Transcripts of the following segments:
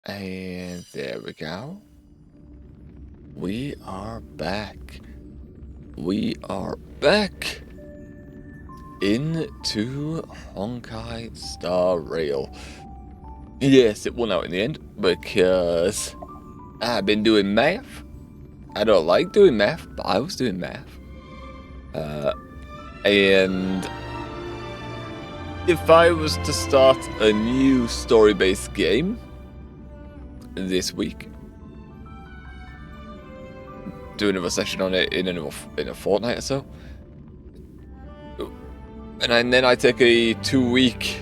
And there we go. We are back. We are back into Honkai Star Rail. Yes, it won out in the end because I've been doing math. I don't like doing math, but I was doing math. And if I was to start a new story-based game this week, do another session on it in a fortnight or so, and then I take a 2-week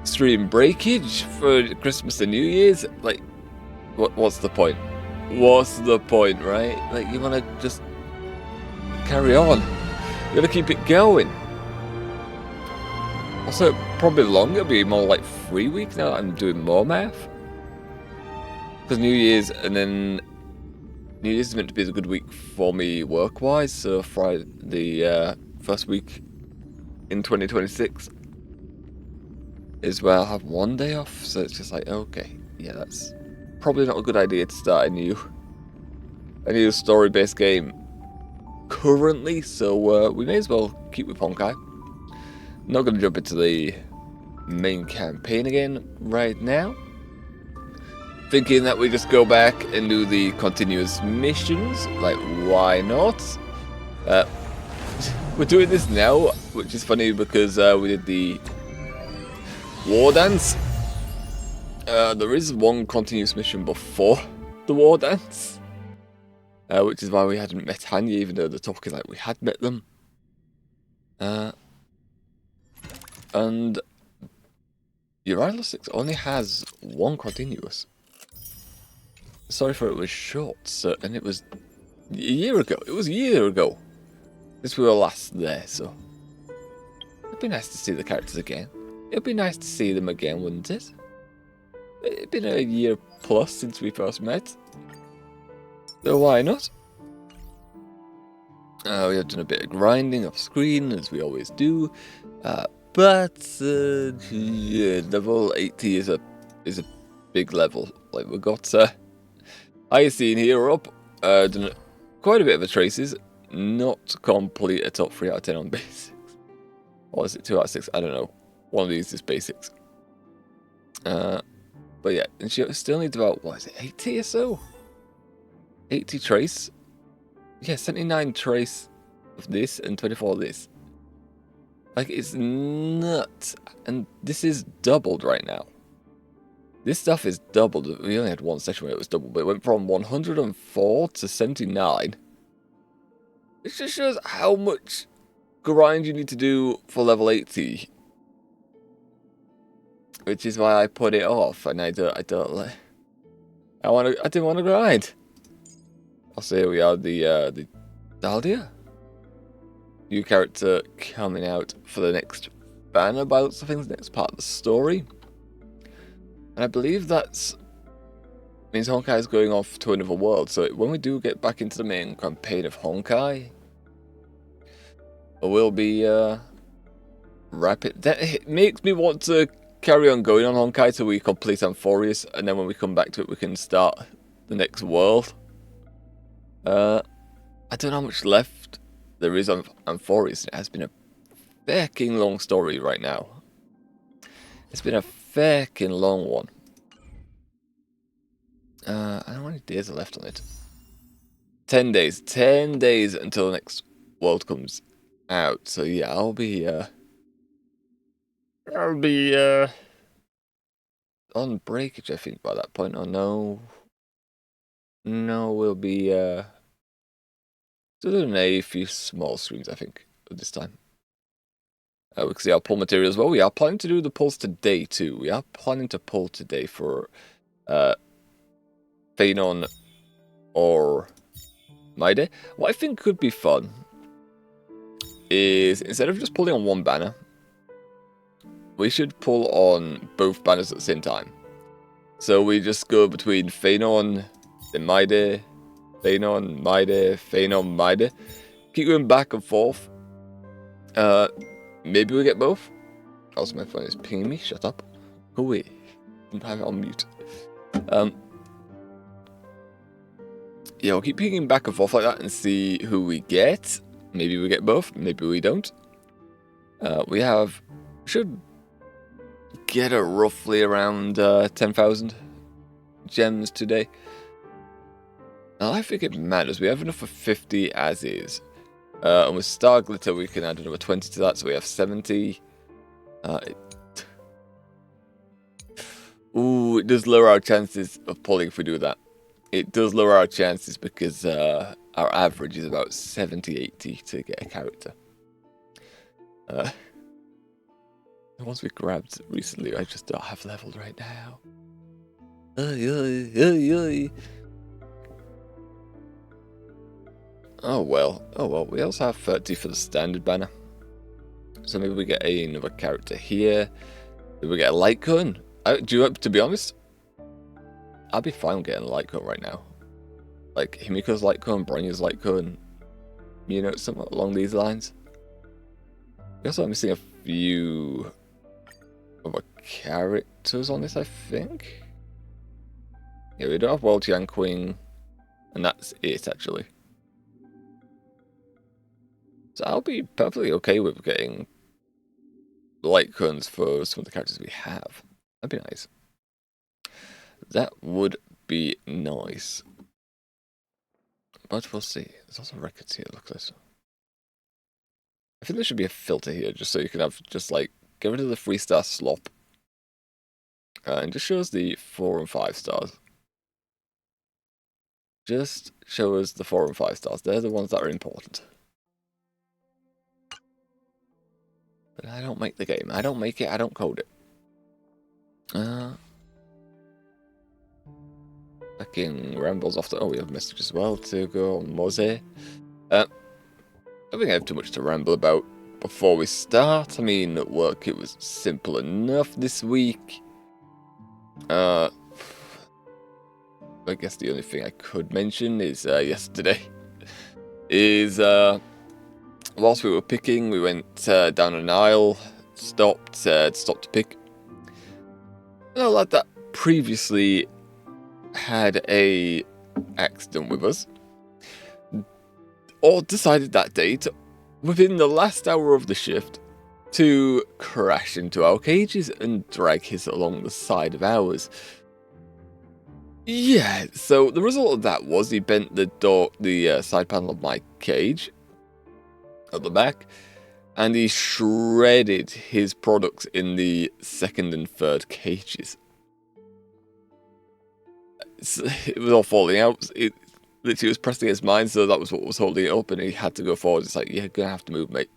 stream breakage for Christmas and New Year's. Like, what's the point? What's the point, right? Like, you want to just carry on. You got to keep it going. Also, probably longer, be more like 3 weeks now that I'm doing more math. Because New Year's, and then New Year's is meant to be a good week for me work-wise, so Friday, the first week in 2026 is where I'll have one day off, so it's just like, okay, yeah, that's probably not a good idea to start a new story-based game currently, so we may as well keep with Honkai. Not going to jump into the main campaign again right now. Thinking that we just go back and do the continuous missions, like, why not? We're doing this now, which is funny because we did the war dance. There is one continuous mission before the war dance, which is why we hadn't met Hanya, even though the talk is like we had met them. And Jarilo-VI only has one continuous. Sorry for it was short, so, and it was a year ago. It was a year ago since we were last there, so it'd be nice to see the characters again. It'd be nice to see them again, wouldn't it? It'd been a year plus since we first met, so why not? We have done a bit of grinding off screen, as we always do, but yeah, level 80 is a big level. Like, we got Iocene here up, done quite a bit of a traces, not complete a top 3 out of 10 on basics. Or is it 2 out of 6? I don't know. One of these is basics. But yeah, and she still needs about, what is it, 80 or so? 80 trace? Yeah, 79 trace of this and 24 of this. Like, it's nuts. And this is doubled right now. This stuff is doubled. We only had one session where it was doubled, but it went from 104 to 79. It just shows how much grind you need to do for level 80. Which is why I put it off, and I didn't want to grind. Also, here we are, the Dahlia. New character coming out for the next banner by lots of things, next part of the story. And I believe that means Honkai is going off to another world. So when we do get back into the main campaign of Honkai, we'll be rapid. It makes me want to carry on going on Honkai till we complete Amphorius, and then when we come back to it, we can start the next world. I don't know how much left there is on Amphorius. It has been a fucking long story right now. It's been a fucking long one. I don't know how many days are left on it. 10 days. 10 days until the next world comes out. So yeah, I'll be on breakage, I think, by that point. Or no, we'll be doing a few small streams, I think, at this time. We can see our pull material as well. We are planning to do the pulls today too. We are planning to pull today for Phanon or Maide. What I think could be fun is, instead of just pulling on one banner, we should pull on both banners at the same time. So we just go between Phanon, then Maide, Phanon, Maide, Phanon, Maide. Keep going back and forth. Maybe we get both. Also, my phone is pinging me. Shut up. Go away. Didn't have it on mute. Yeah, we'll keep picking back and forth like that and see who we get. Maybe we get both, maybe we don't. We should get a roughly around 10,000 gems today. Now, I think it matters. We have enough for 50 as is. And with Star Glitter, we can add another 20 to that, so we have 70. Ooh, it does lower our chances of pulling if we do that. It does lower our chances because our average is about 70-80 to get a character. The ones we grabbed recently, I just don't have leveled right now. Oh well, we also have 30 for the standard banner. So maybe we get another character here. Maybe we get a light cone. To be honest, I'll be fine getting a light cone right now. Like Himiko's light cone, Bronya's light cone. You know, somewhat along these lines. We also are missing a few other characters on this, I think. Yeah, we don't have World Yang Queen, and that's it actually. So I'll be perfectly okay with getting light cones for some of the characters we have. That'd be nice. That would be nice. But we'll see. There's also records here, look at this. I think there should be a filter here, just so you can have, just like, get rid of the 3-star slop. And just show us the 4 and 5 stars. Just show us the 4 and 5 stars. They're the ones that are important. But I don't make the game. I don't make it, I don't code it. Fucking rambles off the... Oh, we have a message as well to go on Mose. I don't think I have too much to ramble about before we start. I mean, at work it was simple enough this week. I guess the only thing I could mention is yesterday. Whilst we were picking, we went down an aisle, stopped to pick. And a lad that previously had a accident with us, or decided that day to, within the last hour of the shift, to crash into our cages and drag his along the side of ours. Yeah, so the result of that was he bent the side panel of my cage at the back, and he shredded his products in the second and third cages. It was all falling out. It literally was pressed against mine, so that was what was holding it up, and he had to go forward. It's like, you're gonna have to move, mate.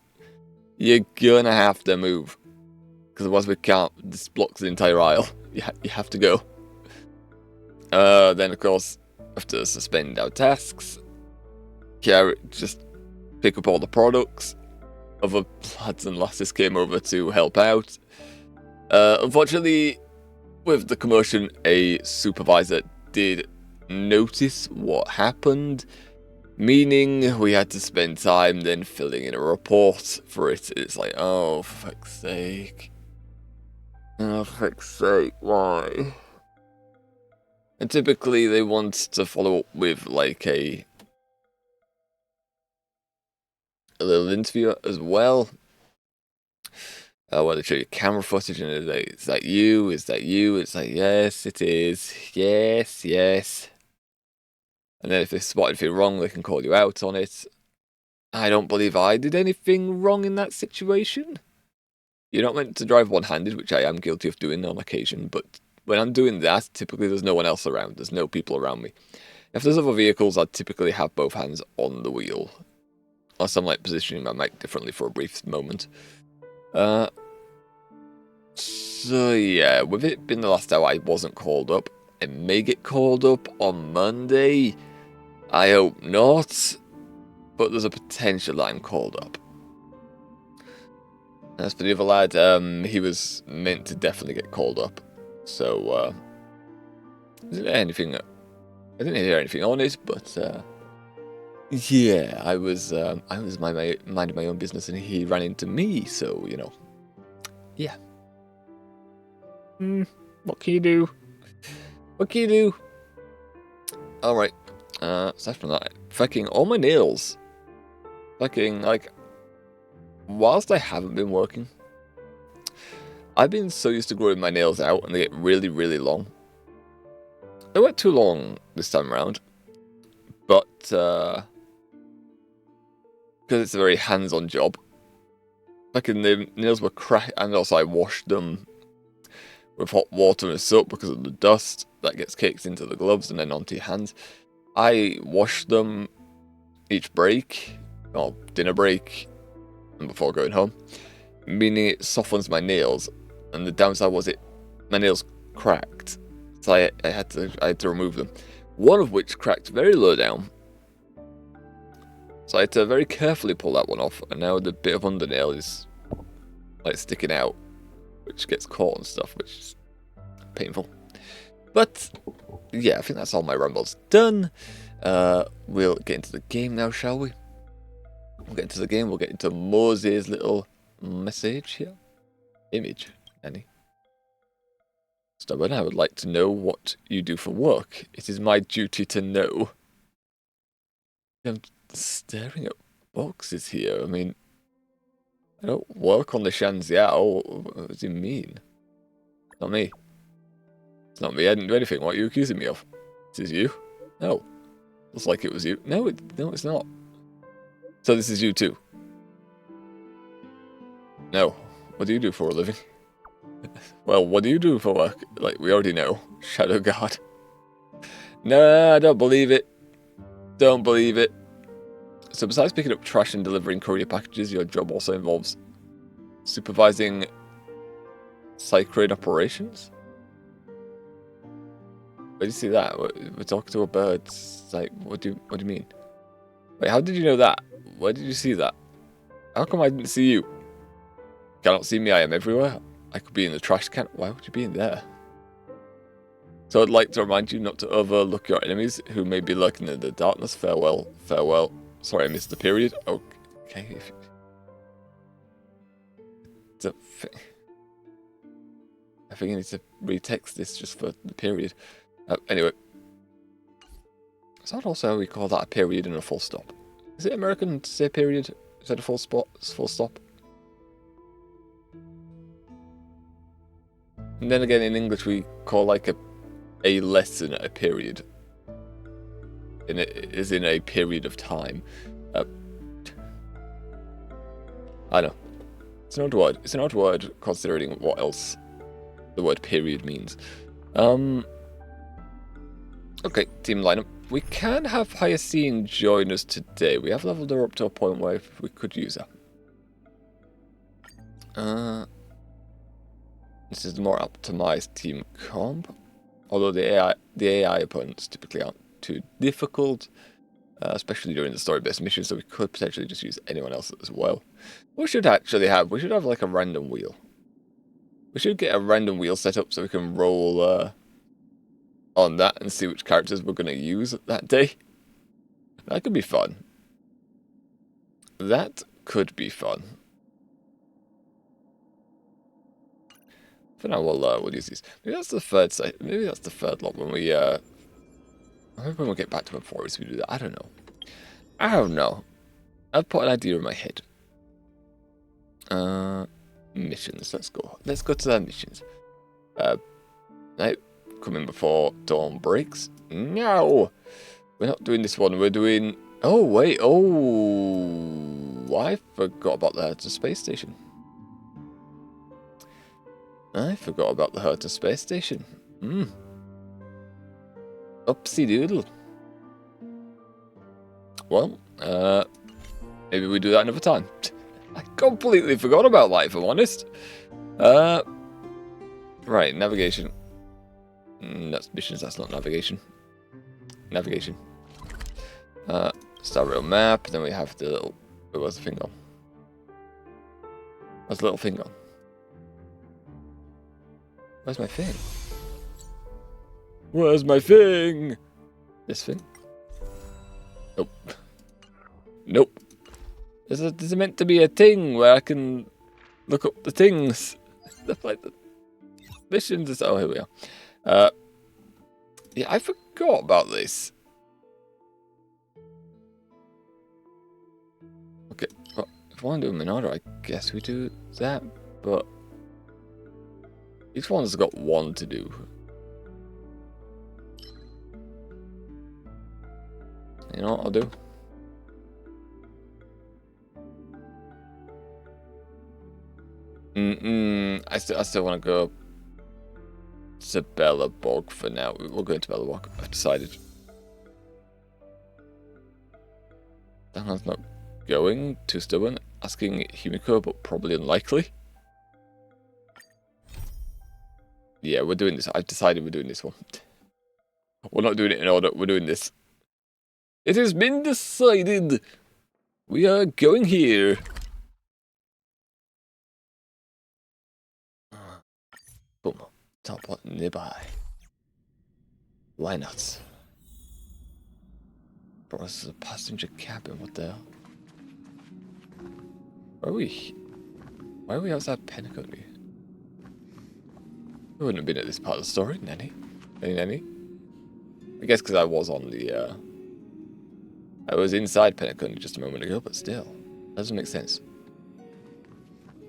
You're gonna have to move, because otherwise we can't. This blocks the entire aisle. You have to go. Then of course, have to suspend our tasks. Just pick up all the products. Other lads and lasses came over to help out. Unfortunately, with the commotion, a supervisor did notice what happened, meaning we had to spend time then filling in a report for it. It's like, oh, for fuck's sake. Oh, for fuck's sake, why? And typically they want to follow up with like a little interview as well. Where they show you camera footage and it's like, is that you? Is that you? It's like, yes, it is. Yes, yes. And then if they spot anything wrong, they can call you out on it. I don't believe I did anything wrong in that situation. You're not meant to drive one-handed, which I am guilty of doing on occasion, but when I'm doing that, typically there's no one else around. There's no people around me. If there's other vehicles, I'd typically have both hands on the wheel. Unless I'm like positioning my mic differently for a brief moment. So yeah, with it being the last hour, I wasn't called up. I may get called up on Monday. I hope not. But there's a potential that I'm called up. As for the other lad, he was meant to definitely get called up. So, I didn't hear anything on it, but yeah, I was minding my own business, and he ran into me. So, you know, yeah. What can you do? What can you do? Alright. Aside from that, fucking all my nails. Fucking, like, whilst I haven't been working, I've been so used to growing my nails out and they get really, really long. They weren't too long this time around, but, because it's a very hands-on job. Fucking the nails were cracked, and also I washed them with hot water and soap because of the dust that gets caked into the gloves and then onto your hands. I washed them each break, or dinner break, and before going home, meaning it softens my nails, and the downside was my nails cracked, so I had to remove them. One of which cracked very low down, so I had to very carefully pull that one off, and now the bit of undernail is like sticking out, which gets caught and stuff, which is painful. But yeah, I think that's all my rambles done. We'll get into the game now, shall we? We'll get into the game. We'll get into Moses' little message here. Image, Annie. Stubborn, I would like to know what you do for work. It is my duty to know. I'm staring at boxes here. I mean, I don't work on the Shanxiao. What does he mean? Not me. It's not me. I didn't do anything. What are you accusing me of? This is you? No. Looks like it was you. No, it's not. So this is you too? No. What do you do for a living? Well, what do you do for work? Like, we already know. Shadow Guard. No, I don't believe it. Don't believe it. So besides picking up trash and delivering courier packages, your job also involves supervising sacred operations? Where do you see that? We're talking to a bird. It's like, what do you mean? Wait, how did you know that? Where did you see that? How come I didn't see you? You cannot see me, I am everywhere. I could be in the trash can. Why would you be in there? So I'd like to remind you not to overlook your enemies who may be lurking in the darkness. Farewell, farewell. Sorry, I missed the period. Okay. I think I need to retext this just for the period. Anyway. Is that also how we call that a period and a full stop? Is it American to say period instead of full stop? And then again, in English, we call like a lesson a period. And it is in a period of time. I know. It's an odd word. It's an odd word considering what else the word period means. Okay, team lineup. We can have Hyacinth join us today. We have leveled her up to a point where we could use her. This is the more optimized team comp. Although the AI opponents typically aren't too difficult, especially during the story-based missions, so we could potentially just use anyone else as well. We should have like a random wheel. We should get a random wheel set up so we can roll on that and see which characters we're going to use that day. That could be fun. That could be fun. For now, we'll use these. Maybe that's the third site. Maybe that's the third lot when we maybe when we get back to M4 we do that. I don't know. I've put an idea in my head. Missions. Let's go. Let's go to the missions. Night coming before dawn breaks. No, we're not doing this one. We're doing. Oh wait. Oh, I forgot about the Herta space station. I forgot about the Herta space station. Upsy doodle. Well, maybe we do that another time. I completely forgot about that, if I'm honest. Right, navigation. That's missions, that's not navigation. Navigation. Star Rail map, then we have the little... Where's the thing gone? Where's the little thing gone? Where's my thing? Where's my thing? This thing? Nope. Nope. There's meant to be a thing where I can look up the things. Stuff like that. missions. Oh, here we are. Yeah, I forgot about this. Okay, well, if I want to do them in order, I guess we do that. But each one's got one to do. You know what I'll do? I still want to go to Bellabog for now. We'll go to Bellabog. I've decided. Danhan's not going. Too stubborn. Asking Himiko, but probably unlikely. Yeah, we're doing this. I've decided we're doing this one. We're not doing it in order. We're doing this. It has been decided. We are going here. Boom. Top button nearby. Why not? Bro, this is a passenger cabin. What the hell? Where are we? Why are we outside Penacony? We wouldn't have been at this part of the story, Nenny. Nenny? I guess because I was on the, I was inside Penacony just a moment ago, but still. Doesn't make sense.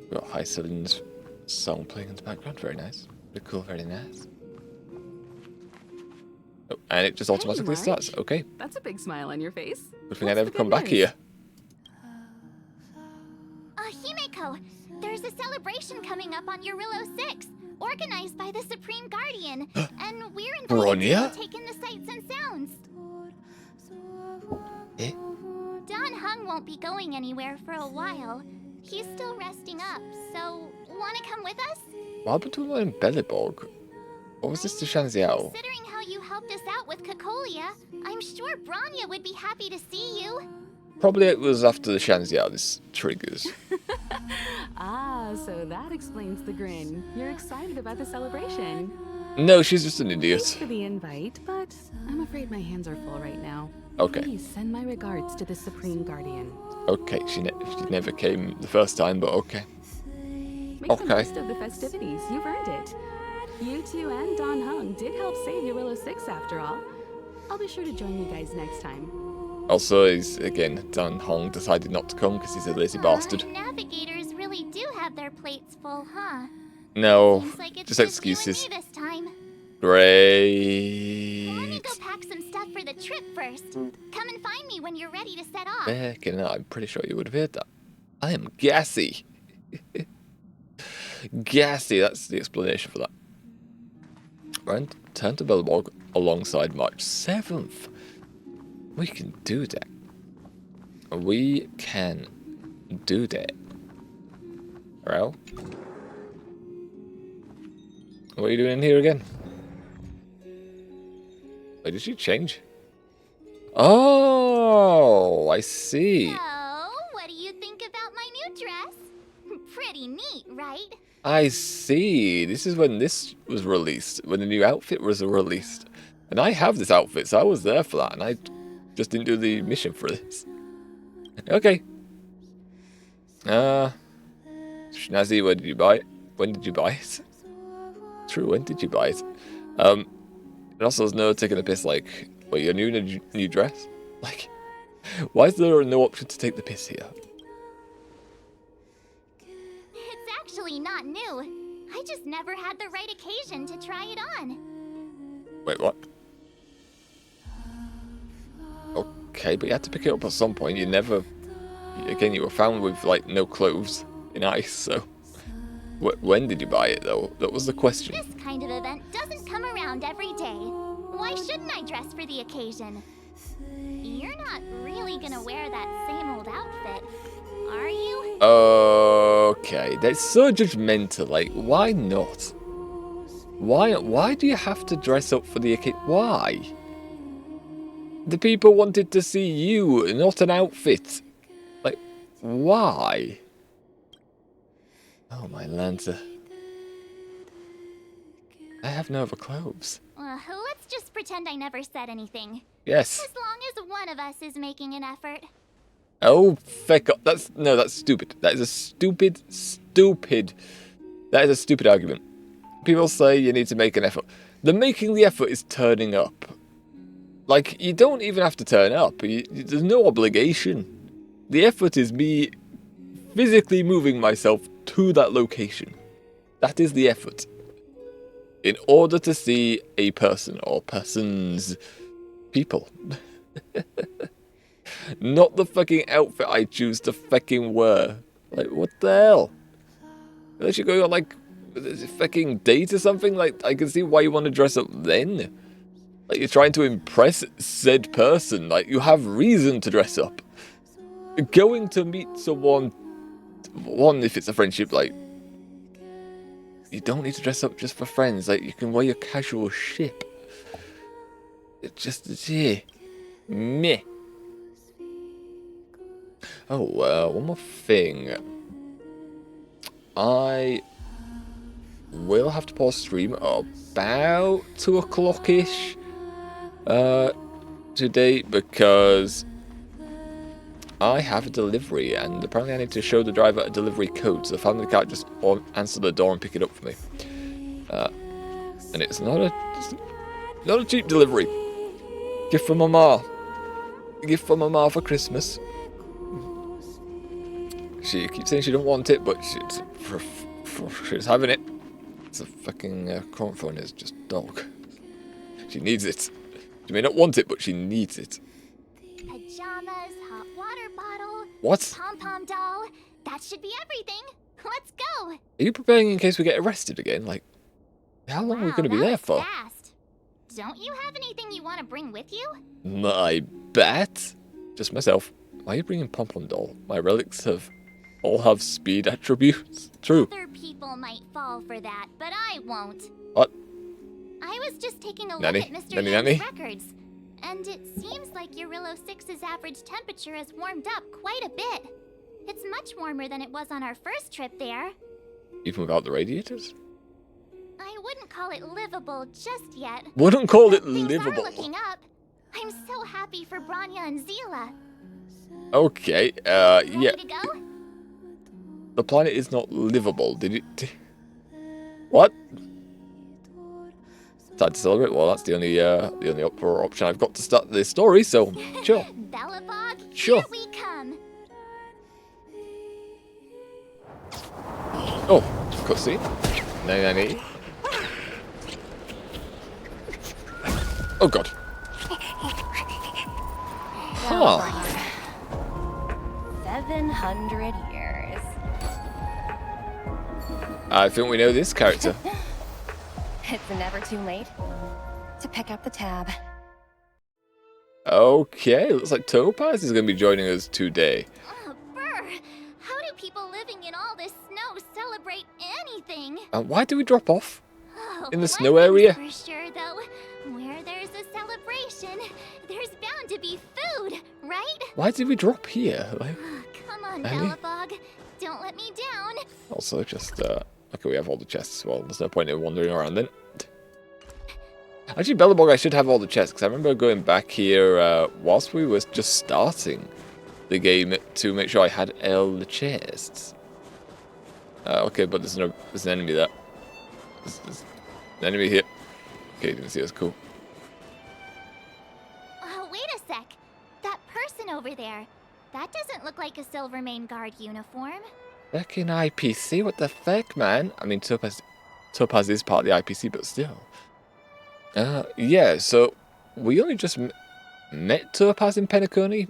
We've got High Ceiling's song playing in the background. Very nice. Very cool, very nice. Oh, and it just automatically starts. Okay. That's a big smile on your face. Good thing I never come back here. Himeko, there's a celebration coming up on Jarilo-VI, organized by the Supreme Guardian, and we're invited to take in the sights and sounds. Eh? Don Hung won't be going anywhere for a while. He's still resting up, so wanna come with us? What happened to him in Bellabog? What was this to Shanxiao? Considering how you helped us out with Kokolia, I'm sure Branya would be happy to see you. Probably it was after the Shanxiao this triggers. Ah, so that explains the grin. You're excited about the celebration. No, she's just an idiot. Thanks for the invite, but I'm afraid my hands are full right now. Okay. Please send my regards to the Supreme Guardian. Okay, she never came the first time, but okay. Make the most of the festivities. You've earned it. You two and Don Hung did help save Jarilo-VI after all. I'll be sure to join you guys next time. Also, again, Dan Hong decided not to come because he's a lazy bastard. Navigators really do have their plates full, huh? No, Like just excuses. this time. Great. Let me go pack some stuff for the trip first. Come and find me when you're ready to set off. Again, I'm pretty sure you would have heard that. I am gassy. Gassy, that's the explanation for that. Right, turn to Bellabog alongside March 7th. We can do that. We can do that. Well, what are you doing here again? Wait, did she change? Oh, I see. So, what do you think about my new dress? Pretty neat, right? I see. This is when this was released, when the new outfit was released. And I have this outfit, so I was there for that, and I just didn't do the mission for this. Okay. Schnazzy, where did you buy it? When did you buy it? True, when did you buy it? And also there's no taking a piss like, wait, your new dress? Like, why is there no option to take the piss here? It's actually not new. I just never had the right occasion to try it on. Wait, what? Okay, but you had to pick it up at some point. You never... Again, you were found with, like, no clothes in ice, so... When did you buy it, though? That was the question. This kind of event doesn't come around every day. Why shouldn't I dress for the occasion? You're not really gonna wear that same old outfit, are you? Okay, that's so judgmental. Like, why not? Why do you have to dress up for the occasion? Why? The people wanted to see you, not an outfit. Like, why? Oh, my Lancer. I have no other clothes. Let's just pretend I never said anything. Yes. As long as one of us is making an effort. Oh, feck up. That's stupid. That is a stupid. That is a stupid argument. People say you need to make an effort. The making the effort is turning up. Like, you don't even have to turn up. There's no obligation. The effort is me physically moving myself to that location. That is the effort. In order to see a person or persons. People. Not the fucking outfit I choose to fucking wear. Like, what the hell? Unless you're going on, like, a fucking date or something? Like, I can see why you want to dress up then. Like, you're trying to impress said person. Like, you have reason to dress up. Going to meet someone, one, if it's a friendship, like, you don't need to dress up just for friends. Like, you can wear your casual shit. It's just, yeah. Meh. Oh, one more thing. I will have to pause stream about 2 o'clock-ish today because I have a delivery and apparently I need to show the driver a delivery code so the family can't just answer the door and pick it up for me. And it's not a cheap delivery. Gift for Mama. Gift for Mama for Christmas. She keeps saying she don't want it, but she's having it. It's a fucking cornphone is just dog. She needs it. She may not want it, but she needs it. Pajamas, hot water bottle. What? Pom-pom doll. That should be everything. Let's go. Are you preparing in case we get arrested again? Like, how long are we going to be there for? Fast. Don't you have anything you want to bring with you? My bat? Just myself. Why are you bringing pom-pom doll? My relics all have speed attributes. True. Other people might fall for that, but I won't. What? I was just taking a Nanny? look at Mr. Nanny, Yang's nanny? records, and it seems like Jarilo-VI's average temperature has warmed up quite a bit. It's much warmer than it was on our first trip there. Even without the radiators? I wouldn't call it livable just yet. Wouldn't call but it things livable. are looking up. I'm so happy for Branya and Zila. Okay, Ready yeah. to go? The planet is not livable. Did it? What? Time to celebrate? Well, that's the only option I've got to start this story, so sure. Belobog, Sure. here we come. Oh, cutscene. Nanny. Oh god. Huh. 700 years. I think we know this character. It's never too late to pick up the tab. Okay, looks like Topaz is going to be joining us today. Oh, Brr! How do people living in all this snow celebrate anything? Why do we drop off? Oh, In the one snow thing's area? For sure, though, where there's a celebration, there's bound to be food, right? Why did we drop here? Like, Come on, Annie? Belobog. Don't let me down. also, just, okay, we have all the chests as well. There's no point in wandering around then. Actually, Bellabog, I should have all the chests, because I remember going back here whilst we were just starting the game to make sure I had all the chests. Okay, but there's an enemy there. There's an enemy here. Okay, you didn't see us, cool. Oh, wait a sec. That person over there, that doesn't look like a Silvermane Guard uniform. Fucking IPC, what the fuck, man? I mean, Topaz is part of the IPC, but still. Yeah, so we only just met Topaz in Penacony,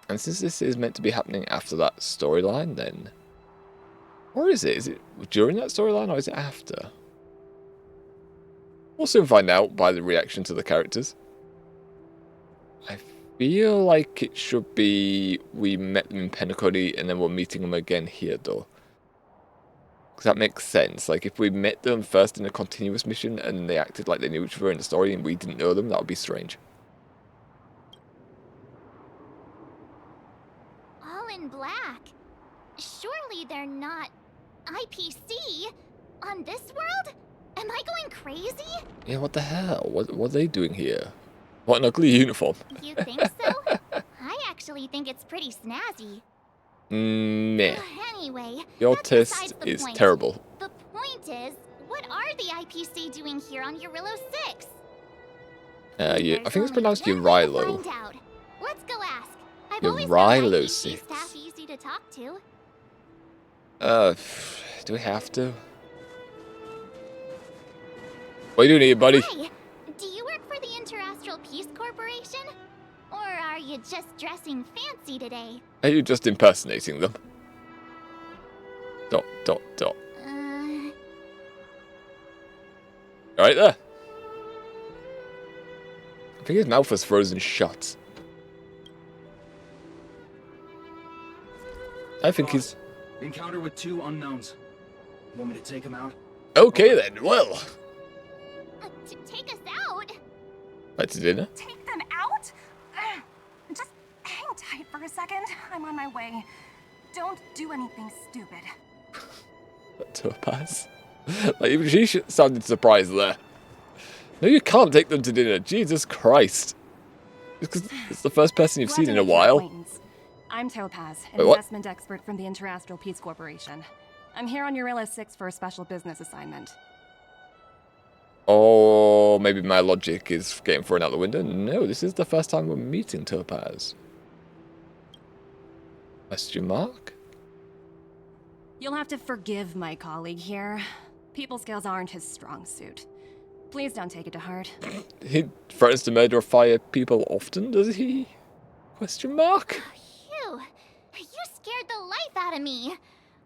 and since this is meant to be happening after that storyline, then... Or is it? Is it during that storyline, or is it after? We'll soon find out by the reaction to the characters. I feel like it should be we met them in Penacony, and then we're meeting them again here, though. Because that makes sense. Like, if we met them first in a continuous mission and they acted like they knew each other in the story and we didn't know them, that would be strange. All in black. Surely they're not IPC on this world? Am I going crazy? Yeah, what the hell? What are they doing here? What an ugly uniform. You think so? I actually think it's pretty snazzy. Meh. Anyway, Your that's test besides the is point. terrible. The point is, What are the IPC doing here on Jarilo-VI? Yeah, I think it's pronounced There's only one way to Jarilo. find out. Let's go ask. I've always found Jarilo-VI. IPC staff easy to talk to. Do we have to? What are you doing here, buddy? Hi, do you work for the Interastral Peace Corporation? Or are you just dressing fancy today? Are you just impersonating them? Dot. Right there. I think his mouth was frozen shut. I think he's... Encounter with 2 unknowns. Want me to take them out? Okay then, well. Take us out? Back to dinner. Take them out? Just hang tight for a second. I'm on my way. Don't do anything stupid. Topaz. Like, even she sounded surprised there. No, you can't take them to dinner. Jesus Christ. Because it's the first person you've seen in a while. I'm Topaz, an Wait, what? investment expert from the Interastral Peace Corporation. I'm here on Jarilo-VI for a special business assignment. Oh, maybe my logic is getting thrown out the window. No, this is the first time we're meeting Topaz. Question mark? You'll have to forgive my colleague here. People skills aren't his strong suit. Please don't take it to heart. He threatens to murder or fire people often, does he? Question mark? Phew, you scared the life out of me.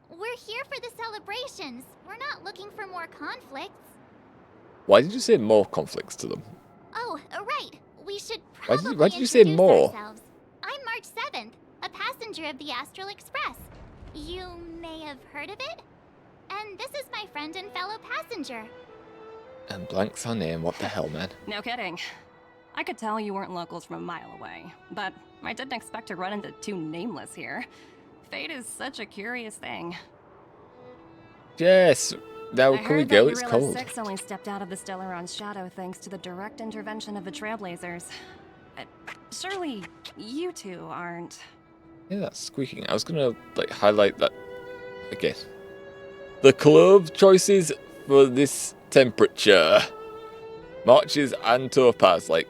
We're here for the celebrations. We're not looking for more conflicts. Why did you say more conflicts to them? Oh, right. We should Why probably did you say introduce more? ourselves. I'm March 7th, a passenger of the Astral Express. You may have heard of it? And this is my friend and fellow passenger. And blanks her name, what the hell, man? No kidding. I could tell you weren't locals from a mile away, but I didn't expect to run into 2 nameless here. Fate is such a curious thing. Yes, now I can we heard go? that It's cold. Jarilo-VI only stepped out of the Stellaron's shadow thanks to the direct intervention of the Trailblazers. Surely you 2 aren't... Yeah, that's squeaking. I was gonna like highlight that again. The club choices for this temperature. Marches and Topaz. Like,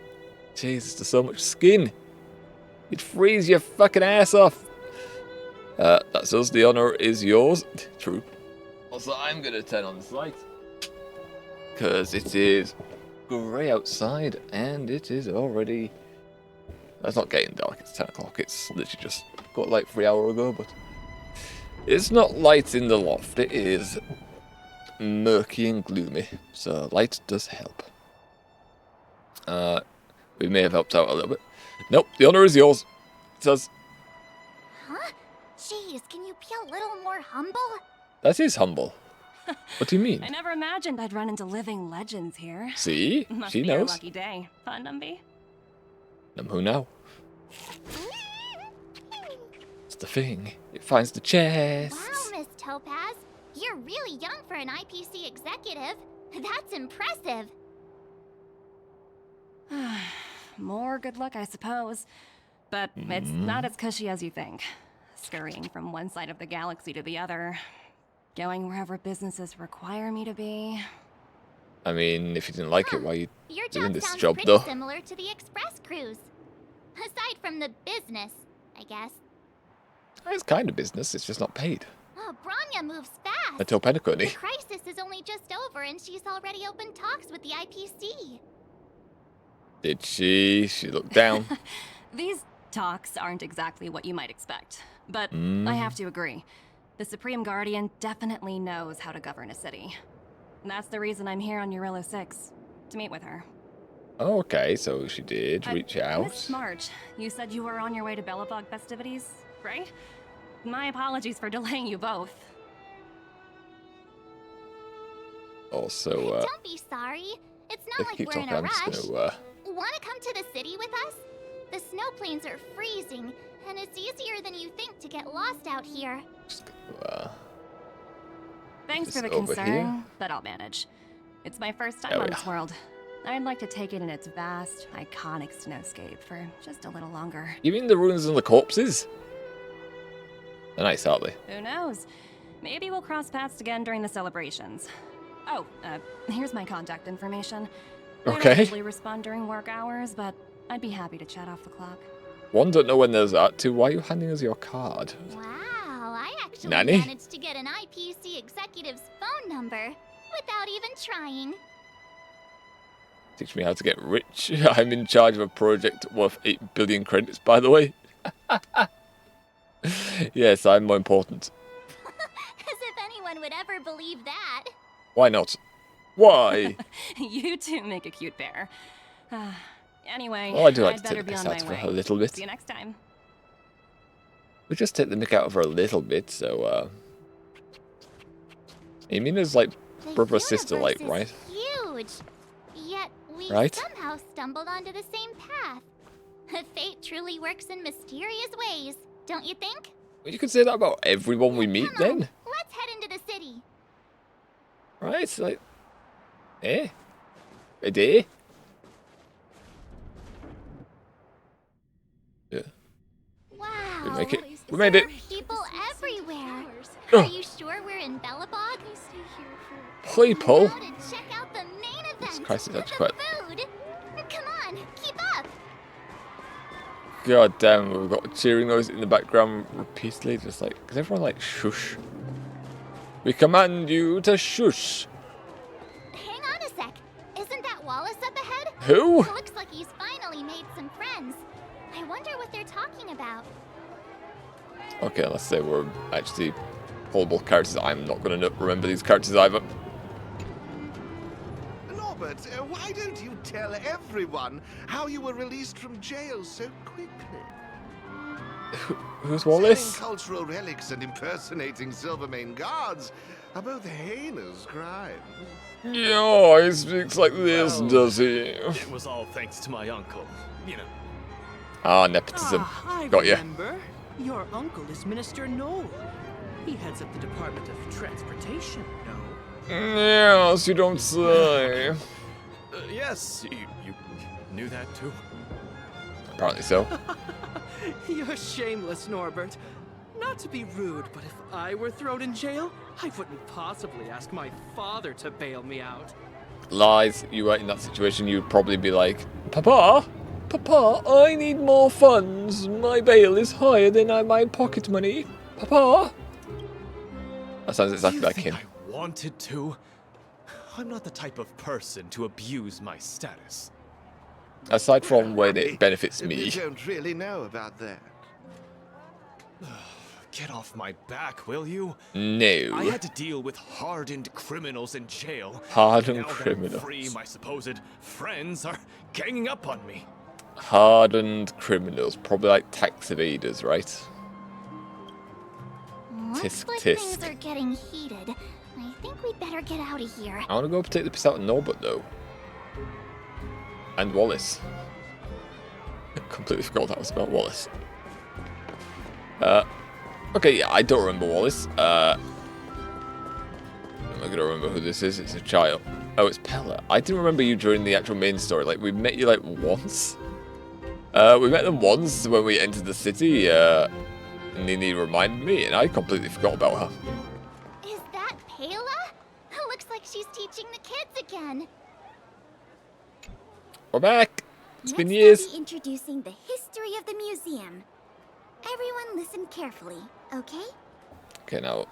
Jesus, there's so much skin. You'd freeze your fucking ass off. That's us. The honor is yours. True. Also, I'm gonna turn on this light because it is grey outside and it is already. It's not getting dark. It's 10 o'clock. It's literally just got light 3 hours ago, but it's not light in the loft. It is murky and gloomy, so light does help. We may have helped out a little bit. Nope, the honor is yours. It says. Huh? Jeez, can you be a little more humble? That is humble. What do you mean? I never imagined I'd run into living legends here. See? Must She be a knows. lucky day. Fun, Numby? Who now? It's the thing. It finds the chest. Wow, Miss Topaz. You're really young for an IPC executive. That's impressive. More good luck, I suppose. But it's not as cushy as you think. Scurrying from one side of the galaxy to the other. Going wherever businesses require me to be. I mean, if you didn't like it, why are you Your doing job this sounds job, pretty though? similar to the express cruise. Aside from the business, I guess. It's kind of business, it's just not paid. Oh, Branya moves fast. Until The Penacony. crisis is only just over and she's already opened talks with the IPC. Did she? She looked down. These talks aren't exactly what you might expect. But I have to agree. The Supreme Guardian definitely knows how to govern a city. That's the reason I'm here on Jarilo-VI, to meet with her. Oh, okay, so she did reach out. Miss March, you said you were on your way to Belobog festivities, right? My apologies for delaying you both. Also, Don't be sorry. It's if not I like keep we're in talking, a I'm rush. just gonna, Want to come to the city with us? The snow plains are freezing, and it's easier than you think to get lost out here. Thanks for Just the over concern, here? but I'll manage. It's my first time Oh, on yeah. this world. I'd like to take it in its vast, iconic snowscape for just a little longer. You mean the ruins and the corpses? They're nice, aren't they? Who knows? Maybe we'll cross paths again during the celebrations. Oh, here's my contact information. Okay. I don't usually respond during work hours, but I'd be happy to chat off the clock. One, don't know when there's that. Two, why are you handing us your card? Wow, I actually Nanny? managed to get an IPC executive's phone number without even trying. Teach me how to get rich. I'm in charge of a project worth 8 billion credits, by the way. Yes, I'm more important. As if anyone would ever believe that. Why not? Why? You two make a cute pair. Anyway, Well, I do like I'd to better take the be piss on out my of her way. a little bit. See you next time. We just take the mick out of her a little bit, so, Amina's like The brother sister, like, universe right? is huge. Yet we Right? somehow stumbled onto the same path. Fate truly works in mysterious ways, don't you think? Well, you could say that about everyone we meet, Come on, then, let's head into the city. right? Like, a day. Yeah, Wow. we make it. We made it. People everywhere. Oh. Are you sure we're in Bellabog? People. Now to check out the main event. Christ, it's actually the quite- food. Come on, keep up. God damn, we've got cheering noise in the background repeatedly, just like, because everyone like shush. We command you to shush. Hang on a sec. Isn't that Wallace up ahead? Who? Looks like he's finally made some friends. I wonder what they're talking about. Okay, let's say we're actually playable characters. I'm not going to remember these characters either. Norbert, why don't you tell everyone how you were released from jail so quickly? Who's Selling Wallace? cultural relics and impersonating Silvermane guards are both heinous crimes. Yeah, he speaks like this, Well, does he? It was all thanks to my uncle. You know, Ah, nepotism. I Got ya. remember. Your uncle is Minister Knoll. He heads up the Department of Transportation, no? Yes, you don't say. yes, you knew that too. Apparently so. You're shameless, Norbert. Not to be rude, but if I were thrown in jail, I wouldn't possibly ask my father to bail me out. Lies. You were in that situation, you'd probably be like, Papa? Papa, I need more funds. My bail is higher than my pocket money. Papa? That sounds exactly You like think him. I wanted to? I'm not the type of person to abuse my status. Aside from when it benefits You me. don't really know about that. Get off my back, will you? I No. had to deal with hardened criminals in jail. Hardened Now that I'm criminals. free, my supposed friends are ganging up on me. Hardened criminals. Probably like tax evaders, right? Looks Tisk, like tisk. things are getting heated. I think we'd better get out of here. I want to go take the piss out of Norbert, though. And Wallace. Completely forgot that was about Wallace. Okay, yeah, I don't remember Wallace. Am I gonna remember who this is? It's a child. Oh, it's Pella. I didn't remember you during the actual main story. Like, we met you, like, once. We met them once when we entered the city, Nini reminded me, and I completely forgot about her. Is that Pela? Looks like she's teaching the kids again. We're back! It's been Next, years. I'll be introducing the history of the museum. Everyone listen carefully, okay? Okay, now,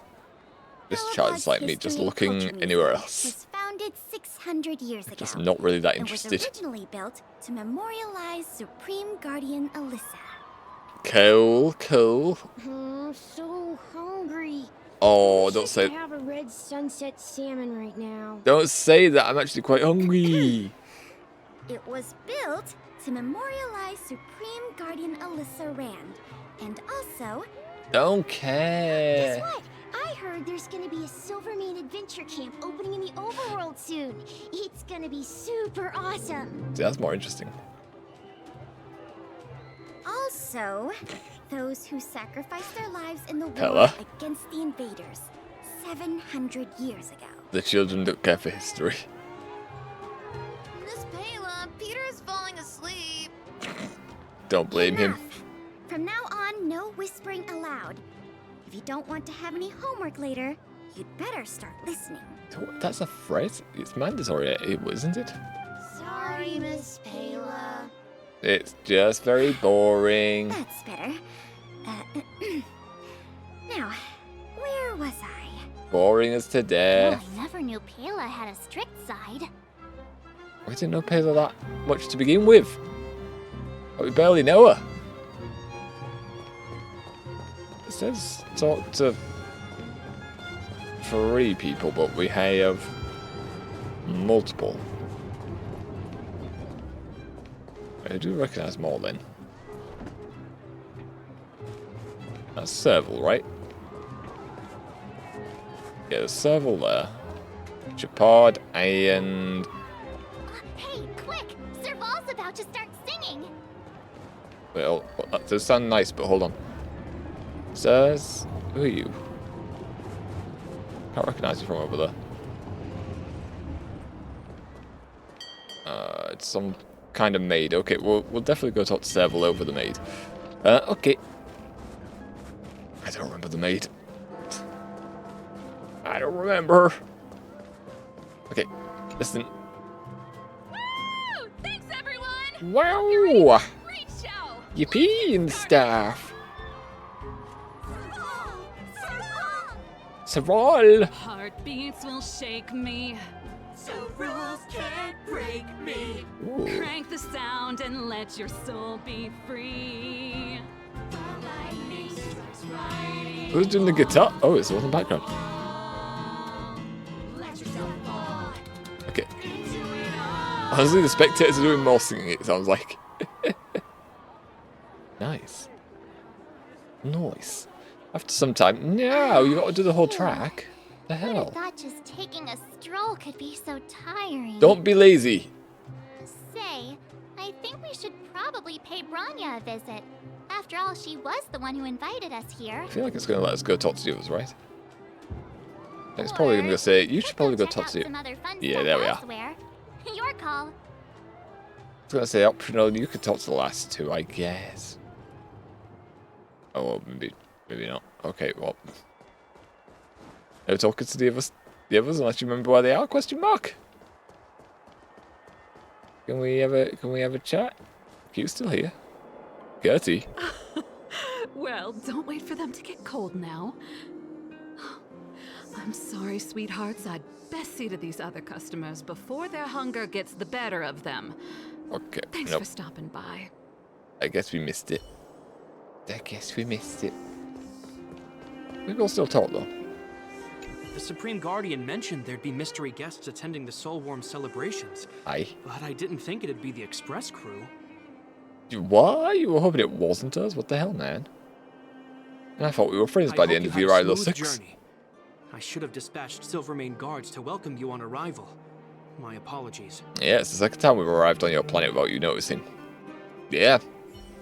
this Bellabog's child's like me, just History and looking Culture anywhere Museum else. was founded 600 years ago. Just not really that and interested. was originally built to memorialize Supreme Guardian Alyssa. Cool, cool. I'm so hungry. Oh, Wish I don't could say, have a red sunset salmon right now. don't say that. I'm actually quite hungry. It was built to memorialize Supreme Guardian Alyssa Rand, and also, Don't Guess care. what? I heard there's gonna be a Silvermane adventure camp opening in the overworld soon. It's gonna be super awesome. See, that's more interesting. also those who sacrificed their lives in the war Pella. against the invaders 700 years ago. The children don't care for history. Miss Pela, Peter is falling asleep. Don't blame him. Enough. From now on, no whispering allowed. If you don't want to have any homework later, you'd better start listening. That's a threat. It's mandatory, isn't it? Sorry, Miss Payla. It's just very boring. That's better. Now, where was I? Boring as to Oh, death. I never knew Payla had a strict side. We didn't know Payla that much to begin with. But we barely know her. It says talk to 3 people, but we have multiple. I do recognise more then. That's Serval, right? Yeah, there's Serval there. Chapard and... Hey, quick! Serval's about to start singing! Well, that does sound nice, but hold on. Sirs, who are you? Can't recognise you from over there. It's some kind of maid. Okay, we'll definitely go talk to Serval over the maid. Okay. I don't remember the maid. I don't remember. Okay, listen. Woo! Thanks, everyone! Wow! Great show! Yippee and stuff. Serval! Heartbeats will shake me. So rules can't break me. Ooh. Crank the sound and let your soul be free. Who's doing the guitar? Oh, it's all in the background. Okay. Honestly, the spectators are doing more singing, it sounds like. Nice. Nice. After some time, no, you got to do the whole track. The I hell? thought just taking a stroll could be so tiring. Don't be lazy. Say, I think we should probably pay Branya a visit. After all, she was the one who invited us here. I feel like it's going to let us go talk to the others, right? It's probably going to say, you should probably go talk to you. Yeah, there we are. Elsewhere. Your call. It's going to say optional, you could talk to the last 2, I guess. Oh, well, maybe not. Okay, well. No talking to the others unless you remember where they are, question mark? Can we have a chat? Q's still here. Gertie. Well, don't wait for them to get cold now. I'm sorry, sweethearts. I'd best see to these other customers before their hunger gets the better of them. Okay. Thanks nope. for stopping by. I guess we missed it. We will still talk though. The Supreme Guardian mentioned there'd be mystery guests attending the Soulworm celebrations. Aye. But I didn't think it'd be the Express crew. What? You were hoping it wasn't us? What the hell, man? And I thought we were friends by the end of Jarilo-VI. I should have dispatched Silvermane guards to welcome you on arrival. My apologies. Yeah, it's the second time we've arrived on your planet without you noticing. Yeah.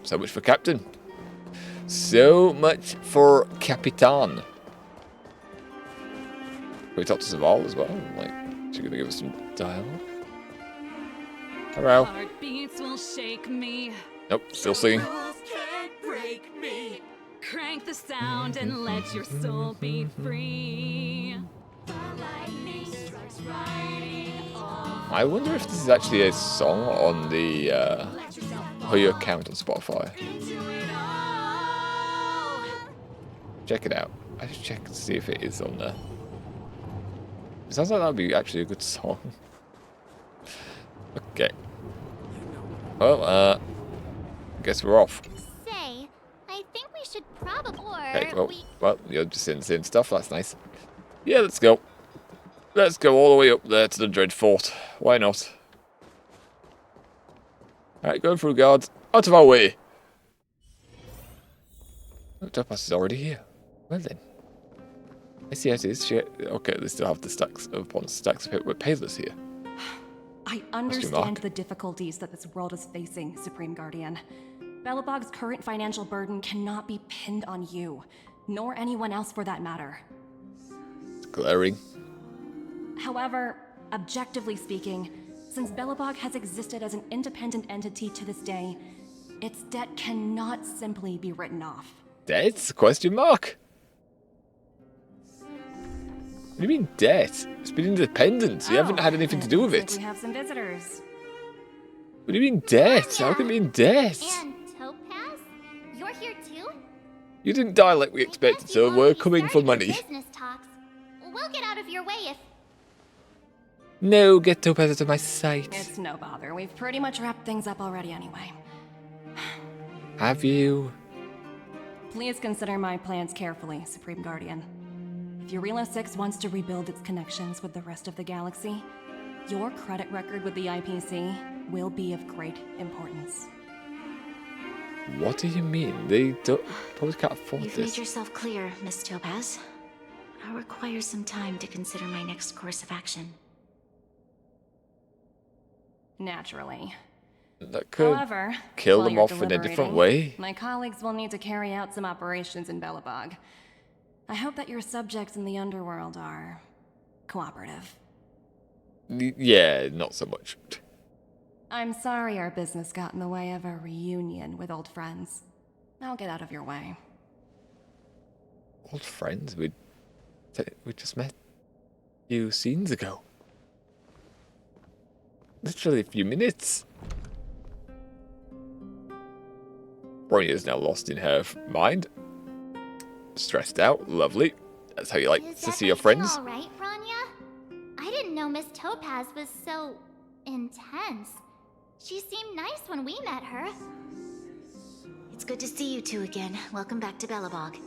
So much for Captain. So much for Capitan. Can we talk to Serval as well? Like, she's gonna give us some dialogue. Hello. Heartbeats will shake me. Nope, still singing. Can't break me. Crank the sound and let your soul be free. I wonder if this is actually a song on the Hoyo account on Spotify. Check it out. I should check to see if it is on there. It sounds like that would be actually a good song. Okay. Well, guess we're off. Say, I think we should probably... Okay, well, you're just saying stuff. That's nice. Yeah, let's go. Let's go all the way up there to the Dread Fort. Why not? Alright, going through guards. Out of our way! Oh, Topaz is already here. Well then. I see how it is. Okay, they still have the stacks upon stacks of it with Payless here. I understand the difficulties that this world is facing, Supreme Guardian. Belobog's current financial burden cannot be pinned on you, nor anyone else for that matter. It's glaring. However, objectively speaking, since Belobog has existed as an independent entity to this day, its debt cannot simply be written off. Debts? Question mark? What do you mean debt? It's been independence. You haven't had anything to do with looks it. like we have some visitors. What do you mean debt? How can it be in debt? And Topaz? You're here too? You didn't die like we expected, so we're coming for money. Business talks. We'll get out of your way if... No, get Topaz out of my sight. It's no bother. We've pretty much wrapped things up already anyway. Have you? Please consider my plans carefully, Supreme Guardian. If Jarilo-VI wants to rebuild its connections with the rest of the galaxy, your credit record with the IPC will be of great importance. What do you mean? They probably can't afford You've this. made yourself clear, Miss Topaz. I'll require some time to consider my next course of action. Naturally. That could However, kill while them you're off in a different deliberating, way. My colleagues will need to carry out some operations in Belobog. I hope that your subjects in the underworld are cooperative. Yeah, not so much. I'm sorry our business got in the way of a reunion with old friends. I'll get out of your way. Old friends? We just met a few scenes ago. Literally a few minutes. Bronya is now lost in her mind. Stressed out. Lovely. That's how you like to see your friends. All right, Bronya? I didn't know Miss Topaz was so intense. She seemed nice when we met her. It's good to see you two again. Welcome back to Belobog.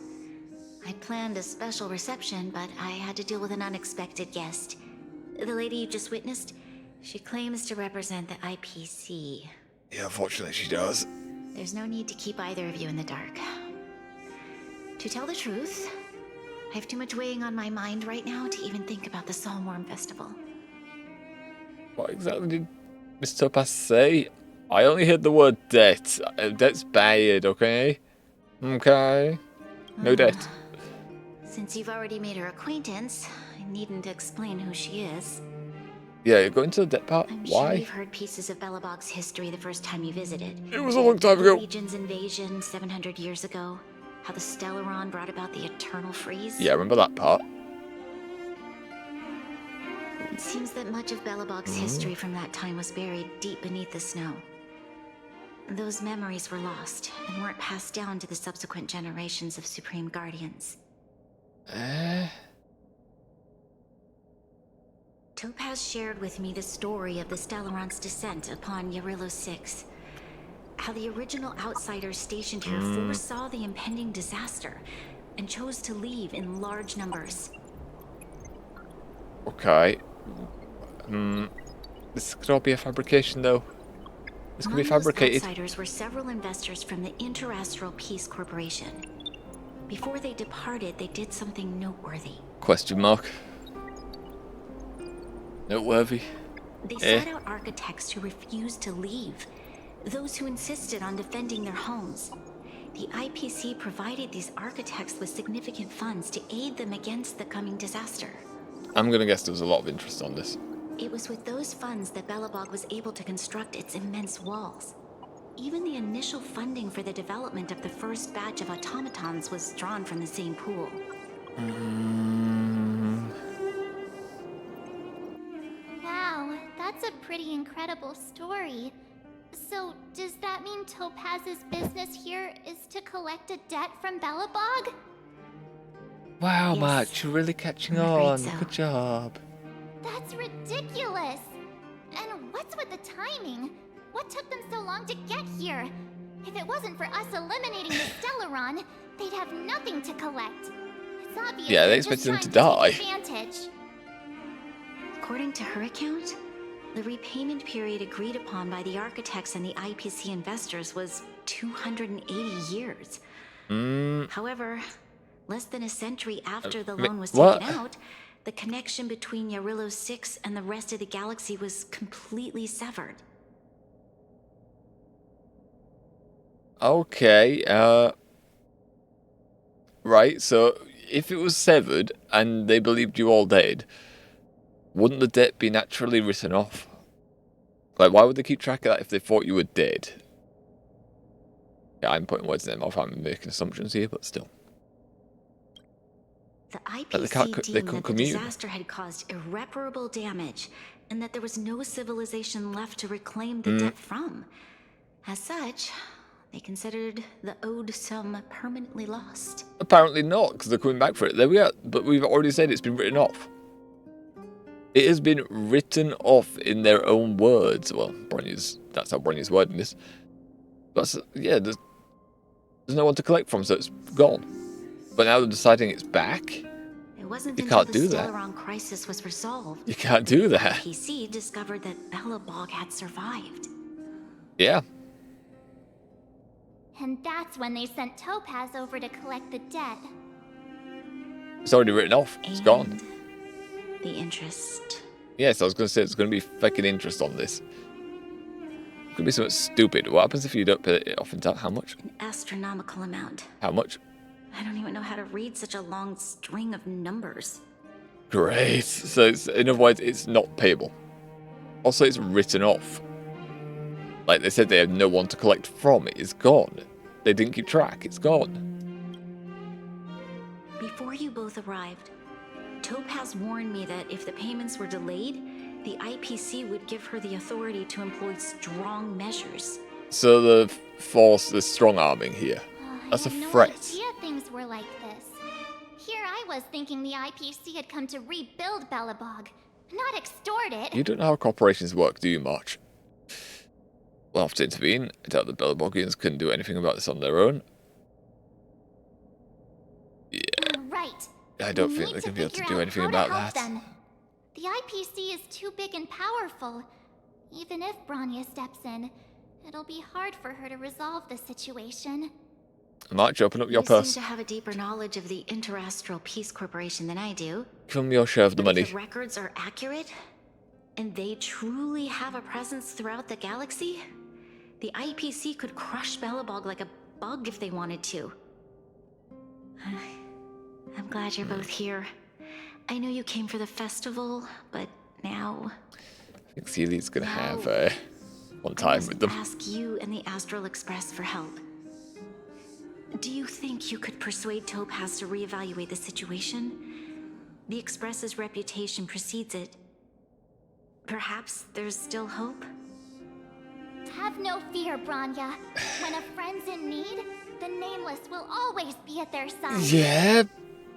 I'd planned a special reception, but I had to deal with an unexpected guest. The lady you just witnessed, she claims to represent the IPC. Yeah, unfortunately she does. There's no need to keep either of you in the dark. To tell the truth, I have too much weighing on my mind right now to even think about the Saltworm Festival. What exactly did Miss Topaz say? I only heard the word debt. Debt's bad, okay? Okay. No debt. Since you've already made her acquaintance, I needn't explain who she is. Yeah, you're going to the debt part? I'm Why? sure you've heard pieces of Belobog's history the first time you visited. It was a long time ago. The Legion's invasion 700 years ago. How the Stellaron brought about the Eternal Freeze. Yeah, I remember that part. It seems that much of Belobog's history from that time was buried deep beneath the snow. Those memories were lost and weren't passed down to the subsequent generations of Supreme Guardians. Topaz shared with me the story of the Stellaron's descent upon Jarilo-VI. How the original outsiders stationed here foresaw the impending disaster and chose to leave in large numbers. Okay. This could all be a fabrication, though. This could be fabricated. Those outsiders were several investors from the Interastral Peace Corporation. Before they departed, they did something noteworthy. Question mark. Noteworthy. They sought out architects who refused to leave. Those who insisted on defending their homes. The IPC provided these architects with significant funds to aid them against the coming disaster. I'm gonna guess there was a lot of interest on this. It was with those funds that Belobog was able to construct its immense walls. Even the initial funding for the development of the first batch of automatons was drawn from the same pool. Wow, that's a pretty incredible story. So, does that mean Topaz's business here is to collect a debt from Belobog? Wow, Yes. Matt, you're really catching I'm afraid on. so. Good job. That's ridiculous! And what's with the timing? What took them so long to get here? If it wasn't for us eliminating the Stellaron, they'd have nothing to collect. It's obvious Yeah, they they're expected them just to trying die. take advantage. According to her account, the repayment period agreed upon by the architects and the IPC investors was 280 years. However, less than a century after the loan was what? taken out, the connection between Jarilo-VI and the rest of the galaxy was completely severed. Okay, right, so if it was severed and they believed you all dead, wouldn't the debt be naturally written off? Like, why would they keep track of that if they thought you were dead? Yeah, I'm putting words in their mouth, I'm making assumptions here, but still. The They IPC deemed couldn't that the commune. disaster had caused irreparable damage, and that there was no civilization left to reclaim the debt from. As such, they considered the owed sum permanently lost. Apparently not, because they're coming back for it. There we are. But we've already said it's been written off. It has been written off in their own words. Well, that's how Bronya's wording this. But yeah, there's no one to collect from, so it's gone. But now they're deciding it's back. It wasn't You until can't the do that. Stellaron crisis was resolved. You can't do The that. IPC discovered that Belobog had survived. Yeah. And that's when they sent Topaz over to collect the debt. It's already written off. It's gone. The interest. Yes, I was going to say there's going to be fucking interest on this. It could be something stupid. What happens if you don't pay it off in time? How much? An astronomical amount. How much? I don't even know how to read such a long string of numbers. Great. So in other words, it's not payable. Also, it's written off. Like they said, they have no one to collect from. It is gone. They didn't keep track. It's gone. Before you both arrived, Topaz warned me that if the payments were delayed, the IPC would give her the authority to employ strong measures. So the force, the strong arming here. That's a threat. I had no idea things were like this. Here I was thinking the IPC had come to rebuild Belobog, not extort it. You don't know how corporations work, do you, March? We'll have to intervene. I doubt the Belobogians can do anything about this on their own. Yeah. Right. I don't We think need they to can be able to figure do out anything how to about help that. them. The IPC is too big and powerful. Even if Bronya steps in, it'll be hard for her to resolve the situation. March, open up your You purse. seem to have a deeper knowledge of the Interastral Peace Corporation than I do. Give them your share of the But money. if the records are accurate, and they truly have a presence throughout the galaxy, the IPC could crush Belobog like a bug if they wanted to. I'm glad you're both here. I know you came for the festival, but now... I think Celia's going to have one I time must with them. ask you and the Astral Express for help. Do you think you could persuade Topaz to reevaluate the situation? The Express's reputation precedes it. Perhaps there's still hope? Have no fear, Bronya. When a friend's in need, the Nameless will always be at their side. Yeah,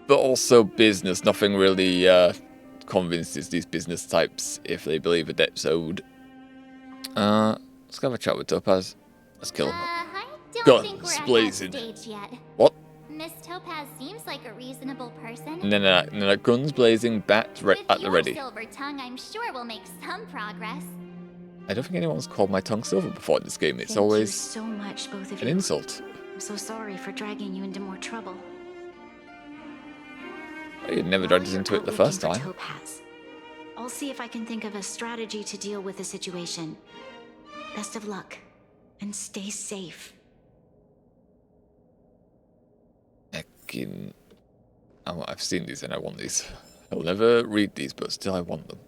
but also business. Nothing really convinces these business types if they believe a debt's owed. Let's go have a chat with Topaz. Let's kill him. I don't Guns think we're at that blazing. stage yet. What? Miss Topaz seems like a reasonable person. No. Guns blazing, bats at the ready. With your silver tongue, I'm sure we'll make some progress. I don't think anyone's called my tongue silver before in this game. It's Thank you always so much, both of an you. insult. I'm so sorry for dragging you into more trouble. You never dragged us into it the first Looking time. for Topaz. I'll see if I can think of a strategy to deal with the situation. Best of luck, and stay safe. I've seen these and I want these. I'll never read these, but still I want them.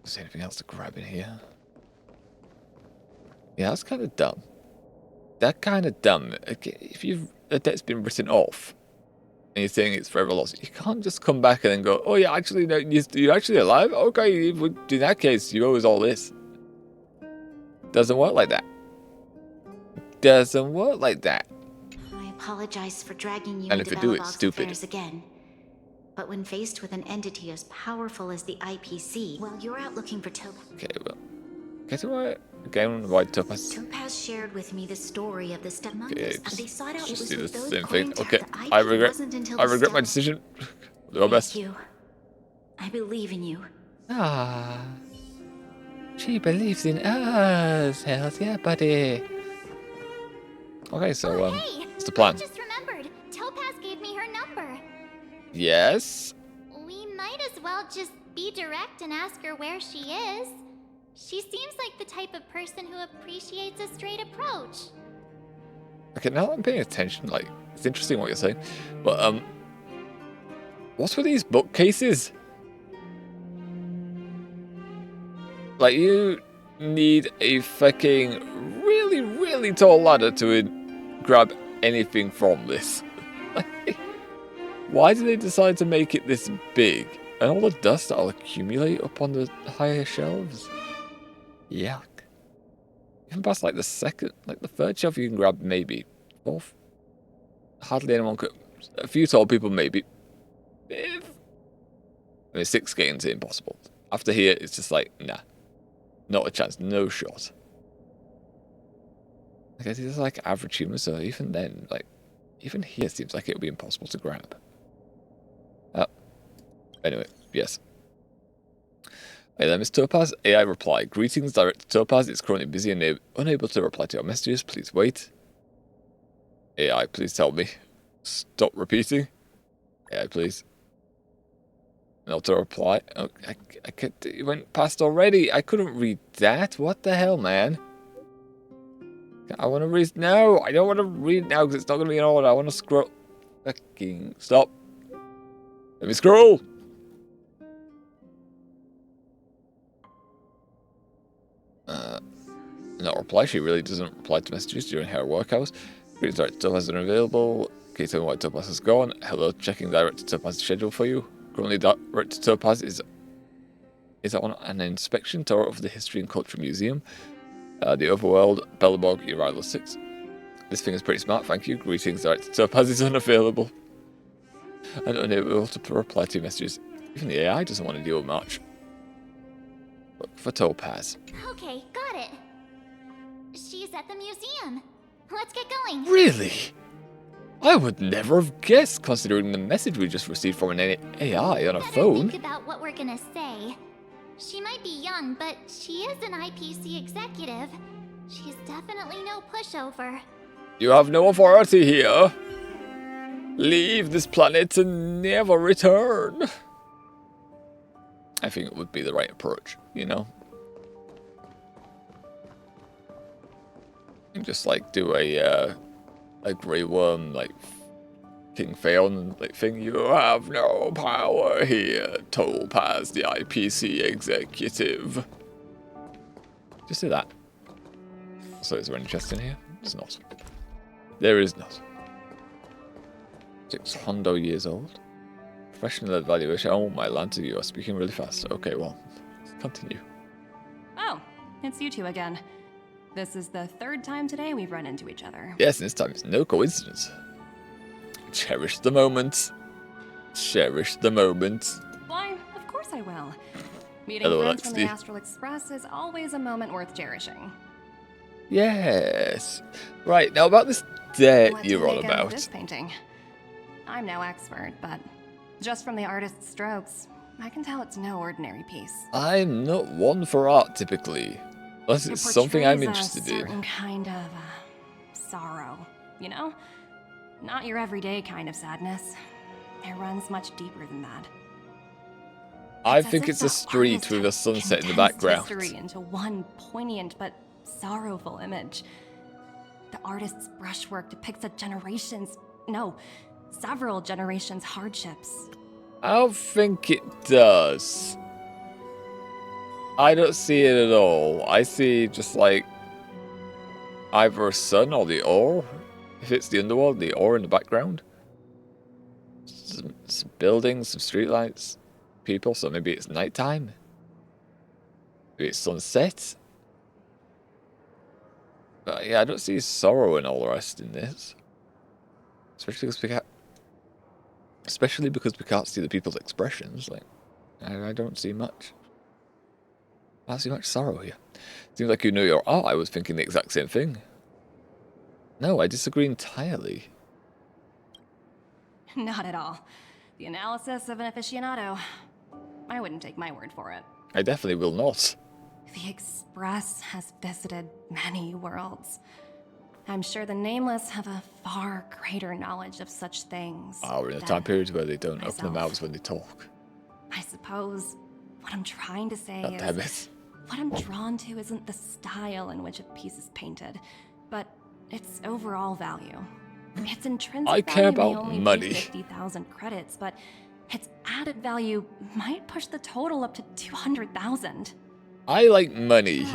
Is there anything else to grab in here? Yeah, that's kind of dumb. That's kind of dumb. If a debt's been written off, and you're saying it's forever lost, you can't just come back and then go, oh yeah, actually, no, you're actually alive? Okay, in that case, you owe us all this. Doesn't work like that. Doesn't work like that. I apologize for dragging you And into if you do, it's Belobog's stupid. affairs again. But when faced with an entity as powerful as the IPC, while you're out looking for Topaz... Okay, well, get to why again? Why Topaz? Topaz shared with me the story of the stepmothers, Okay, and they sought out it just was do the with those same thing. contact Okay, the IP I regret. wasn't until I the regret my Stella- decision. Do our best. Thank you. I believe in you. Ah, she believes in us. Hells yeah, buddy. Okay, so Hey, what's the plan? I just remembered. Topaz gave me her number. Yes. We might as well just be direct and ask her where she is. She seems like the type of person who appreciates a straight approach. Okay, now that I'm paying attention, like, it's interesting what you're saying, but what's with these bookcases? Like, you need a fucking really, really tall ladder to grab anything from this. Why did they decide to make it this big? And all the dust that'll accumulate up on the higher shelves? Yuck. Even past like the third shelf you can grab maybe. Fourth? Hardly anyone could. A few tall people maybe. I mean, 6 games impossible. After here, it's just like, nah. Not a chance, no shot. I guess it's like average humans, so even then, like, even here seems like it would be impossible to grab. Anyway, yes. Hey there, Miss Topaz. AI reply. Greetings, Director Topaz. It's currently busy and unable to reply to your messages. Please wait. AI, please tell me. Stop repeating. AI, please. Not to reply. Oh, it went past already. I couldn't read that. What the hell, man? I want to read. No, I don't want to read now because it's not going to be in order. I want to scroll. Fucking stop. Let me scroll. Not reply. She really doesn't reply to messages during her work hours. Greetings, Director Topaz is unavailable. Can you tell me why Topaz has gone? Hello, checking Director Topaz's schedule for you. Currently, Director Topaz is on an inspection tour of the History and Culture Museum, the Overworld, Belleborg, Jarilo-VI. This thing is pretty smart, thank you. Greetings, Director Topaz is unavailable and unable to reply to your messages. Even the AI doesn't want to deal with much. Look for Topaz. Okay, got it. She's at the museum. Let's get going. Really? I would never have guessed, considering the message we just received from an AI on a phone. Think about what we're gonna say. She might be young, but she is an IPC executive. She's definitely no pushover. You have no authority here. Leave this planet and never return. I think it would be the right approach, you know? And just like do a Grey Worm, like King Phaon, like thing. You have no power here, Topaz, the IPC executive. Just do that. So is there any chest in here? There's not. There is not. 600 years old. Professional evaluation. Oh my Lanta, you are speaking really fast. Okay, well, continue. Oh, it's you two again. This is the 3rd time today we've run into each other. Yes, and this time it's no coincidence. Cherish the moment. Cherish the moment. Why, of course I will. Meeting Hello, friends from the Alexi. Astral Express is always a moment worth cherishing. Yes. Right, now about this debt What do you're you on make out of about. this painting? I'm no expert, but just from the artist's strokes, I can tell it's no ordinary piece. I'm not one for art typically. Unless it's something I'm interested a certain in. kind of sorrow, you know? Not your everyday kind of sadness. It runs much deeper than that. I It's as think if it's a the street artist with a had sunset in the condensed background. history into one poignant but sorrowful image. The artist's brushwork depicts several generations' hardships. I don't think it does. I don't see it at all. I see just like either a sun or the ore. If it's the underworld, the ore in the background. Some buildings, some streetlights, people, so maybe it's nighttime. Maybe it's sunset. But yeah, I don't see sorrow and all the rest in this. Especially because we can't see the people's expressions. Like, I don't see much. I don't see much sorrow here. Seems like you know your art. I was thinking the exact same thing. No, I disagree entirely. Not at all. The analysis of an aficionado. I wouldn't take my word for it. I definitely will not. The Express has visited many worlds. I'm sure the Nameless have a far greater knowledge of such things. Oh, we're in a than time period where they don't open their myself. mouths when they talk. I suppose what I'm trying to say God damn is it. what I'm drawn to isn't the style in which a piece is painted, but its overall value. Its intrinsic I care value may about only be money. 50,000 credits, but its added value might push the total up to 200,000. I like money.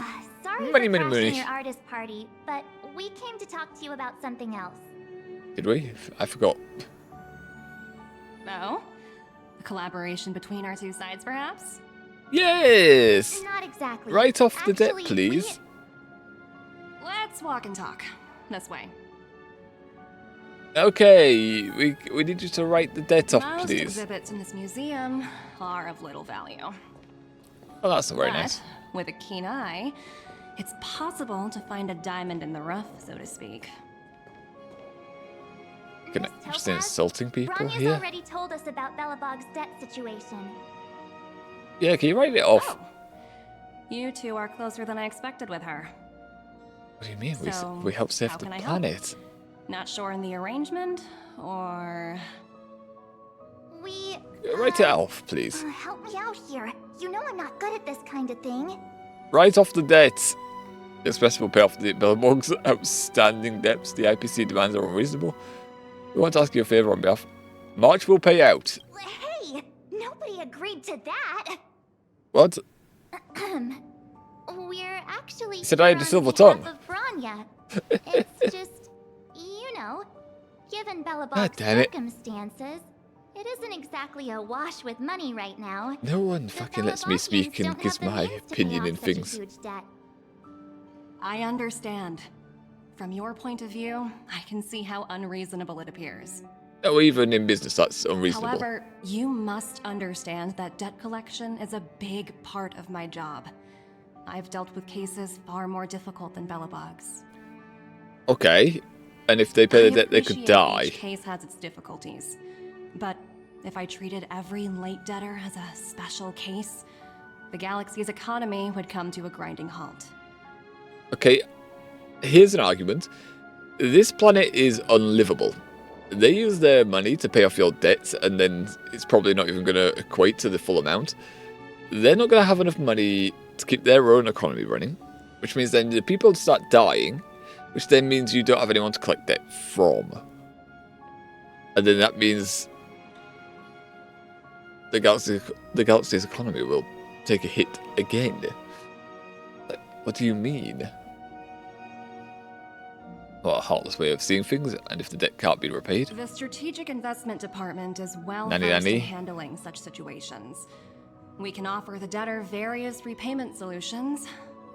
Sorry Money, for money, crashing money. your artist party, but we came to talk to you about something else. Did we? I forgot. Oh? A collaboration between our two sides, perhaps? Yes! Not exactly. Right off the deck, Actually, please. Let's walk and talk. This way. Okay, we need you to write the debt off, Most please. exhibits in this museum are of little value. Oh, that's not very But nice. with a keen eye, it's possible to find a diamond in the rough, so to speak. Can I just insulting people Bronya's here? already told us about Belobog's debt situation. Yeah, can you write it off? Oh. You two are closer than I expected with her. What do you mean? So, We help save how the can I help? planet. Not sure in the arrangement, or... We... Write it off, please. help me out here. You know I'm not good at this kind of thing. Write off the debt. Express will pay off the Belobog's outstanding debts. The IPC demands are unreasonable. We want to ask you a favor on behalf. March will pay out. Hey, nobody agreed to that. What? We're actually Said I had here a silver on behalf tongue. of Bronya. It's just, you know, given God Belobog's damn it. circumstances, it isn't exactly a wash with money right now. No one The fucking lets me Belabogians speak and don't gives have the my means to opinion pay in off such a things. huge debt. I understand. From your point of view, I can see how unreasonable it appears. Oh, even in business, that's unreasonable. However, you must understand that debt collection is a big part of my job. I've dealt with cases far more difficult than Belobog's. Okay, and if they pay the debt, they could appreciate die. Each case has its difficulties, but if I treated every late debtor as a special case, the galaxy's economy would come to a grinding halt. Okay, here's an argument. This planet is unlivable. They use their money to pay off your debts, and then it's probably not even going to equate to the full amount. They're not going to have enough money to keep their own economy running, which means then the people start dying, which then means you don't have anyone to collect debt from. And then that means the galaxy's economy will take a hit again. Like, what do you mean? What a heartless way of seeing things, and if the debt can't be repaid? The Strategic Investment Department is well Nanny, versed in nanny. handling such situations. We can offer the debtor various repayment solutions,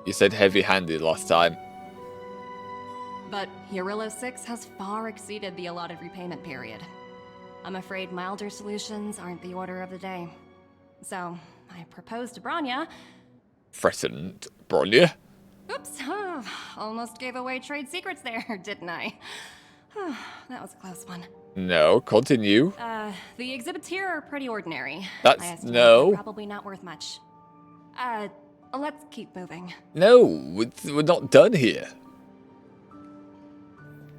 You said heavy-handed last time. but Jarilo-VI has far exceeded the allotted repayment period. I'm afraid milder solutions aren't the order of the day. So, I proposed to Bronya. Threatened Bronya? Oops, almost gave away trade secrets there, didn't I? That was a close one. No, continue. The exhibits here are pretty ordinary. That's- I estimate no. they're probably not worth much. Let's keep moving. No, we're not done here.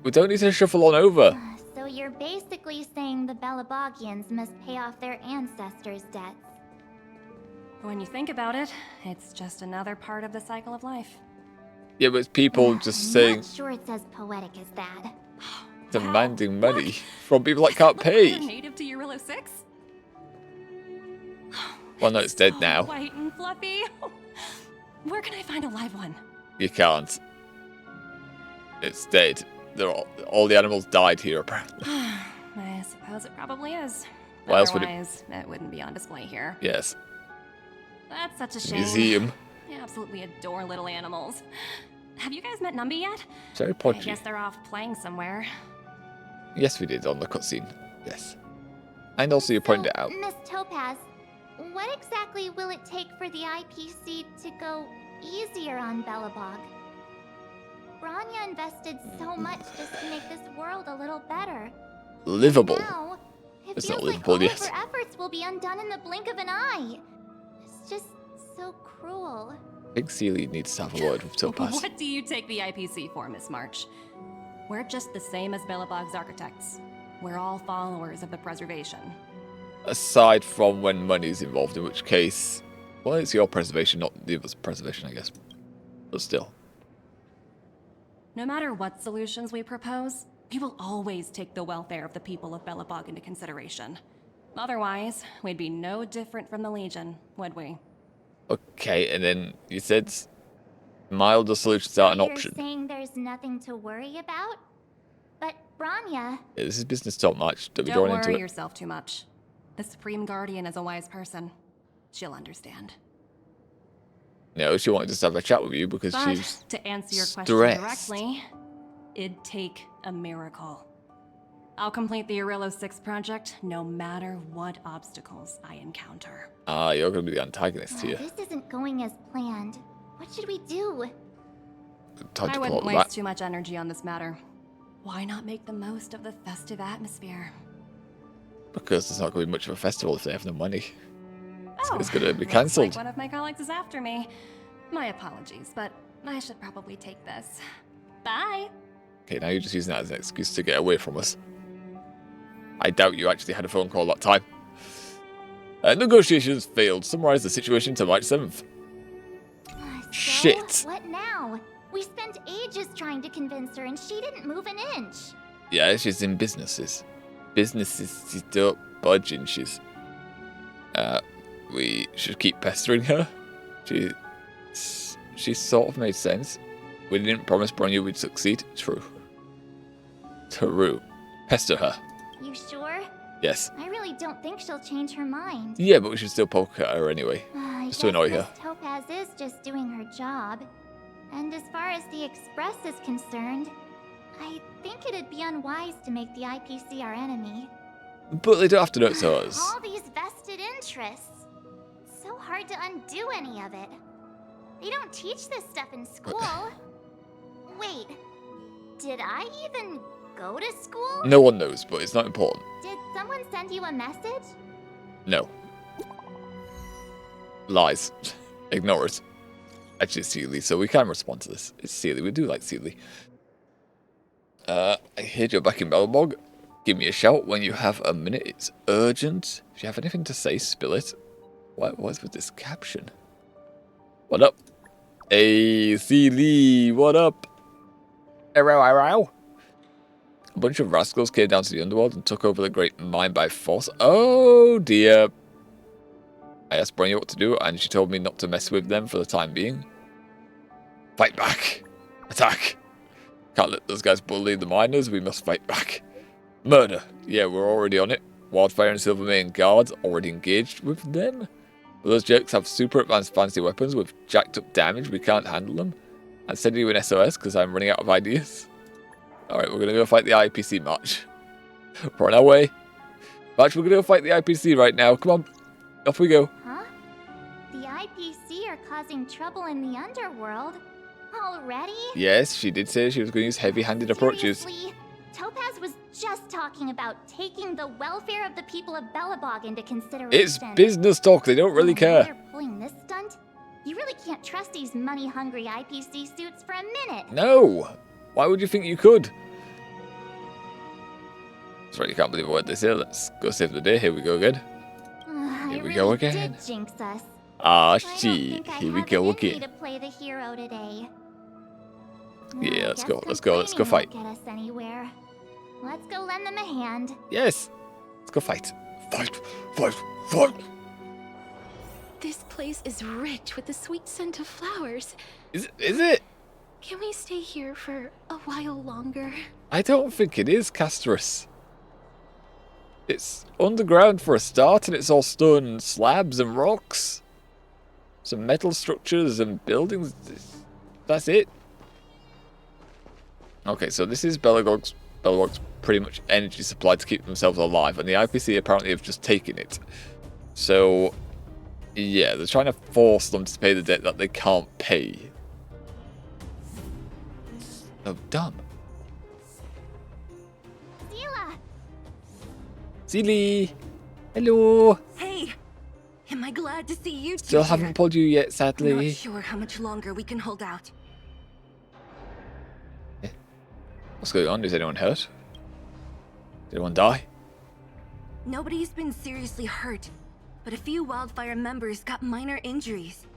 We don't need to shuffle on over. So you're basically saying the Belabogians must pay off their ancestors' debts. When you think about it, it's just another part of the cycle of life. Yeah, but it's people just saying, Not sure it's as poetic as that. demanding money from people that can't You're pay. native to Jarilo-VI? Well, no, it's dead So now. white and fluffy. Where can I find a live one? You can't. It's dead. All the animals died here, apparently. I suppose it probably is. Why else would it- Otherwise, it wouldn't be on display here. Yes. That's such a shame. Museum. I absolutely adore little animals. Have you guys met Numby yet? Very I podgy. guess they're off playing somewhere. Yes, we did on the cutscene. Yes. And also you pointed it out. Miss Topaz, what exactly will it take for the IPC to go easier on Belobog? Bronya invested so much just to make this world a little better. Livable. Now, it It's feels not like livable all yet. of her efforts will be undone in the blink of an eye. It's just so cruel. Big Sealy needs to have a word with Topaz. What do you take the IPC for, Miss March? We're just the same as Belobog's architects. We're all followers of the preservation. Aside from when money's involved, in which case, well, it's your preservation, not the other's preservation, I guess. But still. No matter what solutions we propose, we will always take the welfare of the people of Belobog into consideration. Otherwise, we'd be no different from the Legion, would we? Okay, and then you said milder solutions are an You're option. saying there's nothing to worry about? But Bronya, Yeah, this is business talk much. Don't be Don't drawn into worry it. yourself too much. The Supreme Guardian is a wise person. She'll understand. No, she wanted just to have a chat with you because But she's to answer your question stressed. directly, it'd take a miracle. I'll complete the Jarilo-VI project no matter what obstacles I encounter. Ah, you're going to be the antagonist here. This isn't going as planned. What should we do? Time I to wouldn't pull waste that. too much energy on this matter. Why not make the most of the festive atmosphere? Because there's not going to be much of a festival if they have no money. Oh, It's going to be looks cancelled. like one of my colleagues is after me. My apologies, but I should probably take this. Bye! Okay, now you're just using that as an excuse to get away from us. I doubt you actually had a phone call that time. Negotiations failed. Summarize the situation to March 7th. Shit. What now? We spent ages trying to convince her and she didn't move an inch. Yeah, she's in businesses. Businesses don't budge inches. We should keep pestering her. She sort of made sense. We didn't promise Bronya we'd succeed. True. True. Pester her. You sure? Yes. I really don't think she'll change her mind. Yeah, but we should still poke at her anyway. I Just to annoy guess her. Miss Topaz is just doing her job. And as far as the Express is concerned, I think it'd be unwise to make the IPC our enemy. But they don't have to know it's us. All these vested interests. So hard to undo any of it. They don't teach this stuff in school. Wait, did I even go to school? No one knows, but it's not important. Did someone send you a message? No. Lies. Ignore it. Actually, it's Sealy, so we can respond to this. It's Sealy. We do like Sealy. I heard you're back in Belobog. Give me a shout when you have a minute. It's urgent. If you have anything to say, spill it. What was with this caption? What up? Hey, Sealy. What up? Arrow. A bunch of rascals came down to the underworld and took over the great mine by force. Oh dear. I asked Bronya what to do, and she told me not to mess with them for the time being. Fight back. Attack. Can't let those guys bully the miners. We must fight back. Murder. Yeah, we're already on it. Wildfire and Silvermane guards already engaged with them. But those jerks have super advanced fancy weapons with jacked up damage. We can't handle them. I'm sending you an SOS because I'm running out of ideas. Alright, we're going to go fight the IPC, March. We're on our way. March, we're going to go fight the IPC right now. Come on. Off we go. Huh? The IPC are causing trouble in the underworld? Already? Yes, she did say she was going to use heavy-handed approaches. Seriously? Topaz was just talking about taking the welfare of the people of Belobog into consideration. It's business talk. They don't really care. They're pulling this stunt? You really can't trust these money-hungry IPC suits for a minute. No. Why would you think you could? Sorry, you can't believe a word they say. Let's go save the day. Here we go again. Here we go again. Did jinx us. Ah, I don't she. think I Here we have go it in me again. to play the hero today. Yeah, I let's guess go. Let's go. Let's go fight. complaining won't get us anywhere. Let's go lend them a hand. Yes. Let's go fight. Fight. This place is rich with the sweet scent of flowers. Is it? Can we stay here for a while longer? I don't think it is, Casterus. It's underground for a start, and it's all stone slabs and rocks. Some metal structures and buildings. That's it. Okay, so this is Belobog's pretty much energy supply to keep themselves alive, and the IPC apparently have just taken it. So, yeah, they're trying to force them to pay the debt that they can't pay. So dumb. Sealy! Hello! Hey! Am I glad to see you two Still here? haven't pulled you yet, sadly. Not sure how much longer we can hold out. What's going on? Is anyone hurt? Did anyone die? Nobody's been seriously hurt, but a few Wildfire members got minor injuries.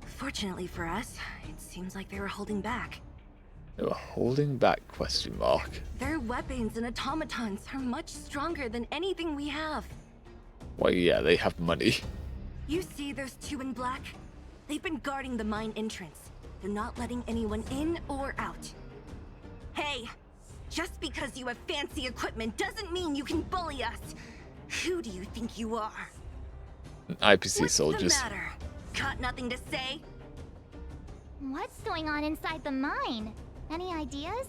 Fortunately for us, it seems like they were holding back. They were holding back, question mark. Their weapons and automatons are much stronger than anything we have. Well, yeah, they have money. You see those two in black? They've been guarding the mine entrance. They're not letting anyone in or out. Hey, just because you have fancy equipment doesn't mean you can bully us. Who do you think you are? IPC soldiers. What's the matter? Got nothing to say? What's going on inside the mine? Any ideas?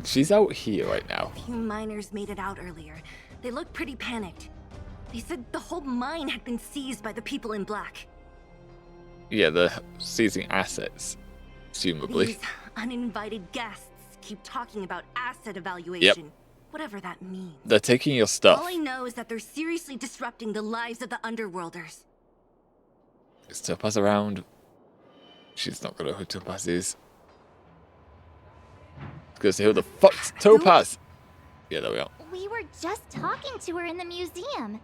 She's out here right now. A few miners made it out earlier. They looked pretty panicked. They said the whole mine had been seized by the people in black. Yeah, they're seizing assets, presumably. These uninvited guests keep talking about asset evaluation. Yep. Whatever that means. They're taking your stuff. All I know is that they're seriously disrupting the lives of the Underworlders. Is Topaz around? She's not gonna know who Topaz is. Gonna say, who the fuck's Topaz? Yeah, there we are. We were just talking to her in the museum.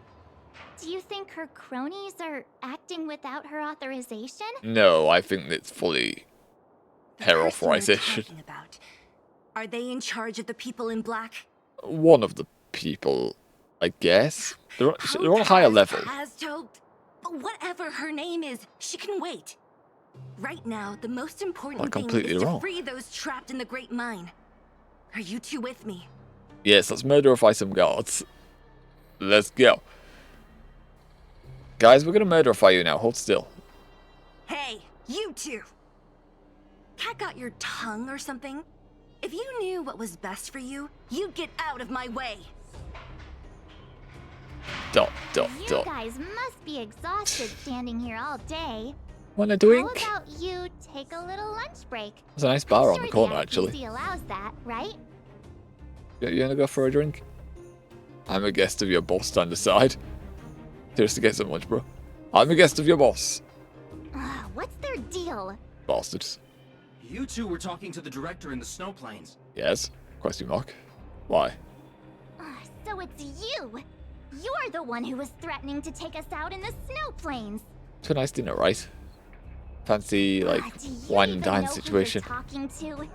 Do you think her cronies are acting without her authorization? No, I think it's fully her authorization. Are they in charge of the people in black? One of the people, I guess. They're on a higher level. But whatever her name is, she can wait. Right now, the most important thing completely is to wrong. free those trapped in the Great Mine. Are you two with me? Yes, let's murderify some guards. Let's go. Guys, we're gonna murderify you now. Hold still. Hey, you two! Cat got your tongue or something? If you knew what was best for you, you'd get out of my way. Dot. You guys must be exhausted standing here all day. Wanna drink? How about you take a little lunch break? There's a nice bar on I'm the sure corner, the actually. IPC allows that, right? You wanna go for a drink? I'm a guest of your boss, time to decide. Seriously, get some lunch, bro. I'm a guest of your boss. What's their deal? Bastards. You two were talking to the director in the snow plains. Yes? Question mark. Why? So it's you! You're the one who was threatening to take us out in the snow plains. It's a nice dinner, right? Fancy, like, Do you wine and even dine know who situation. you're talking to?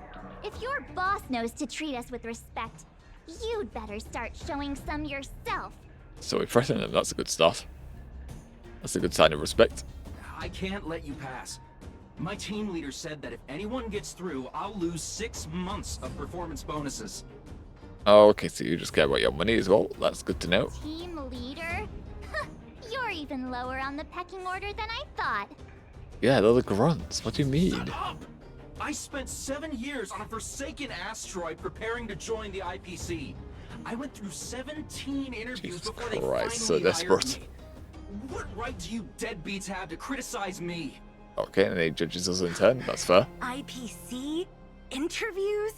If your boss knows to treat us with respect, you'd better start showing some yourself. So we're threatening them, that's a good start. That's a good sign of respect. I can't let you pass. My team leader said that if anyone gets through, I'll lose 6 months of performance bonuses. Oh, okay, so you just care about your money as well. That's good to know. Team leader? You're even lower on the pecking order than I thought. Yeah, they're the grunts. What do you mean? Shut up! I spent 7 years on a forsaken asteroid preparing to join the IPC. I went through 17 interviews Jesus before they Christ, finally so desperate. hired me. What right do you deadbeats have to criticize me? Okay, and he judges us in turn. That's fair. IPC? Interviews?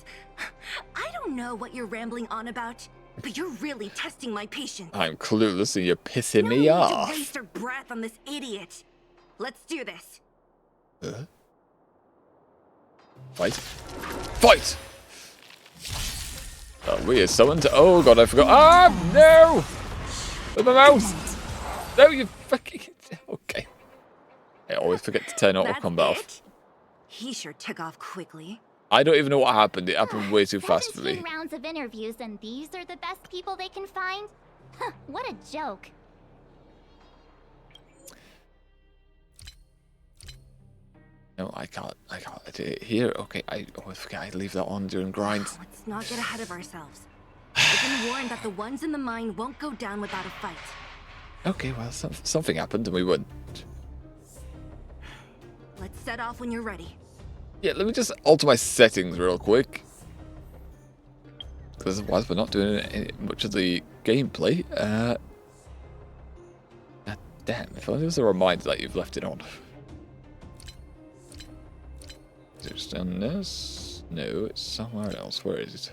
I don't know what you're rambling on about, but you're really testing my patience. I'm clueless and you're pissing No me need off. to waste our breath on this idiot. Let's do this. Fight. Fight! We are summoned. Oh god, I forgot. Ah, no! With my mouse! No, you fucking... Okay. I always forget to turn auto combat off. He sure took off quickly. I don't even know what happened. It happened way too fast for 17 me. rounds of interviews and these are the best people they can find? What a joke. No, I can't. I did it here. Okay, I always forget I leave that on during grinds. Let's not get ahead of ourselves. I've been warned that the ones in the mine won't go down without a fight. Okay, well, something happened and we wouldn't. Let's set off when you're ready. Yeah, let me just alter my settings real quick. Because otherwise we're not doing much of the gameplay. God damn, if only there was a reminder that you've left it on. Is it just on this? No, it's somewhere else. Where is it?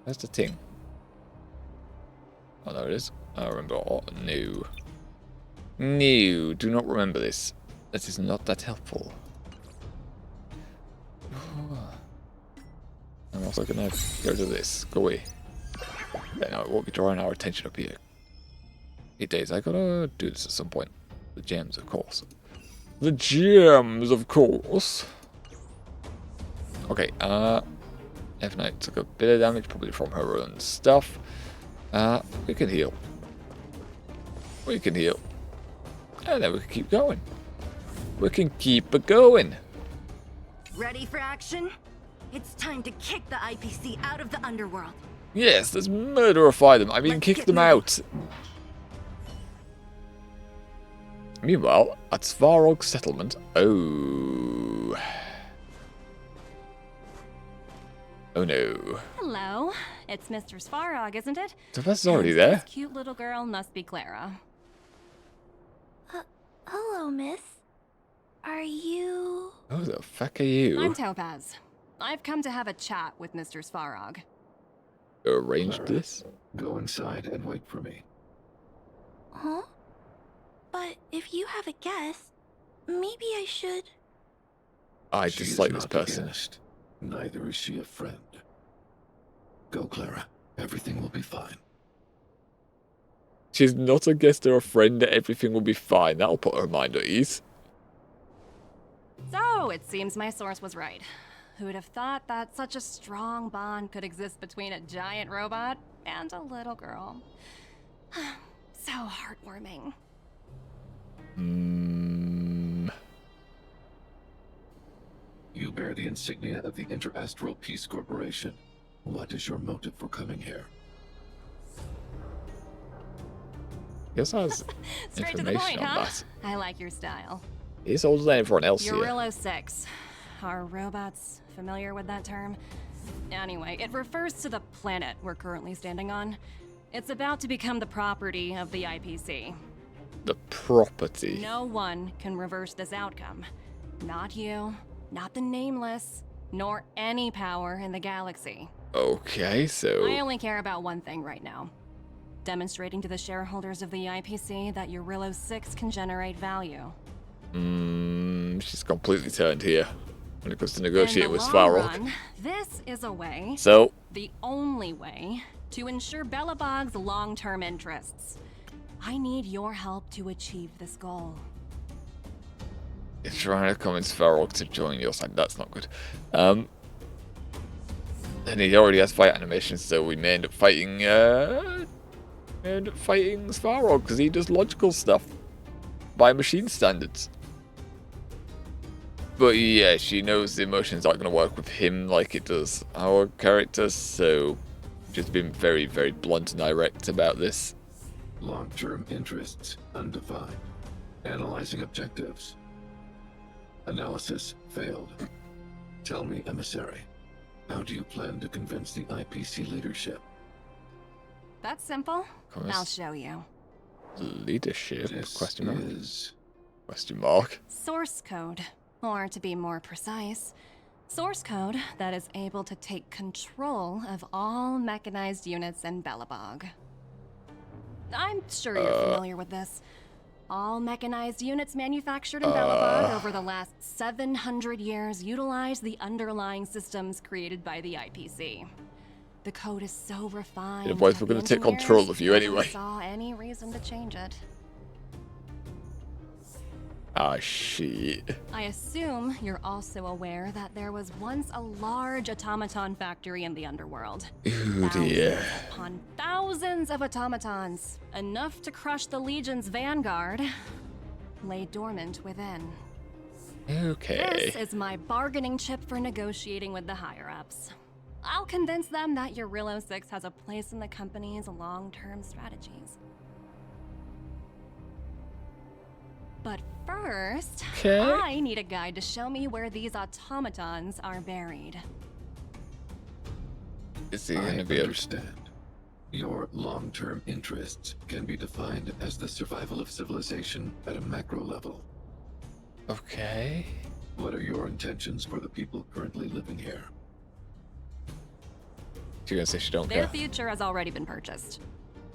Where's the thing? Oh, there it is. I remember. Oh, no. No, do not remember this. That is not that helpful. I'm also gonna get rid of this. Go away. Yeah, no, it won't be drawing our attention up here. 8 days. I gotta do this at some point. The gems, of course. The gems, of course. Okay, F Knight took a bit of damage, probably from her own stuff. We can heal. We can heal. And then we can keep going. We can keep it going. Ready for action? It's time to kick the IPC out of the underworld. Yes, let's murderify them. I mean, kick them out. Meanwhile, at Svarog settlement. Oh. Oh no. Hello. It's Mr. Svarog, isn't it? The professor's already And there. This cute little girl must be Clara. Hello, miss. Are you... Who the fuck are you? I'm Topaz. I've come to have a chat with Mr. Svarog. You arranged this? Go inside and wait for me. Huh? But if you have a guest, maybe I should... I She is dislike this not a person. guest. Neither is she a friend. Go, Clara. Everything will be fine. She's not a guest or a friend. Everything will be fine. That'll put her mind at ease. So, it seems my source was right. Who'd have thought that such a strong bond could exist between a giant robot and a little girl? So heartwarming. You bear the insignia of the Interastral Peace Corporation. What is your motive for coming here? Guess I has Straight to the information point, on huh? that. I like your style. He's older than everyone else here. Jarilo-VI. Are robots familiar with that term? Anyway, it refers to the planet we're currently standing on. It's about to become the property of the IPC. The property. No one can reverse this outcome. Not you, not the Nameless, nor any power in the galaxy. Okay, so... I only care about one thing right now. Demonstrating to the shareholders of the IPC that Jarilo-VI can generate value. She's completely turned here when it comes to negotiate In the with long Svarog. run, this is a way, So, the only way, to ensure Belobog's long-term interests. I need your help to achieve this goal. you're trying to convince Svarog to join your side. That's not good. And he already has fight animations, so we may end up fighting Svarog because he does logical stuff by machine standards. But yeah, she knows the emotions aren't going to work with him like it does our characters, so just been very, very blunt and direct about this. Long-term interests undefined. Analyzing objectives. Analysis failed. Tell me, emissary, how do you plan to convince the IPC leadership? That's simple. Course. I'll show you. Leadership? This Question mark? is... Question mark. Source code. Or to be more precise, source code that is able to take control of all mechanized units in Belobog. I'm sure you're familiar with this. All mechanized units manufactured in Belobog over the last 700 years utilize the underlying systems created by the IPC. The code is so refined. Yeah, boys, we're that gonna the take control engineers of you anyway. never saw any reason to change it. Ah, shit. I assume you're also aware that there was once a large automaton factory in the underworld. Ooh, dear. Thousands upon thousands of automatons, enough to crush the Legion's vanguard, lay dormant within. Okay. This is my bargaining chip for negotiating with the higher-ups. I'll convince them that Jarilo-VI has a place in the company's long-term strategies. But first, Okay. I need a guide to show me where these automatons are buried. Is he I going to be able understand. Your long-term interests can be defined as the survival of civilization at a macro level. Okay. What are your intentions for the people currently living here? She's going to say she don't Their care. future has already been purchased.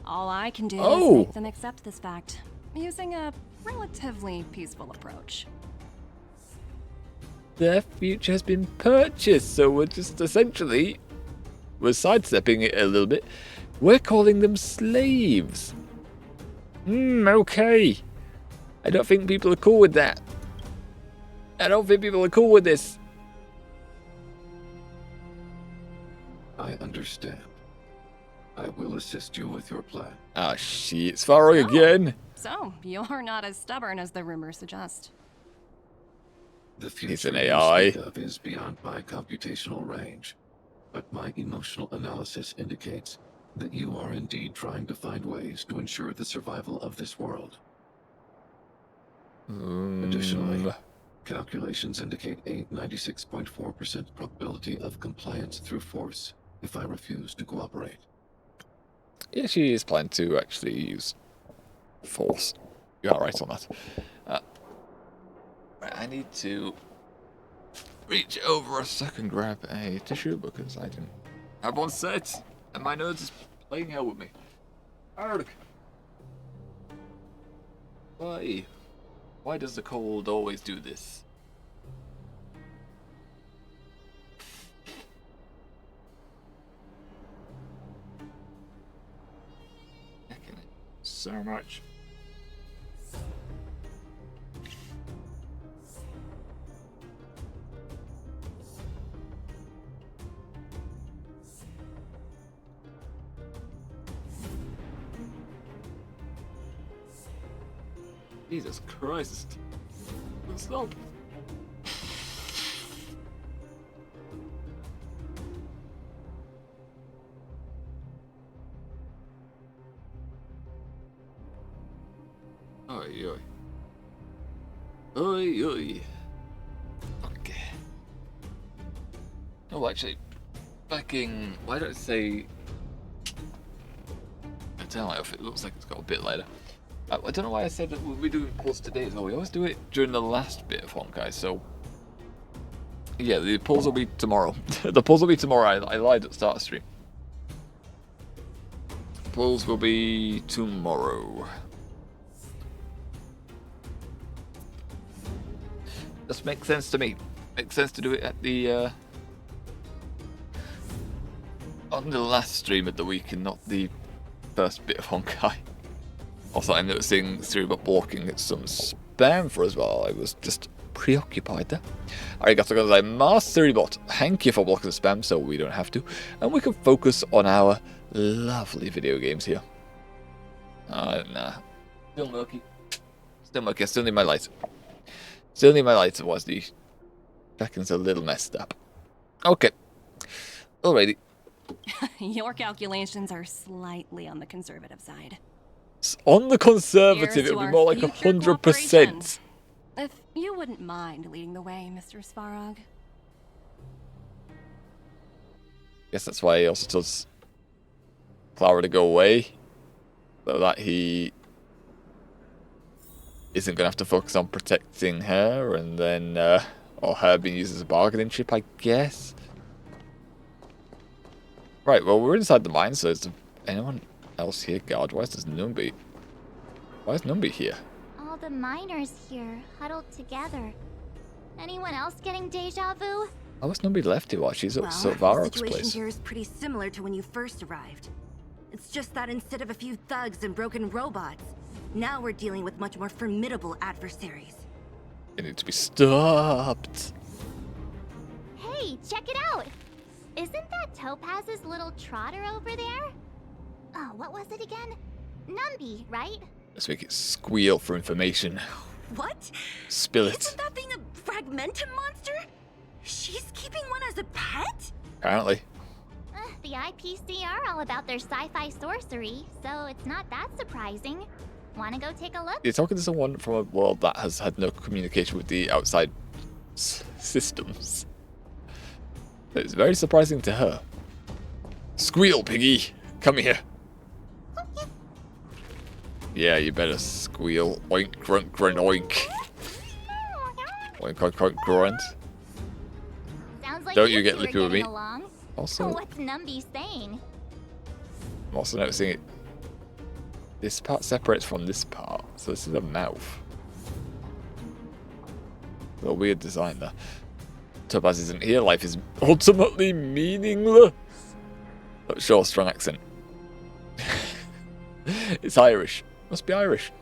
All I can do Oh. is make them accept this fact, using a relatively peaceful approach. Their future has been purchased, so we're just essentially... We're sidestepping it a little bit. We're calling them slaves. Okay. I don't think people are cool with that. I don't think people are cool with this. I understand. I will assist you with your plan. Ah, shit. It's Svarog again. So, you're not as stubborn as the rumors suggest. The He's an future you AI. speak of is beyond my computational range, but my emotional analysis indicates that you are indeed trying to find ways to ensure the survival of this world. Additionally, calculations indicate a 96.4% probability of compliance through force if I refuse to cooperate. Yeah, she is planning to actually use force. You are right on that. Right, I need to reach over a second, grab a tissue because I didn't have one set, and my nose is playing hell with me. Arg. Why? Why does the cold always do this? So much. Jesus Christ. Stop. Oi, oi. Oi, oi. Okay. Oh, actually, backing. Why don't I say. I don't know if it looks like it's got a bit later. I don't know why I said that we'll be doing pulls today as well. We always do it during the last bit of Honkai, so. Yeah, the pulls will be tomorrow. The pulls will be tomorrow. I lied at the start of stream. Pulls will be tomorrow. This makes sense to me. Makes sense to do it at the on the last stream of the week and not the first bit of Honkai. Also, I'm noticing Cerebot blocking some spam for us while I was just preoccupied there. Arigato gozaimasu, Cerebot. Thank you for blocking the spam so we don't have to. And we can focus on our lovely video games here. Nah. Still murky. Still murky. I still need my light. Still need my light, otherwise the second's a little messed up. Okay. Alrighty. Your calculations are slightly on the conservative side. On the conservative, it would be more like 100%. If you wouldn't mind leading the way, Mr. Svarog. Guess that's why he also tells Clara to go away, so that he isn't going to have to focus on protecting her, and then, or her being used as a bargaining chip, I guess. Right, well, we're inside the mine, so is there anyone else here? God, why is Numbi? Why is Numbi here? All the miners here, huddled together. Anyone else getting deja vu? Why was Numbi left here while she's at The Varroc's situation place? here is pretty similar to when you first arrived. It's just that instead of a few thugs and broken robots, now we're dealing with much more formidable adversaries. They need to be stopped. Hey, check it out! Isn't that Topaz's little trotter over there? Oh, what was it again? Numbi, right? Let's make it squeal for information. What? Spill it. Isn't that thing a fragmentum monster? She's keeping one as a pet? Apparently. The IPC are all about their sci-fi sorcery, so it's not that surprising. Wanna go take a look? You're talking to someone from a world that has had no communication with the outside systems. It's very surprising to her. Squeal, piggy! Come here. Yeah, you better squeal. Oink, grunt, grunt, oink. Oink, oink, oink, grunt. Sounds like Don't you two get are lippy with getting me. along. Also, What's Numbi saying? I'm also noticing it. This part separates from this part, so this is a mouth. A little weird design there. Topaz isn't here. Life is ultimately meaningless. But sure, strong accent. It's Irish. Must be Irish.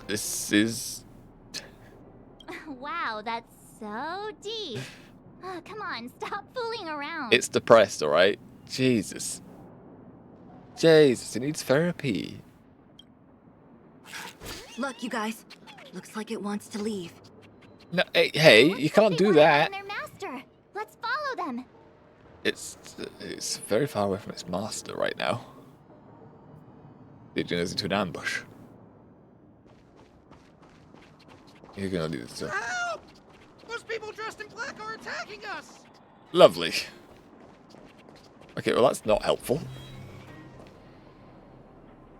This is... Wow, that's so deep. Oh, come on, stop fooling around. It's depressed, alright? Jesus. Jesus, it needs therapy. Look, you guys. Looks like it wants to leave. No, hey, you can't do that. Their master. Let's follow them. It's very far away from its master right now. Leading us into an ambush. You're gonna do this. Help! Those people dressed in black are attacking us! Lovely. Okay, well that's not helpful.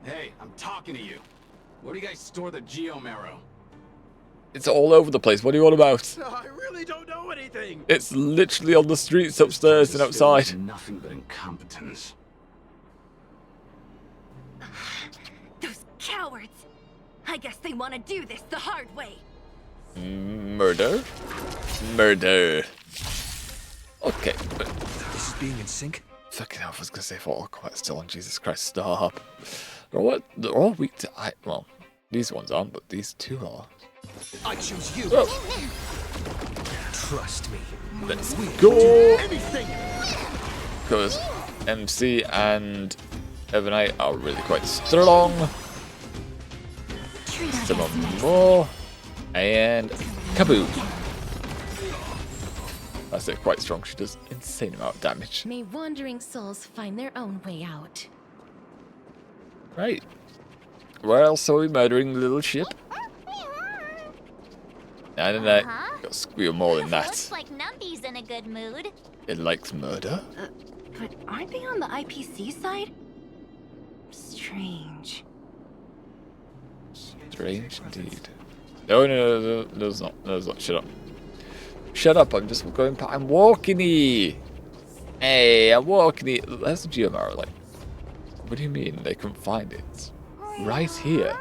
Hey, I'm talking to you. Where do you guys store the Geomarrow? It's all over the place. What do you want about? I really don't know anything. It's literally on the streets upstairs and outside. Nothing but incompetence. Those cowards! I guess they want to do this the hard way. Murder? Murder. Okay, but... This is being in sync? Fucking hell, I was gonna say fall quite still on. Jesus Christ, stop. They're all weak to... well, these ones aren't, but these two are. I choose you. Oh. Trust me. Let's We'll go! do anything. Because MC and Ebonite are really quite strong. Some more. And kaboom. That's it, quite strong. She does insane amount of damage. May wandering souls find their own way out. Right. Where else are we murdering the little ship? I don't know. Got to squeal more than that. Looks like Numby's in a good mood. It likes murder. But aren't they on the IPC side? Strange. Strange indeed. No, there's not. There's not. Shut up. Shut up, I'm just going past. I'm walking-y. Hey, I'm walking-y. There's the Geomarrow, like. What do you mean they couldn't find it? Right here.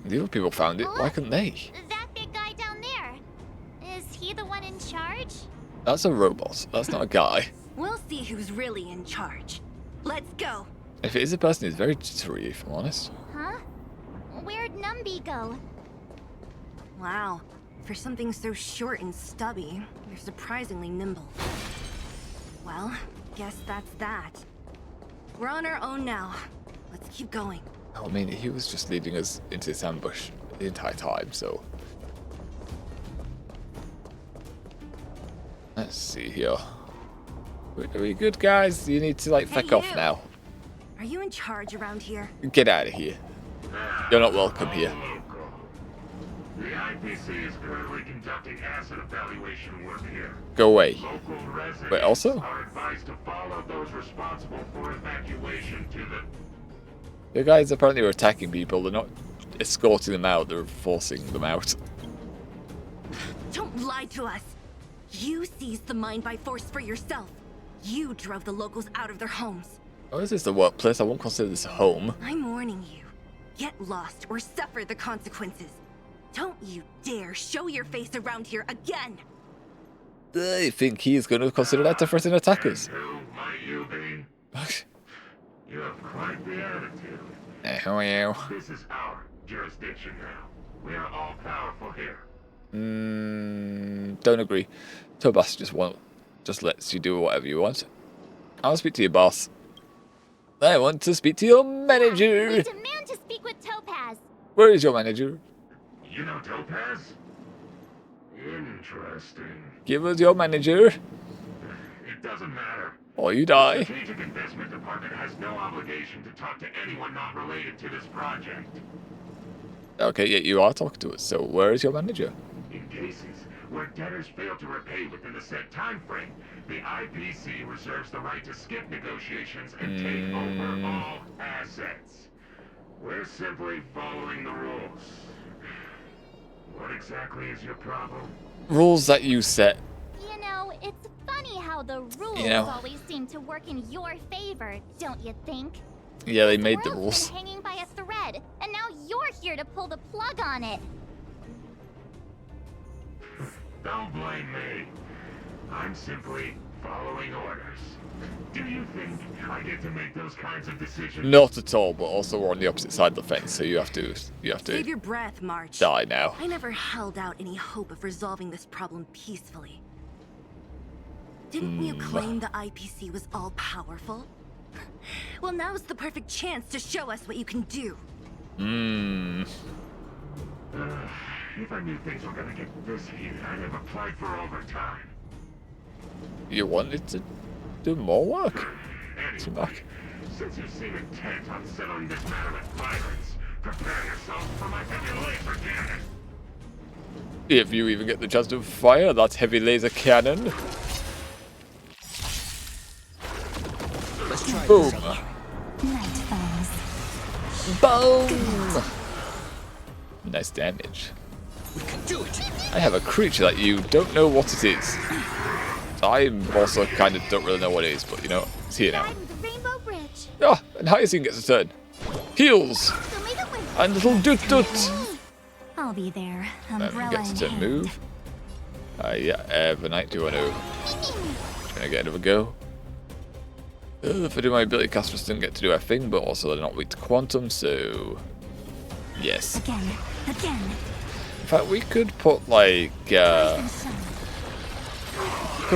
The other people found it, why couldn't they? That big guy down there. Is he the one in charge? That's a robot. That's not a guy. We'll see who's really in charge. Let's go. If it is a person, it's very jittery, if I'm honest. Huh? Where'd Numby go? Wow. For something so short and stubby, they're surprisingly nimble. Well, guess that's that. We're on our own now. Let's keep going. I mean, he was just leading us into this ambush the entire time, so... Let's see here. Are we good, guys? You need to, like, feck off now. Are you in charge around here? Get out of here. You're not welcome here. The IPC is currently conducting asset evaluation work here. Go away. Local residents Wait, also? are advised to follow those responsible for evacuation to the... The guys apparently were attacking people. They're not escorting them out. They're forcing them out. Don't lie to us. You seized the mine by force for yourself. You drove the locals out of their homes. Oh, this is the workplace. I won't consider this a home. I'm warning you. Get lost or suffer the consequences. Don't you dare show your face around here again! I think he is going to consider that to threaten attackers. Who might you be? You have quite the attitude. Who are you? This is our jurisdiction now. We are all powerful here. Don't agree. Tobas just lets you do whatever you want. I'll speak to your boss. I want to speak to your manager. We demand to speak with Topaz. Where is your manager? You know Topaz? Interesting. Give us your manager. It doesn't matter. Or you die. The Strategic Investment Department has no obligation to talk to anyone not related to this project. Okay, yeah, you are talking to us. So where is your manager? In cases where debtors fail to repay within the set time frame, the IPC reserves the right to skip negotiations and take over all assets. We're simply following the rules. What exactly is your problem? Rules that you set. You know, it's funny how the rules always seem to work in your favor, don't you think? Yeah, they made the rules. Been hanging by a thread, and now you're here to pull the plug on it. Don't blame me. I'm simply following orders. Do you think I get to make those kinds of decisions? Not at all, but also we're on the opposite side of the fence, so you have to Save your breath, March. die now. I never held out any hope of resolving this problem peacefully. Didn't you claim the IPC was all-powerful? Well, now's the perfect chance to show us what you can do. If I knew things were gonna get this heated, I'd have applied for overtime. You wanted to do more work? Anyway, since you seem intent on settling this matter with violence, prepare yourself for my heavy laser cannon. If you even get the chance to fire that heavy laser cannon. Let's try Boom. Night Boom! Nice damage. We can do it. I have a creature that you don't know what it is. I also kind of don't really know what it is, but you know, it's here now. Rainbow Bridge. Ah, and Hyacinth gets a turn. Heals! And little doot doot! I'll be there. Gets to move. Yeah, Evernight, do you want to... Can I get another go? If I do my ability casters didn't get to do a thing, but also they're not weak to quantum, so... Yes. Again. In fact, we could put like... because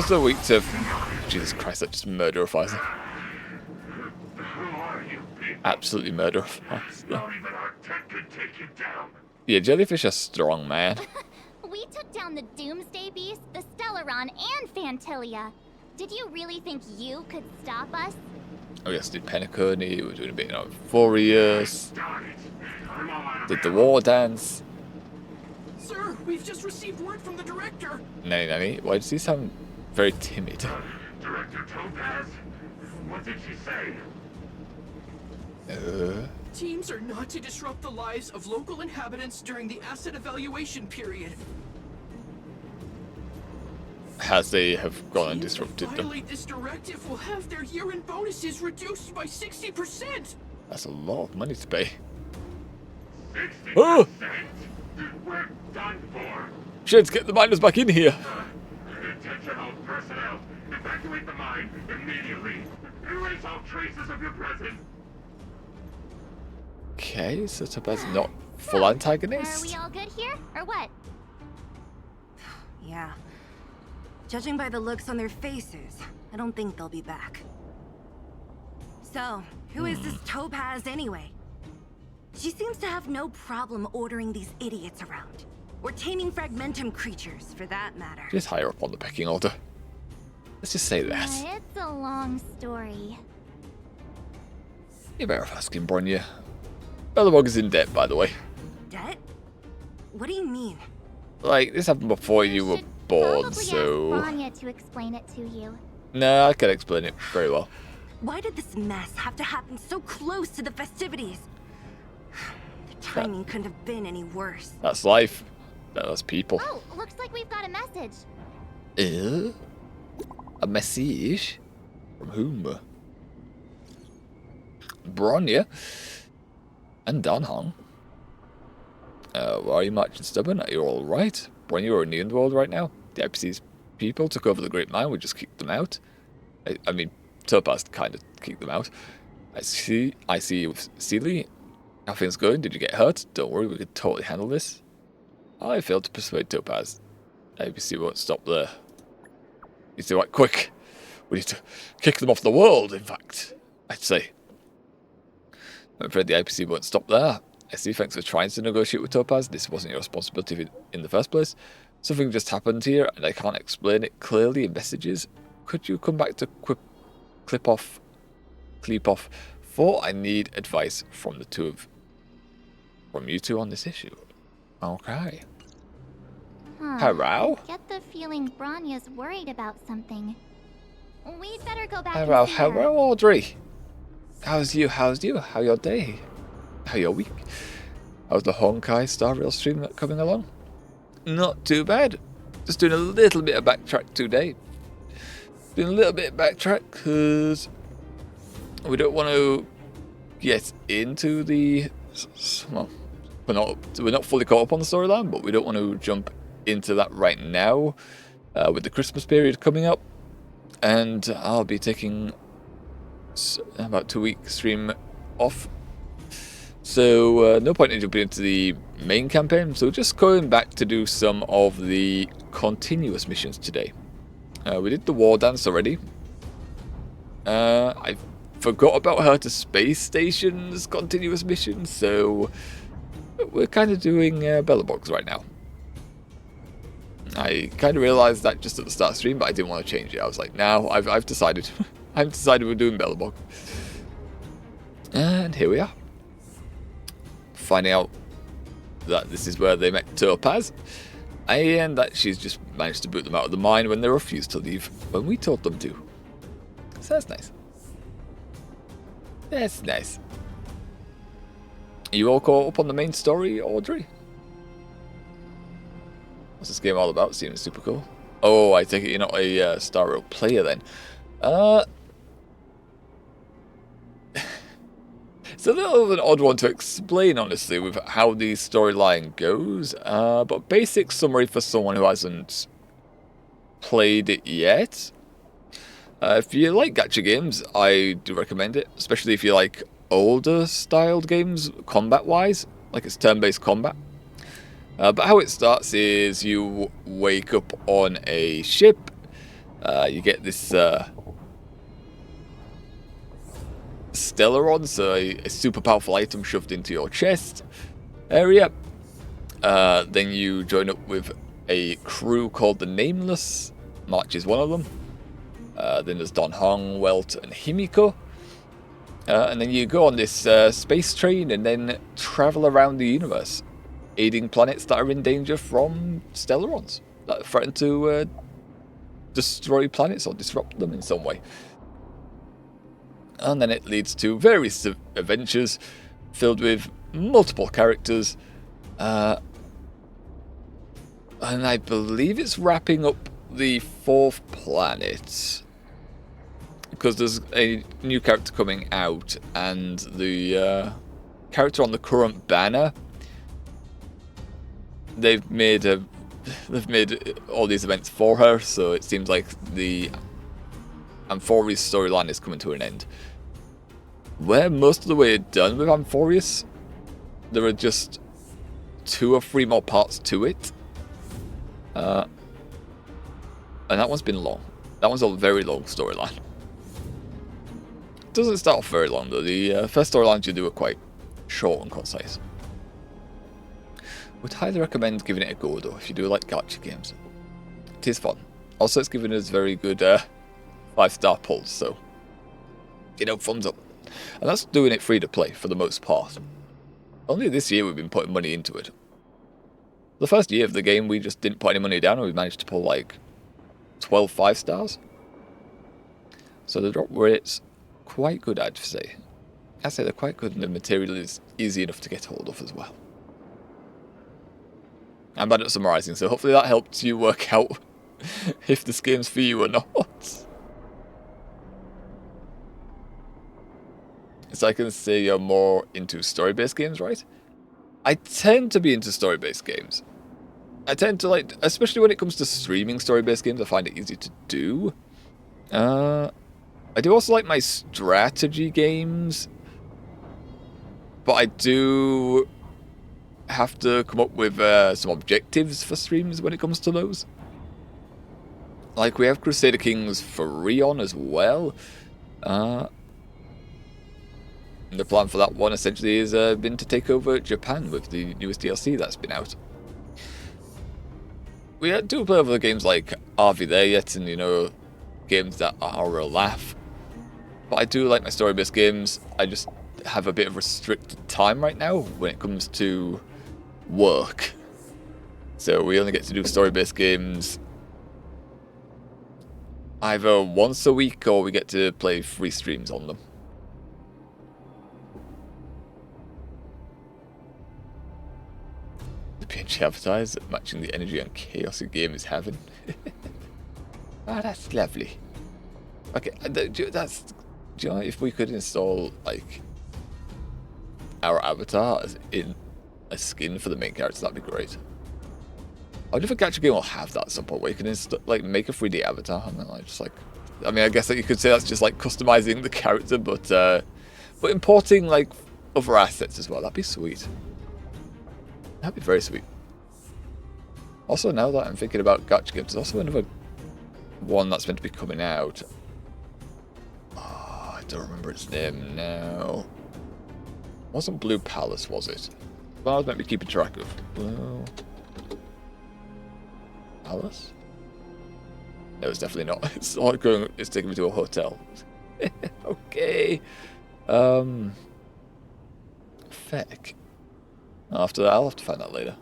they're weak to... Jesus Christ, that just murderifies them. Absolutely murderifies them. Not even our tech could take you down. Yeah, jellyfish are strong, man. We took down the Doomsday Beast, the Stellaron, and Phantilia. Did you really think you could stop us? Oh yes, did Penacony, we're doing a bit of Furious. Did the war dance. Sir, we've just received word from the director. Nanny, why does he sound very timid? Director Topaz? What did she say? Teams are not to disrupt the lives of local inhabitants during the asset evaluation period. As they have gone and disrupted them. Violate this directive will have their year-end bonuses reduced by 60%. That's a lot of money to pay. 60%? Oh! We're done for. Shit, get the miners back in here. Attention all personnel. Evacuate the mine immediately. Erase all traces of your presence. Okay, so Topaz not full antagonist. Are we all good here, or what? Yeah. Judging by the looks on their faces, I don't think they'll be back. So, who is this Topaz anyway? She seems to have no problem ordering these idiots around. Or taming fragmentum creatures, for that matter. Just higher up on the pecking order. Let's just say that. It's a long story. You're better off asking Bronya. Bellabog is in debt, by the way. Debt? What do you mean? Like, this happened before you were born, so... Ask Bronya to explain it to you. No, I can explain it very well. Why did this mess have to happen so close to the festivities? The timing couldn't have been any worse. That's life. That's people. Oh, looks like we've got a message. A message? From whom? Bronya? And Danhong? Why are you marching stubborn? Are you alright? Bronya, you're in the underworld right now. The IPC's people took over the Great Mine, we just kicked them out. I mean, Topaz kind of kicked them out. I see you with Sealy. How things going? Did you get hurt? Don't worry, we can totally handle this. I failed to persuade Topaz. IPC won't stop there. You see what? Quick! We need to kick them off the world, in fact, I'd say. I'm afraid the IPC won't stop there. I see, thanks for trying to negotiate with Topaz. This wasn't your responsibility in the first place. Something just happened here, and I can't explain it clearly in messages. Could you come back to clip off, for I need advice from you two on this issue. Okay. Hello? I get the feeling Bronya's worried about something. We'd better go back Hello, and see her. hello, Audrey. How's you? How your day? How your week? How's the Honkai Star Rail stream coming along? Not too bad. Just doing a little bit of backtrack today. Doing a little bit of backtrack because we don't want to get into the... Well, we're not fully caught up on the storyline, but we don't want to jump into that right now with the Christmas period coming up. And I'll be taking about 2 week stream off. So no point in jumping into the main campaign. So just going back to do some of the continuous missions today. We did the war dance already. I forgot about how to space stations continuous missions, so we're kind of doing Bellabogs right now. I kind of realised that just at the start of the stream, but I didn't want to change it. I was like, now I've decided. I've decided we're doing Bellabog. And here we are. Finding out that this is where they met Topaz, and that she's just managed to boot them out of the mine when they refused to leave when we told them to. So that's nice. That's nice. Are you all caught up on the main story, Audrey? What's this game all about? Seems super cool. Oh, I take it you're not a Star Rail player then. It's a little of an odd one to explain, honestly, with how the storyline goes. But basic summary for someone who hasn't played it yet. If you like gacha games, I do recommend it, especially if you like older styled games, combat-wise, like it's turn-based combat. But how it starts is you wake up on a ship, you get this Stellaron, so a super powerful item shoved into your chest area. Then you join up with a crew called the Nameless. March is one of them. Then there's Don Hong, Welt, and Himiko. And then you go on this space train and then travel around the universe, aiding planets that are in danger from Stellarons that threaten to destroy planets or disrupt them in some way. And then it leads to various adventures filled with multiple characters. And I believe it's wrapping up the 4th planet, because there's a new character coming out, and the character on the current banner, they've made all these events for her, so it seems like the Amphorius storyline is coming to an end. We're most of the way done with Amphorius. There are just 2 or 3 more parts to it. And that one's been long. That one's a very long storyline. Doesn't start off very long though. The first storylines you do are quite short and concise. Would highly recommend giving it a go though if you do like gacha games. It is fun. Also, it's given us very good 5-star pulls, so thumbs up. And that's doing it free to play for the most part. Only this year we've been putting money into it. The first year of the game we just didn't put any money down and we managed to pull like 12 5-stars. So the drop rate's quite good, I'd say. I'd say they're quite good and the material is easy enough to get hold of as well. I'm bad at summarising, so hopefully that helps you work out if this game's for you or not. So I can say you're more into story-based games, right? I tend to be into story-based games. I tend to like, especially when it comes to streaming story-based games, I find it easy to do. I do also like my strategy games, but I do have to come up with some objectives for streams when it comes to those. Like we have Crusader Kings for Rion as well. The plan for that one essentially has been to take over Japan with the newest DLC that's been out. We do play other games like Are We There Yet, and games that are a real laugh. But I do like my story-based games. I just have a bit of restricted time right now when it comes to work. So we only get to do story-based games either once a week or we get to play free streams on them. The PNG avatars matching the energy and chaos a game is having. Oh, that's lovely. Okay, do you know if we could install like our avatar as in a skin for the main character, that'd be great. I wonder if a gacha game will have that at some point where you can like make a 3D avatar and then like just like, I mean, I guess that you could say that's just like customizing the character, but importing like other assets as well. That'd be sweet. That'd be very sweet. Also, now that I'm thinking about gacha games, there's also another one that's meant to be coming out. Oh, I don't remember its name now. Wasn't Blue Palace, was it? Well, I was meant to be keeping track of. Blue Palace? No, it's definitely not. It's all going. It's taking me to a hotel. Okay. Feck. I'll have to find that later.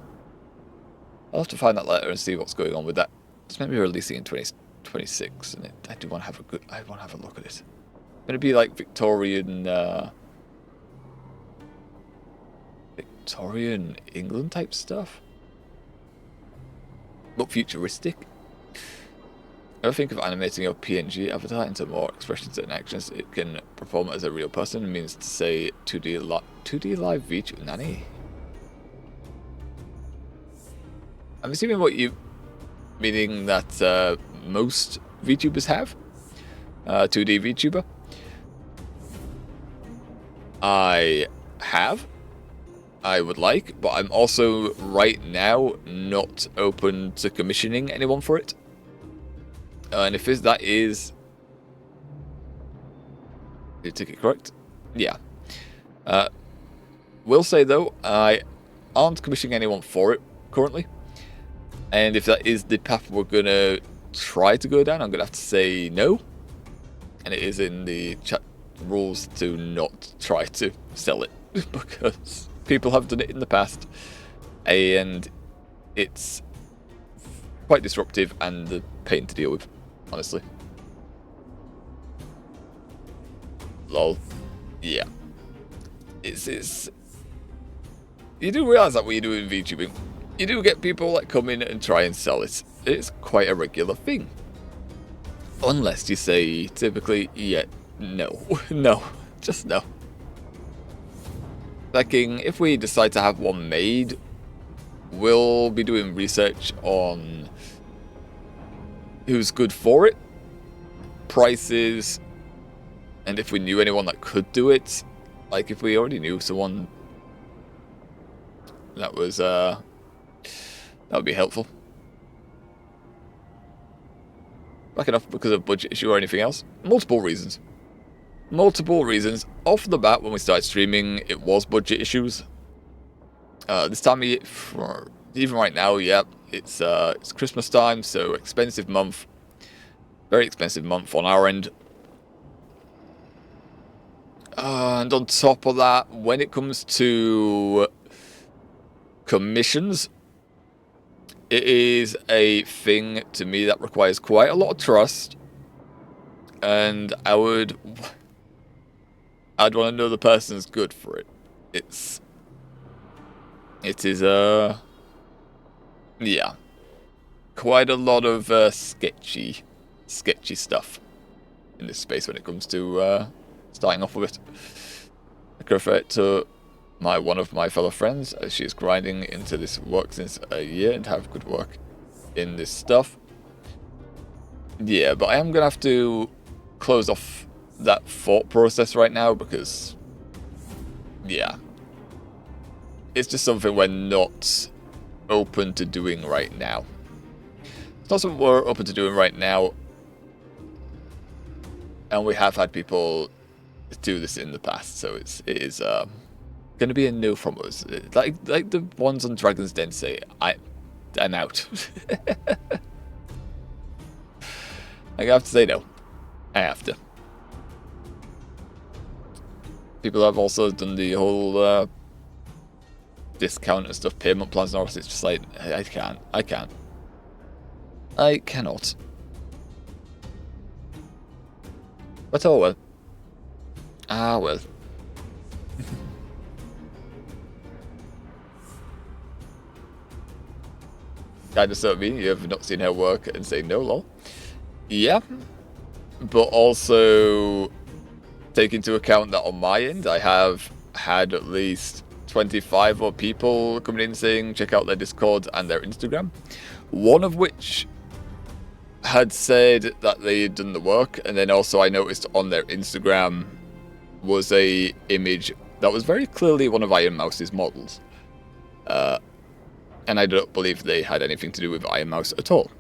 I'll have to find that later and see what's going on with that. It's meant to be releasing in 2026, and I do want to have I want to have a look at it. Going to be like Victorian England type stuff, but futuristic. I think of animating your PNG avatar into more expressions and actions it can perform as a real person. It means to say 2D live VTuber. Nani? I'm assuming meaning that most VTubers have 2D VTuber. I would like, but I'm also right now not open to commissioning anyone for it. And if that is... Did you take it correct? Yeah. Will say though, I aren't commissioning anyone for it currently. And if that is the path we're going to try to go down, I'm going to have to say no. And it is in the chat rules to not try to sell it. Because people have done it in the past. And it's quite disruptive and a pain to deal with, honestly. Lol. Yeah. It's you do realise that when you do in VTubing, you do get people that come in and try and sell it. It's quite a regular thing. Unless you say, typically, yeah, no. No. Just no. Thinking, if we decide to have one made, we'll be doing research on who's good for it, prices, and if we knew anyone that could do it. Like, if we already knew someone that was, that would be helpful. Back enough because of budget issue or anything else. Multiple reasons. Multiple reasons. Off the bat, when we started streaming, it was budget issues. This time of year, even right now, yeah, it's Christmas time, so expensive month. Very expensive month on our end. And on top of that, when it comes to commissions, it is a thing to me that requires quite a lot of trust. And I'd want to know the person's good for it. It is yeah, quite a lot of sketchy stuff in this space when it comes to starting off with it. I can refer it to one of my fellow friends, as she is grinding into this work since a year and have good work in this stuff. Yeah, but I am gonna have to close off that thought process right now because, yeah, it's just something we're not open to doing right now. It's not something we're open to doing right now, and we have had people do this in the past, so it is going to be a no from us. Like the ones on Dragon's Den say, I'm out. I have to say no. I have to. People have also done the whole discount and stuff, payment plans and all. It's just like, I cannot. But oh well. Ah well. Kinda so mean, you have not seen her work and say no, lol. Yeah. But also take into account that on my end I have had at least 25 more people coming in saying check out their Discord and their Instagram. One of which had said that they had done the work, and then also I noticed on their Instagram was a image that was very clearly one of Iron Mouse's models. And I don't believe they had anything to do with Iron Mouse at all.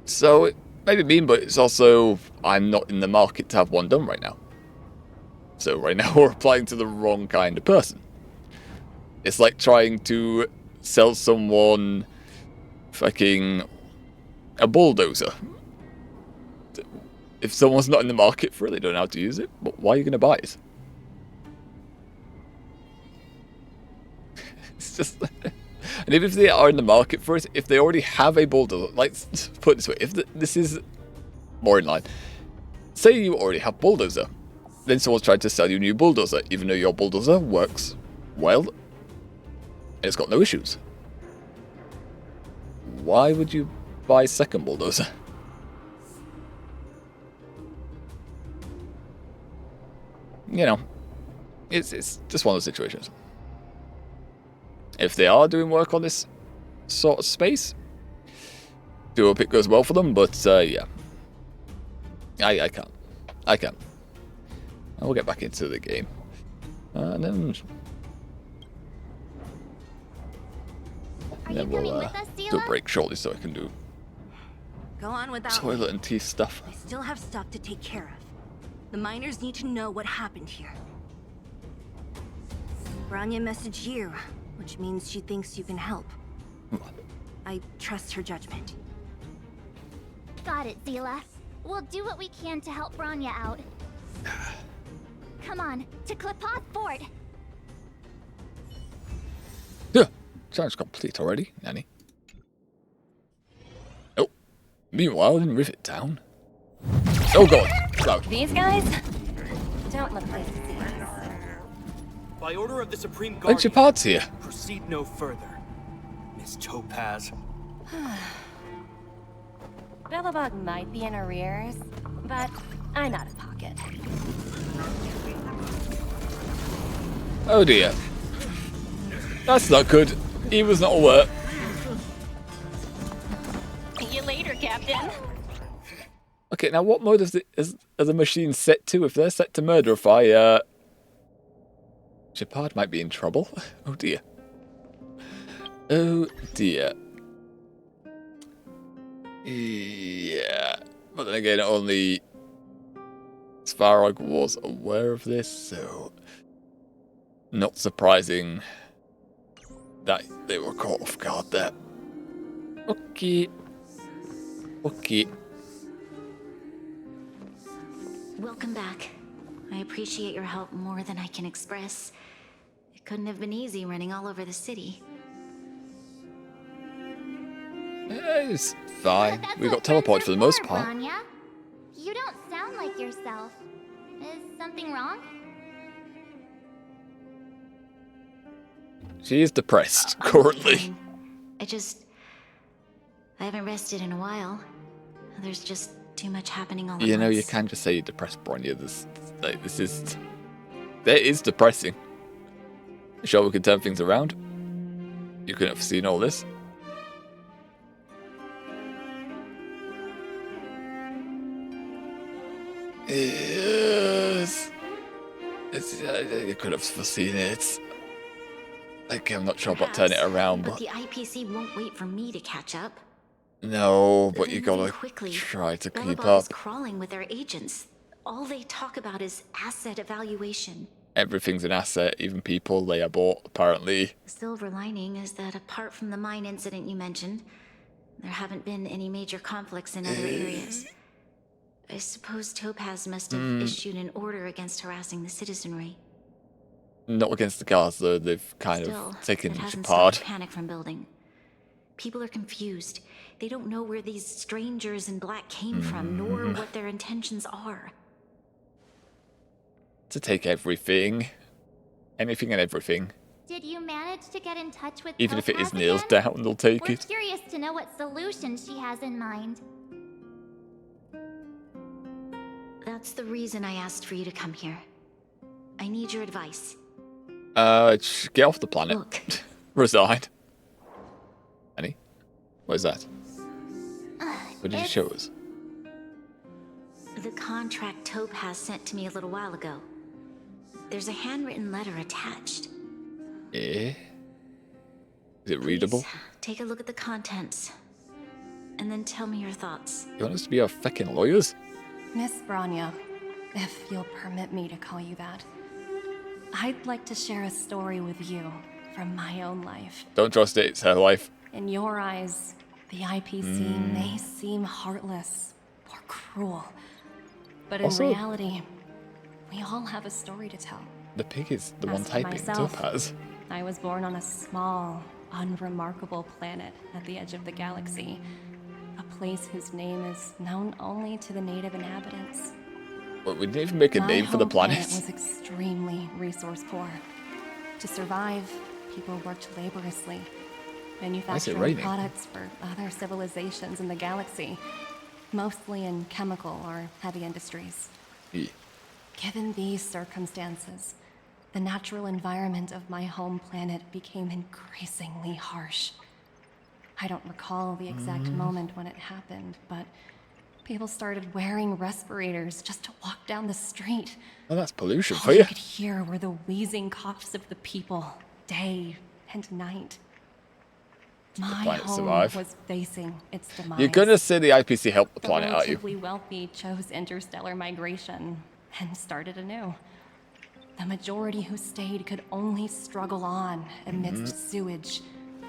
So maybe mean, but it's also I'm not in the market to have one done right now. So right now we're applying to the wrong kind of person. It's like trying to sell someone fucking a bulldozer. If someone's not in the market for it, they don't know how to use it, but why are you going to buy it? It's just... And even if they are in the market for it, if they already have a bulldozer, like, put it this way, if this is more in line, say you already have bulldozer, then someone's tried to sell you a new bulldozer, even though your bulldozer works well, and it's got no issues. Why would you buy a second bulldozer? You know, it's just one of those situations. If they are doing work on this sort of space, do hope it goes well for them, but yeah. I can't. And we'll get back into the game. And then we'll do a break shortly so I can do Go on without toilet and teeth stuff. I still have stuff to take care of. The miners need to know what happened here. Bronya messaged you, which means she thinks you can help. I trust her judgment. Got it, Zila. We'll do what we can to help Bronya out. Come on, to Klipoth Fort. Yeah, sounds complete already, Nanny. Oh, meanwhile in Rivet Town. Oh god, cloud. These guys don't look like to see us. By order of the Supreme Guardian, Thanks your parts here. proceed no further. Miss Topaz. Billabong might be in arrears, but I'm out of pocket. Oh dear. That's not good. He was not alert. See you later, Captain. Okay, now what mode is the machine set to? If they're set to murderify, Shepard might be in trouble. Oh dear. Oh dear. Yeah. But then again, only Svarog was aware of this, so not surprising that they were caught off guard there. Okay. Okay. Welcome back. I appreciate your help more than I can express. It couldn't have been easy running all over the city. It's fine. We got teleported for the most part. Bronya. You don't sound like yourself. Is something wrong? She is depressed currently. I haven't rested in a while. There's just too much happening all at You know, once. you can't just say you're depressed, Bronya. That is depressing. Sure, we can turn things around. You couldn't have seen all this. Yes. You could have foreseen it. Like, I'm not sure about turning it around, but the IPC won't wait for me to catch up. no, but you They're moving gotta quickly. try to keep Bellabog is up. crawling with their agents. All they talk about is asset evaluation. Everything's an asset, even people they are bought, apparently. The silver lining is that apart from the mine incident you mentioned, there haven't been any major conflicts in other areas. I suppose Topaz must have issued an order against harassing the citizenry. Not against the guards, though. They've kind Still, of taken it hasn't Shepard. stopped panic from building. People are confused. They don't know where these strangers in black came from, nor what their intentions are. To take everything. Anything and everything. Did you manage to get in touch with Even if it is Topaz nailed again? down, they'll take We're it. curious to know what solution she has in mind. That's the reason I asked for you to come here. I need your advice. Just get off the planet. Look. Resign. Annie? What is that? What did you It's- show us? The contract Topaz sent to me a little while ago. There's a handwritten letter attached. Eh? Is it readable? Please, take a look at the contents. and then tell me your thoughts. You want us to be our fucking lawyers? Miss Branya, if you'll permit me to call you that, I'd like to share a story with you from my own life. Don't trust it, it's her life. In your eyes, the IPC may seem heartless or cruel, but in Also- reality, we all have a story to tell. The pig is the As one for typing, myself, Topaz. I was born on a small, unremarkable planet at the edge of the galaxy. A place whose name is known only to the native inhabitants. But we didn't even make a My name for the home planet. was extremely resource poor. To survive, people worked laboriously, manufacturing raining? products for other civilizations in the galaxy, mostly in chemical or heavy industries. Yeah. Given these circumstances, the natural environment of my home planet became increasingly harsh. I don't recall the exact moment when it happened, but people started wearing respirators just to walk down the street. Oh, that's pollution All for you. you could hear were the wheezing coughs of the people, day and night. My planet home survive. was facing its demise. You're gonna say the IPC helped the The planet, aren't you? relatively wealthy chose interstellar migration and started anew. The majority who stayed could only struggle on amidst sewage,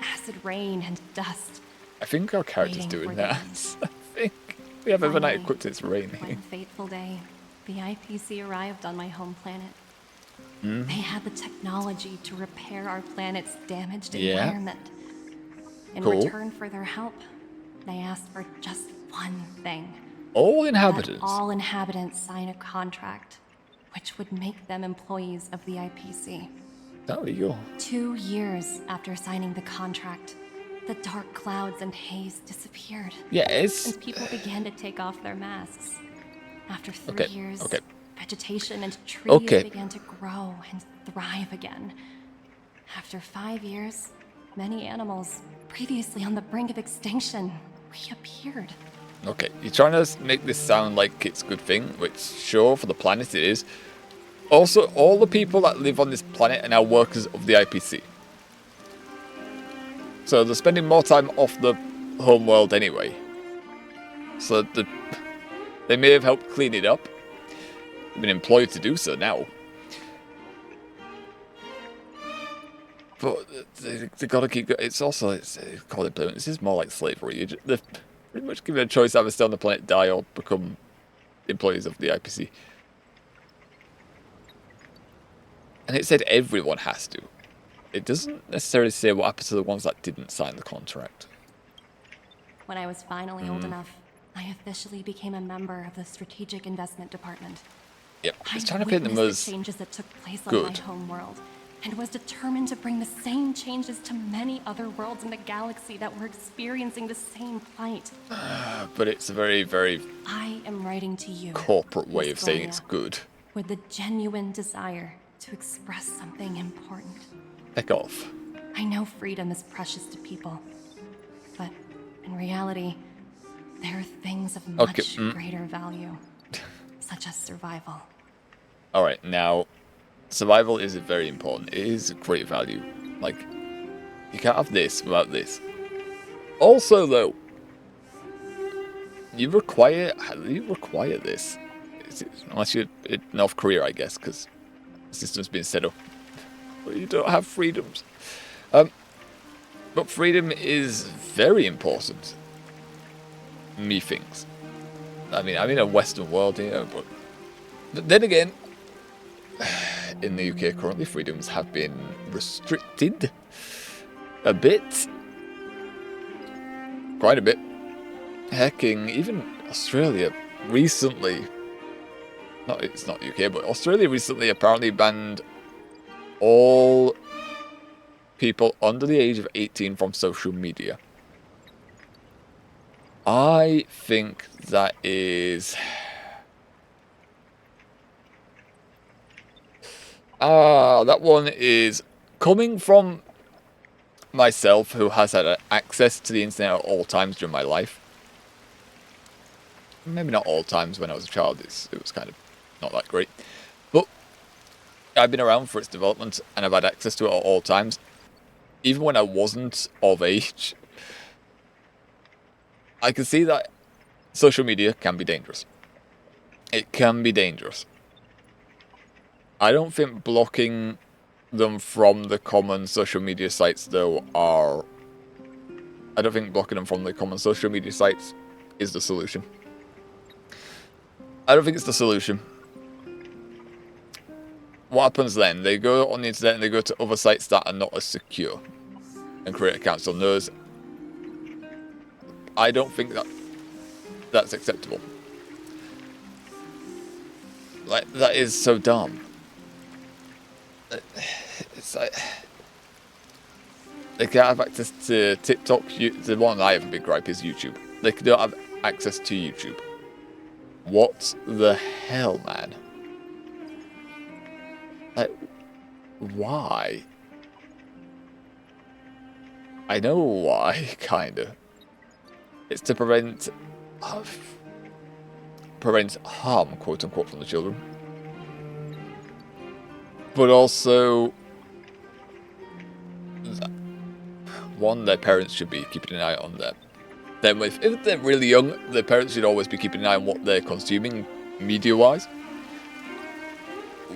acid rain, and dust. I think our character's waiting doing for the that. end. I think we have overnight Finally, equipped it's One raining. fateful day, the IPC arrived on my home planet. Mhm. They had the technology to repair our planet's damaged Yeah. environment. In Cool. return for their help, they asked for just one thing. All That inhabitants. all inhabitants sign a contract, which would make them employees of the IPC. Is that legal? 2 years after signing the contract, the dark clouds and haze disappeared. Yeah, it's- And people began to take off their masks. After 3 Okay, years, okay. vegetation and trees Okay. began to grow and thrive again. After 5 years, many animals, previously on the brink of extinction, reappeared. Okay, you're trying to make this sound like it's a good thing, which sure, for the planet it is. Also, all the people that live on this planet are now workers of the IPC. So they're spending more time off the home world anyway. So they may have helped clean it up. They've been employed to do so now. But they gotta keep. It's also called employment. This is more like slavery. They're pretty much given a choice: either stay on the planet, die, or become employees of the IPC. And it said everyone has to. It doesn't necessarily say what happens to the ones that didn't sign the contract. When I was finally old enough, I officially became a member of the Strategic Investment Department. Yep, it's I trying to paint them witnessed as the changes that took place on good. my home world, and was determined to bring the same changes to many other worlds in the galaxy that were experiencing the same plight. But it's a very, very I am writing to you, corporate way of Miss saying Gloria, it's good. with the genuine desire to express something important. Heck off. I know freedom is precious to people, but in reality, there are things of much Okay, greater value, such as survival. Alright, now, survival is very important. It is a great value. Like, you can't have this without this. Also, though, you require this. Unless you're in North Korea, I guess, because the system's been set up. But you don't have freedoms. But freedom is very important. Methinks. I mean, I'm in a Western world here, but then again, in the UK currently, freedoms have been restricted a bit. Quite a bit. Hecking, even Australia recently, it's not UK, but Australia recently apparently banned all people under the age of 18 from social media. I think that is... that one is coming from myself, who has had access to the internet at all times during my life. Maybe not all times. When I was a child, it was kind of not that great. But I've been around for its development, and I've had access to it at all times. Even when I wasn't of age, I can see that social media can be dangerous. It can be dangerous. I don't think blocking them from the common social media sites, though, are... I don't think blocking them from the common social media sites is the solution. I don't think it's the solution. What happens then? They go on the internet and they go to other sites that are not as secure and create accounts on those. I don't think that's acceptable. Like, that is so dumb. It's like... They can't have access to TikTok. The one I have a big gripe is YouTube. They don't have access to YouTube. What the hell, man? Like, why? I know why, kinda. It's to prevent harm, quote unquote, from the children. But also, one, their parents should be keeping an eye on them. Then, if they're really young, their parents should always be keeping an eye on what they're consuming media-wise.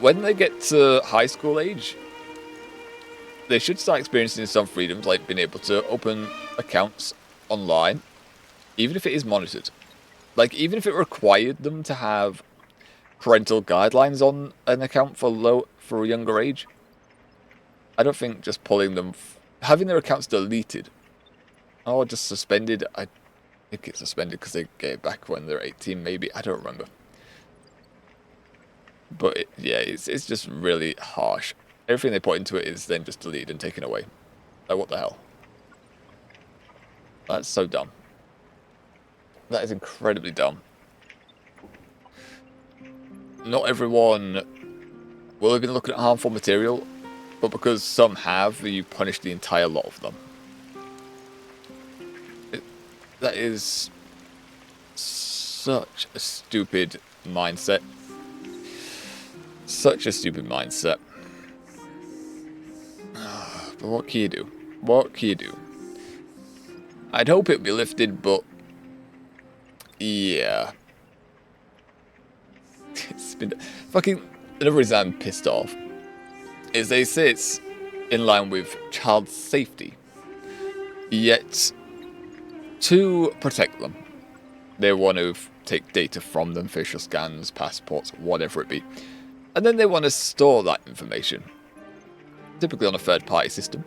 When they get to high school age, they should start experiencing some freedoms, like being able to open accounts online, even if it is monitored. Like, even if it required them to have parental guidelines on an account for a younger age. I don't think just pulling them, having their accounts deleted, or just suspended. I think it's suspended because they get it back when they're 18, maybe. I don't remember. But yeah, it's just really harsh. Everything they put into it is then just deleted and taken away. Like, what the hell? That's so dumb. That is incredibly dumb. Not everyone will have been looking at harmful material, but because some have, you punish the entire lot of them. That is such a stupid mindset. Such a stupid mindset. But what can you do? What can you do? I'd hope it would be lifted, but yeah. It's been fucking... Another reason I'm pissed off is they say it's in line with child safety. Yet, to protect them, they want to take data from them, facial scans, passports, whatever it be. And then they want to store that information, typically on a third-party system,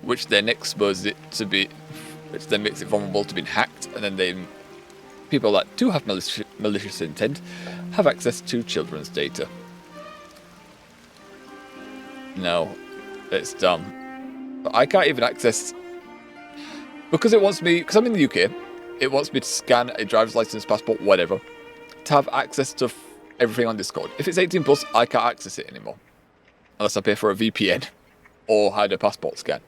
which then exposes it to be, which then makes it vulnerable to being hacked, and then people that do have malicious intent have access to children's data. No, it's dumb. But I can't even access, because it wants me, because I'm in the UK, it wants me to scan a driver's license, passport, whatever, to have access to everything on Discord. If it's 18 plus, I can't access it anymore. Unless I pay for a VPN or had a passport scan.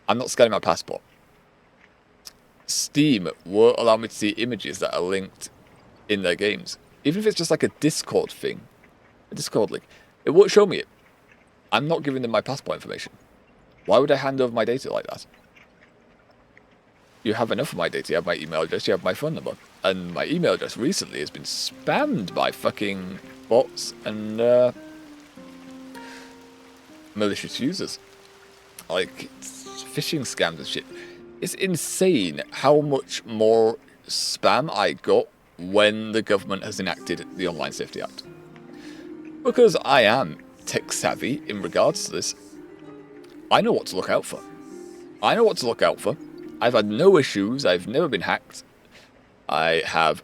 I'm not scanning my passport. Steam won't allow me to see images that are linked in their games. Even if it's just like a Discord thing. A Discord link. It won't show me it. I'm not giving them my passport information. Why would I hand over my data like that? You have enough of my data. You have my email address, you have my phone number. And my email address recently has been spammed by fucking bots and malicious users. Like, phishing scams and shit. It's insane how much more spam I got when the government has enacted the Online Safety Act. Because I am tech savvy in regards to this, I know what to look out for. I know what to look out for. I've had no issues. I've never been hacked. I have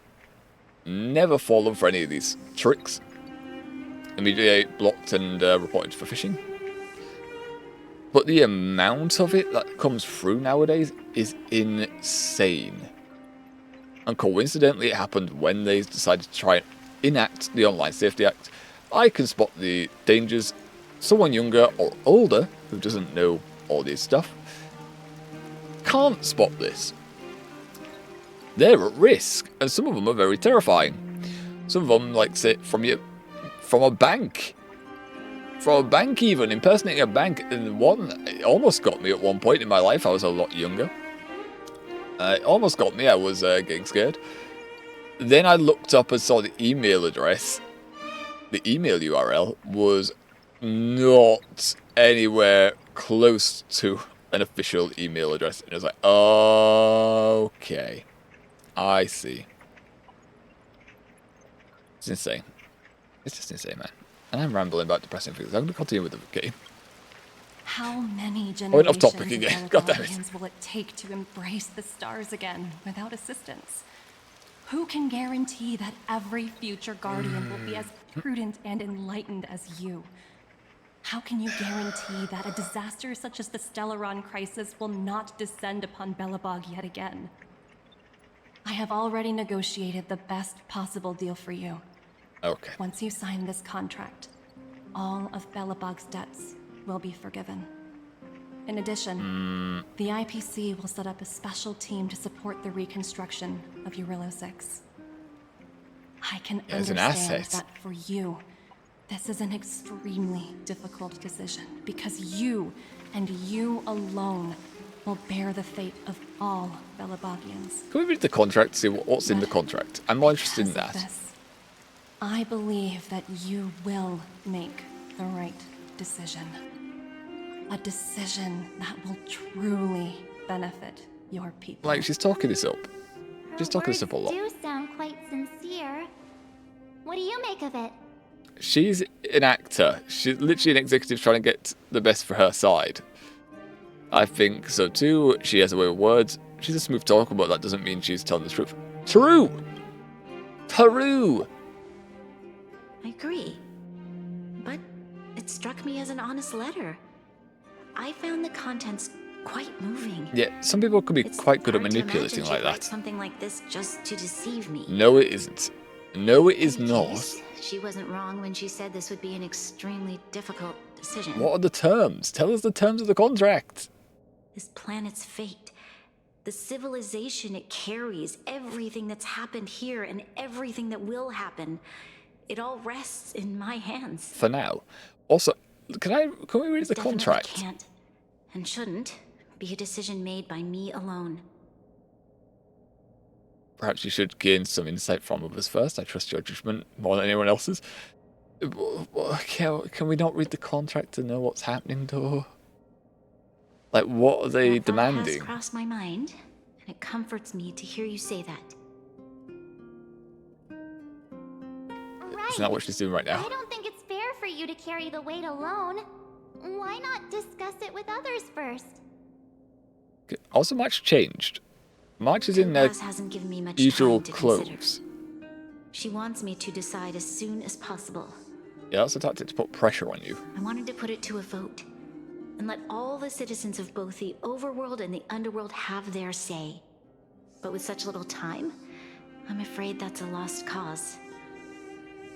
never fallen for any of these tricks. Immediately blocked and reported for phishing. But the amount of it that comes through nowadays is insane. And coincidentally, it happened when they decided to try and enact the Online Safety Act. I can spot the dangers. Someone younger or older, who doesn't know all this stuff, can't spot this. They're at risk, and some of them are very terrifying. Some of them, like, say, from a bank. From a bank even, impersonating a bank. And one, it almost got me at one point in my life. I was a lot younger. It almost got me. I was getting scared. Then I looked up and saw the email address. The email URL was not anywhere close to an official email address. And I was like, okay. I see. It's insane. It's just insane, man. And I'm rambling about depressing things. I'm going to continue with the game. How many I went off generations topic of again. God damn it. Guardians will it take to embrace the stars again without assistance? Who can guarantee that every future Guardian will be as prudent and enlightened as you? How can you guarantee that a disaster such as the Stellaron crisis will not descend upon Belobog yet again? I have already negotiated the best possible deal for you. Okay. Once you sign this contract, all of Belobog's debts will be forgiven. In addition, the IPC will set up a special team to support the reconstruction of Jarilo-VI. I can understand that for you, this is an extremely difficult decision because you, and you alone, will bear the fate of all Belobogians. Can we read the contract to see what's in the contract? I'm more interested in that. I believe that you will make the right decision. A decision that will truly benefit your people. Like, she's talking this up. She's talking this up a lot. Do sound quite sincere. What do you make of it? She's an actor. She's literally an executive trying to get the best for her side. I think so too. She has a way with words. She's a smooth talker, but that doesn't mean she's telling the truth. True! True! I agree. But it struck me as an honest letter. I found the contents quite moving. Yeah, some people could be quite good at Hard to manipulating imagine like she'd write that. something like this just to deceive me. No, it isn't. No, it is not. Yes, she wasn't wrong when she said this would be an extremely difficult decision. What are the terms? Tell us the terms of the contract. This planet's fate, the civilization it carries, everything that's happened here and everything that will happen, it all rests in my hands. For now. Also, can we read the contract? Can't and shouldn't be a decision made by me alone. Perhaps you should gain some insight from others first. I trust your judgment more than anyone else's. Can we not read the contract to know what's happening, though? Like, what are they demanding? That has crossed my mind, and it comforts me to hear you say that. Right. Isn't that what she's doing right now? I don't think it's fair for you to carry the weight alone. Why not discuss it with others first? Also, March changed. March is in their hasn't given me much usual time to clothes. consider. She wants me to decide as soon as possible. Yeah, that's a tactic to put pressure on you. I wanted to put it to a vote and let all the citizens of both the overworld and the underworld have their say. But with such little time, I'm afraid that's a lost cause.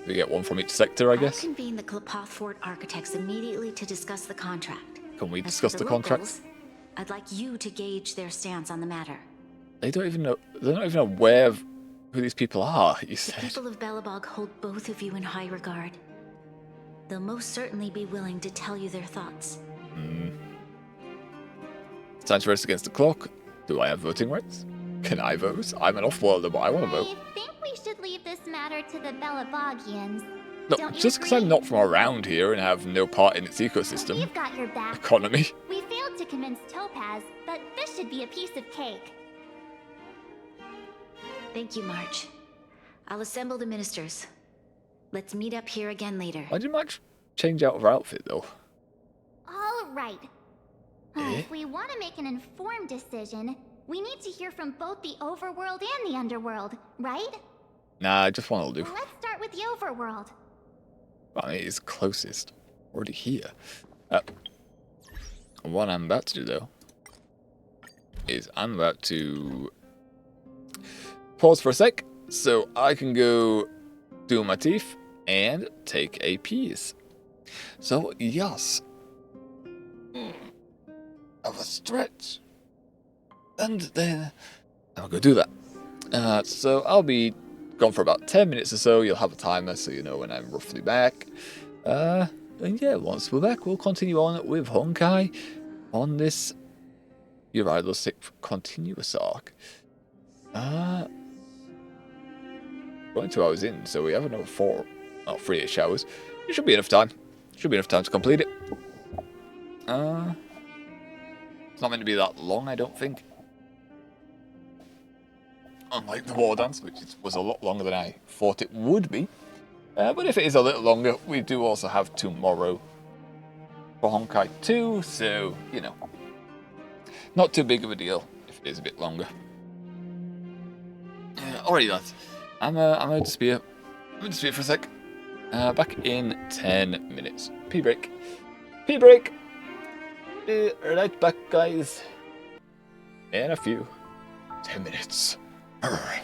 We get one from each sector, I guess. I'll convene the Klapothfort architects immediately to discuss the contract. Can we As discuss for the locals, contract? I'd like you to gauge their stance on the matter. They don't even know. They're not even aware of who these people are. You The said. people of Belobog hold both of you in high regard. They'll most certainly be willing to tell you their thoughts. It's time to race against the clock. Do I have voting rights? Can I vote? I'm an off-worlder, but I want to vote. I think we should leave this matter to the Belobogians. No, Don't you just because agree? I'm not from around here and have no part in its ecosystem, We've got your back. economy. We failed to convince Topaz, but this should be a piece of cake. Thank you, March. I'll assemble the ministers. Let's meet up here again later. Why did March change out of her outfit, though? All right. Eh? If we want to make an informed decision, we need to hear from both the overworld and the underworld, right? Nah, just one will do. Let's start with the overworld. I mean, it's closest. Already here. What I'm about to do, though, is I'm about to pause for a sec so I can go do my teeth and take a piece. So, yes. Have a stretch. And then I'll go do that. So I'll be gone for about 10 minutes or so. You'll have a timer so you know when I'm roughly back. And yeah, once we're back, we'll continue on with Honkai on this Jarilo-VI continuous arc. Only 2 hours in, so we have another 3-ish hours. It should be enough time. Should be enough time to complete it. It's not meant to be that long, I don't think. Unlike the War Dance, which was a lot longer than I thought it would be. But if it is a little longer, we do also have tomorrow for Honkai 2, so, you know, not too big of a deal if it is a bit longer. Alrighty, lads. I'm gonna disappear. I'm gonna disappear for a sec. Back in 10 minutes. Pee break. Pee break! Right back, guys. In a few 10 minutes. Arrgh.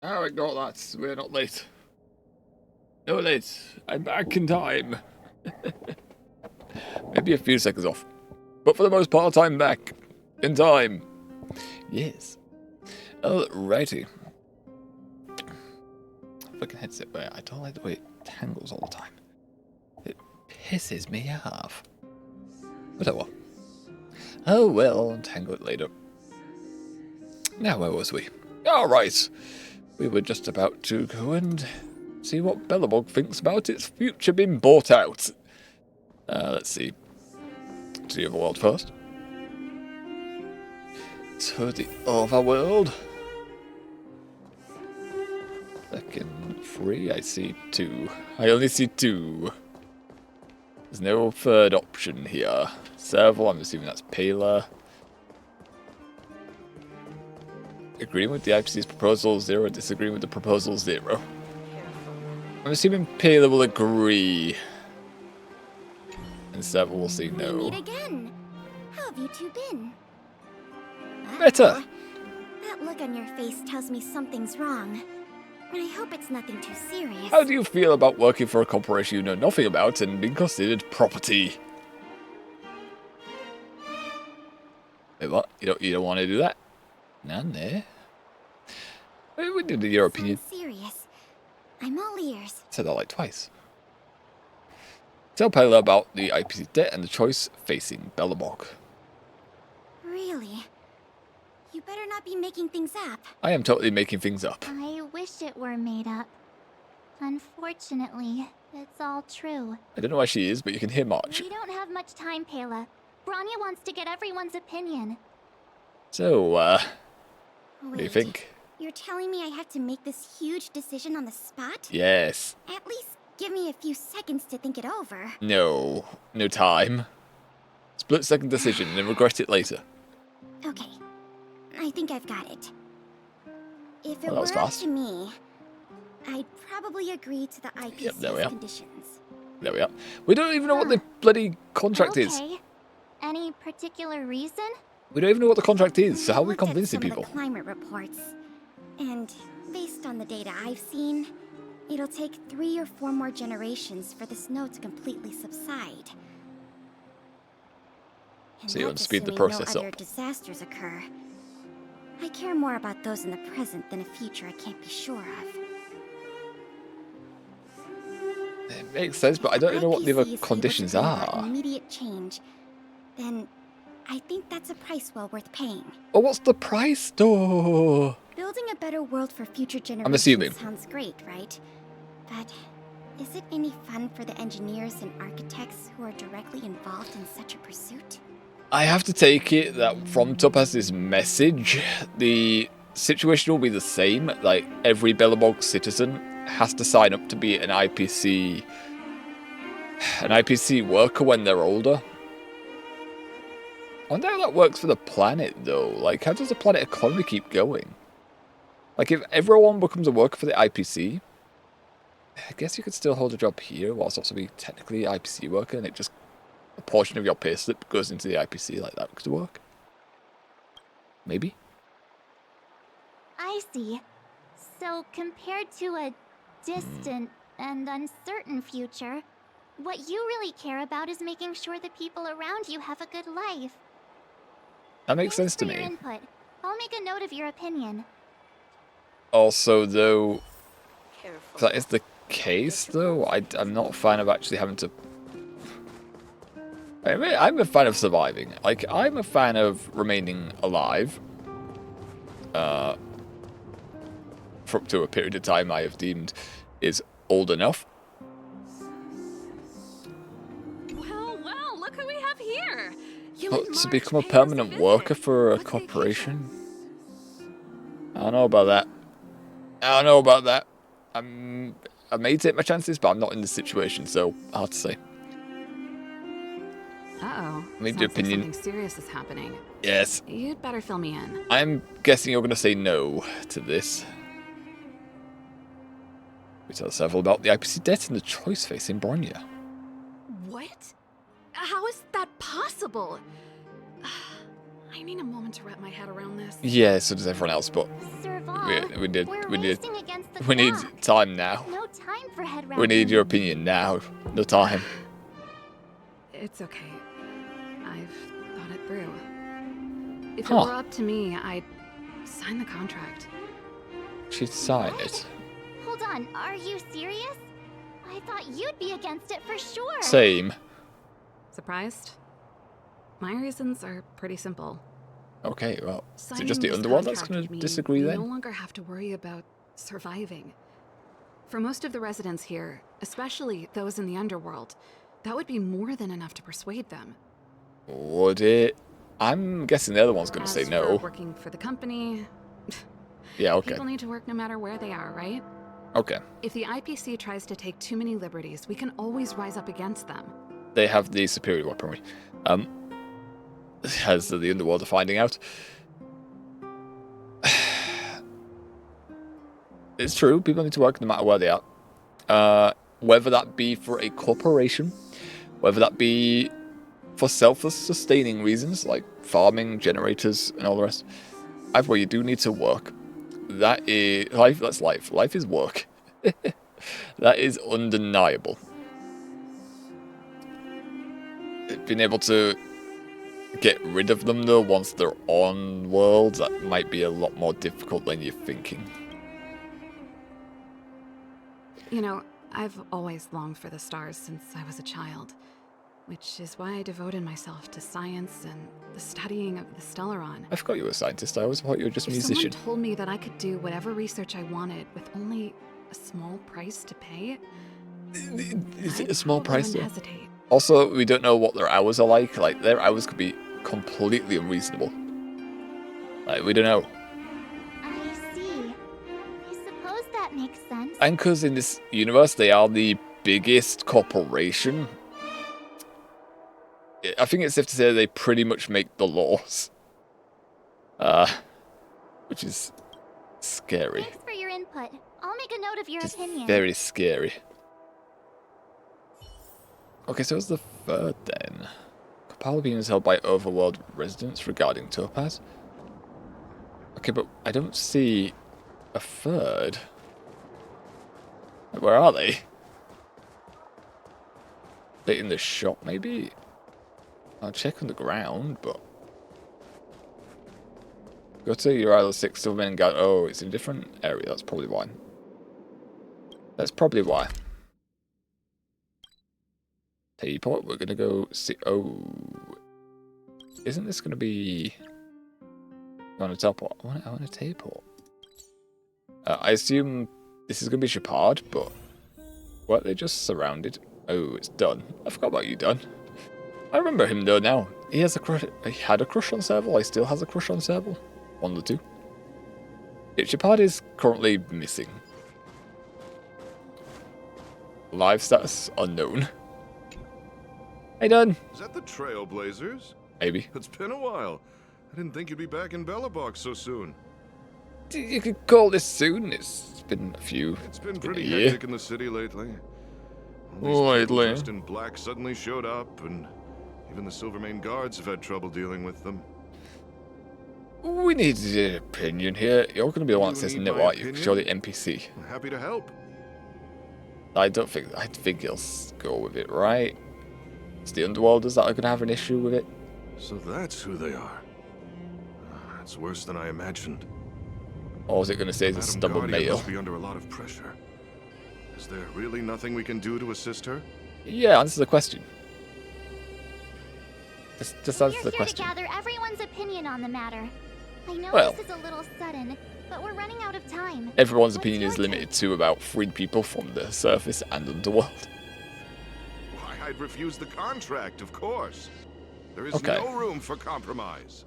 Oh, ignore that. We're not late. No late. I'm back in time. Maybe a few seconds off. But for the most part, I'm back. In time. Yes. Alrighty. Fucking headset wear. I don't like the way it tangles all the time. It pisses me off. Whatever. Oh well, tangle it later. Now where was we? Alright. We were just about to go and see what Belobog thinks about its future being bought out. Let's see. To the overworld first. To the overworld. Second 3, I see 2. I only see 2. There's no third option here. Serval, I'm assuming that's Pela. Agreeing with the IPC's proposal 0, disagreeing with the proposal 0. I'm assuming Pela will agree. And Serval will say no. We meet again. How have you two been? Better. That look on your face tells me something's wrong. I hope it's nothing too serious. How do you feel about working for a corporation you know nothing about and being considered property? Wait, what? You don't want to do that? None there. We did your opinion. Serious. I'm all ears. Said that like twice. Tell Pela about the IPC debt and the choice facing Belobog. Really? You better not be making things up. I am totally making things up. I wish it were made up. Unfortunately, it's all true. I don't know why she is, but you can hear March. We don't have much time, Pela. Branya wants to get everyone's opinion. So, what Wait, do you think? You're telling me I have to make this huge decision on the spot? Yes. At least give me a few seconds to think it over. No. No time. Split second decision and then regret it later. Okay. I think I've got it. If it Well, that was were up fast. to me, I'd probably agree to the IPC's Yep, there we are. conditions. There we are. We don't even know what the bloody contract is. Okay. Any particular reason? We don't even know what the contract is, so how are we Looked at convincing some people? of the climate reports, and based on the data I've seen, it'll take 3 or 4 more generations for the snow to completely subside. And So you want that's to speed the assuming process no other up. disasters occur. I care more about those in the present than a future I can't be sure of. It makes sense, but I don't know what the IPC other is able to conditions bring about are. Immediate change, then I think that's a price well worth paying. Oh, what's the price though? Building a better world for future generations I'm assuming. sounds great, right? But is it any fun for the engineers and architects who are directly involved in such a pursuit? I have to take it that from Topaz's message, the situation will be the same. Like, every Belobog citizen has to sign up to be an IPC worker when they're older. I wonder how that works for the planet, though. Like, how does the planet economy keep going? Like, if everyone becomes a worker for the IPC, I guess you could still hold a job here whilst also being technically an IPC worker, and it just a portion of your payslip goes into the IPC. Like, that could work. Maybe. I see. So compared to a distant and uncertain future, what you really care about is making sure the people around you have a good life. That makes sense to For your me. input. I'll make a note of your opinion. Also, though, if that is the case, though, I'm not a fan of actually having to... I mean, I'm a fan of surviving. Like, I'm a fan of remaining alive. For up to a period of time I have deemed is old enough. Well, look who we have here. But to become a permanent worker for a corporation? I don't know about that. I don't know about that. I may take my chances, but I'm not in this situation, so hard to say. Uh-oh. Need Sounds your like opinion. something serious is happening. Yes. You'd better fill me in. I'm guessing you're going to say no to this. We tell several about the IPC debt and the choice facing Bronya. What? How is that possible? I need a moment to wrap my head around this. Yeah, so does everyone else, but we need time now. No time for head We need your opinion now. No time. It's okay. I've thought it through. If it were up to me, I'd sign the contract. She'd sign it. Hold on, are you serious? I thought you'd be against it for sure. Same. Surprised? My reasons are pretty simple. Okay, well, is it Signing just the this underworld that's contract going to would disagree mean then? You no longer have to worry about surviving. For most of the residents here, especially those in the underworld, that would be more than enough to persuade them. Would it? I'm guessing the other one's going to say As no. for working for the company, Yeah, okay. people need to work no matter where they are, right? Okay. If the IPC tries to take too many liberties, we can always rise up against them. They have the superior weaponry. As the underworld are finding out. It's true, people need to work no matter where they are. Whether that be for a corporation, whether that be for self-sustaining reasons, like farming, generators, and all the rest. Either way, you do need to work. That is life. That's life. Life is work. That is undeniable. Being able to get rid of them, though, once they're on worlds, that might be a lot more difficult than you're thinking. You know, I've always longed for the stars since I was a child, which is why I devoted myself to science and the studying of the Stellaron. I forgot you were a scientist. I always thought you were just a musician. If someone told me that I could do whatever research I wanted with only a small price to pay, Is it a small price, though? hesitate. Also, we don't know what their hours are like. Like, their hours could be completely unreasonable. Like, we don't know. I see. I suppose that makes sense. And because in this universe, they are the biggest corporation, I think it's safe to say they pretty much make the laws. Which is scary. Thanks for your input. I'll make a note of your opinion. Very scary. Okay, so what's the third then? Power being is held by overworld residents regarding Topaz. Okay, but I don't see a third. Where are they? They in the shop, maybe? I'll check on the ground, but... Go to Jarilo-VI Silverman and go... Oh, it's in a different area, that's probably why. That's probably why. Teleport, we're gonna go see... Oh... Isn't this gonna be... I want to teleport. I want to teleport. I assume this is gonna be Shepard, but... Weren't they just surrounded? Oh, it's Dunn. I forgot about you, Dunn. I remember him though now. He has a crush. He had a crush on Serval. He still has a crush on Serval. One of the two. Yeah, Shepard is currently missing. Live status unknown. Hey, Dunn. Is that the Trailblazers? Maybe. It's been a while. I didn't think you'd be back in Bellabox so soon. You could call this soon. It's been a few. It's been pretty year. hectic in the city lately. All these people dressed in black suddenly showed up, and even the Silvermane guards have had trouble dealing with them. We need your opinion here. You're going to be the one that says no, aren't you? Because you're the NPC. I'm happy to help. I think he'll go with it, right? It's the Underworlders that are going to have an issue with it. So that's who they are. That's worse than I imagined. Or is it going to say it's a stubborn male? Must be under a lot of pressure. Is there really nothing we can do to assist her? Yeah, answer the question. Just answer We're the here question. to gather everyone's opinion on the matter. I know Well. this is a little sudden, but we're running out of time. Everyone's opinion is limited to about 3 people from the surface and underworld. Why, I'd refuse the contract, of course. There is Okay. no room for compromise.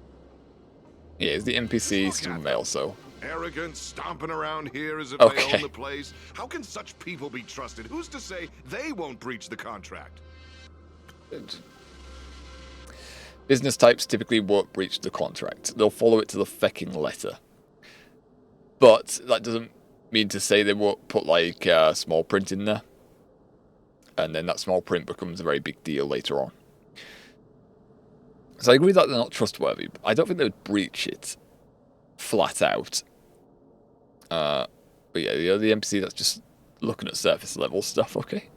Yeah, he's the NPC, still male, so... Arrogant, stomping around here as if Okay. they own the place. How can such people be trusted? Who's to say they won't breach the contract? Business types typically won't breach the contract. They'll follow it to the fecking letter. But that doesn't mean to say they won't put, like, small print in there. And then that small print becomes a very big deal later on. So I agree that they're not trustworthy, but I don't think they would breach it flat out. But yeah, the NPC that's just looking at surface level stuff, okay.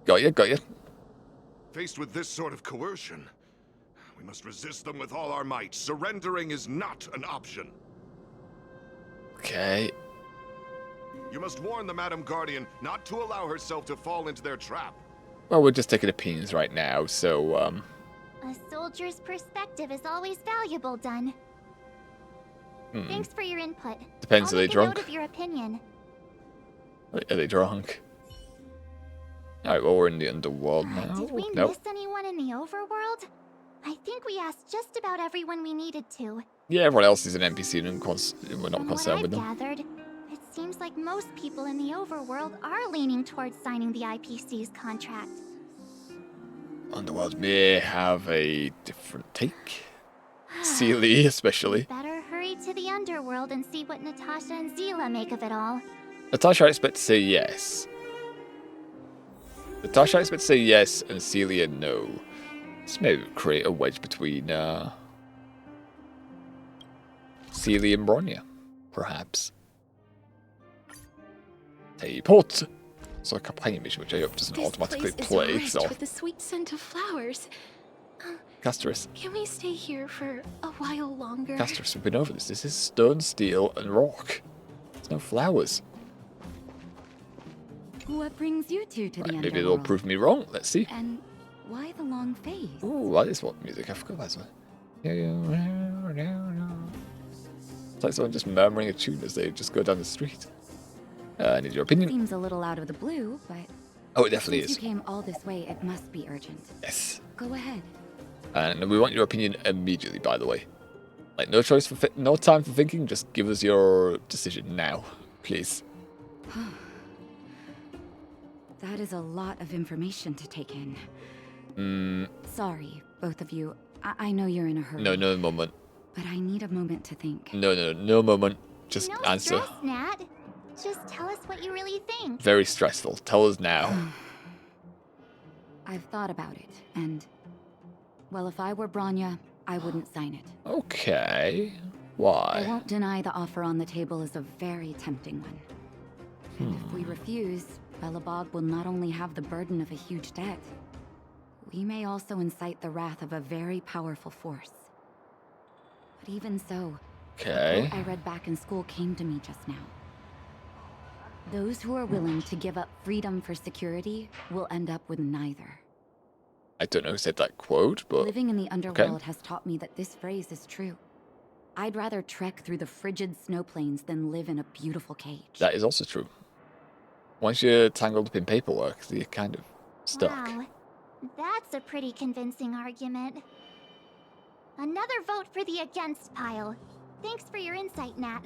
Got you. Faced with this sort of coercion, we must resist them with all our might. Surrendering is not an option. Okay. You must warn the Madam Guardian not to allow herself to fall into their trap. Well, we're just taking opinions right now, so, A soldier's perspective is always valuable, Dun. Thanks for your input. Depends, I'll are they make a drunk? note of your opinion. Are they drunk? Alright, well, we're in the underworld now. Did we miss anyone in the overworld? I think we asked just about everyone we needed to. Yeah, everyone else is an NPC and we're not From concerned with what them. I've gathered, it seems like most people in the overworld are leaning towards signing the IPC's contract. Underworld may have a different take. Sealy, especially. Better hurry to the underworld and see what Natasha and Zila make of it all. Natasha, I expect to say yes. Natasha, I expect to say yes, and Celia, no. This may create a wedge between Celia and Bronya, perhaps. Teleport. So a companion mission, which I hope doesn't automatically play. Rich So with the sweet scent of flowers. Castorus. Can we stay here for a while longer? Castorus, we've been over this. This is stone, steel, and rock. There's no flowers. What brings you two to the Right, underworld? maybe they'll prove me wrong. Let's see. And why the long face? Ooh, that is what music I forgot about. It's like someone just murmuring a tune as they just go down the street. I need your opinion. Seems a little out of the blue, but Oh, it definitely since is. you came all this way, it must be urgent. Yes. Go ahead. And we want your opinion immediately, by the way. Like, no choice for no time for thinking. Just give us your decision now, please. That is a lot of information to take in. Sorry, both of you. I know you're in a hurry. No moment. But I need a moment to think. No moment. Just No answer. stress, Nat. Just tell us what you really think. Very stressful. Tell us now. I've thought about it, and... Well, if I were Bronya, I wouldn't sign it. Okay. I Why? won't deny the offer on the table is a very tempting one. And if we refuse, Belobog will not only have the burden of a huge debt, we may also incite the wrath of a very powerful force. But even so, Okay. the quote I read back in school came to me just now. Those who are willing to give up freedom for security will end up with neither. I don't know who said that quote, but Living in the underworld has taught me that this phrase is true. I'd rather trek through the frigid snow plains than live in a beautiful cage. that is also true. Once you're tangled up in paperwork, you're kind of stuck. Wow. That's a pretty convincing argument. Another vote for the against pile. Thanks for your insight, Nat.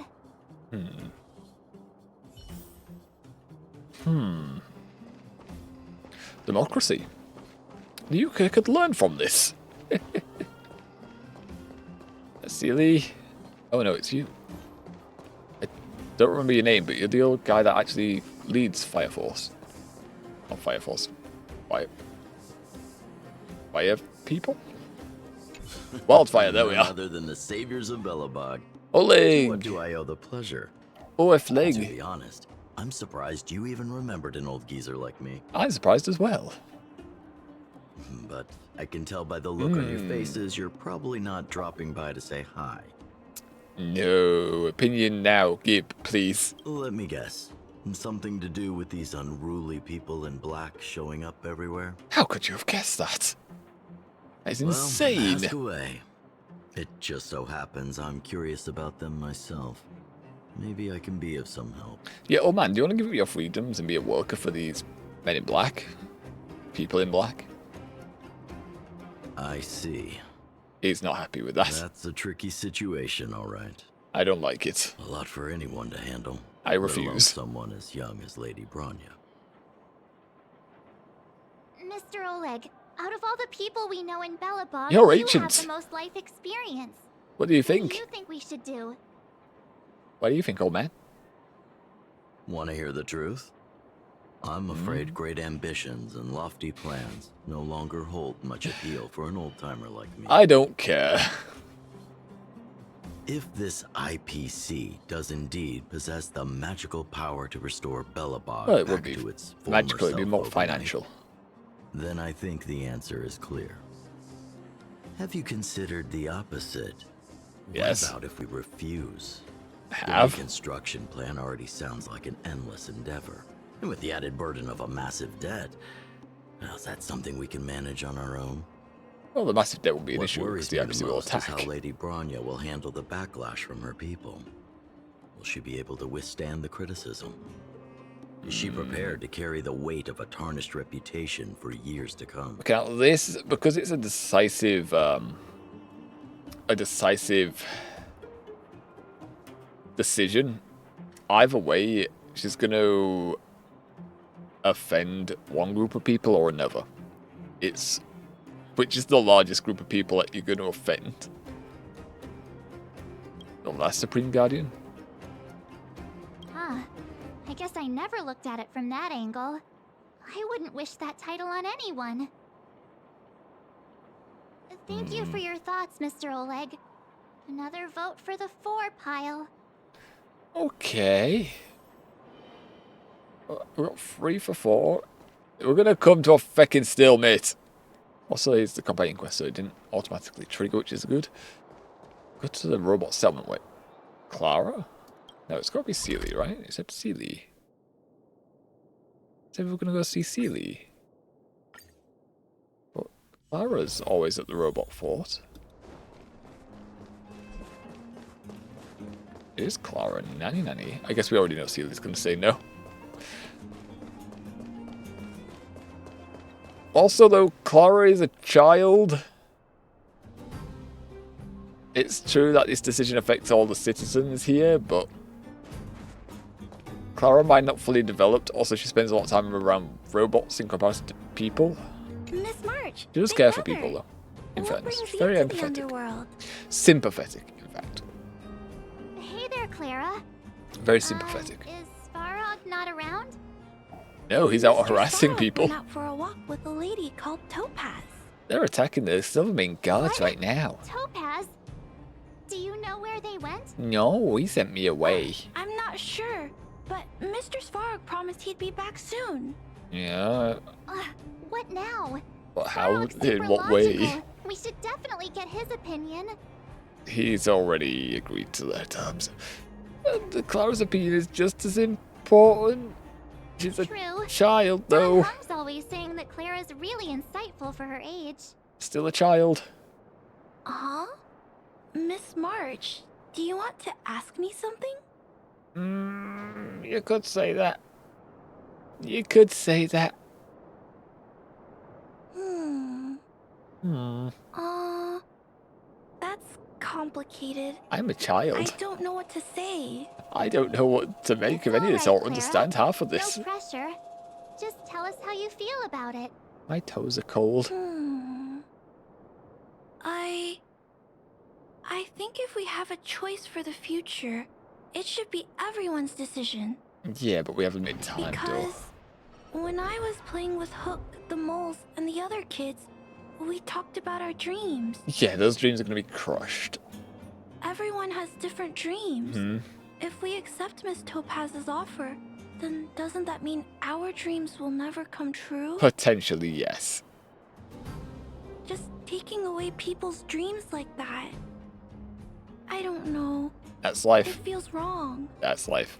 Democracy. The UK could learn from this. Sealy. Oh no, it's you. I don't remember your name, but you're the old guy that actually leads Fire Force. Not Fire Force. Fire people? Wildfire, there we are. Other than the saviors of Belobog. Oleg! What do I owe the pleasure? OF To Leg. be honest, I'm surprised you even remembered an old geezer like me. I'm surprised as well. But I can tell by the look on your faces you're probably not dropping by to say hi. No. Opinion now, Gib, please. Let me guess. Something to do with these unruly people in black showing up everywhere? How could you have guessed that? That's Well, insane. ask away. It just so happens I'm curious about them myself. Maybe I can be of some help. Yeah, oh man, do you want to give up your freedoms and be a worker for these men in black? People in black? I see. He's not happy with that. That's a tricky situation, all right. I don't like it. A lot for anyone to handle. I let alone refuse. someone as young as Lady Bronya. Mr. Oleg, out of all the people we know in Belobog, You're you ancient. have the most life experience. What do you What do think? you think we should do? What do you think, old man? Want to hear the truth? I'm afraid great ambitions and lofty plans no longer hold much appeal for an old-timer like me. I don't care. If this IPC does indeed possess the magical power to restore Belobog Well, it would back be to its magical, former it'd be self more overnight, financial. then I think the answer is clear. Have you considered the opposite? Yes. What about if we refuse? Have. The reconstruction plan already sounds like an endless endeavor. And with the added burden of a massive debt, now, is that something we can manage on our own? Well, the massive debt will be an What issue because worries the me embassy the will most is attack. how Lady Bronya will handle the backlash from her people. Will she be able to withstand the criticism? Is she prepared to carry the weight of a tarnished reputation for years to come? Okay, now this, because it's a decisive decision, either way, she's going to offend one group of people or another. It's which is the largest group of people that you're going to offend? Oh, that's Supreme Guardian? Huh. I guess I never looked at it from that angle. I wouldn't wish that title on anyone. Thank you for your thoughts, Mr. Oleg. Another vote for the 4 pile. Okay. We got 3 for 4. We're going to come to a feckin' stalemate. Also, it's the companion quest, so it didn't automatically trigger, which is good. Go to the robot settlement. Wait. Clara? No, it's got to be Sealy, right? Except Sealy. Said we were going to go see Sealy. But Clara's always at the robot fort. Is Clara nanny? I guess we already know Sealy's going to say no. Also, though, Clara is a child. It's true that this decision affects all the citizens here, but Clara might not fully developed. Also, she spends a lot of time around robots in comparison to people. Miss March. She does care for people, though. In fairness, she's very empathetic. Sympathetic, in fact. Hey there, Clara. Very sympathetic. Is Svarog not around? No, he's out harassing people. Went out for a walk with a lady called Topaz. They're attacking the Silvermane guards right now. Topaz? Do you know where they went? No, he sent me away. I'm not sure, but Mr. Svarog promised he'd be back soon. Yeah. What now? But how? Svarog's In super what way? logical. We should definitely get his opinion. He's already agreed to their terms. And Clara's opinion is just as important. She's a True. child, though. Mom's always saying that Clara's really insightful for her age. Still a child. Huh? Miss March, do you want to ask me something? You could say that. You could say that. That's complicated. I'm a child. I don't know what to say. I don't know what to make of any of this. I don't understand half of this. No pressure. Just tell us how you feel about it. My toes are cold. I think if we have a choice for the future, it should be everyone's decision. Yeah, but we haven't made time, Because when I was playing with Hook, the moles, and the other kids, we talked about our dreams. Yeah, those dreams are going to be crushed. Everyone has different dreams. Hmm. If we accept Miss Topaz's offer, then doesn't that mean our dreams will never come true? Potentially, yes. Just taking away people's dreams like that. I don't know. That's life. It feels wrong. That's life.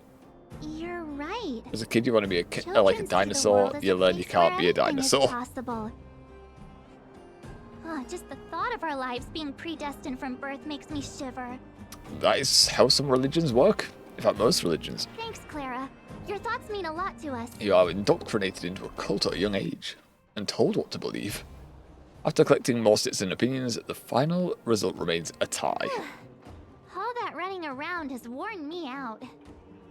You're right. As a kid, you want to be like a Children see the dinosaur. world as You a learn you place where can't be a anything is dinosaur. possible. Just the thought of our lives being predestined from birth makes me shiver. That is how some religions work. In fact, most religions. Thanks, Clara. Your thoughts mean a lot to us. You are indoctrinated into a cult at a young age and told what to believe. After collecting more citizen opinions, the final result remains a tie. All that running around has worn me out.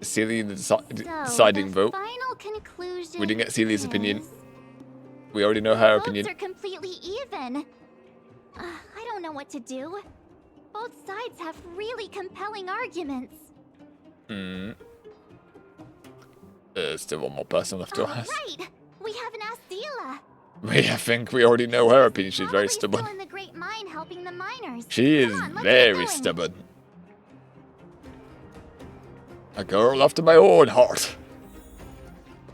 Celia the So, deciding the vote. final conclusion We didn't get Celia's opinion. is We already know her votes opinion. are completely even. I don't know what to do. Both sides have really compelling arguments. Still one more person left to ask. Right! We haven't asked Zila. I think we already know her opinion. She's very stubborn. Still in the Great Mine helping the miners. She is Come on, let's get very going. stubborn. A girl after my own heart.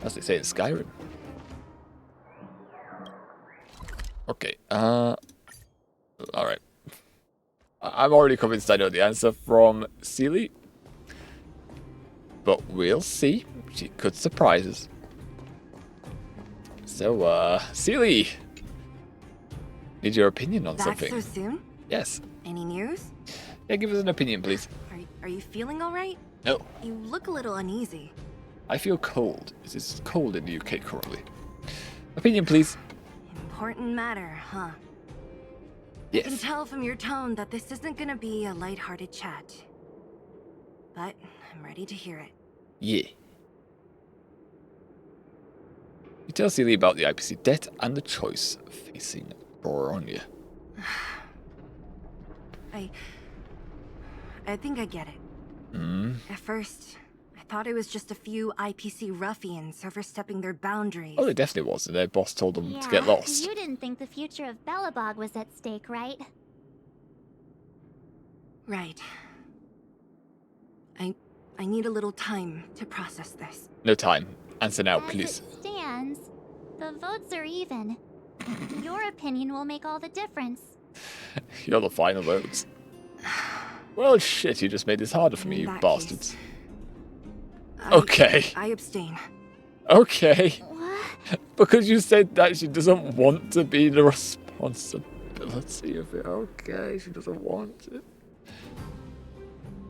As they say in Skyrim. Okay, alright. I'm already convinced I know the answer from Seely. But we'll see. She could surprise us. So, Seely. Need your opinion on something. Back so soon? Yes. Any news? Yeah, give us an opinion, please. Are you feeling alright? No. You look a little uneasy. I feel cold. It is cold in the UK currently. Opinion, please. Important matter, huh? Yes. I can tell from your tone that this isn't gonna be a lighthearted chat. But I'm ready to hear it. Yeah. You tell Seely about the IPC debt and the choice facing Boronia. I think I get it. At first, I thought it was just a few IPC ruffians overstepping their boundaries. Oh, it definitely was. Their boss told them Yeah, to get lost. You didn't think the future of Belobog was at stake, right? Right. I need a little time to process this. No time. Answer now, please. As it stands, the votes are even. Your opinion will make all the difference. You're the final votes. Well, shit, you just made this harder for me, you bastards. Okay. I abstain. Okay. Because you said that she doesn't want to be the responsibility of it. Okay, she doesn't want it.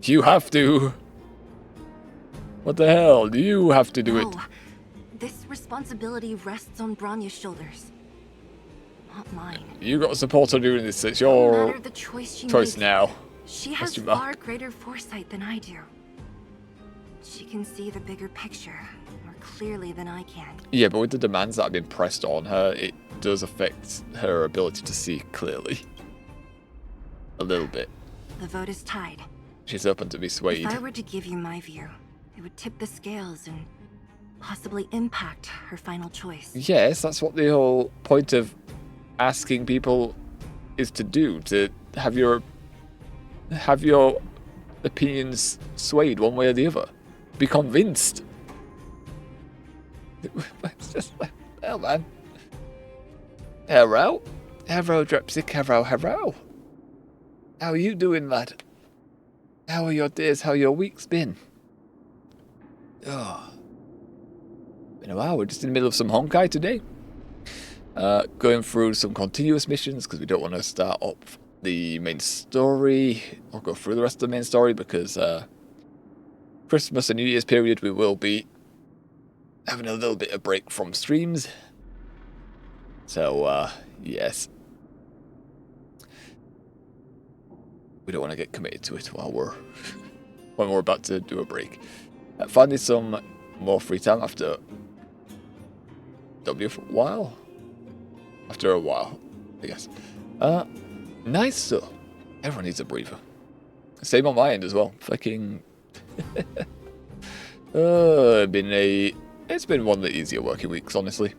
You have to. What the hell? You have to do it. This responsibility rests on Bronya's shoulders. Not mine. You got support on doing this. It's No your matter the choice she choice makes, now. She has Question mark. far greater foresight than I do. She can see the bigger picture more clearly than I can. Yeah, but with the demands that have been pressed on her, it does affect her ability to see clearly. A little bit. The vote is tied. She's open to be swayed. If I were to give you my view, it would tip the scales and possibly impact her final choice. Yes, that's what the whole point of asking people is to do, to have your opinions swayed one way or the other. Be convinced. It's just like, hell, man. Hello? Hello, Drepsic. Hello. How are you doing, lad? How are your days? How are your weeks been? Oh. Been a while. We're just in the middle of some Honkai today. Going through some continuous missions because we don't want to start up the main story or go through the rest of the main story because Christmas and New Year's period we will be having a little bit of break from streams. So, yes. We don't want to get committed to it while when we're about to do a break. Finding some more free time after a while. After a while, I guess. Nice though. Everyone needs a breather. Same on my end as well. Fucking. It's been one of the easier working weeks, honestly.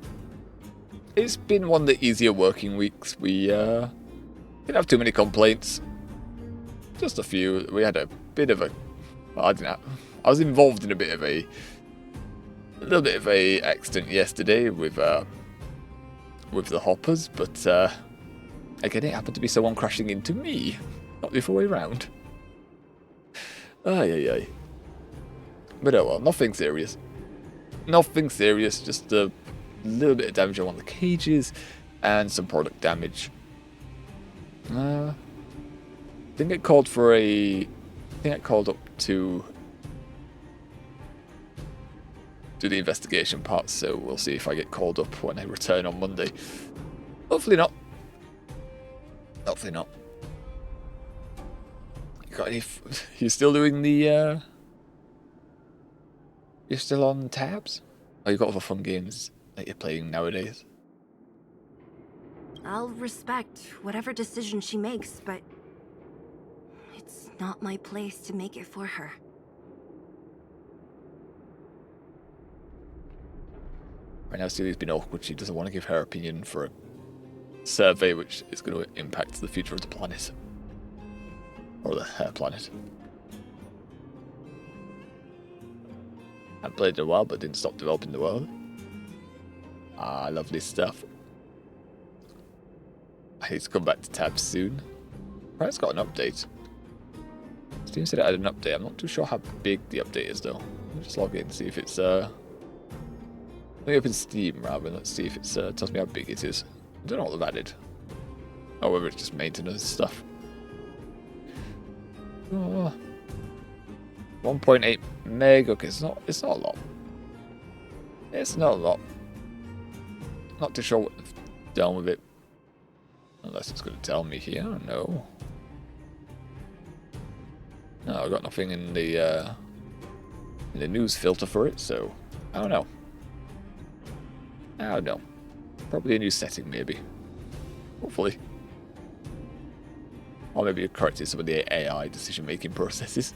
It's been one of the easier working weeks. We didn't have too many complaints. Just a few. We had a bit of a. I was involved in a little bit of a accident yesterday with the hoppers, but again, it happened to be someone crashing into me, not the other way around. Ay. But oh well, nothing serious. Nothing serious, just a little bit of damage on one of the cages and some product damage. Didn't get called for a. Didn't get called up to do the investigation part, so we'll see if I get called up when I return on Monday. Hopefully not. Hopefully not. You got any? You still doing the? You're still on tabs? Oh, you got other fun games that you're playing nowadays. I'll respect whatever decision she makes, but it's not my place to make it for her. Right now, Celia's been awkward. She doesn't want to give her opinion for a survey which is going to impact the future of the planet. Or her planet. I played it a while, but didn't stop developing the world. Ah, lovely stuff. I need to come back to tabs soon. Right, it's got an update. Steam said it had an update. I'm not too sure how big the update is though. Let me just log in and see if it's let me open Steam rather, and let's see if it's tells me how big it is. I don't know what they've added. Or whether it's just maintenance stuff. Oh, 1.8 meg. Okay, it's not a lot. It's not a lot. Not too sure what they've done with it. Unless it's going to tell me here. No. No, I've got nothing in the news filter for it, so I don't know. I don't know. Probably a new setting, maybe. Hopefully. Or maybe it corrected some of the AI decision-making processes.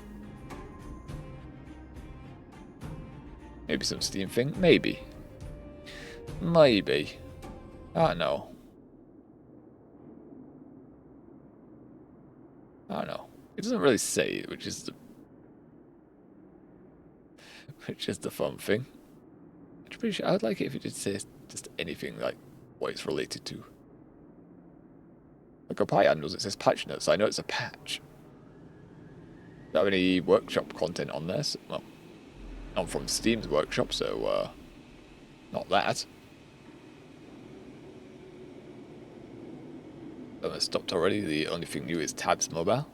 Maybe some Steam thing. Maybe. Maybe. I don't know. I don't know. It doesn't really say it, which is the fun thing. I'm pretty sure I'd like it if it did say just anything like what it's related to. Like a pie handles, it says patch notes. I know it's a patch. Don't have any workshop content on there. So, well, not from Steam's workshop, so not that. I stopped already. The only thing new is Tabs Mobile.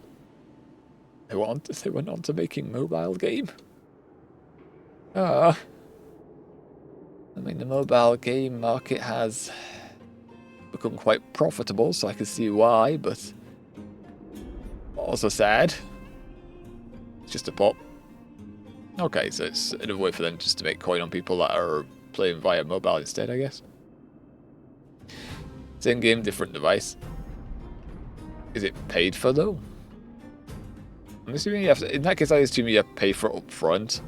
They went on to making mobile game. I mean, the mobile game market has become quite profitable, so I can see why, but also sad. It's just a pop. Okay, so it's another way for them just to make coin on people that are playing via mobile instead, I guess. Same game, different device. Is it paid for though? I'm assuming you have to, in that case I assume you have to pay for it up front.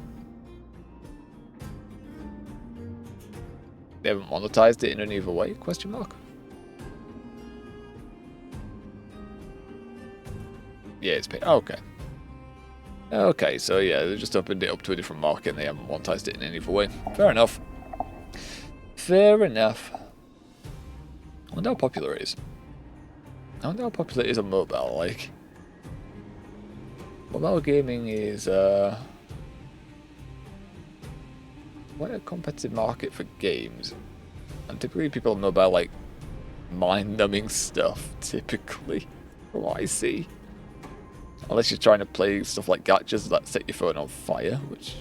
They haven't monetized it in any other way? Question mark. Yeah, it's paid. Oh, okay. Okay, so yeah, they just opened it up to a different market and they haven't monetized it in any other way. Fair enough. Fair enough. I wonder how popular it is. I wonder how popular it is on mobile, like. Mobile gaming is quite a competitive market for games. And typically people on mobile like mind-numbing stuff, typically, from what I see. Unless you're trying to play stuff like gachas that set your phone on fire, which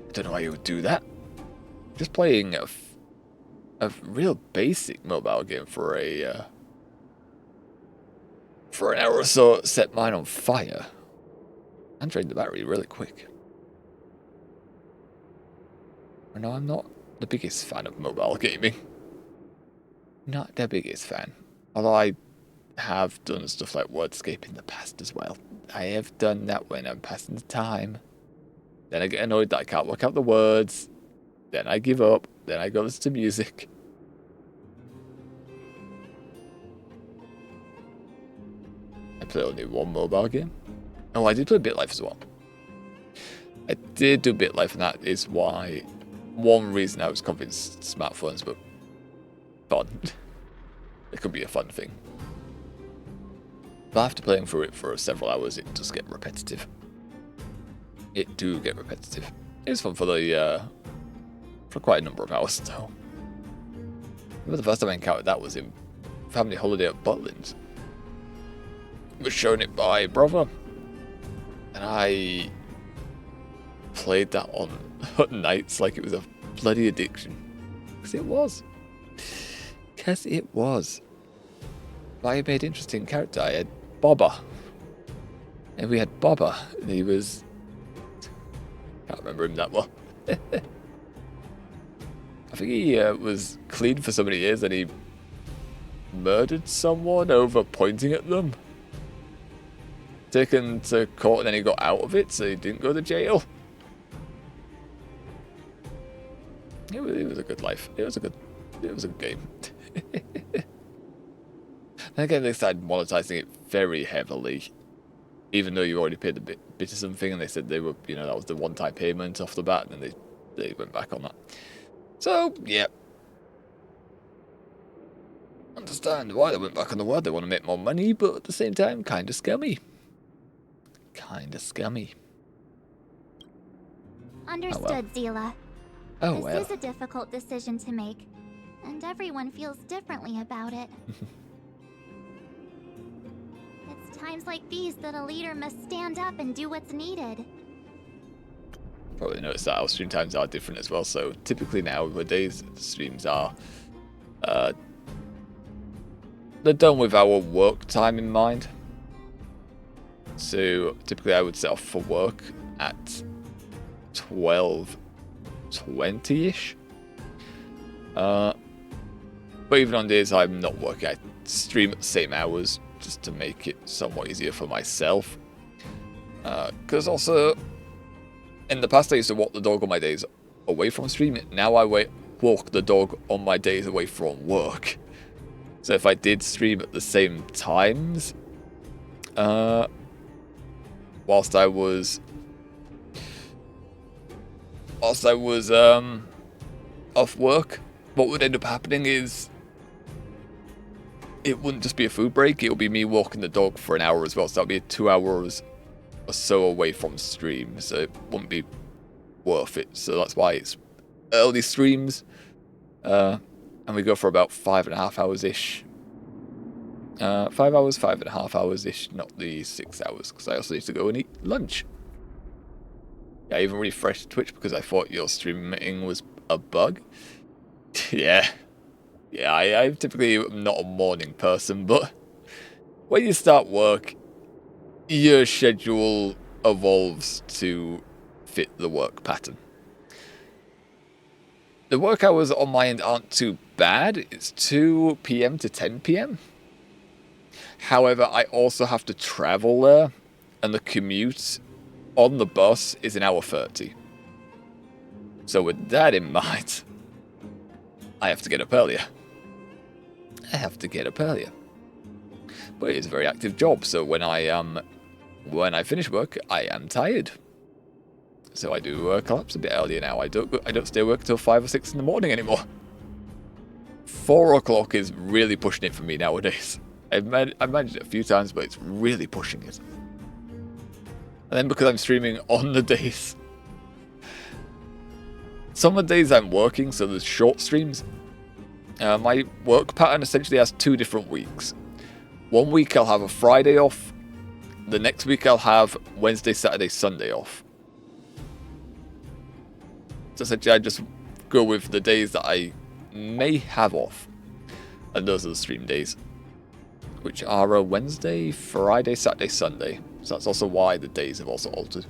I don't know why you would do that. Just playing a real basic mobile game for an hour or so set mine on fire and drain the battery really quick. No, I'm not the biggest fan of mobile gaming. Not the biggest fan. Although I have done stuff like Wordscape in the past as well. I have done that when I'm passing the time. Then I get annoyed that I can't work out the words. Then I give up. Then I go listen to music. I play only one mobile game. Oh, I did play BitLife as well. I did do BitLife, and that is why one reason I was convinced smartphones were fun. It could be a fun thing. But after playing through it for several hours, it does get repetitive. It do get repetitive. It's fun for quite a number of hours though. I remember the first time I encountered that was in Family Holiday at Butlins. Was shown it by brother, and I played that on nights like it was a bloody addiction. Because it was. But I made interesting character. I had Bobber, and we had Bobber, and he was, can't remember him that well. I think he was clean for so many years that he murdered someone over pointing at them. Taken to court and then he got out of it, so he didn't go to jail. It was a good life. It was a good game. And again, they started monetizing it very heavily, even though you already paid a bit of something, and they said they were, that was the one-time payment off the bat, and then they went back on that. So yeah, understand why they went back on the word. They want to make more money, but at the same time, kind of scummy. Kind of scummy. Understood, Zila. Oh This well. is a difficult decision to make, and everyone feels differently about it. It's times like these that a leader must stand up and do what's needed. Probably noticed that our stream times are different as well. So typically nowadays, the streams are they're done with our work time in mind. So typically I would set off for work at 12:20ish. But even on days I'm not working, I stream at the same hours just to make it somewhat easier for myself. Because also, in the past I used to walk the dog on my days away from streaming. Now I walk the dog on my days away from work. So if I did stream at the same times, whilst I was off work, what would end up happening is it wouldn't just be a food break, it would be me walking the dog for an hour as well. So that would be 2 hours or so away from stream, so it wouldn't be worth it. So that's why it's early streams, and we go for about 5.5 hours ish. 5 hours, 5.5 hours ish, not the 6 hours, because I also need to go and eat lunch. Yeah, I even refreshed Twitch because I thought your streaming was a bug. Yeah, I typically am not a morning person, but when you start work, your schedule evolves to fit the work pattern. The work hours on my end aren't too bad. It's 2 PM to 10 PM. However, I also have to travel there, and the commute on the bus is 1 hour 30. So with that in mind, I have to get up earlier. But it is a very active job, so when I finish work, I am tired. So I do collapse a bit earlier now. I don't stay work till 5 or 6 in the morning anymore. 4 o'clock is really pushing it for me nowadays. I've managed it a few times, but it's really pushing it. And then because I'm streaming on the days, some of the days I'm working, so there's short streams. My work pattern essentially has 2 different weeks. One week I'll have a Friday off. The next week I'll have Wednesday, Saturday, Sunday off. So essentially I just go with the days that I may have off. And those are the stream days, which are a Wednesday, Friday, Saturday, Sunday. So that's also why the days have also altered.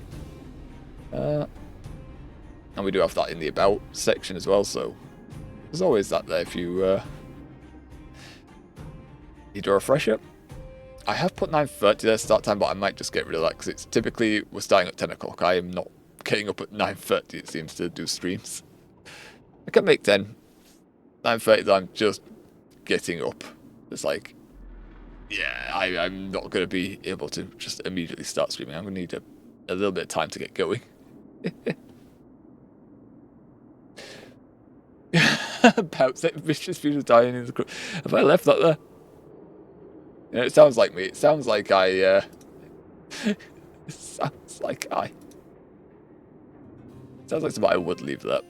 And we do have that in the About section as well, so there's always that there if you need a refresher. I have put 9:30 there start time, but I might just get rid of that because it's typically we're starting at 10 o'clock. I am not getting up at 9:30, it seems, to do streams. I can make 10. 9:30 I'm just getting up. It's like, yeah, I'm not going to be able to just immediately start streaming. I'm going to need a little bit of time to get going. About vicious fusion dying in the crew. Have I left that there? Yeah, it sounds like me. It sounds like I. It sounds like I. It sounds like somebody would leave that.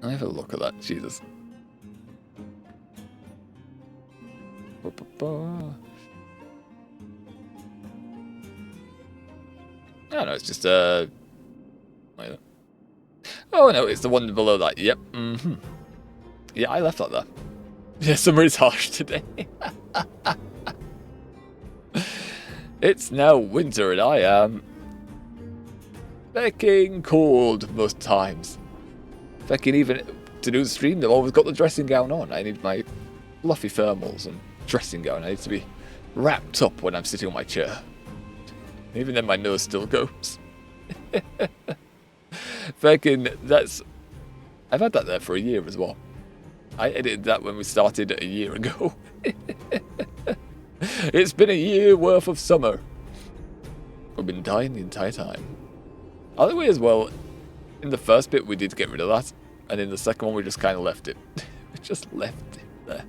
I'll have a look at that. Jesus. Oh no, it's just oh no, it's the one below that. Yep. Yeah, I left that there. Yeah, summer is harsh today. It's now winter and I am fucking cold most times. Fucking even to do the stream, they've always got the dressing gown on. I need my fluffy thermals and dressing gown. I need to be wrapped up when I'm sitting on my chair. Even then my nose still goes. Fucking, that's I've had that there for a year as well. I edited that when we started a year ago. It's been a year worth of summer. We've been dying the entire time. Either way as well, in the first bit we did get rid of that, and in the second one we just kind of left it. We just left it there.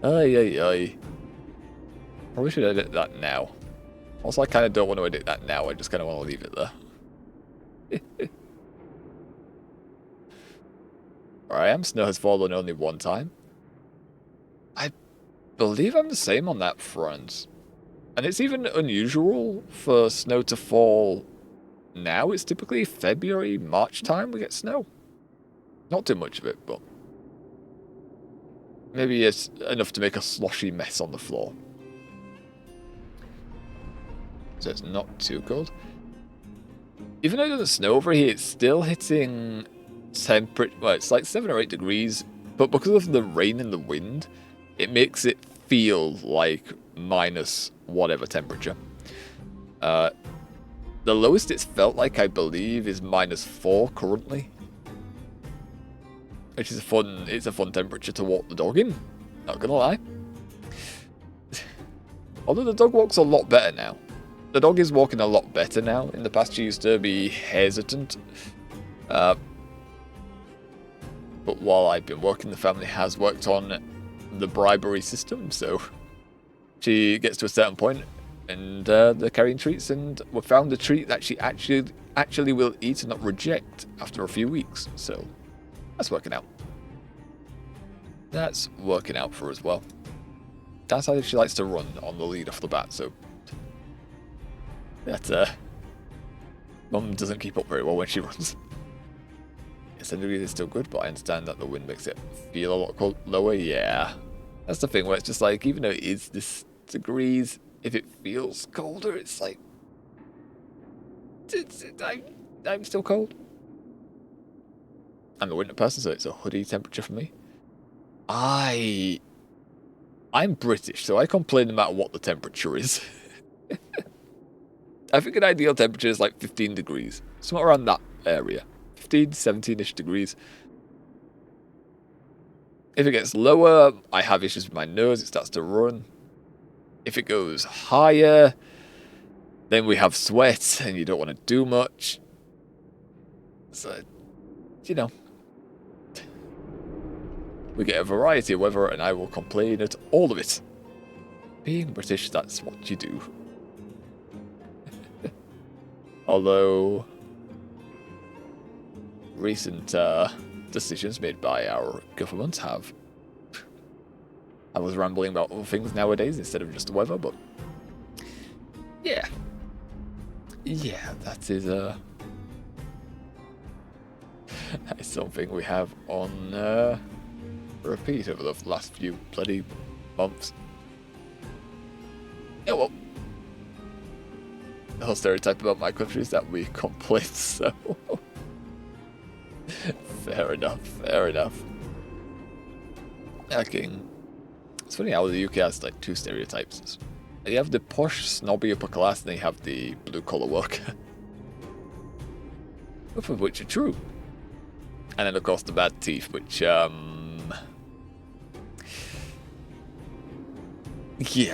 Ay, ay, ay. Probably should edit that now. Also, I kind of don't want to edit that now, I just kind of want to leave it there. Alright, snow has fallen only one time. I believe I'm the same on that front. And it's even unusual for snow to fall now. It's typically February, March time we get snow. Not too much of it, but maybe it's enough to make a sloshy mess on the floor. So it's not too cold. Even though it doesn't snow over here, it's still hitting temperature. Well, it's like 7 or 8 degrees, but because of the rain and the wind, it makes it feel like minus whatever temperature. The lowest it's felt like, I believe, is -4 currently, which is it's a fun temperature to walk the dog in. Not gonna lie. Although the dog walks a lot better now. The dog is walking a lot better now. In the past, she used to be hesitant. But while I've been working, the family has worked on the bribery system, so she gets to a certain point and they're carrying treats, and we found a treat that she actually will eat and not reject after a few weeks, so that's working out. That's working out for her as well. That's how she likes to run on the lead off the bat, so that Mum doesn't keep up very well when she runs. Yes, 10 degrees is still good, but I understand that the wind makes it feel a lot lower. Yeah, that's the thing where it's just like, even though it is this degrees, if it feels colder, it's like I'm still cold. I'm a winter person, so it's a hoodie temperature for me. I'm British, so I complain no matter what the temperature is. I think an ideal temperature is like 15 degrees, somewhere around that area. 15, 17-ish degrees. If it gets lower, I have issues with my nose, it starts to run. If it goes higher, then we have sweat, and you don't want to do much. So, you know, we get a variety of weather, and I will complain at all of it. Being British, that's what you do. Although recent decisions made by our government have... I was rambling about other things nowadays instead of just the weather, but yeah. Yeah, that is that is something we have on repeat over the last few bloody months. Yeah, well, the whole stereotype about my country is that we complain, so fair enough, fair enough. Okay. It's funny how the UK has like two stereotypes. You have the posh, snobby upper class, and then you have the blue-collar worker. Both of which are true. And then of course the bad teeth, which yeah,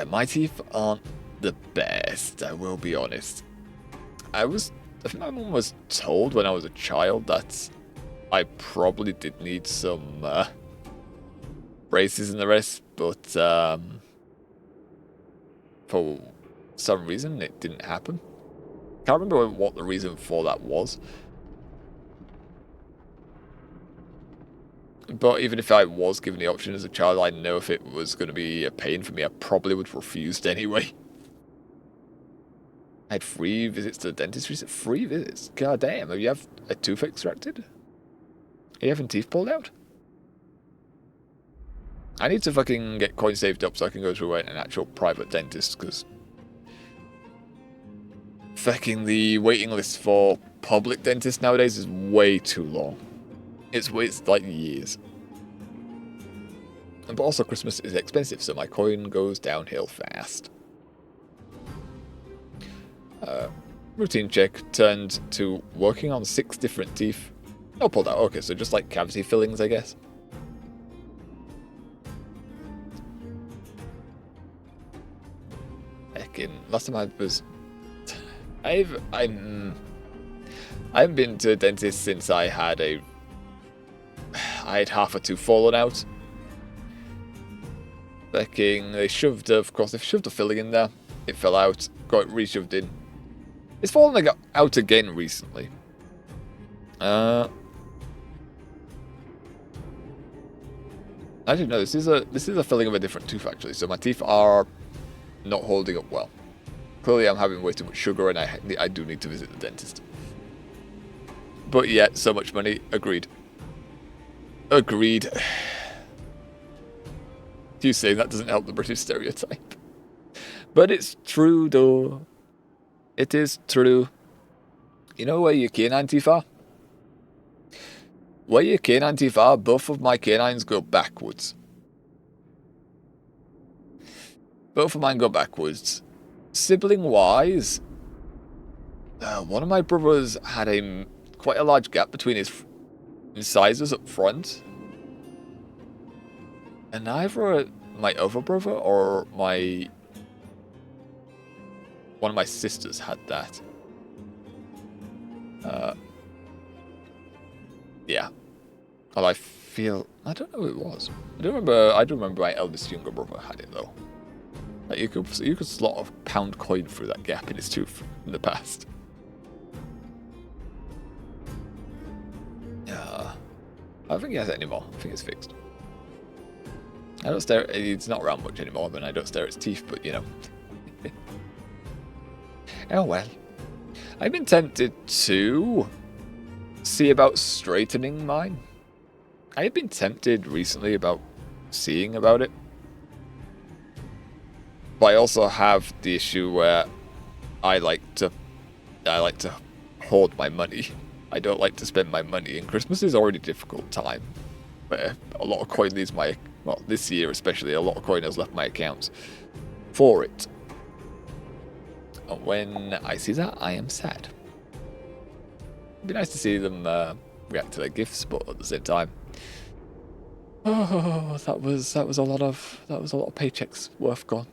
my teeth aren't the best, I will be honest. I think my mum was told when I was a child that I probably did need some braces and the rest, but for some reason it didn't happen. Can't remember what the reason for that was. But even if I was given the option as a child, I know if it was going to be a pain for me, I probably would have refused anyway. I had 3 visits to the dentist recently. 3 visits? God damn, have you had a tooth extracted? Are you having teeth pulled out? I need to fucking get coins saved up so I can go to an actual private dentist, because fucking the waiting list for public dentists nowadays is way too long. It's like years. But also Christmas is expensive, so my coin goes downhill fast. Routine check turned to working on 6 different teeth Oh, pulled out. Okay, so just like cavity fillings, I guess. Heckin', last time I was... I haven't been to a dentist since I had half a tooth fallen out. They shoved a filling in there. It fell out, got it reshoved in. It's fallen out again recently. I didn't know this is a filling of a different tooth actually. So my teeth are not holding up well. Clearly, I'm having way too much sugar, and I do need to visit the dentist. But yeah, so much money. Agreed. Agreed. You saying that doesn't help the British stereotype. But it's true, though. It is true. You know where your canine teeth are? Where your canine teeth are, both of my canines go backwards. Both of mine go backwards. Sibling-wise, one of my brothers had quite a large gap between his incisors up front. And either my other brother or one of my sisters had that. Yeah. Well, I don't know who it was. I do remember my eldest younger brother had it though. Like you could slot a pound coin through that gap in his tooth in the past. I don't think he has it anymore. I think it's fixed. I don't stare. It's not around much anymore, and I don't stare at its teeth. But you know. Oh well. I've been tempted to see about straightening mine. I have been tempted recently about seeing about it. But I also have the issue where I like to hoard my money. I don't like to spend my money, and Christmas is already a difficult time. Where a lot of coin leaves this year especially, a lot of coin has left my account for it. And when I see that, I am sad. It'd be nice to see them react to their gifts, but at the same time, oh, that was a lot of paychecks worth gone.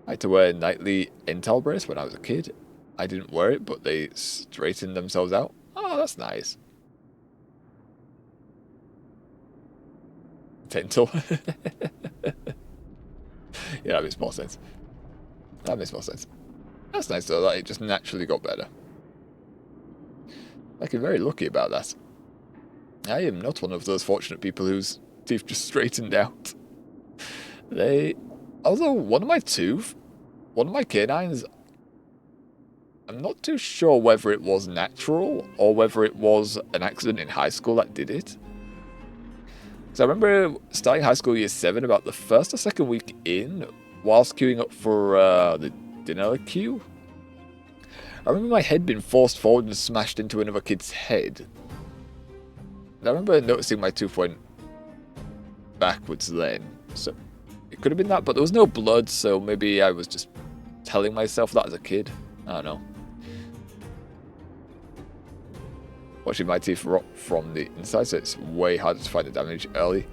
I had to wear a nightly Intel brace when I was a kid. I didn't wear it, but they straightened themselves out. Oh, that's nice. Dental. Yeah, that makes more sense. That's nice though, that it just naturally got better. I'm very lucky about that. I am not one of those fortunate people whose teeth just straightened out. Although one of my canines, I'm not too sure whether it was natural or whether it was an accident in high school that did it. So I remember starting high school year 7, about the first or second week in, whilst queuing up for the dinner queue. I remember my head being forced forward and smashed into another kid's head. And I remember noticing my tooth went backwards then. So it could have been that, but there was no blood, so maybe I was just telling myself that as a kid. I don't know. Watching my teeth rot from the inside, so it's way harder to find the damage early.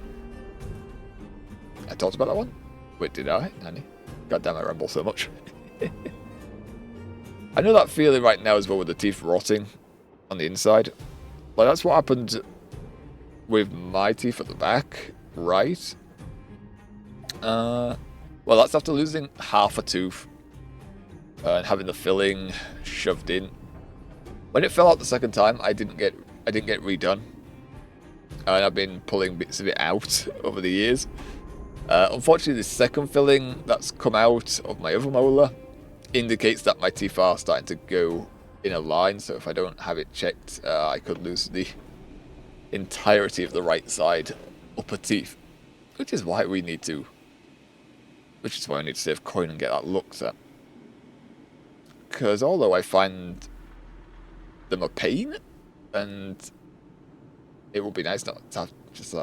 I talked about that one? Wait, did I? Nanny? God damn, I ramble so much. I know that feeling right now as well with the teeth rotting on the inside. Like, that's what happened with my teeth at the back, right? Well, that's after losing half a tooth and having the filling shoved in. When it fell out the second time, I didn't get redone, and I've been pulling bits of it out over the years. Unfortunately, the second filling that's come out of my other molar indicates that my teeth are starting to go in a line. So if I don't have it checked, I could lose the entirety of the right side upper teeth, which is why I need to save coin and get that looked at. Because although I find them a pain, and it would be nice not to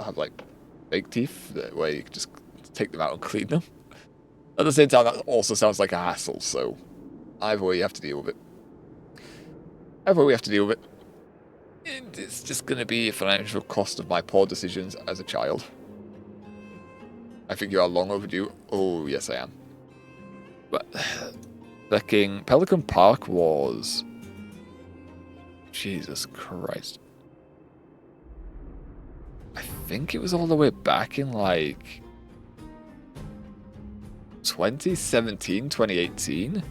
have like fake teeth where you can just take them out and clean them. At the same time, that also sounds like a hassle, so either way you have to deal with it. it's just going to be a financial cost of my poor decisions as a child. I think you are long overdue. Oh, yes, I am. But fucking Pelican Park was... Jesus Christ. I think it was all the way back in, like... 2017, 2018?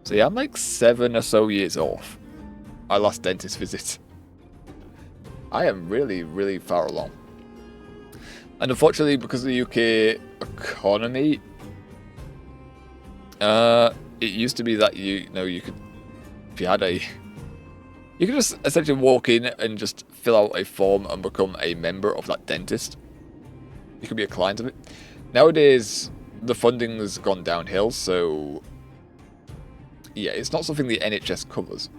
So yeah, I'm like 7 or so years off my last dentist visit. I am really, really far along. And unfortunately, because of the UK economy, it used to be that you know you could, if you had a, you could just essentially walk in and just fill out a form and become a member of that dentist. You could be a client of it. Nowadays, the funding has gone downhill, so yeah, it's not something the NHS covers.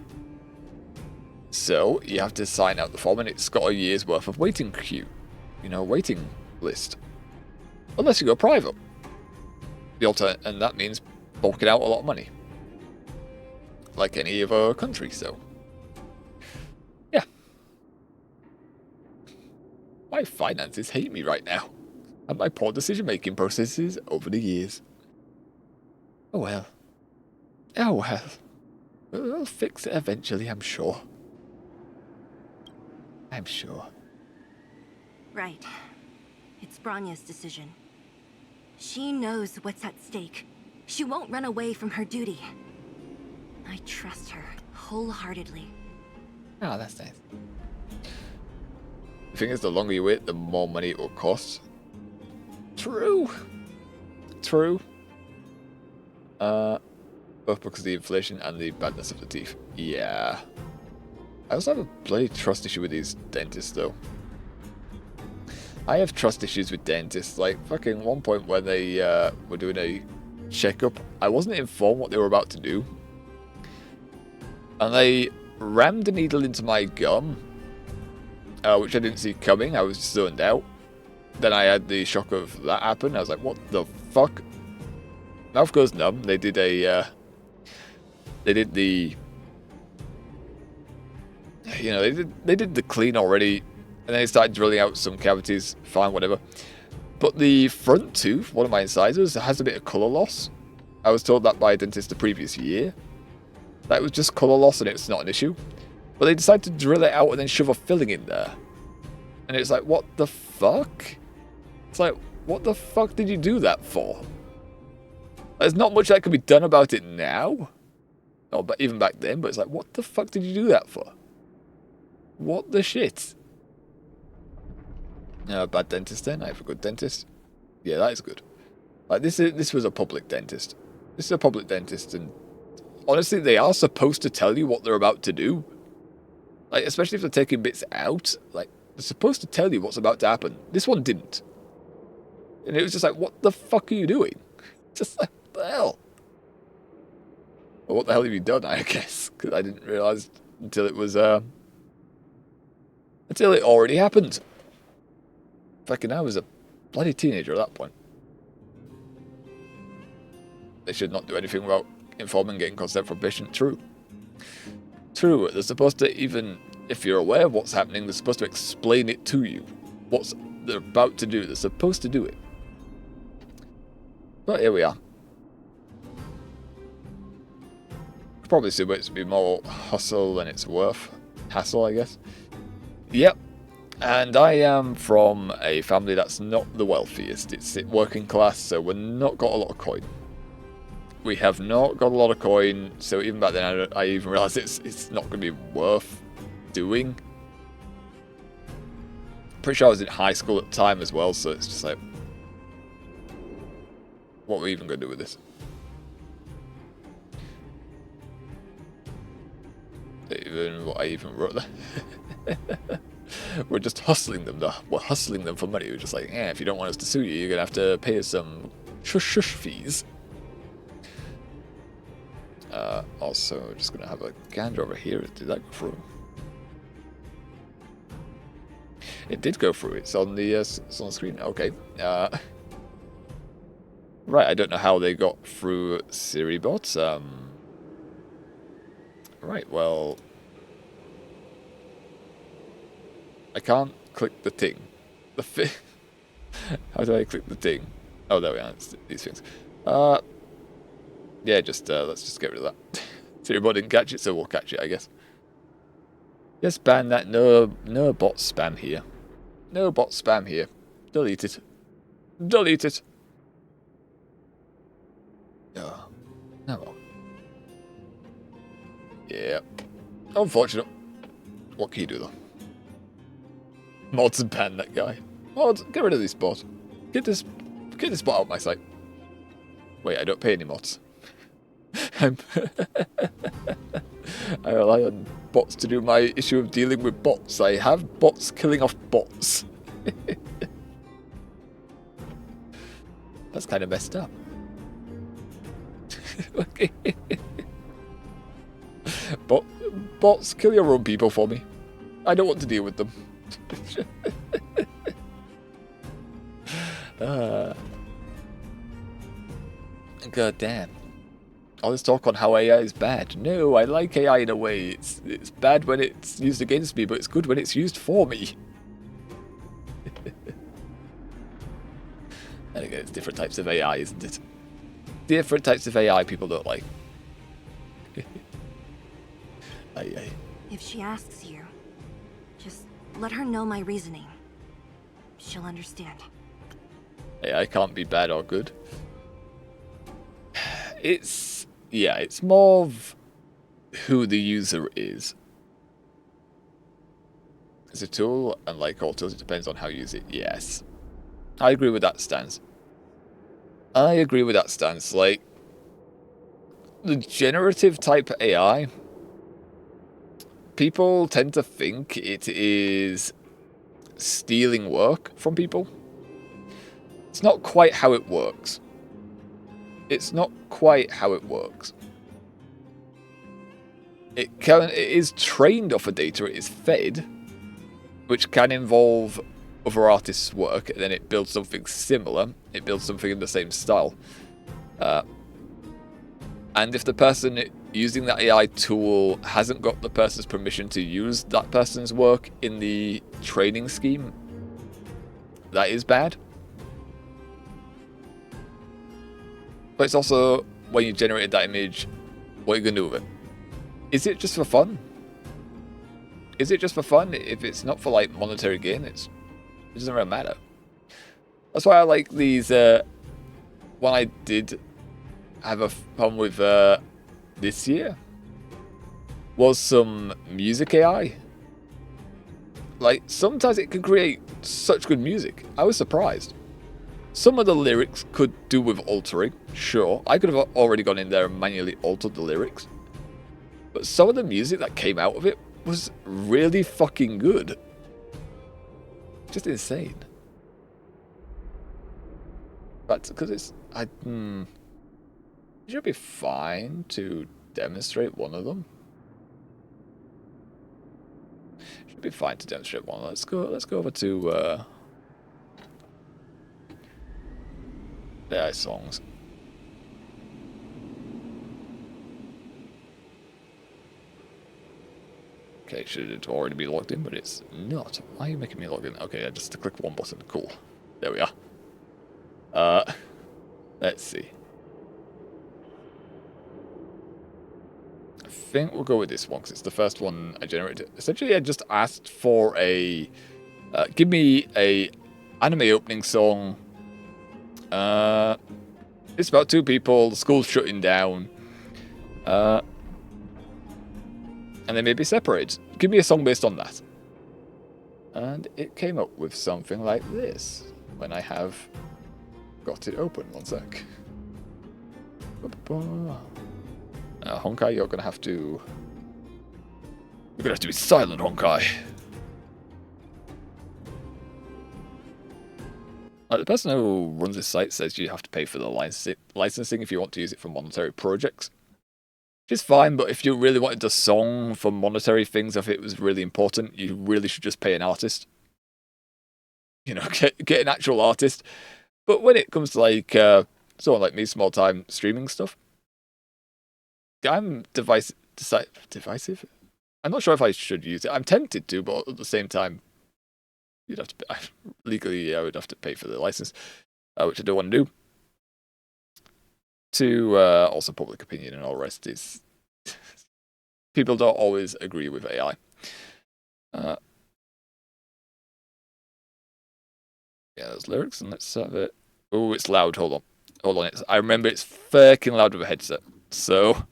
So you have to sign out the form, and it's got a year's worth of waiting queue, you know, waiting list. Unless you go private. And that means bulking out a lot of money. Like any other country, so. Yeah. My finances hate me right now. And my poor decision-making processes over the years. Oh well. Oh well. We'll fix it eventually, I'm sure. I'm sure. Right. It's Branya's decision. She knows what's at stake. She won't run away from her duty. I trust her wholeheartedly. Oh, that's nice. The thing is, the longer you wait, the more money it will cost. True. True. Both because of the inflation and the badness of the teeth. Yeah. I also have a bloody trust issue with these dentists, though. I have trust issues with dentists. Like, fucking one point when they were doing a checkup, I wasn't informed what they were about to do. And they rammed a needle into my gum, which I didn't see coming. I was zoned out. Then I had the shock of that happen. I was like, what the fuck? Mouth goes numb. They did a... they did the... You know, they did the clean already, and then they started drilling out some cavities, fine, whatever. But the front tooth, one of my incisors, has a bit of colour loss. I was told that by a dentist the previous year. That it was just colour loss and it's not an issue. But they decided to drill it out and then shove a filling in there. And it's like, what the fuck? It's like, what the fuck did you do that for? There's not much that can be done about it now. Or even back then, but it's like, what the fuck did you do that for? What the shit? Bad dentist then? I have a good dentist. Yeah, that is good. Like, this was a public dentist. This is a public dentist, and honestly, they are supposed to tell you what they're about to do. Like, especially if they're taking bits out. Like, they're supposed to tell you what's about to happen. This one didn't. And it was just like, what the fuck are you doing? Just like, what the hell? Well, what the hell have you done, I guess? Because I didn't realise until it was, until it already happened. Fucking, I was a bloody teenager at that point. They should not do anything without informing and getting consent from patient. True. True, they're supposed to, even if you're aware of what's happening, they're supposed to explain it to you. What they're about to do. They're supposed to do it. But here we are. Probably assume it's to be more hustle than it's worth. Hassle, I guess. Yep. And I am from a family that's not the wealthiest. It's working class, so we've not got a lot of coin. We have not got a lot of coin, so even back then I even realised it's not going to be worth doing. Pretty sure I was in high school at the time as well, so it's just like, what are we even going to do with this? Even what I even wrote there. We're just hustling them, though. We're hustling them for money. We're just like, yeah, if you don't want us to sue you, you're going to have to pay us some shush fees. Also, we're just going to have a gander over here. Did that go through? It did go through. It's on the screen. Okay. Right, I don't know how they got through Siri bots. Right, well... I can't click the thing. How do I click the thing? Oh, there we are. It's these things. Yeah, just let's just get rid of that. Cerebot didn't catch it, so we'll catch it, I guess. Just ban that. No bot spam here. No bot spam here. Delete it. Delete it. Oh, well. Yeah. Unfortunate. What can you do though? Mods ban that guy. Mods, get rid of this bot. Get this bot out of my sight. Wait, I don't pay any mods. I rely on bots to do my issue of dealing with bots. I have bots killing off bots. That's kind of messed up. Okay. Bots, kill your own people for me. I don't want to deal with them. God damn. All this talk on how AI is bad. No, I like AI in a way. It's bad when it's used against me, but it's good when it's used for me. And again, it's different types of AI, isn't it? Different types of AI people don't like. If she asks you, just let her know my reasoning. She'll understand. AI can't be bad or good. Yeah, it's more of who the user is. It's a tool, and like all tools, it depends on how you use it. Yes. I agree with that stance. Like, the generative type AI, people tend to think it is stealing work from people. It's not quite how it works. It is trained off of data, it is fed, which can involve other artists' work, and then it builds something similar. It builds something in the same style. And if the person using that AI tool hasn't got the person's permission to use that person's work in the training scheme, that is bad. But it's also, when you generated that image, what are you going to do with it? Is it just for fun? If it's not for like monetary gain, it doesn't really matter. That's why I like these. When I did have a problem with this year, was some music AI. Like, sometimes it can create such good music. I was surprised. Some of the lyrics could do with altering, sure. I could have already gone in there and manually altered the lyrics. But some of the music that came out of it was really fucking good. Just insane. But because it should be fine to demonstrate one of them. Should be fine to demonstrate one. Let's go over to AI songs. Okay, should it already be logged in, but it's not. Why are you making me log in? Okay, just to click one button. Cool. There we are. Let's see. I think we'll go with this one because it's the first one I generated. Essentially, I just asked for a give me a anime opening song. It's about two people. The school's shutting down. And they may be separated. Give me a song based on that. And it came up with something like this. When I have got it open. One sec. Honkai, you're gonna have to... You're gonna have to be silent, Honkai. The person who runs this site says you have to pay for the licensing if you want to use it for monetary projects. Which is fine, but if you really wanted a song for monetary things, if it was really important, you really should just pay an artist. You know, get an actual artist. But when it comes to like someone like me, small time streaming stuff, I'm divisive. I'm not sure if I should use it. I'm tempted to, but at the same time, you'd have to legally, I would have to pay for the license, which I don't want to do. To also public opinion and all the rest is people don't always agree with AI. Yeah, those lyrics, and let's have it. Oh, it's loud. Hold on. I remember it's fucking loud with a headset. So,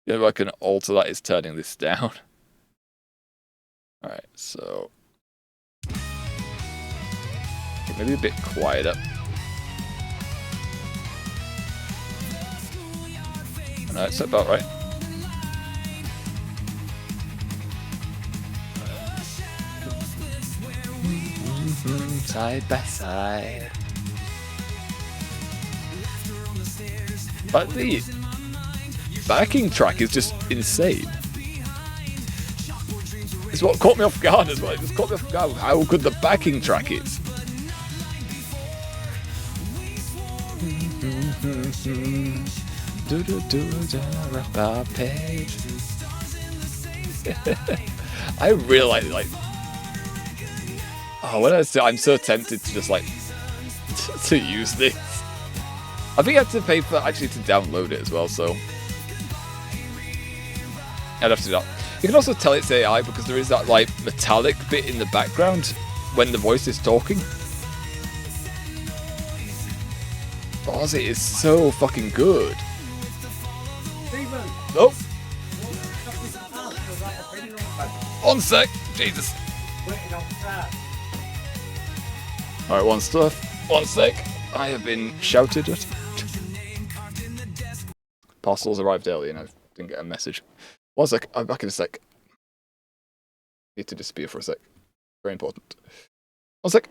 the only way I can alter that is turning this down. Alright, so maybe a bit quieter. No, it's about right. Side by side. But the backing track is just insane. It's what caught me off guard as well. It just caught me off guard how good the backing track is. I really like oh, when I'm so tempted to just like to use this. I think I have to pay for actually to download it as well, so I'd have to do that. You can also tell it's AI because there is that like metallic bit in the background when the voice is talking. Ozzy is so fucking good. Oh. 1 sec. Jesus. Alright, 1 sec. I have been shouted at. Parcels arrived early and I didn't get a message. 1 sec. I'm back in a sec. Need to disappear for a sec. Very important. 1 sec.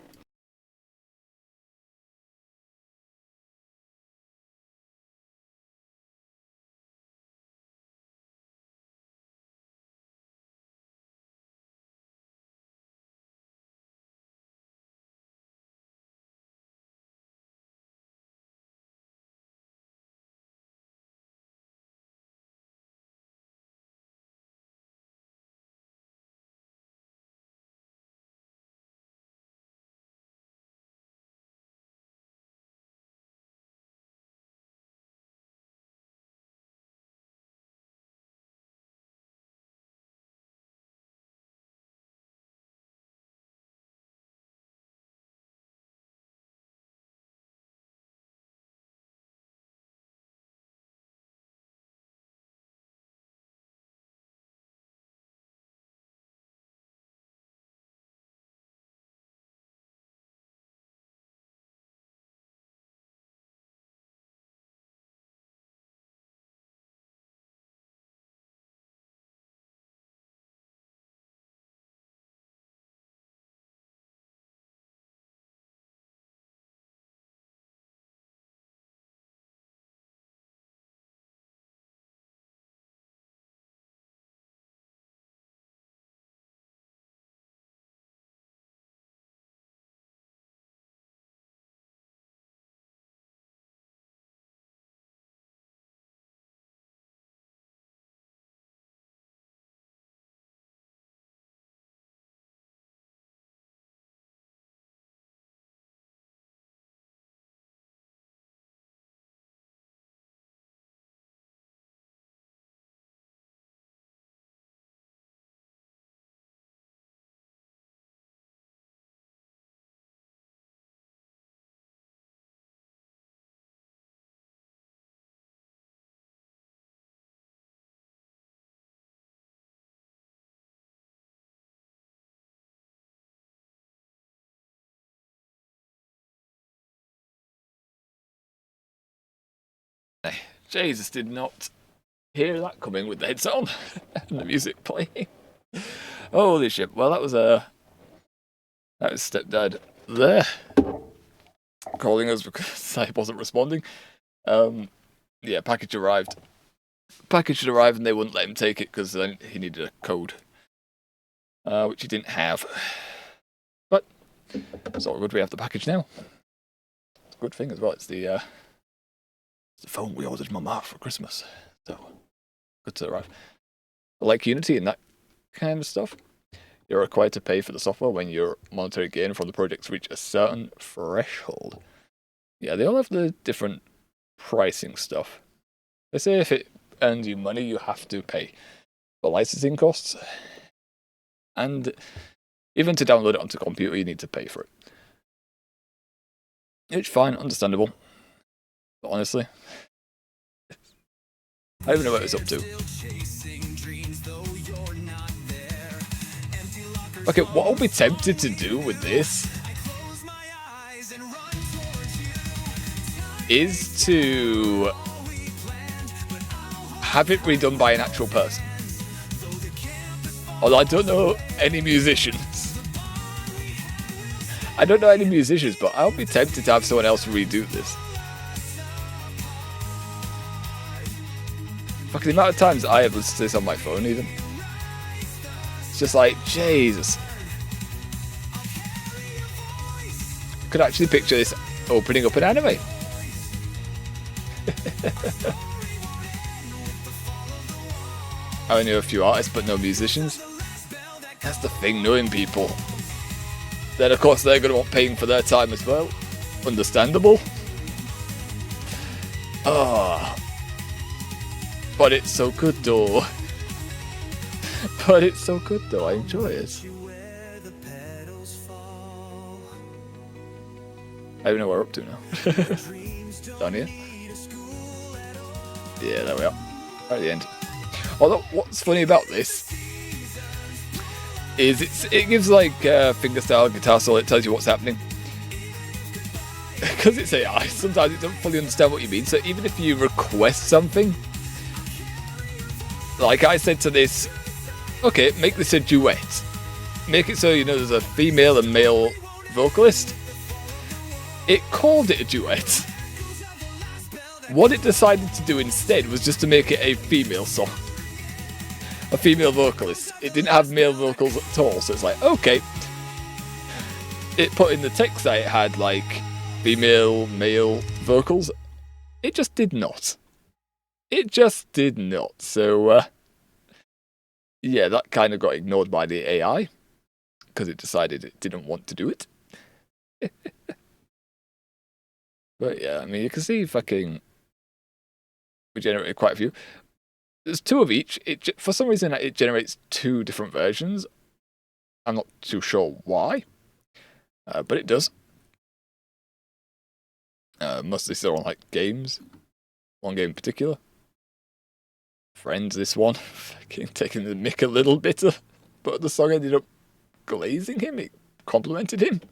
Jesus, did not hear that coming with the headset on and the music playing. Holy shit! Well, that was stepdad there calling us because I wasn't responding. Yeah, package arrived. Package had arrived and they wouldn't let him take it because he needed a code, which he didn't have. But it's all good. We have the package now. It's a good thing as well. It's the phone we ordered Mama for Christmas. So good to arrive. I like Unity and that kind of stuff. You're required to pay for the software when your monetary gain from the projects reach a certain threshold. Yeah, they all have the different pricing stuff. They say if it earns you money, you have to pay for licensing costs. And even to download it onto a computer, you need to pay for it. It's fine, understandable. But honestly, I don't even know what it's up to. Okay, what I'll be tempted to do with this is to have it redone by an actual person. Although I don't know any musicians. I don't know any musicians, but I'll be tempted to have someone else redo this. Fuck, the amount of times I have listened to this on my phone even. It's just like, Jesus. I could actually picture this opening up an anime. I only know a few artists, but no musicians. That's the thing, knowing people. Then, of course, they're going to want paying for their time as well. Understandable. Ah. But it's so good, though. But it's so good, though. I enjoy it. I don't know where we're up to now. Down here? Yeah, there we are. Right at the end. Although, what's funny about this is it gives like fingerstyle, guitar solo, it tells you what's happening. Because it's AI, sometimes it doesn't fully understand what you mean, so even if you request something, like I said to this, okay, make this a duet. Make it so, you know, there's a female and male vocalist. It called it a duet. What it decided to do instead was just to make it a female song. A female vocalist. It didn't have male vocals at all, so it's like, okay. It put in the text that it had, like, female, male vocals. It just did not. It just did not. So, yeah, that kind of got ignored by the AI, because it decided it didn't want to do it. But yeah, I mean, you can see fucking... We generated quite a few. There's two of each. For some reason, it generates two different versions. I'm not too sure why, but it does. Mostly still on like games. One game in particular. Friends, this one. Fucking taking the mick a little bit, but the song ended up glazing him. It complimented him.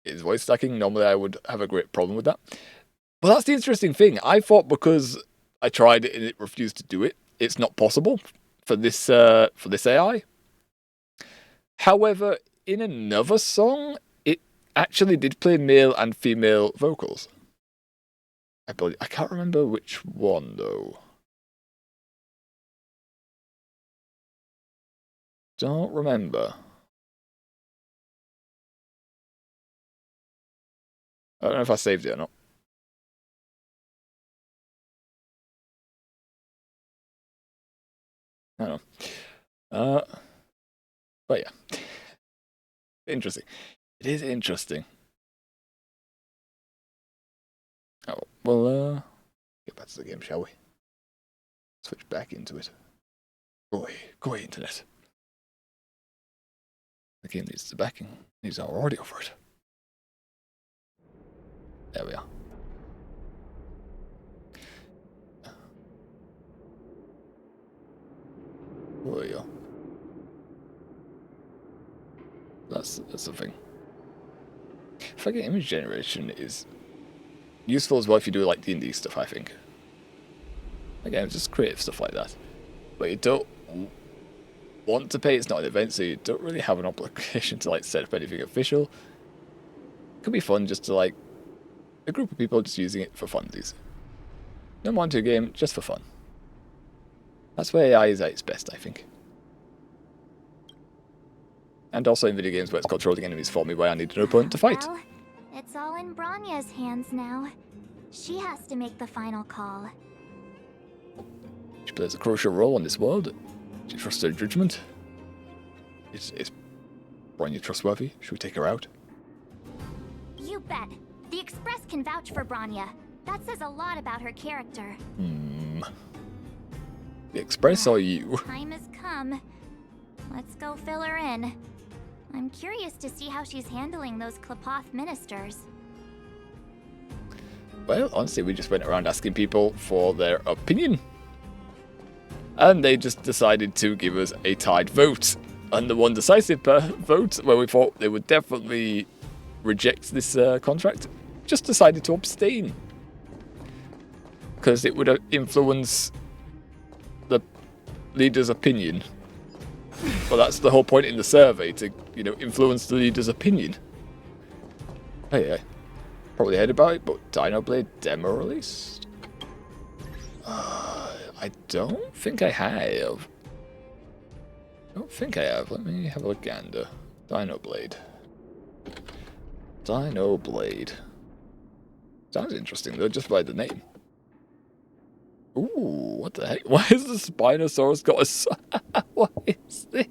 His voice stacking, normally I would have a great problem with that. But that's the interesting thing. I thought because I tried it and it refused to do it, it's not possible for this AI. However, in another song, it actually did play male and female vocals. I can't remember which one though. Don't remember. I don't know if I saved it or not. I don't know. But yeah. Interesting. It is interesting. Oh, well, get back to the game, shall we? Switch back into it. Go away, internet. The game needs the backing. Needs our audio for it. There we are. Oh yeah. That's the thing. Fucking image generation is useful as well if you do like D&D stuff, I think. Again, just creative stuff like that. But you don't want to pay, it's not an event, so you don't really have an obligation to like set up anything official. It could be fun just to like a group of people just using it for funsies. No more into a game, just for fun. That's where AI is at its best, I think. And also in video games where it's controlling enemies for me where I need an opponent to fight. Well, it's all in Bronya's hands now. She has to make the final call. She plays a crucial role in this world. Do you trust her judgment? Is Bronya trustworthy? Should we take her out? You bet. The Express can vouch for Bronya. That says a lot about her character. The Express or you? Time has come. Let's go fill her in. I'm curious to see how she's handling those Klapoth ministers. Well, honestly, we just went around asking people for their opinion. And they just decided to give us a tied vote. And the one decisive vote, where we thought they would definitely reject this contract, just decided to abstain. Because it would influence the leader's opinion. Well, that's the whole point in the survey, to, you know, influence the leader's opinion. Hey, probably heard about it, but Dinoblade demo released? I don't think I have. Let me have a look gander. Dinoblade. Sounds interesting though, just by the name. Ooh, what the heck? Why has the Spinosaurus got a... What is this?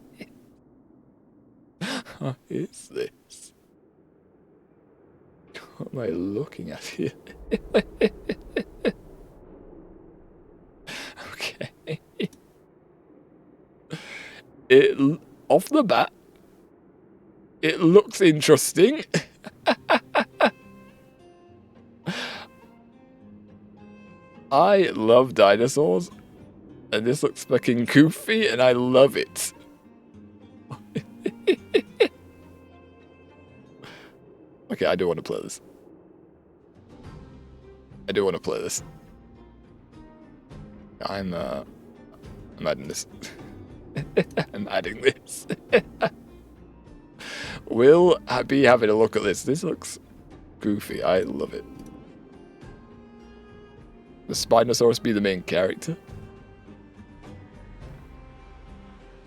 What is this? What am I looking at here? Okay. Off the bat, it looks interesting. I love dinosaurs, and this looks fucking goofy, and I love it. Okay, I do want to play this. I'm adding this. I'm adding this. We'll be having a look at this. This looks goofy. I love it. The Spinosaurus be the main character.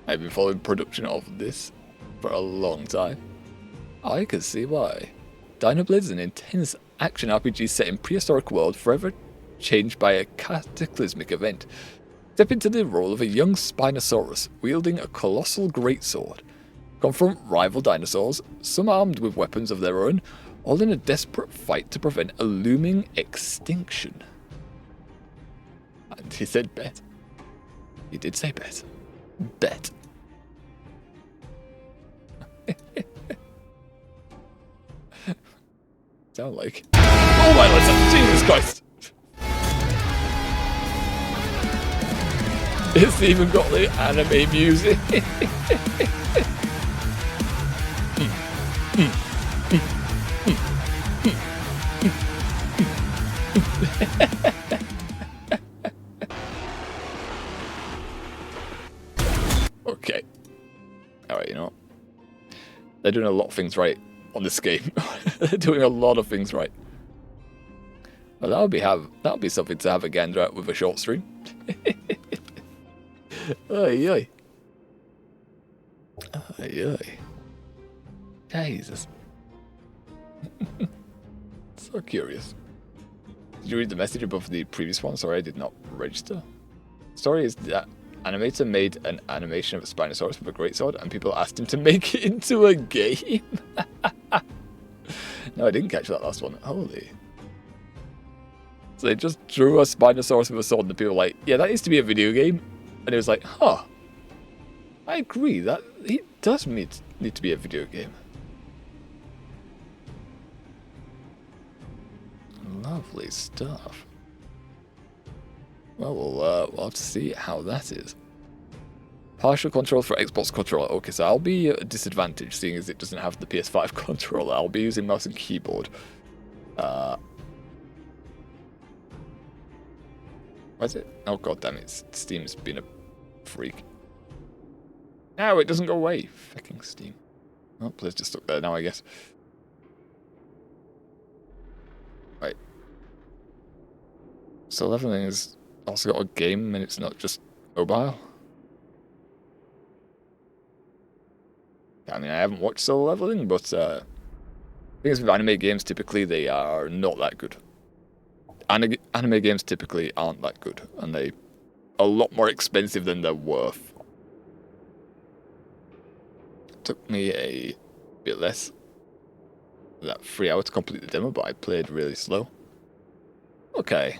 I've been following production of this for a long time. I can see why. Dinoblade is an intense action RPG set in prehistoric world forever changed by a cataclysmic event. Step into the role of a young Spinosaurus wielding a colossal greatsword. Confront rival dinosaurs, some armed with weapons of their own, all in a desperate fight to prevent a looming extinction. And he said bet. He did say bet. Bet. Sound like... Oh my lord, Jesus Christ! It's even got the anime music. Okay. Alright, you know what? They're doing a lot of things right on this game. They're doing a lot of things right. Well, that'll be something to have a gander at with a short stream. Oy. Jesus. So curious. Did you read the message above the previous one? Sorry, I did not register. Story is that animator made an animation of a Spinosaurus with a greatsword, and people asked him to make it into a game. No, I didn't catch that last one. Holy. So they just drew a Spinosaurus with a sword, and the people were like, yeah, that needs to be a video game. And it was like, huh. I agree, that he does need to be a video game. Lovely stuff. Well, we'll have to see how that is. Partial control for Xbox controller. Okay, so I'll be at a disadvantage, seeing as it doesn't have the PS5 controller. I'll be using mouse and keyboard. What is it? Oh god damn it, Steam's been a freak. No, it doesn't go away. Fucking Steam. Oh, Play's just stuck there now, I guess. Right. So Leveling has also got a game, and it's not just mobile. I mean, I haven't watched Solo Leveling, but the thing is with anime games, typically they are not that good. Anime games typically aren't that good, and they a lot more expensive than they're worth. It took me a bit less than that 3 hours to complete the demo, but I played really slow. Okay.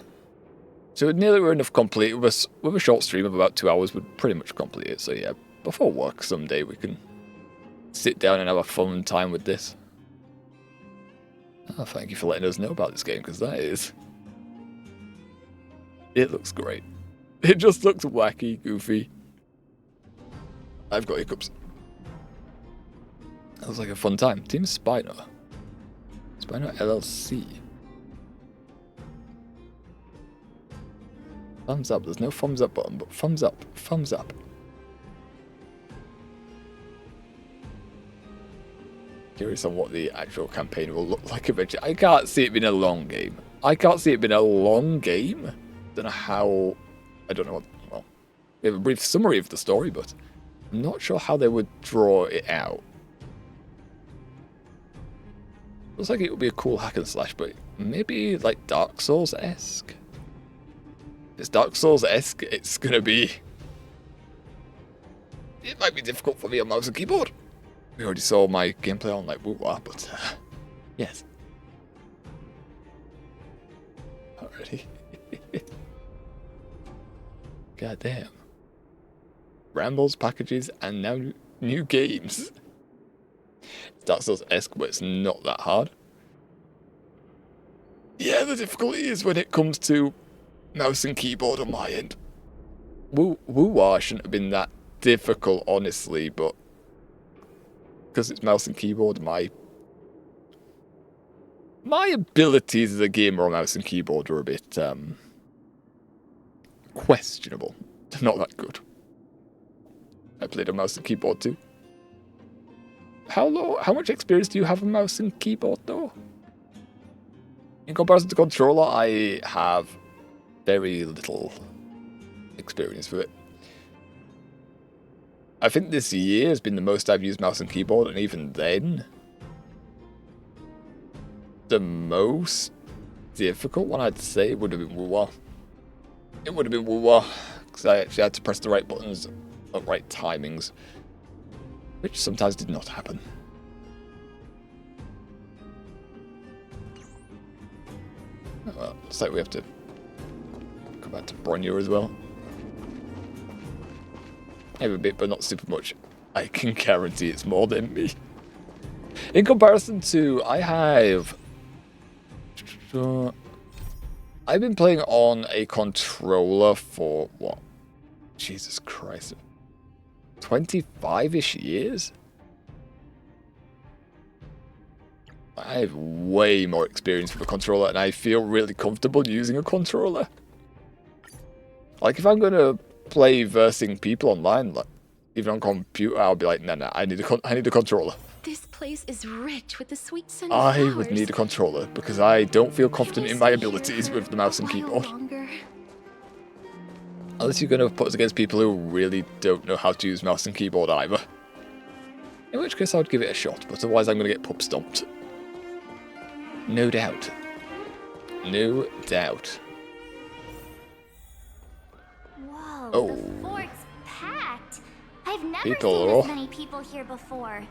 So nearly we're enough complete. With a short stream of about 2 hours, we'd pretty much complete it. So yeah, before work someday we can sit down and have a fun time with this. Oh, thank you for letting us know about this game, because that is... It looks great. It just looks wacky, goofy. I've got hiccups. That was like a fun time. Team Spino. Spino LLC. Thumbs up. There's no thumbs up button, but thumbs up. Thumbs up. Curious on what the actual campaign will look like eventually. I can't see it being a long game. Don't know how... I don't know what... Well, we have a brief summary of the story, but I'm not sure how they would draw it out. Looks like it would be a cool hack and slash, but maybe like Dark Souls-esque? If it's Dark Souls-esque, it's gonna be... It might be difficult for me on mouse and keyboard. We already saw my gameplay on like woo-wah, but yes. Already. God damn. Rambles, packages, and now new games. It's Dark Souls-esque, but it's not that hard. Yeah, the difficulty is when it comes to mouse and keyboard on my end. Woo-wah shouldn't have been that difficult, honestly, but because it's mouse and keyboard, my abilities as a gamer on mouse and keyboard are a bit questionable. Not that good. I played on mouse and keyboard too. How much experience do you have on mouse and keyboard though? In comparison to controller, I have very little experience with it. I think this year has been the most I've used mouse and keyboard, and even then, the most difficult one I'd say would have been woo-wah. It would have been woo-wah, because I actually had to press the right buttons at right timings, which sometimes did not happen. Oh, well, looks like we have to go back to Bronya as well. I have a bit, but not super much. I can guarantee it's more than me. In comparison to, I've been playing on a controller for, what? Jesus Christ. 25-ish years? I have way more experience with a controller, and I feel really comfortable using a controller. Like, if I'm going to play versing people online, like, even on computer, I'll be like, nah, I need a controller. This place is rich with the sweet scent of flowers. I would need a controller, because I don't feel confident in my abilities with the mouse and keyboard. Unless you're going to put us against people who really don't know how to use mouse and keyboard either. In which case I would give it a shot, but otherwise I'm going to get pub stomped. No doubt. No doubt. Whoa, Oh. the fort's packed. I've never People seen are- this many people here before.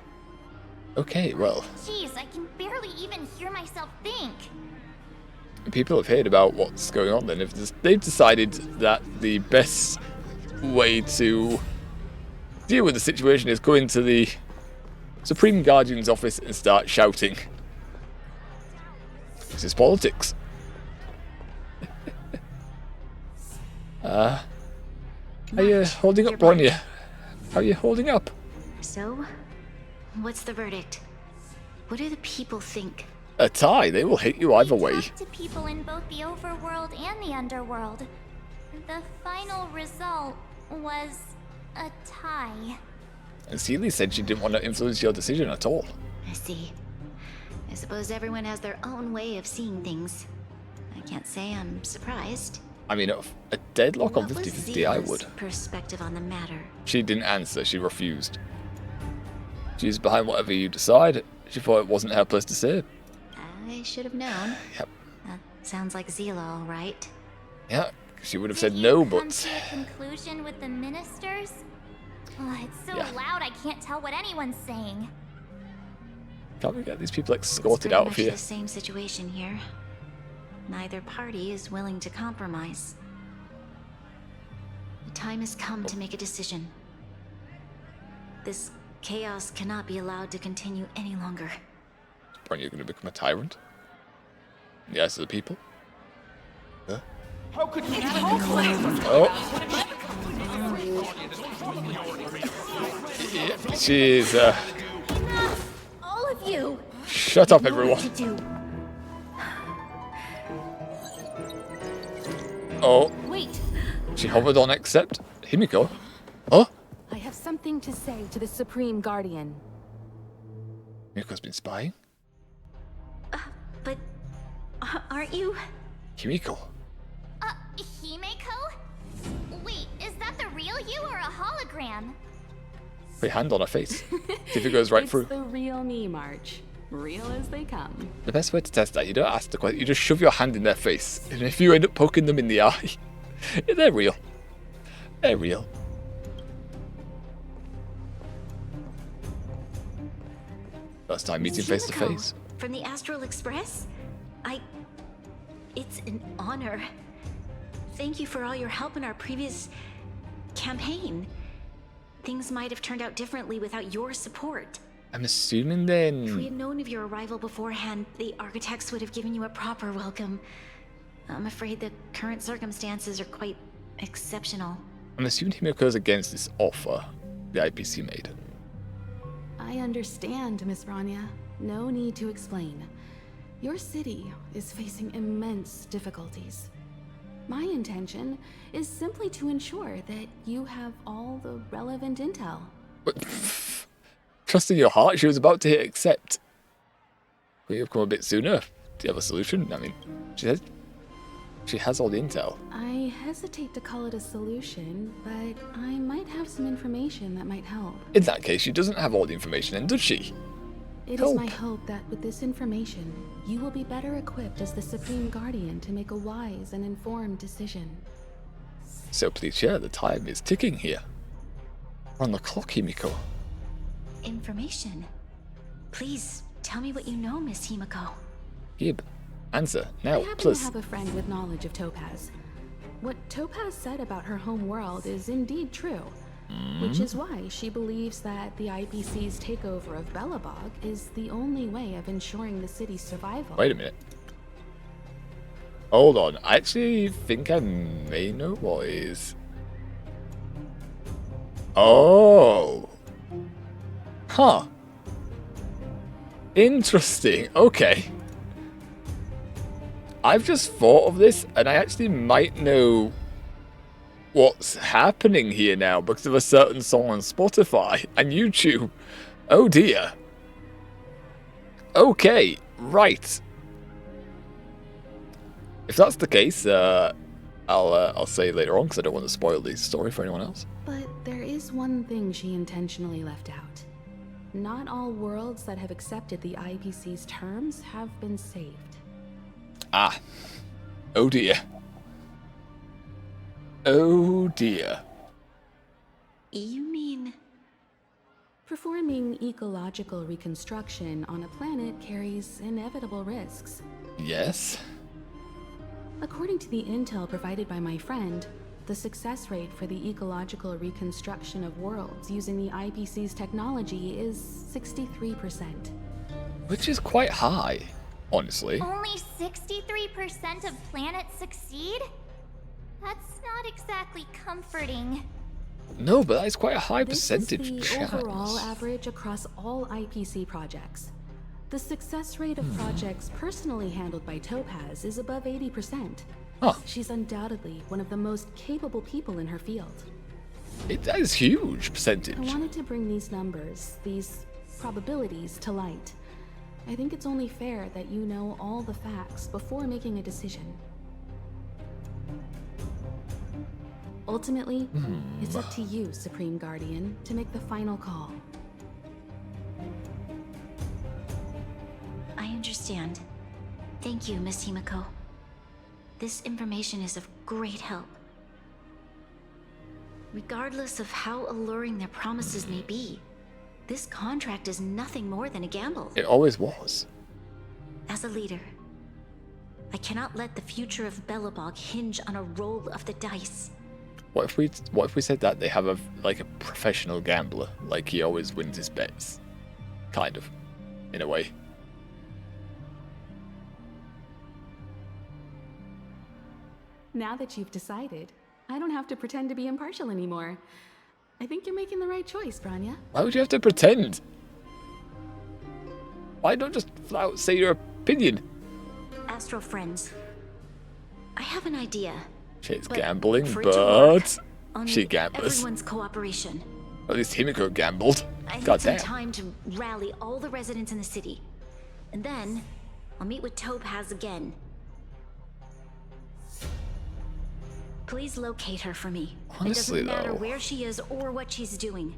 Okay, well, Jeez, I can barely even hear myself think. people have heard about what's going on then. If they've decided that the best way to deal with the situation is go into the Supreme Guardian's office and start shouting. This is politics. How are you holding up, Bronya? How are you holding up? So, what's the verdict? What do the people think? A tie. They will hate you either way. Talk to people in both the overworld and the underworld. The final result was a tie. And Seely said she didn't want to influence your decision at all. I see. I suppose everyone has their own way of seeing things. I can't say I'm surprised. I mean, a deadlock on What was 50-50, I Zila's would. perspective on the matter? She didn't answer. She refused. She's behind whatever you decide. She thought it wasn't her place to say. I should have known. Yep. That sounds like Zila, all right. Yeah, she would have said no, Come but to a conclusion with the ministers? Oh, it's so Yeah. loud I can't tell what anyone's saying. can't we get these people It's escorted pretty out of much here? the same situation here. Neither party is willing to compromise. The time has come to make a decision. This chaos cannot be allowed to continue any longer. Apparently you're going to become a tyrant. In the eyes of the people. Huh? How could you Oh. Yeah, she's, All of you! shut up, everyone. To do. Oh, Wait, she hovered on accept. Himiko? Oh? I have something to say to the Supreme Guardian. Himiko's been spying? But aren't you? Himiko? Himeko? Wait, is that the real you or a hologram? Put your hand on her face. See if it goes right It's through. the real me, March. Real as they come. The best way to test that, you don't ask the question, you just shove your hand in their face. And if you end up poking them in the eye, they're real. They're real. First time meeting face to Himiko, face. From the Astral Express? It's an honor. Thank you for all your help in our previous campaign. Things might have turned out differently without your support. I'm assuming If we had then... known of your arrival beforehand, the architects would have given you a proper welcome. I'm afraid the current circumstances are quite exceptional. I'm assuming Himiko's against this offer the IPC made. I understand, Miss Rania. No need to explain. Your city is facing immense difficulties. My intention is simply to ensure that you have all the relevant intel. Trust in your heart, she was about to hit accept. Could you have come a bit sooner? Do you have a solution? I mean, she has all the intel. I hesitate to call it a solution, but I might have some information that might help. In that case, she doesn't have all the information then, does she? It is my hope that with this information, you will be better equipped as the Supreme Guardian to make a wise and informed decision. So please share, the time is ticking here. We're on the clock, Himiko. Information? Please, tell me what you know, Miss Himiko. Gib, answer, I now, happen please. to have a friend with knowledge of Topaz. What Topaz said about her home world is indeed true. Which is why she believes that the IPC's takeover of Belobog is the only way of ensuring the city's survival. Wait a minute. Hold on, I actually think I may know what is. Oh. Huh. Interesting, okay. I've just thought of this, and I actually might know what's happening here now because of a certain song on Spotify and YouTube. Oh dear. Okay, right. If that's the case, I'll say later on because I don't want to spoil the story for anyone else. But there is one thing she intentionally left out. Not all worlds that have accepted the IPC's terms have been saved. Ah. Oh dear. Oh dear. You mean... Performing ecological reconstruction on a planet carries inevitable risks. Yes? According to the intel provided by my friend, the success rate for the ecological reconstruction of worlds using the IPC's technology is 63%. Which is quite high, honestly. Only 63% of planets succeed? That's not exactly comforting. No, but that is quite a high This percentage is the chance. overall average across all IPC projects. The success rate of projects personally handled by Topaz is above 80%. Huh. She's undoubtedly one of the most capable people in her field. That is huge percentage. I wanted to bring these numbers, these probabilities, to light. I think it's only fair that you know all the facts before making a decision. Ultimately, it's up to you, Supreme Guardian, to make the final call. I understand. Thank you, Miss Himiko. This information is of great help. Regardless of how alluring their promises may be, this contract is nothing more than a gamble. It always was. As a leader, I cannot let the future of Belobog hinge on a roll of the dice. What if we said that they have a professional gambler, like he always wins his bets, kind of, in a way. Now that you've decided, I don't have to pretend to be impartial anymore. I think you're making the right choice, Branya. Why would you have to pretend? Why don't just flat out say your opinion? Astro friends, I have an idea. She's gambling, for it to work, but I'll she need gambles. everyone's cooperation. At least Himiko gambled. I need God some damn. time to rally all the residents in the city. And then, I'll meet with Topaz again. Please locate her for me. Honestly, it doesn't matter though, where she is or what she's doing.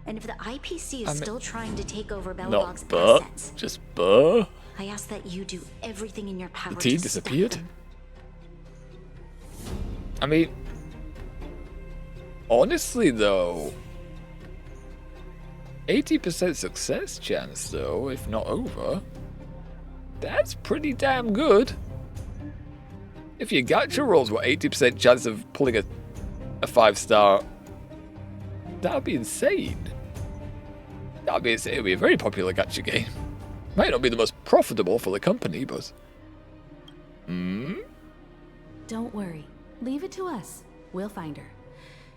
And if the IPC is I mean, still trying to take over not Belobog's but, assets, just but. I ask that you do everything in your power The tea to stop disappeared. them. I mean, honestly though, 80% success chance though, if not over, that's pretty damn good. If your gacha rolls were 80% chance of pulling a 5-star, that would be insane. That would be insane. It would be a very popular gacha game. Might not be the most profitable for the company, but... Don't worry. Leave it to us. We'll find her.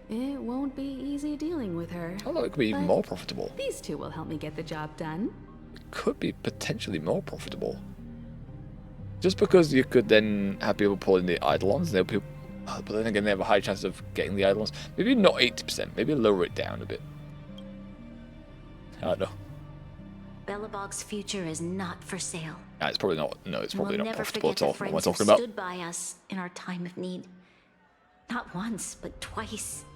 It won't be easy dealing with her. Although it could be even but more profitable. These two will help me get the job done. It could be potentially more profitable. Just because you could then have people pulling the Eidolons, but then again they have a high chance of getting the Eidolons. Maybe not 80%, maybe lower it down a bit. I don't know. Belobog's future is not for sale. It's probably not, no, it's probably We'll not never profitable forget at all. the What am I friends talking who about? stood by us in our time of need. Not once, but twice.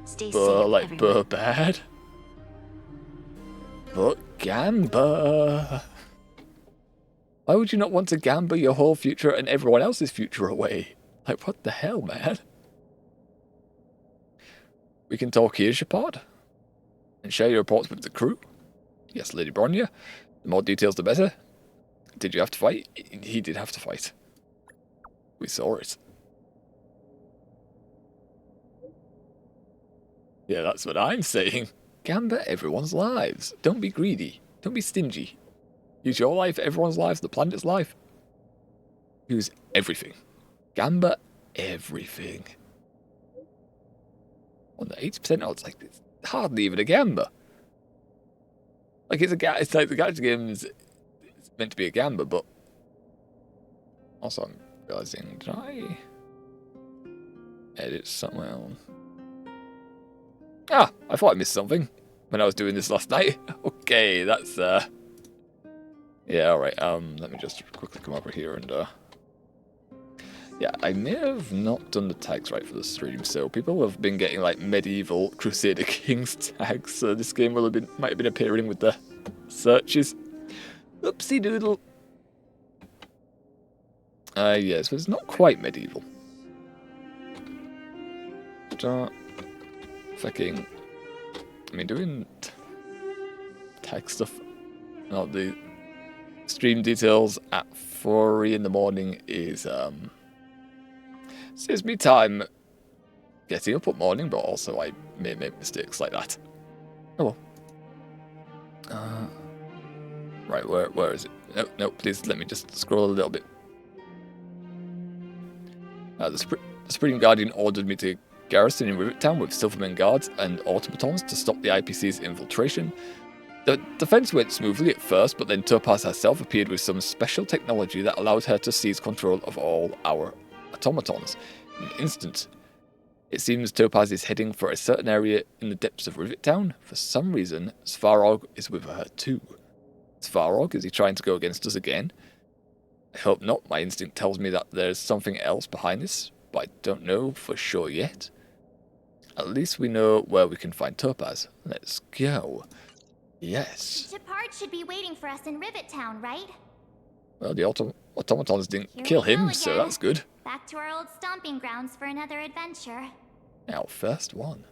Stay safe, Like everyone. bad. But Gamba. Why would you not want to gamble your whole future and everyone else's future away? Like, what the hell, man? We can talk here, Shepard, and share your reports with the crew. Yes, Lady Bronya. The more details, the better. Did you have to fight? He did have to fight. We saw it. Yeah, that's what I'm saying. Gamba everyone's lives. Don't be greedy. Don't be stingy. Use your life, everyone's lives, the planet's life. Use everything. Gamba everything. On the 80% odds, like, it's hardly even a Gamba. Like, it's like the gacha game is it's meant to be a Gamba, but also I'm realizing, did I edit somewhere on? Ah, I thought I missed something when I was doing this last night. Okay, that's yeah, alright, let me just quickly come over here and yeah, I may have not done the tags right for the stream, so people have been getting like medieval Crusader Kings tags, so this game might have been appearing with the searches. Oopsie doodle. Yes, but it's not quite medieval. Start fucking, I mean, doing tag stuff, not the stream details at 4 in the morning is saves me time getting up at morning, but also I may make mistakes like that. Oh well. Right, where is it? No, please let me just scroll a little bit. The Supreme Guardian ordered me to garrison in Rivettown with Silverman guards and automatons to stop the IPC's infiltration. The defense went smoothly at first, but then Topaz herself appeared with some special technology that allowed her to seize control of all our automatons in an instant. It seems Topaz is heading for a certain area in the depths of Rivettown. For some reason, Svarog is with her too. Svarog, is he trying to go against us again? I hope not. My instinct tells me that there's something else behind this, but I don't know for sure yet. At least we know where we can find Topaz. Let's go. Yes. Shepard should be waiting for us in Rivet Town, right? Well, the automatons didn't Here kill we go him, so again. that's good. Back to our old stomping grounds for another adventure. Our first one.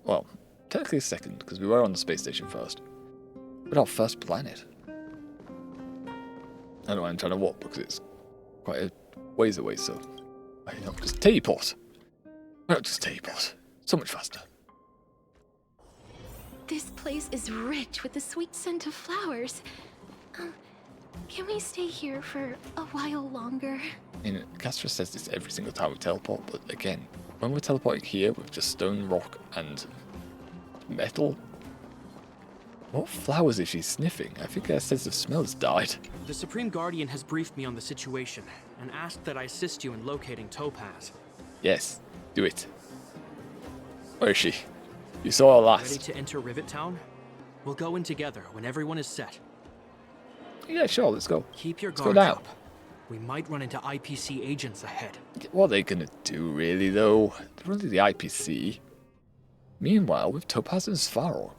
Well, technically second, because we were on the space station first. But our first planet. I know I'm trying to walk because it's quite a ways away, so I just teleport. Why not just teleport? So much faster. This place is rich with the sweet scent of flowers. Can we stay here for a while longer? I mean, Castro says this every single time we teleport, but again, when we're teleporting here with just stone, rock, and metal, what flowers is she sniffing? I think her sense of smell has died. The Supreme Guardian has briefed me on the situation and asked that I assist you in locating Topaz. Yes, do it. Where is she? You saw her Ready last. to enter Rivet Town? We'll go in together when everyone is set. Yeah, sure, let's go. Keep your Let's go guards now. up. We might run into IPC agents ahead. What are they gonna do, really, though? They're only the IPC. Meanwhile, with Topaz and Svarog.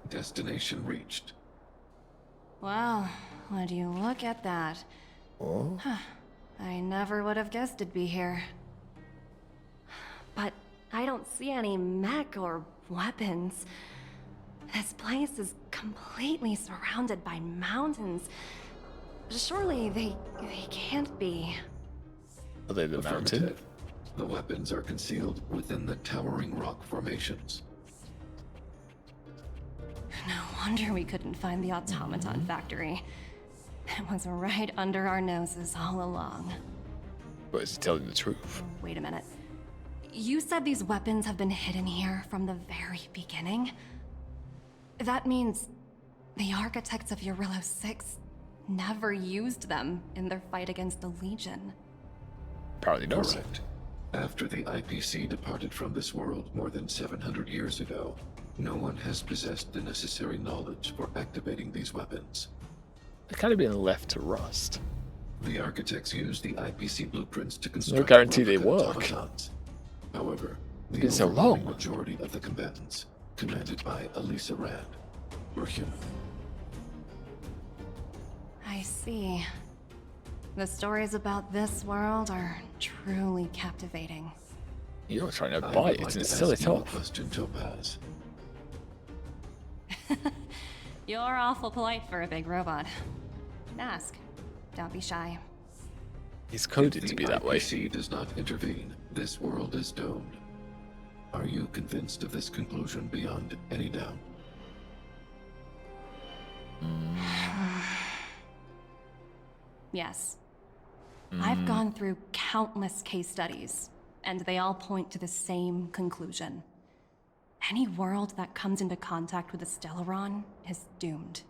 Destination reached. Wow, would you look at that? Oh? Huh. I never would have guessed it'd be here. But I don't see any mech or weapons. This place is completely surrounded by mountains. Surely they can't be. Are they the mountain? Affirmative. The weapons are concealed within the towering rock formations. No wonder we couldn't find the automaton factory. It was right under our noses all along. But is he telling the truth? Wait a minute. You said these weapons have been hidden here from the very beginning? That means the architects of Jarilo-VI never used them in their fight against the Legion. Apparently not. Correct. After the IPC departed from this world more than 700 years ago, no one has possessed the necessary knowledge for activating these weapons. They've kind of been left to rust. The architects used the IPC blueprints to construct No guarantee they replica work. automatons. However, the It's been so overwhelming long. majority of the combatants, commanded by Elisa Rand, were human. I see. The stories about this world are truly captivating. You're trying to I buy would it like and to sell ask it you a off. question, Topaz. You're awful polite for a big robot. Ask. Don't be shy. He's coded to be that way. If the IPC does not intervene, this world is doomed. Are you convinced of this conclusion beyond any doubt? Yes. I've gone through countless case studies, and they all point to the same conclusion. Any world that comes into contact with a Stellaron is doomed.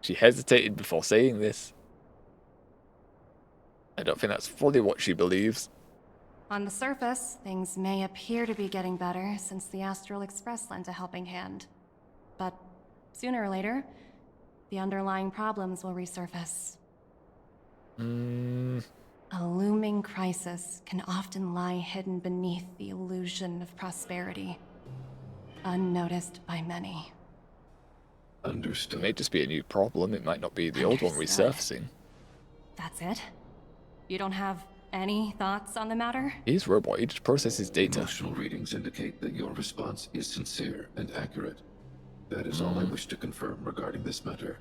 She hesitated before saying this. I don't think that's fully what she believes. On the surface, things may appear to be getting better since the Astral Express lent a helping hand. But sooner or later, the underlying problems will resurface. A looming crisis can often lie hidden beneath the illusion of prosperity, unnoticed by many. Understood. It may just be a new problem. It might not be the old one Understood. resurfacing. That's it? You don't have any thoughts on the matter? He's a robot. He just processes data. Emotional readings indicate that your response is sincere and accurate. That is all I wish to confirm regarding this matter.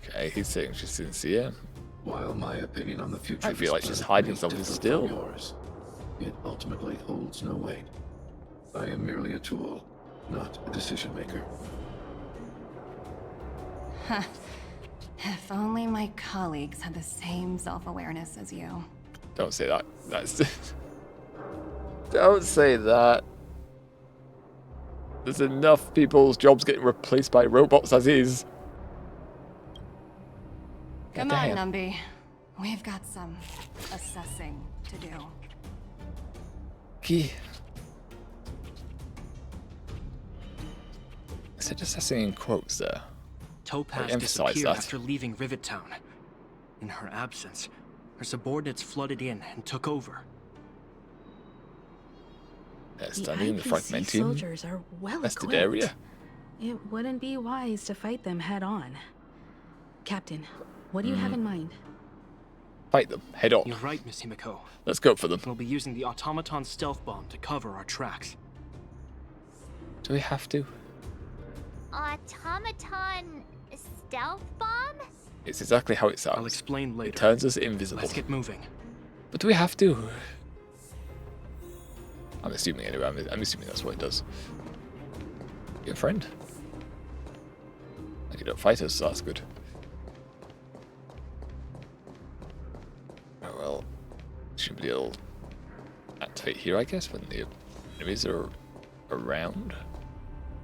Okay, he's saying she's sincere. While my opinion on the future I feel like is she's planet hiding may something differ from still. yours, it ultimately holds no weight. I am merely a tool, not a decision maker. If only my colleagues had the same self-awareness as you. Don't say that. That's. Don't say that. There's enough people's jobs getting replaced by robots as is. Come on, Goddamn. Numby. We've got some assessing to do. Key. I said assessing in quotes there. Topaz emphasize disappeared that. after leaving Rivet Town. In her absence, her subordinates flooded in and took over. Standing in the IPC fragmenting soldiers are well nested equipped. area. It wouldn't be wise to fight them head on. Captain, what do you have in mind? Fight them head on. You're right, Miss Himiko. Let's go for them. We'll be using the automaton stealth bomb to cover our tracks. Do we have to? Automaton stealth bomb? It's exactly how it sounds. I'll explain later. It turns us invisible. Let's get moving. But do we have to? I'm assuming anyway. I'm assuming that's what it does. Your friend? And you don't fight us, so that's good. Oh well. Somebody will activate here, I guess, when the enemies are around.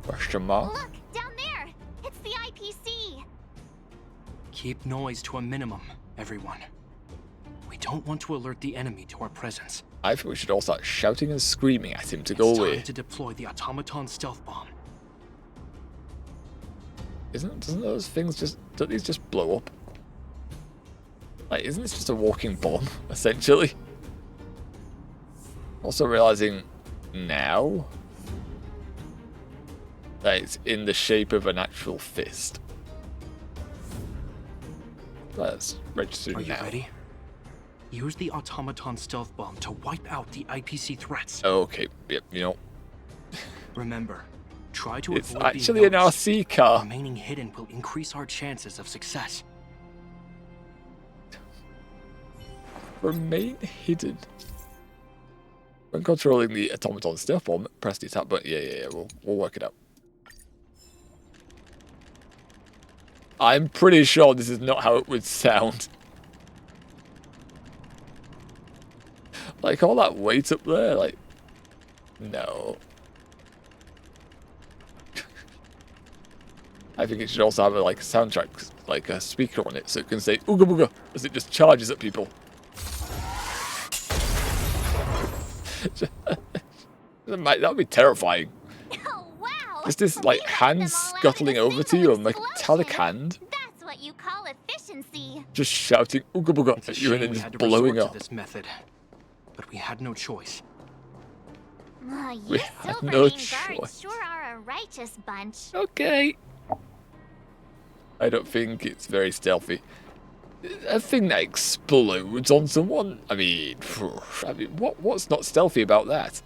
Question mark? Look, down there! It's the IPC! Keep noise to a minimum, everyone. We don't want to alert the enemy to our presence. I think we should all start shouting and screaming at him to go away. It's time to deploy the automaton stealth bomb. Doesn't those things don't these just blow up? Like, isn't this just a walking bomb, essentially? Also realizing now that it's in the shape of an actual fist. That's registered now. Are you ready? Use the automaton stealth bomb to wipe out the IPC threats. Okay, yep, you know. Remember, try to It's avoid actually being an noticed. RC car. Remaining hidden will increase our chances of success. Remain hidden. When controlling the automaton stealth bomb, press the attack button. Yeah, we'll work it out. I'm pretty sure this is not how it would sound. Like, all that weight up there, like... No. I think it should also have a soundtrack, like a speaker on it, so it can say ooga booga as it just charges at people. That would be terrifying. Oh, wow! Just this, like, hand scuttling over to you, a metallic hand. That's what you call efficiency. Just shouting ooga booga at you and then just blowing up. This method, but we had no choice. You We had Silver no Mane choice. guards sure are a righteous bunch. Okay. I don't think it's very stealthy. A thing that explodes on someone? I mean, what's not stealthy about that?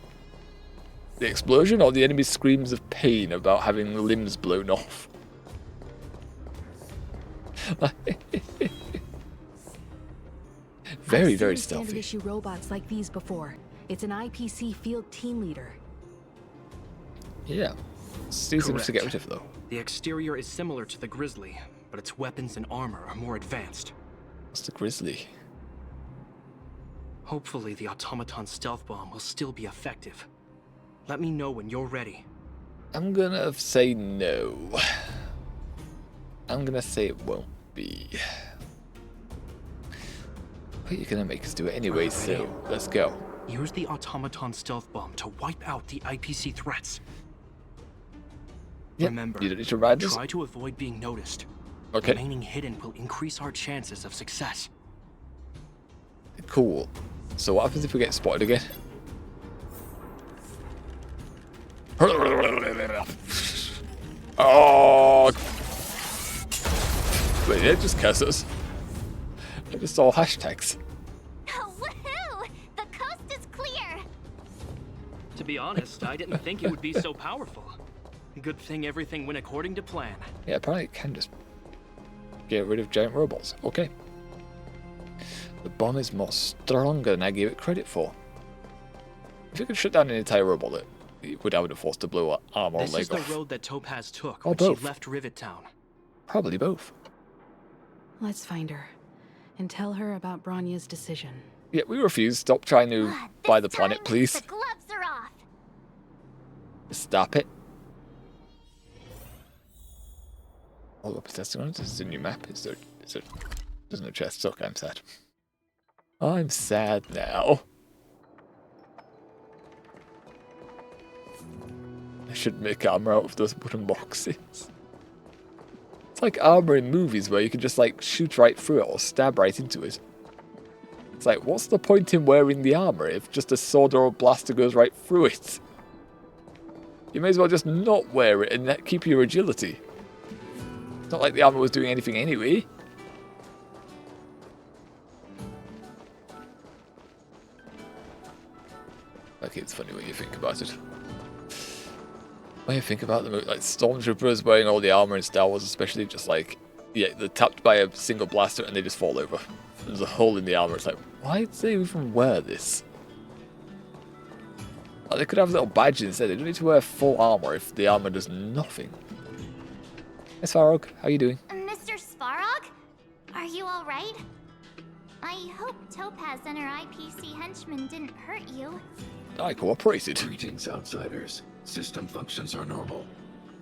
The explosion or the enemy screams of pain about having limbs blown off? Very, very I've seen stealthy. standard issue robots like these before. It's an IPC field team leader. Yeah. It's easy to get rid of, though. The exterior is similar to the Grizzly, but its weapons and armor are more advanced. What's the Grizzly? Hopefully the automaton stealth bomb will still be effective. Let me know when you're ready. I'm gonna say no. I'm gonna say it won't be. But you're gonna make us do it anyway, so let's go. Use the automaton stealth bomb to wipe out the IPC threats. Yep, Remember, you don't need to ride this. try to avoid being noticed. Okay. Remaining hidden will increase our chances of success. Cool. So what happens if we get spotted again? Oh! Wait, they just curse us. I just saw hashtags. Woohoo! The coast is clear. To be honest, I didn't think it would be so powerful. Good thing everything went according to plan. Yeah, apparently it can just get rid of giant robots. Okay. The bomb is more stronger than I gave it credit for. If you could shut down an entire robot, it would have the force to blow an arm or This leg is the off. road that Topaz took Or when both. she left Rivet Town. Probably both. Let's find her and tell her about Bronya's decision. Yeah, we refuse. Stop trying to buy the planet, please. The gloves are off. Stop it. Oh, we're testing on it. This is a new map. There's no chest. Okay, I'm sad. I'm sad now. I should make armor out of those wooden boxes. It's like armor in movies where you can just like shoot right through it or stab right into it. It's like, what's the point in wearing the armor if just a sword or a blaster goes right through it? You may as well just not wear it and keep your agility. It's not like the armor was doing anything anyway. Okay, it's funny when you think about it. When you think about them, like stormtroopers wearing all the armor in Star Wars, especially, just like, yeah, they're tapped by a single blaster and they just fall over. There's a hole in the armor. It's like, why did they even wear this? Like, they could have little badges instead. They don't need to wear full armor if the armor does nothing. Hey, Svarog, how you doing? Mr. Svarog? Are you alright? I hope Topaz and her IPC henchmen didn't hurt you. I cooperated. Greetings, outsiders. System functions are normal.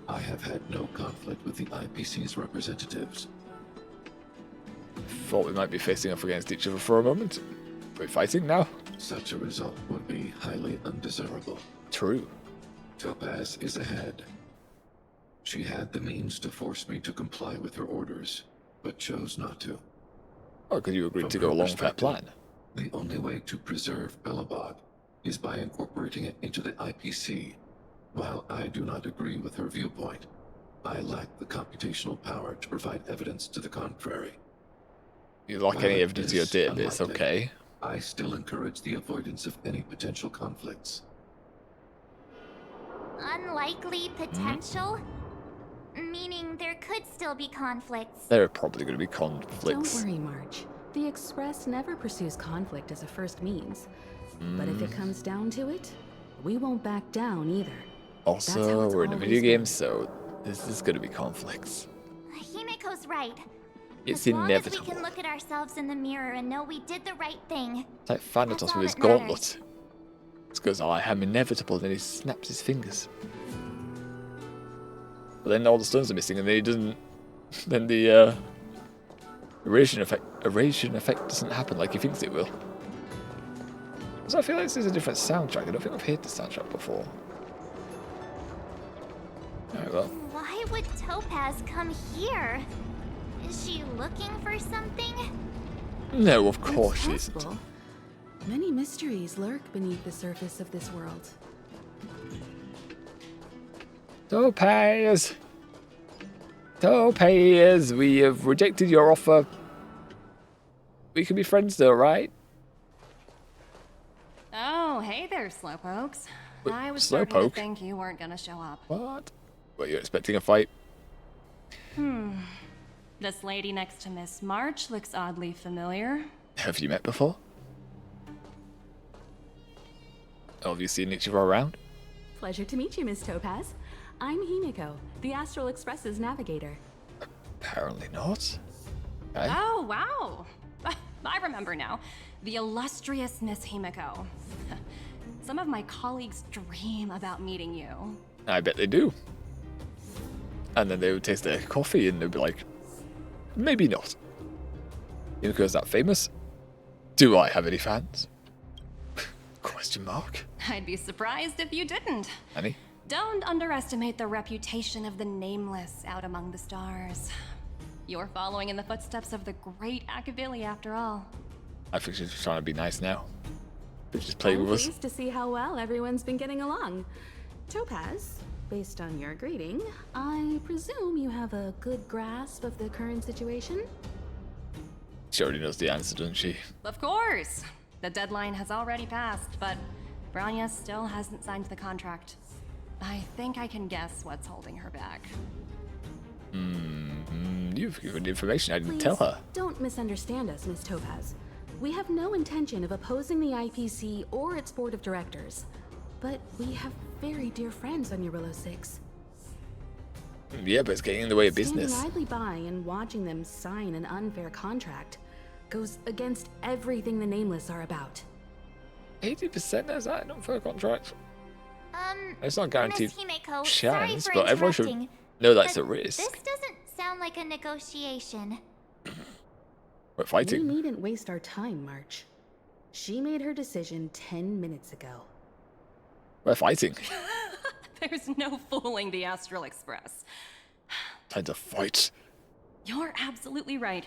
I have had no conflict with the IPC's representatives. Thought we might be facing off against each other for a moment. We're fighting now. Such a result would be highly undesirable. True. Topaz is ahead. She had the means to force me to comply with her orders, but chose not to. Oh, because you agreed to go along with that plan. The only way to preserve Belobog is by incorporating it into the IPC. While I do not agree with her viewpoint, I lack the computational power to provide evidence to the contrary. You lack any evidence of your database, okay. I still encourage the avoidance of any potential conflicts. Unlikely potential? Meaning there could still be conflicts. There are probably going to be conflicts. Don't worry, March. The Express never pursues conflict as a first means. But if it comes down to it, we won't back down either. Also, we're in a video game, so this is going to be conflicts. Himiko's right. It's as long inevitable. as we can look at ourselves in the mirror and know we did the right thing. It's like Thanatos with his gauntlet. It goes, I am inevitable, then he snaps his fingers. But then all the stones are missing, and then he doesn't. Then the erasure effect doesn't happen like he thinks it will. So I feel like this is a different soundtrack. I don't think I've heard this soundtrack before. Alright, well. Why would Topaz come here? Is she looking for something? No, of course she isn't. Many mysteries lurk beneath the surface of this world. Topaz! Topaz, we have rejected your offer. We can be friends though, right? Oh, hey there, Slowpokes. Wait, I was starting to Slowpoke? think you weren't gonna show up. What? Were you expecting a fight? This lady next to Miss March looks oddly familiar. Have you met before? Oh, have you seen each other around? Pleasure to meet you, Miss Topaz. I'm Himiko, the Astral Express's navigator. Apparently not. Okay. Oh, wow. I remember now. The illustrious Miss Himiko. Some of my colleagues dream about meeting you. I bet they do. And then they would taste their coffee and they'd be like, maybe not. Himiko's that famous? Do I have any fans? Question mark. I'd be surprised if you didn't. Any? Don't underestimate the reputation of the nameless out among the stars. You're following in the footsteps of the great Akavili after all. I think she's just trying to be nice now. She's just playing I'm with us. pleased to see how well everyone's been getting along. Topaz, based on your greeting, I presume you have a good grasp of the current situation? She already knows the answer, doesn't she? Of course! The deadline has already passed, but Branya still hasn't signed the contract. I think I can guess what's holding her back. You've given information I didn't Please, tell her. don't misunderstand us, Miss Topaz. We have no intention of opposing the IPC or its board of directors. But we have very dear friends on Jarilo-VI. Yeah, but it's getting in the way of business. Standing idly by and watching them sign an unfair contract goes against everything the Nameless are about. 80% is that an unfair contract? It's not guaranteed Miss Himiko, chance, sorry for but everyone should interrupting, know that's a but risk. This doesn't sound like a negotiation. We're fighting. We needn't waste our time, March. She made her decision 10 minutes ago. We're fighting. There's no fooling the Astral Express. Time to fight. You're absolutely right.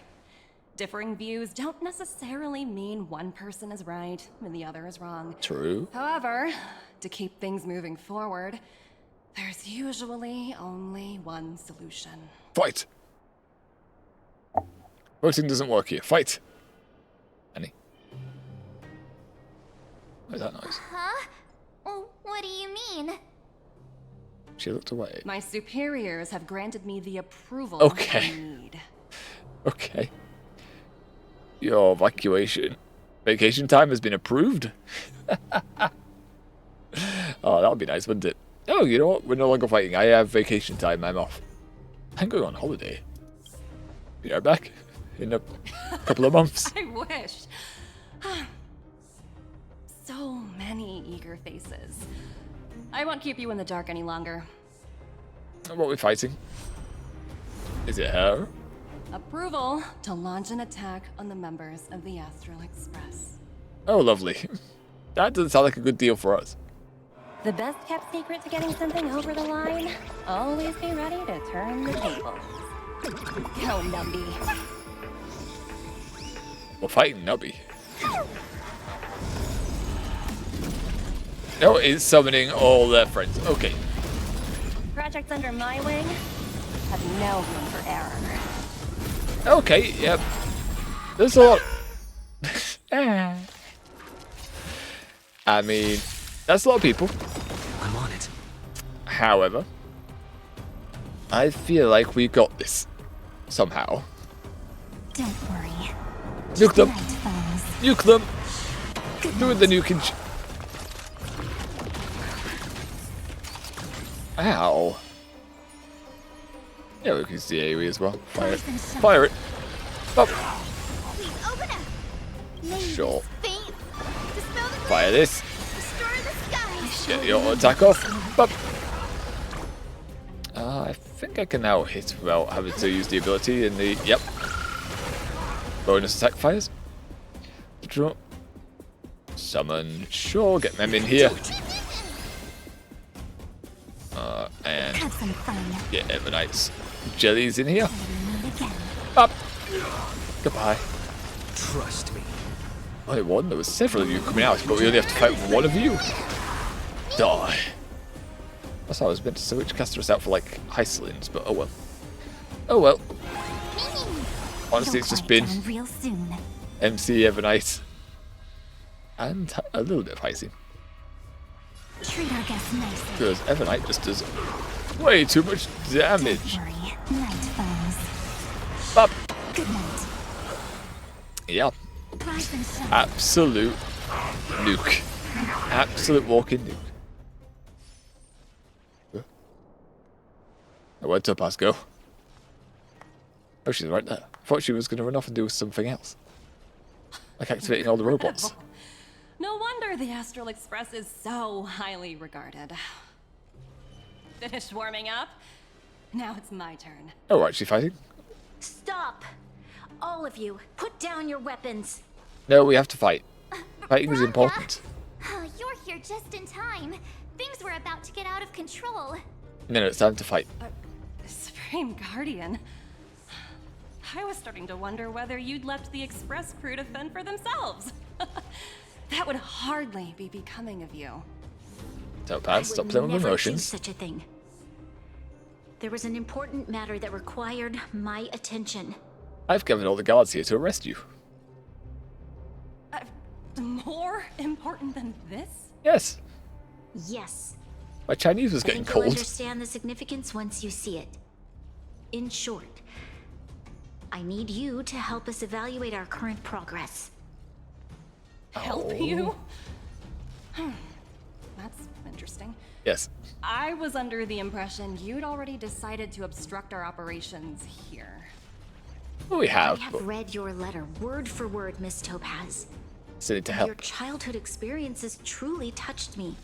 Differing views don't necessarily mean one person is right and the other is wrong. True. However, to keep things moving forward, There's usually only one solution. Fight! Voting doesn't work here. Fight! Annie. What is that noise? Huh? Oh, what do you mean? She looked away. My superiors have granted me the approval Okay. I need. Okay. Your vacation time has been approved? Oh, that would be nice, wouldn't it? Oh, you know what? We're no longer fighting. I have vacation time. I'm off. I'm going on holiday. Be right back in a couple of months. I wish. So many eager faces. I won't keep you in the dark any longer. What are we fighting? Is it her? Approval to launch an attack on the members of the Astral Express. Oh, lovely. That doesn't sound like a good deal for us. The best kept secret to getting something over the line? Always be ready to turn the tables. Go, Nubby. We're fighting Nubby. Oh, it's summoning all their friends. Okay. Projects under my wing have no room for error. Okay, yep. There's a lot. I mean, that's a lot of people. I'm on it. However, I feel like we got this. Somehow. Don't worry. Nuke them. Right, foes. Nuke them. Doing the nuking. Ow. Yeah, we can see AoE as well. Fire it. Fire it. Up. Please open up. May Sure. this faint. Dispel the Fire this. destroy the skies. Get the auto attack off. Up. I think I can now hit without having to use the ability in the. Yep. Bonus attack fires. Draw. Summon. Sure, get them in here. And Have some fun. get Evernights. Jellies in here. Up. Goodbye. Trust me. I won. There was several of you coming out, but we only have to fight one of you. Die. That's how I was meant to switch casters out for like Hycelins, but oh well. Oh well. Honestly, it's just been Real soon. MC Evernight and a little bit of Hycin. Treat our guests nicely. Because Evernight just does way too much damage. Don't worry. Night, foes. Up. Good night. Yeah. Rise and shine. Absolute nuke. Absolute walking nuke. Where'd Topaz go? Oh, she's right there. I thought she was going to run off and do something else. Like activating all the robots. No wonder the Astral Express is so highly regarded. Finished warming up? Now it's my turn. Oh, we're actually fighting? Stop! All of you, put down your weapons. No, we have to fight. Fighting is important. You're here just in time. Things were about to get out of control. No, it's time to fight. Supreme Guardian. I was starting to wonder whether you'd left the Express crew to fend for themselves. That would hardly be becoming of you. Topaz, stop I playing would with never do emotions. such a thing. There was an important matter that required my attention. I've gathered all the guards here to arrest you. More important than this? Yes. Yes. My Chinese was I getting think you'll cold. understand the significance once you see it. In short, I need you to help us evaluate our current progress. Help you? That's interesting. Yes. I was under the impression you'd already decided to obstruct our operations here. Well, we have, I have but read your letter word for word, Miss Topaz. still need to Your help. childhood experiences truly touched me.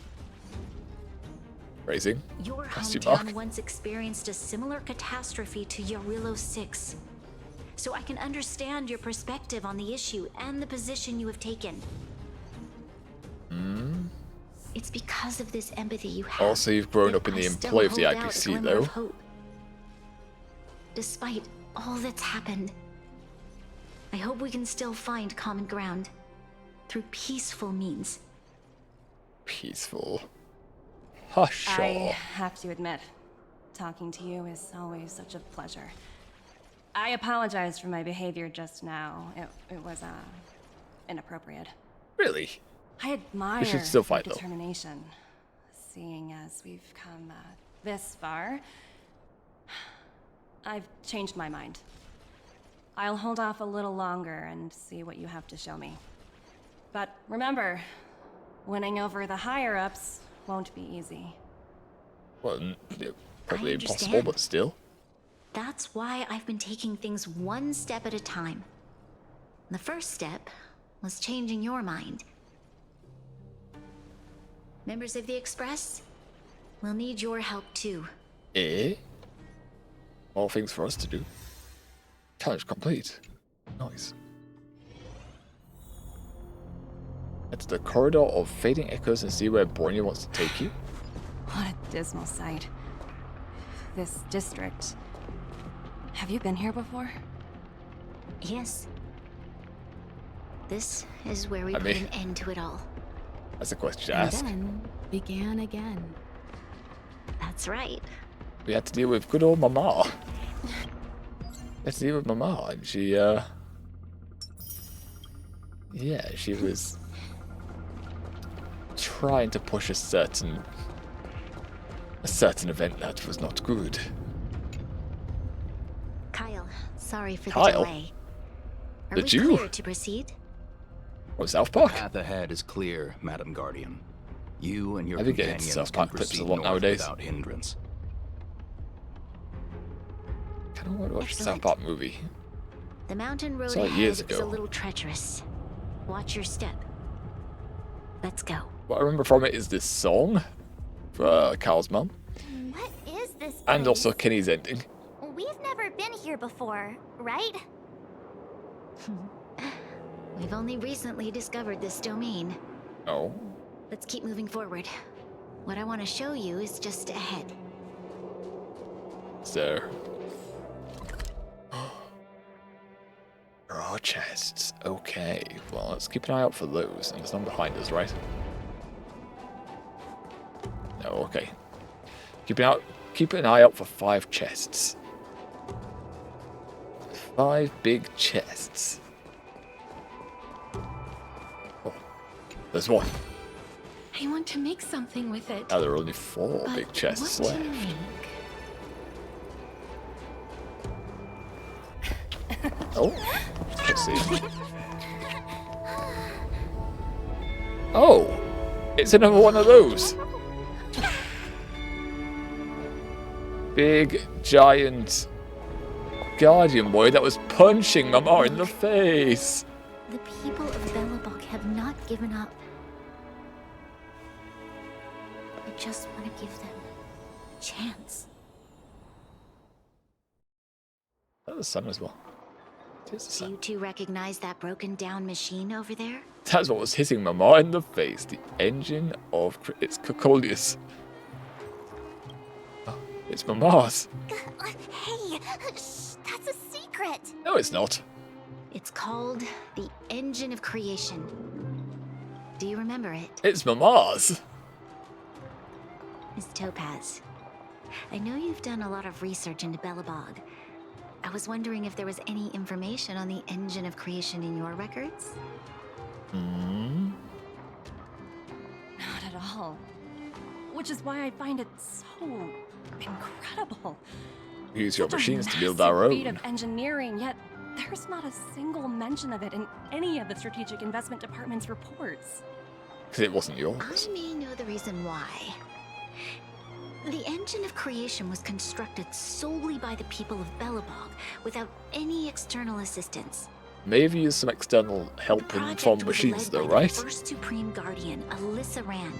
Raising. Your Question hometown mark. once experienced a similar catastrophe to Jarilo-VI. So I can understand your perspective on the issue and the position you have taken. It's because of this empathy you have. Also, you've grown up in the I still employ of the hold out a IPC, glimmer though. of hope. Despite all that's happened, I hope we can still find common ground through peaceful means. Peaceful. Hush. I have to admit, talking to you is always such a pleasure. I apologize for my behavior just now. It was, inappropriate. Really? I admire should still fight, your though. determination. Seeing as we've come this far, I've changed my mind. I'll hold off a little longer and see what you have to show me. But remember, winning over the higher-ups won't be easy. Well, probably I impossible, understand. but still. That's why I've been taking things one step at a time. The first step was changing your mind. Members of the Express, we'll need your help too. Eh? More things for us to do. Challenge complete. Nice. It's the corridor of fading echoes and see where Borneo wants to take you. What a dismal sight. This district. Have you been here before? Yes. This is where we I put mean- an end to it all. That's a question to And ask. then began again. That's right. We had to deal with good old Mama. We had to deal with Mama, and she, yeah, she was trying to push a certain event that was not good. Kyle, sorry for the Kyle? delay. Are The we Jew? clear to proceed? Oh, South Park? The path ahead is clear, Madam Guardian. You and your I've been getting companions South can Park clips proceed a lot north nowadays. without hindrance. I don't want to watch a South Excellent. Park movie. The mountain road Saw it ahead years is a ago. little treacherous. Watch your step. Let's go. What I remember from it is this song for Carl's mum, What is this place? and also Kenny's ending. We've never been here before, right? We've only recently discovered this domain. Oh. Let's keep moving forward. What I want to show you is just ahead. So. Raw chests. Okay. Well, let's keep an eye out for those. And there's none behind us, right? No, okay. Keep an eye out for 5 chests. 5 big chests. Oh, there's one. I want to make something with it. Now there are only 4 But big chests what to left. make? Oh, let's see. Oh, it's another one of those. Big, giant guardian boy that was punching Mama in the face. The people of Belobog have not given up. I just want to give them a chance. That's the sun as well. It is the Do sun. you two recognize that broken down machine over there? That's what was hitting Mama in the face. The engine of it's Cocolius. Oh, it's Mama's. Hey, shh, that's a secret. No, it's not. It's called the Engine of Creation. Do you remember it? It's Mama's. Miss Topaz, I know you've done a lot of research into Belobog. I was wondering if there was any information on the Engine of Creation in your records? Hmm. Not at all. Which is why I find it so incredible. Use your Such a machines to build massive our feat own. of engineering, yet there's not a single mention of it in any of the Strategic Investment Department's reports. Because it wasn't yours. I may know the reason why. The Engine of Creation was constructed solely by the people of Belobog, without any external assistance. Maybe use some external help The and from project was machines led though, by right? the first Supreme Guardian, Alyssa Rand.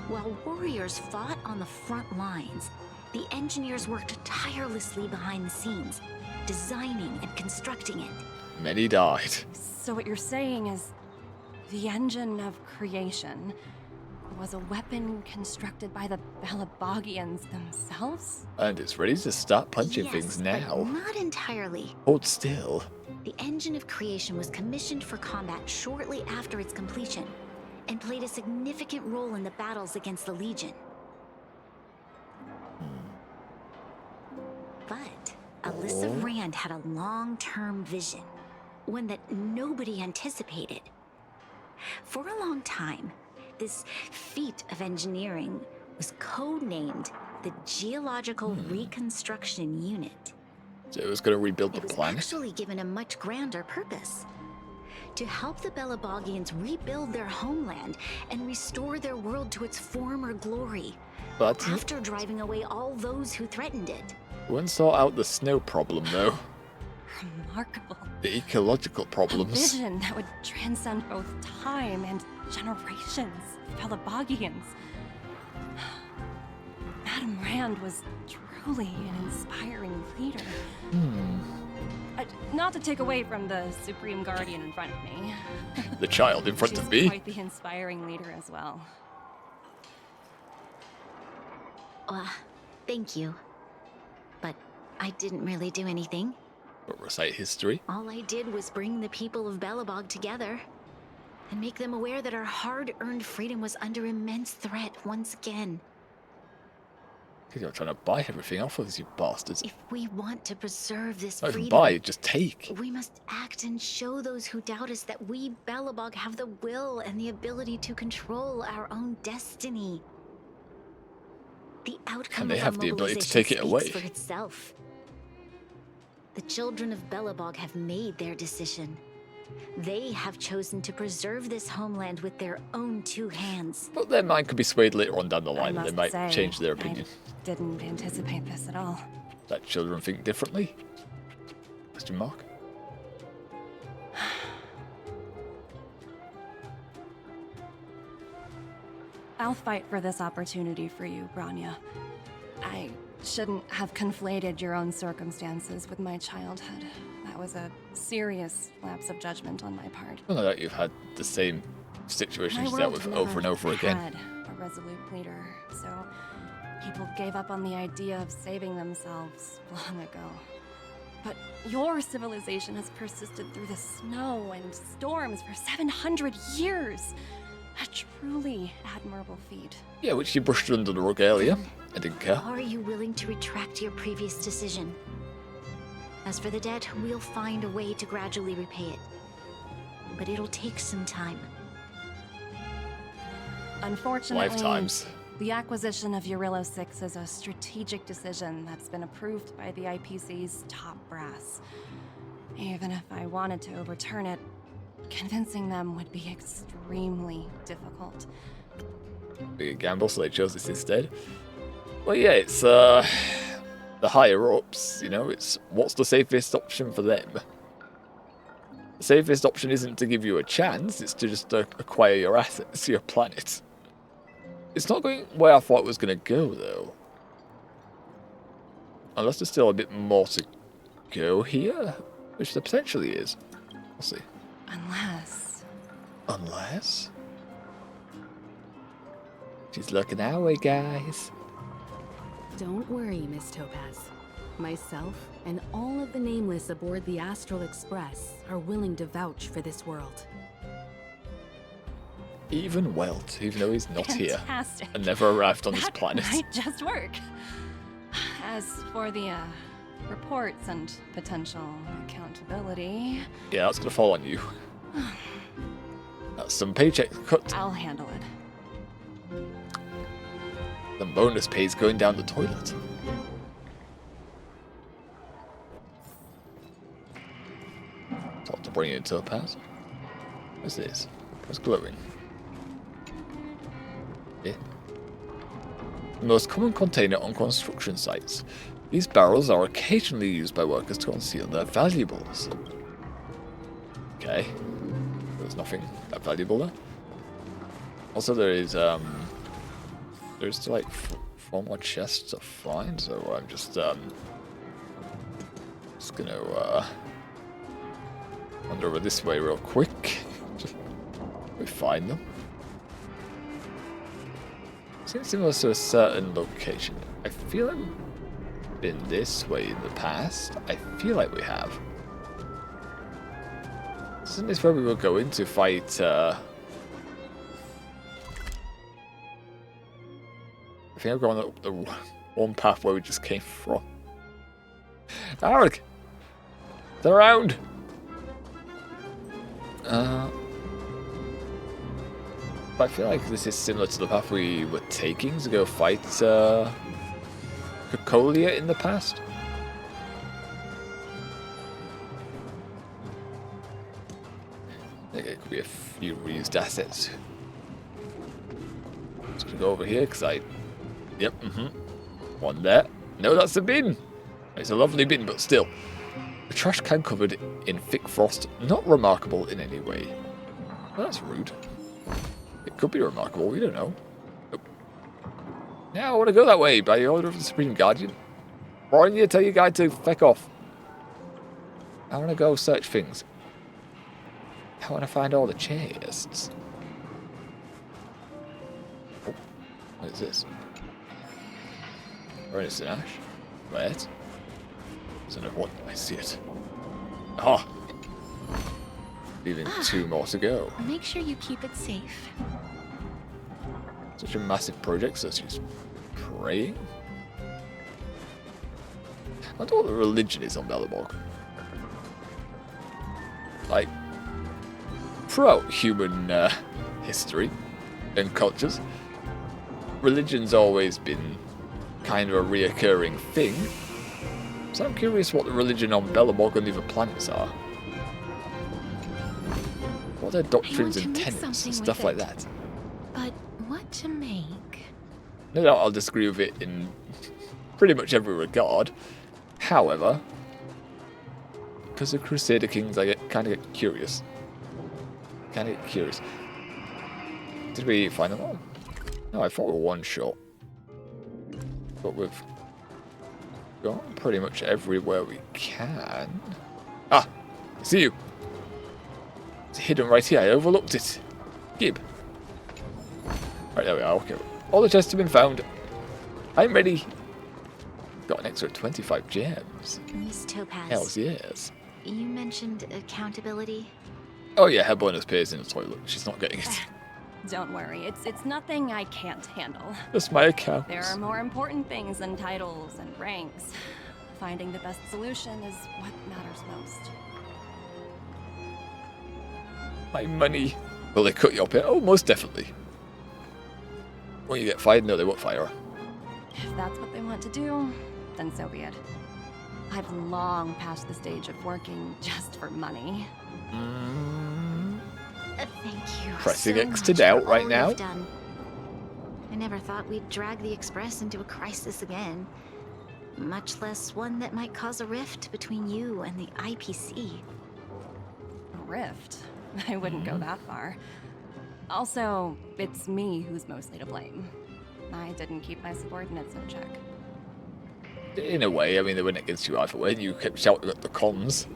While warriors fought on the front lines, the engineers worked tirelessly behind the scenes, designing and constructing it. Many died. So what you're saying is the Engine of Creation was a weapon constructed by the Belabogians themselves? And it's ready to start punching Yes, things but now. not entirely. Hold still. The Engine of Creation was commissioned for combat shortly after its completion, and played a significant role in the battles against the Legion. Alyssa Rand had a long-term vision, one that nobody anticipated. For a long time, this feat of engineering was codenamed the Geological Reconstruction Unit. So it was going to rebuild the It was planet? actually given a much grander purpose. To help the Belabogians rebuild their homeland and restore their world to its former glory. But after driving away all those who threatened it. wouldn't sort out the snow problem, though. Remarkable. The ecological A problems. vision that would transcend both time and generations of Belabogians. Madame Rand was truly an inspiring leader. Not to take away from the Supreme Guardian in front of me. The child in front She's of me. quite the inspiring leader as well. Thank you. But I didn't really do anything. But recite history. All I did was bring the people of Belobog together and make them aware that our hard-earned freedom was under immense threat once again. Because you're trying to buy everything off of us, you bastards. If we want to preserve this Not even freedom, buy, just take. we must act and show those who doubt us that we Belobog have the will and the ability to control our own destiny. The outcome And they of have our the ability to mobilization take it speaks away. for itself. The children of Belobog have made their decision. They have chosen to preserve this homeland with their own two hands. But their mind could be swayed later on down the I line, and they must might say, change their opinion. I didn't anticipate this at all. That children think differently? Question mark. I'll fight for this opportunity for you, Branya. I shouldn't have conflated your own circumstances with my childhood. That was a serious lapse of judgment on my part. I know that you've had the same situations My dealt world with over and over again. had a resolute leader, so people gave up on the idea of saving themselves long ago. But your civilization has persisted through the snow and storms for 700 years. A truly admirable feat. Yeah, which you brushed under the rug earlier. I didn't care. Are you willing to retract your previous decision? As for the debt, we'll find a way to gradually repay it. But it'll take some time. Unfortunately, Lifetimes. the acquisition of Jarilo-VI is a strategic decision that's been approved by the IPC's top brass. Even if I wanted to overturn it, convincing them would be extremely difficult. Big gamble, so they chose this instead. Well, yeah, it's the higher ups, you know, it's what's the safest option for them. The safest option isn't to give you a chance, it's to just acquire your assets, your planet. It's not going where I thought it was going to go, though. Unless there's still a bit more to go here, which there potentially is. We'll see. Unless? She's looking our way, guys. Don't worry, Miss Topaz. Myself and all of the nameless aboard the Astral Express are willing to vouch for this world. Even Welt, even though he's not Fantastic. here and never arrived on this That planet. might just work. As for the reports and potential accountability, Yeah, that's gonna fall on you. That's some paycheck cut. I'll handle it. The bonus pay is going down the toilet. Talk to bring it into a pass. What's this? What's glowing? Yeah. The most common container on construction sites. These barrels are occasionally used by workers to conceal their valuables. Okay. There's nothing that valuable there. Also, there's still like 4 more chests to find, so I'm just gonna wander over this way real quick. Just we find them. Seems similar to a certain location. I feel like we've been this way in the past. I feel like we have. Isn't this where we were going to fight? I think I'm going up the one path where we just came from. Alric! They're around! I feel like this is similar to the path we were taking to go fight Cocolia in the past. I think it could be a few reused assets. Just gonna go over here because Yep, one there. No, that's a bin! It's a lovely bin, but still. A trash can covered in thick frost, not remarkable in any way. Well, that's rude. It could be remarkable, we don't know. Nope. Now I want to go that way by the order of the Supreme Guardian. Why don't you tell your guy to feck off? I want to go search things. I want to find all the chests. Oh, what is this? Where is it, Ash? Wait. There's another one. I see it. Ah! Leaving 2 more to go. Make sure you keep it safe. Such a massive project, so she's praying? I wonder what the religion is on Belobog. Like, throughout human history and cultures, religion's always been kind of a reoccurring thing. So I'm curious what the religion on Belobog and the other planets are. What are their doctrines and tenets and stuff like that? But what to make? No doubt I'll disagree with it in pretty much every regard. However, because of Crusader Kings, I kind of get curious. Did we find them all? No, I thought we were one shot. But we've gone pretty much everywhere we can. Ah! I see you! It's hidden right here, I overlooked it. Gib. Right, there we are, okay. All the chests have been found. I'm ready. Got an extra 25 gems. Miss Topaz. Hells yes. You mentioned accountability. Oh yeah, her bonus pays in the toilet. She's not getting it. Don't worry, it's nothing I can't handle. That's my account. There are more important things than titles and ranks. Finding the best solution is what matters most. My money. Will they cut your pay? Oh, most definitely. When you get fired, no, they won't fire her. If that's what they want to do, then so be it. I've long passed the stage of working just for money. Thank you. Pressing so X to much doubt for right all now. you've done. I never thought we'd drag the Express into a crisis again. Much less one that might cause a rift between you and the IPC. A rift? I wouldn't go that far. Also, it's me who's mostly to blame. I didn't keep my subordinates in check. In a way, I mean, they went against you either way. You kept shouting at the comms.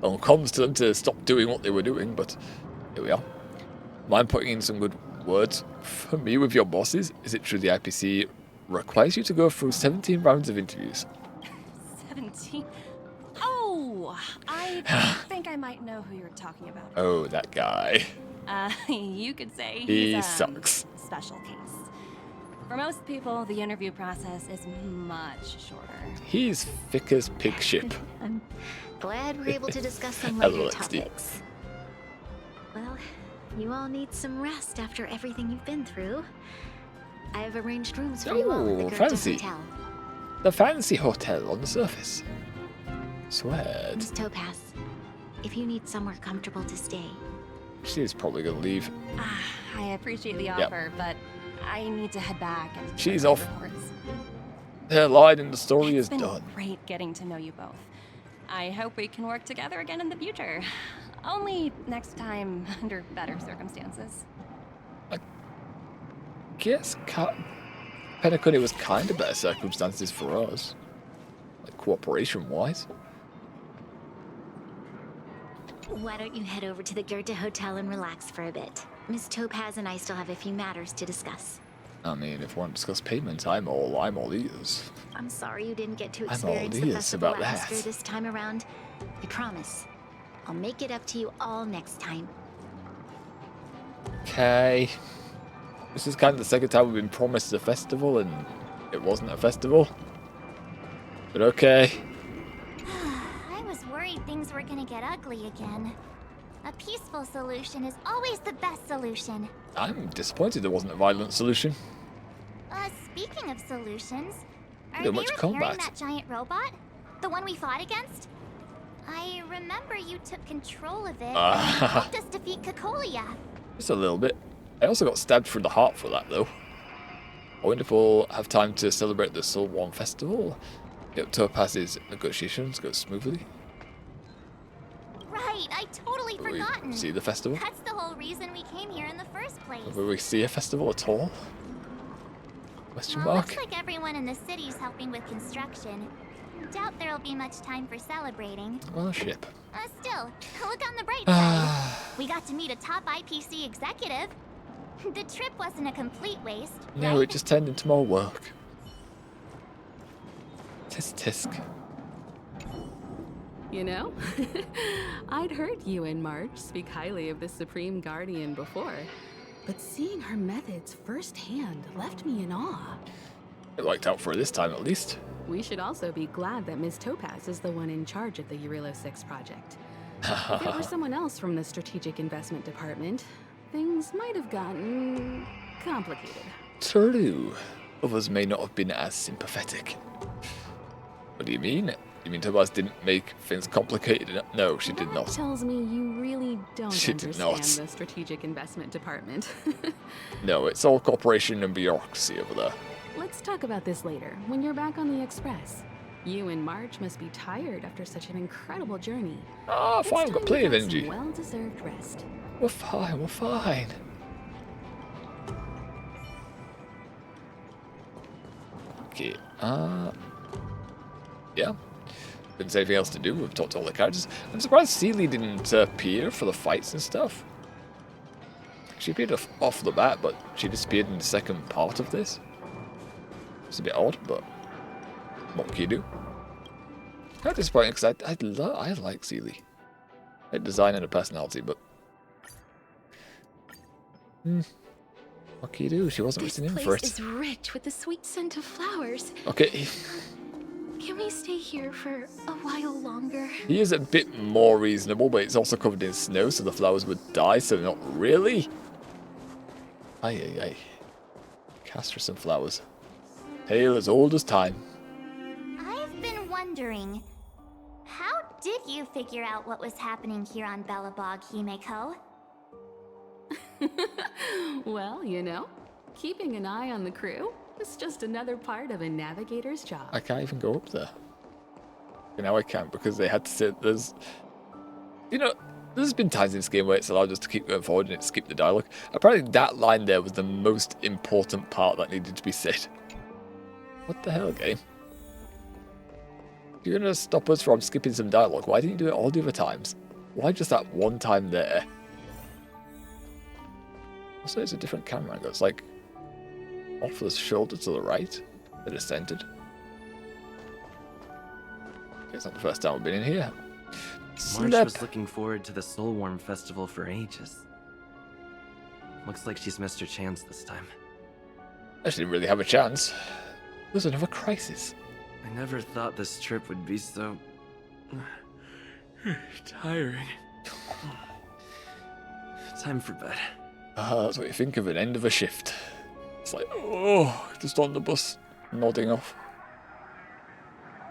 On comms to them to stop doing what they were doing, but here we are. Mind putting in some good words for me with your bosses? Is it true the IPC requires you to go through 17 rounds of interviews? 17? Oh! I think I might know who you're talking about. Oh, that guy. You could say He he's sucks. Special case. For most people, the interview process is much shorter. He's thick as pig ship. I'm glad we're able to discuss some LXD. lighter topics. Well, you all need some rest after everything you've been through. I have arranged rooms for you all at the Goethe fancy. Hotel. The fancy hotel on the surface. Sweat. Miss Topaz, if you need somewhere comfortable to stay. She's probably gonna leave. I appreciate the Yep. offer, but I need to head back and She's check off. reports. Her line in the story It's is been done. great getting to know you both. I hope we can work together again in the future. Only next time under better circumstances. Guess Penacony was kind of better circumstances for us. Like cooperation-wise. Why don't you head over to the Goethe Hotel and relax for a bit? Miss Topaz and I still have a few matters to discuss. I mean, if we want to discuss payments, I'm all ears. I'm sorry you didn't get to I'm all experience the ears festival about that. atmosphere this time around. I promise. I'll make it up to you all next time. Okay. This is kind of the second time we've been promised a festival and it wasn't a festival. But okay. things were gonna get ugly again. A peaceful solution is always the best solution. I'm disappointed there wasn't a violent solution. Speaking of solutions, are Too they much repairing combat. that giant robot? The one we fought against? I remember you took control of it and helped us defeat Cocolia. Just a little bit. I also got stabbed through the heart for that, though. I wonder if we'll have time to celebrate the Silverworm Festival. If Topaz's negotiations go smoothly. Right, I totally Will we forgotten. see the festival? That's the whole reason we came here in the first place. Will we see a festival at all? Question Well, mark? looks like everyone in the city's helping with construction. Doubt there'll be much time for celebrating. Well, ship. Still, look on the bright side. We got to meet a top IPC executive. The trip wasn't a complete waste. No, it just turned into more work. Tisk tisk. You know, I'd heard you and March speak highly of the Supreme Guardian before, but seeing her methods firsthand left me in awe. It worked out for this time, at least. We should also be glad that Ms. Topaz is the one in charge of the Jarilo-VI project. If it were someone else from the Strategic Investment Department, things might have gotten complicated. True. Others may not have been as sympathetic. What do you mean? You mean Topaz didn't make things complicated enough? No, she did not. Tells me you really don't She did understand not. the Strategic Investment Department. No, it's all cooperation and bureaucracy over there. Let's talk about this later, when you're back on the Express. You and March must be tired after such an incredible journey. Ah, fine, we've got plenty of energy. Well-deserved rest. We're fine, we're fine. Okay, yeah. Didn't say anything else to do, we've talked to all the characters. I'm surprised Seely didn't appear for the fights and stuff. She appeared off the bat, but she disappeared in the second part of this. It's a bit odd, but what can you do? Kind of disappointing because I like Seely. Her design and her personality, but what can you do? She wasn't written in for it. This place is rich with the sweet scent of flowers. Okay. Can we stay here for a while longer? He is a bit more reasonable, but it's also covered in snow, so the flowers would die, so not really. Aye. Cast for some flowers. Tale as old as time. I've been wondering, how did you figure out what was happening here on Belobog, Himeko? Well, you know, keeping an eye on the crew is just another part of a navigator's job. I can't even go up there. Okay, now I can't because they had to say there's... You know, there's been times in this game where it's allowed us to keep going forward and it skipped the dialogue. Apparently that line there was the most important part that needed to be said. What the hell, game? You're gonna stop us from skipping some dialogue. Why didn't you do it all the other times? Why just that one time there? Also, it's a different camera angle. It's like off the shoulder to the right. It is centered. It's not the first time we've been in here. March was looking forward to the Soulworm Festival for ages. Looks like she's missed her chance this time. She didn't really have a chance. There's another crisis. I never thought this trip would be so... tiring. Time for bed. That's what you think of an end of a shift. It's like, oh, just on the bus, nodding off.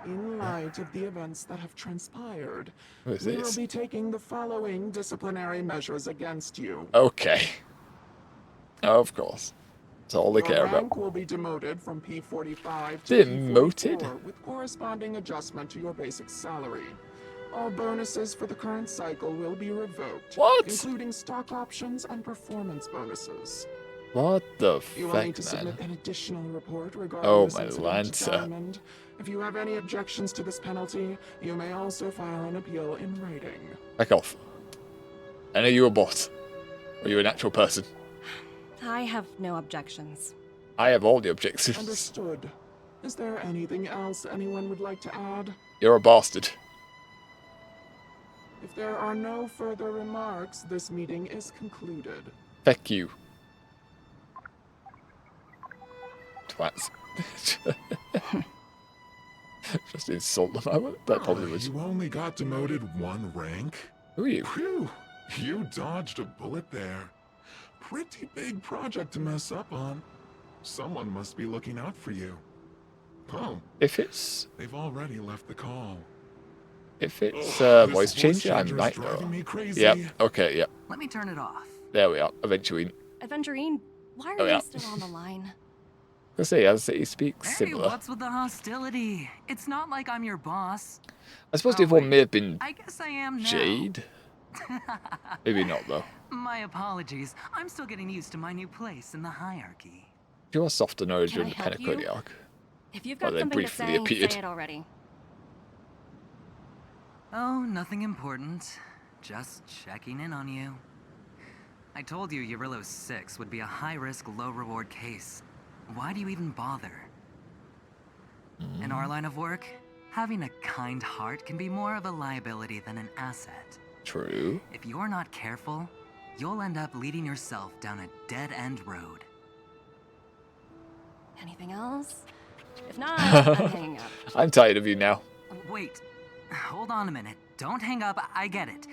In light of the events that have transpired, Who is we this? will be taking the following disciplinary measures against you. Okay. Of course. That's all they care Your rank about. will be demoted from P45 to Demoted? P44 with corresponding adjustment to your basic salary. All bonuses for the current cycle will be revoked, What? including stock options and performance bonuses. What the You will need to fuck, man? submit an additional report regarding Oh this my incident to Lancer. Diamond. If you have any objections to this penalty, you may also file an appeal in writing. Back off. I know you're a bot. Or you're an actual person. I have no objections. I have all the objections. Understood. Is there anything else anyone would like to add? You're a bastard. If there are no further remarks, this meeting is concluded. Feck you. Twats. Just insult them. That probably was. You only got demoted 1 rank? Who are you? Phew, you dodged a bullet there. Pretty big project to mess up on. Someone must be looking out for you. Oh. If it's... They've already left the call. If it's voice changer, I might know. Yep, okay, yep. Let me turn it off. There we are, Aventurine. Aventurine, why Oh, are yeah. you still on the line? Let's see, as he speaks Hey, similar. what's with the hostility? It's not like I'm your boss. I suppose the other one may have been I guess I am now. Jade. Maybe not, though. My apologies. I'm still getting used to my new place in the hierarchy. You are softer now Can during I the help Penacony you? arc. If you've Well, got they something to briefly say, appeared. say it already. Oh, nothing important. Just checking in on you. I told you Jarilo-VI would be a high-risk, low-reward case. Why do you even bother? In our line of work, having a kind heart can be more of a liability than an asset. True. If you're not careful, you'll end up leading yourself down a dead-end road. Anything else? If not, I'm hanging up. I'm tired of you now. Wait, hold on a minute. Don't hang up, I get it.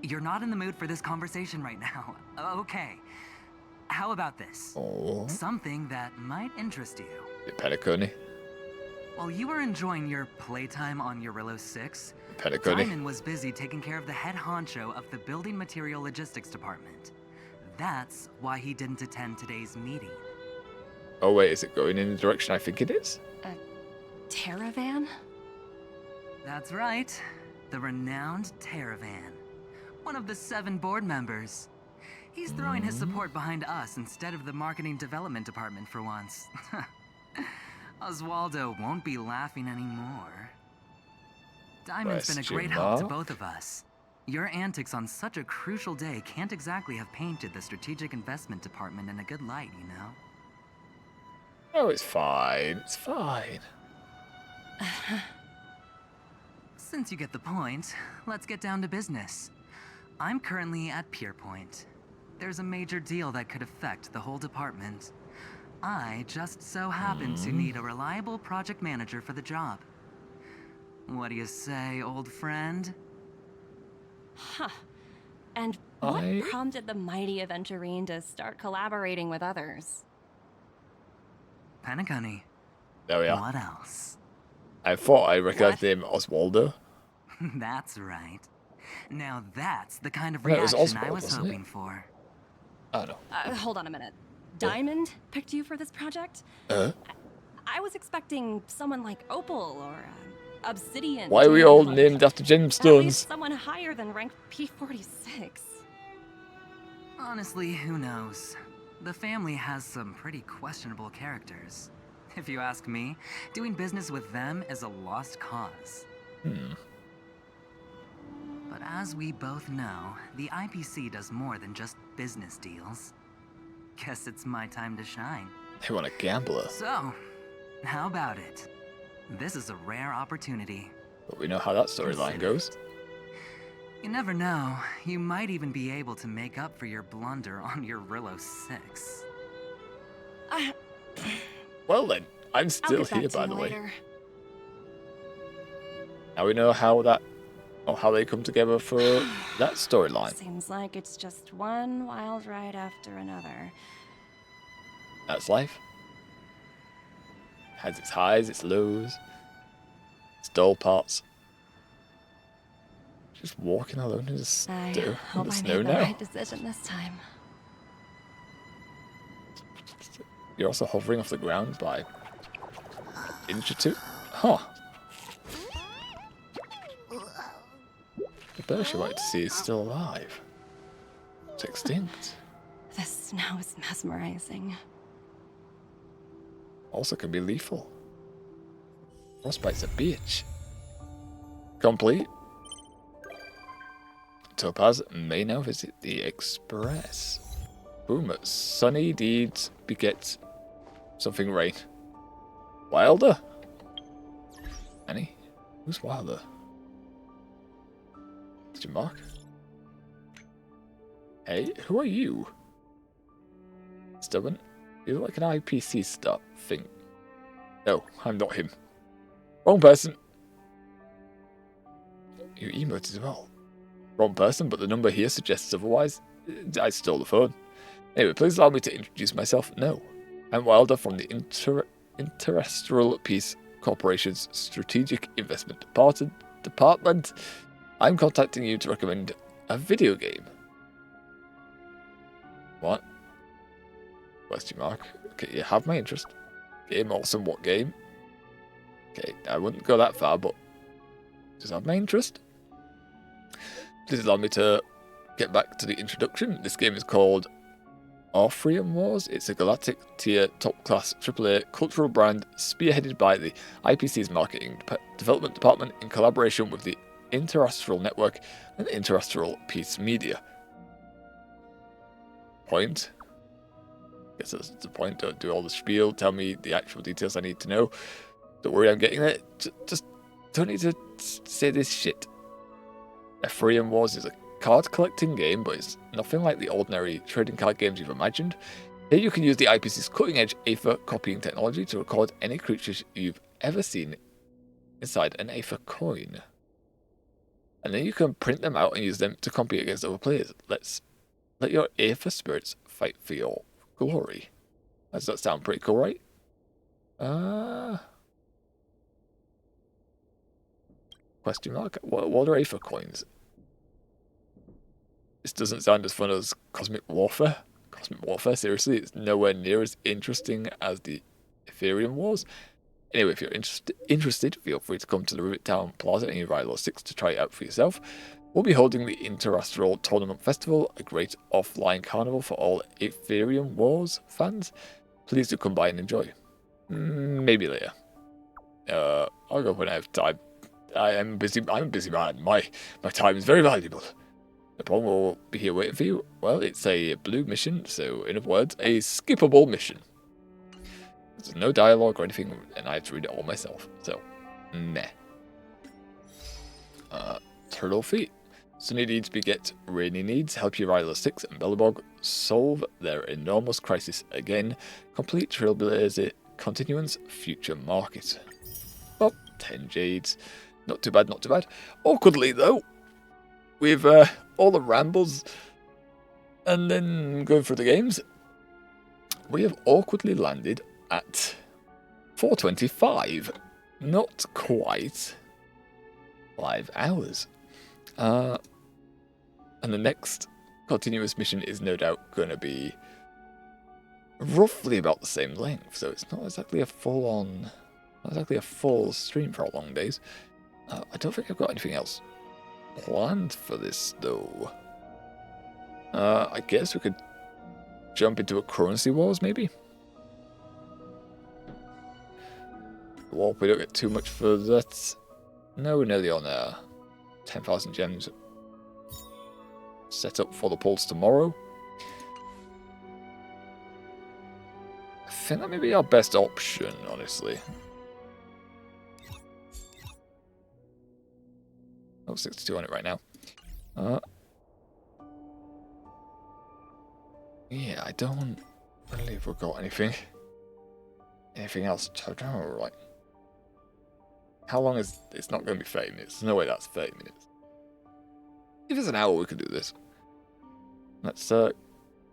You're not in the mood for this conversation right now. Okay. How about this? Oh. Something that might interest you. Penacony. While you were enjoying your playtime on Jarilo-VI, Penacony. Diamond was busy taking care of the head honcho of the Building Material Logistics Department. That's why he didn't attend today's meeting. Oh wait, is it going in the direction I think it is? A Terravan? That's right. The renowned Terravan. One of the 7 board members. He's throwing his support behind us instead of the Marketing Development Department for once. Oswaldo won't be laughing anymore. Diamond's been a great help to both of us. Your antics on such a crucial day can't exactly have painted the Strategic Investment Department in a good light, you know? Oh, it's fine. It's fine. Since you get the point, let's get down to business. I'm currently at Pierpoint. There's a major deal that could affect the whole department. I just so happen to need a reliable project manager for the job. What do you say, old friend? Huh. And what prompted the mighty Aventurine to start collaborating with others? Penacony. There we are. What else? I thought I recognized the name Oswaldo. That's right. Now that's the kind of No, it was reaction Oswald, I was wasn't it? hoping for. Oh no. Hold on a minute. Diamond picked you for this project? I was expecting someone like Opal or Obsidian. Why are we all named after At least gemstones? someone higher than rank P46. Honestly, who knows? The family has some pretty questionable characters. If you ask me, doing business with them is a lost cause. But as we both know, the IPC does more than just business deals. Guess it's my time to shine. They want a gambler. So, how about it? This is a rare opportunity. But we know how that storyline goes. You never know, you might even be able to make up for your blunder on Jarilo-VI. Well then, I'm still get back here to by you the way. later. Now we know how that, or how they come together for that storyline. Seems like it's just one wild ride after another. That's life. Has its highs, its lows, its dull parts. Just walking alone in the, I in hope the I snow made the now. right decision this time. You're also hovering off the ground by an inch or two. Huh. The bird you'd like to see is still alive. It's extinct. The snow is mesmerizing. Also can be lethal. Frostbite's a bitch. Complete. Topaz may now visit the Express. Boom. Sunny deeds beget something rain. Wilder? Annie? Who's Wilder? Did you mark? Hey, who are you? Stubborn? You look like an IPC stuff thing. No, I'm not him. Wrong person. You emote as well. Wrong person, but the number here suggests otherwise. I stole the phone. Anyway, please allow me to introduce myself. No. I'm Wilder from the Interstellar Peace Corporation's Strategic Investment Department. I'm contacting you to recommend a video game. What? Question mark. Okay, you have my interest. Game, awesome. What game? Okay, I wouldn't go that far, but does have my interest? Please allow me to get back to the introduction. This game is called Orpheum Wars. It's a galactic tier top-class AAA cultural brand spearheaded by the IPC's Marketing Development Department in collaboration with the Interastral Network and Interastral Peace Media. Point? Guess that's the point. Don't do all the spiel. Tell me the actual details I need to know. Don't worry, I'm getting there. Just don't need to say this shit. Orpheum Wars is a card collecting game, but it's nothing like the ordinary trading card games you've imagined. Here you can use the IPC's cutting-edge Aether copying technology to record any creatures you've ever seen inside an Aether coin. And then you can print them out and use them to compete against other players. Let your Aether spirits fight for your glory. Does that sound pretty cool, right? Question mark? What are Aether coins? This doesn't sound as fun as Cosmic Warfare. Cosmic Warfare, seriously, it's nowhere near as interesting as the Ethereum Wars. Anyway, if you're interested, feel free to come to the Rivet Town Plaza in Jarilo-VI to try it out for yourself. We'll be holding the Interastral Tournament Festival, a great offline carnival for all Ethereum Wars fans. Please do come by and enjoy. Maybe later. I'll go when I have time. I'm a busy man. My time is very valuable. The problem will be here waiting for you. Well, it's a blue mission, so in other words, a skippable mission. There's no dialogue or anything, and I have to read it all myself. So, meh. Turtle Feet. Sunny needs beget rainy needs. Help Jarilo-VI and Belobog solve their enormous crisis again. Complete Trailblazer Continuance Future Market. Oh, 10 jades. Not too bad, not too bad. Awkwardly, though, with all the rambles and then going through the games, we have awkwardly landed at 425. Not quite 5 hours. And the next continuous mission is no doubt going to be roughly about the same length, so it's not exactly a full stream for our long days. I don't think I've got anything else planned for this, though. I guess we could jump into a currency wars, maybe? Well, we don't get too much for that. No, we're nearly on 10,000 gems set up for the polls tomorrow. I think that may be our best option, honestly. Oh, 62 on it right now. Yeah, I don't believe we've got anything else to do, right? How long is... It's not going to be 30 minutes. There's no way that's 30 minutes. If it's an hour, we could do this. Let's see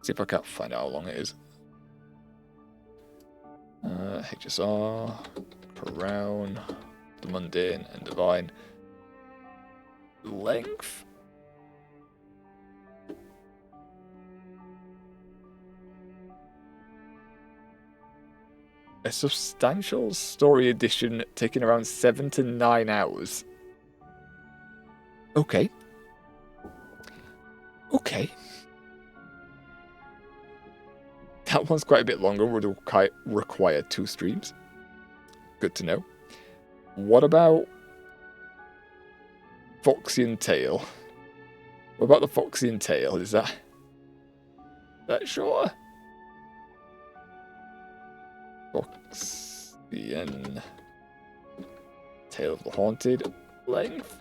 if I can find out how long it is. HSR, Crown, the Mundane, and Divine. Length? A substantial story edition taking around 7 to 9 hours. Okay. Okay. That one's quite a bit longer, would require 2 streams. Good to know. What about Foxian Tale? What about the Foxian Tale? Is that shorter? Foxian Tale of the Haunted. Length?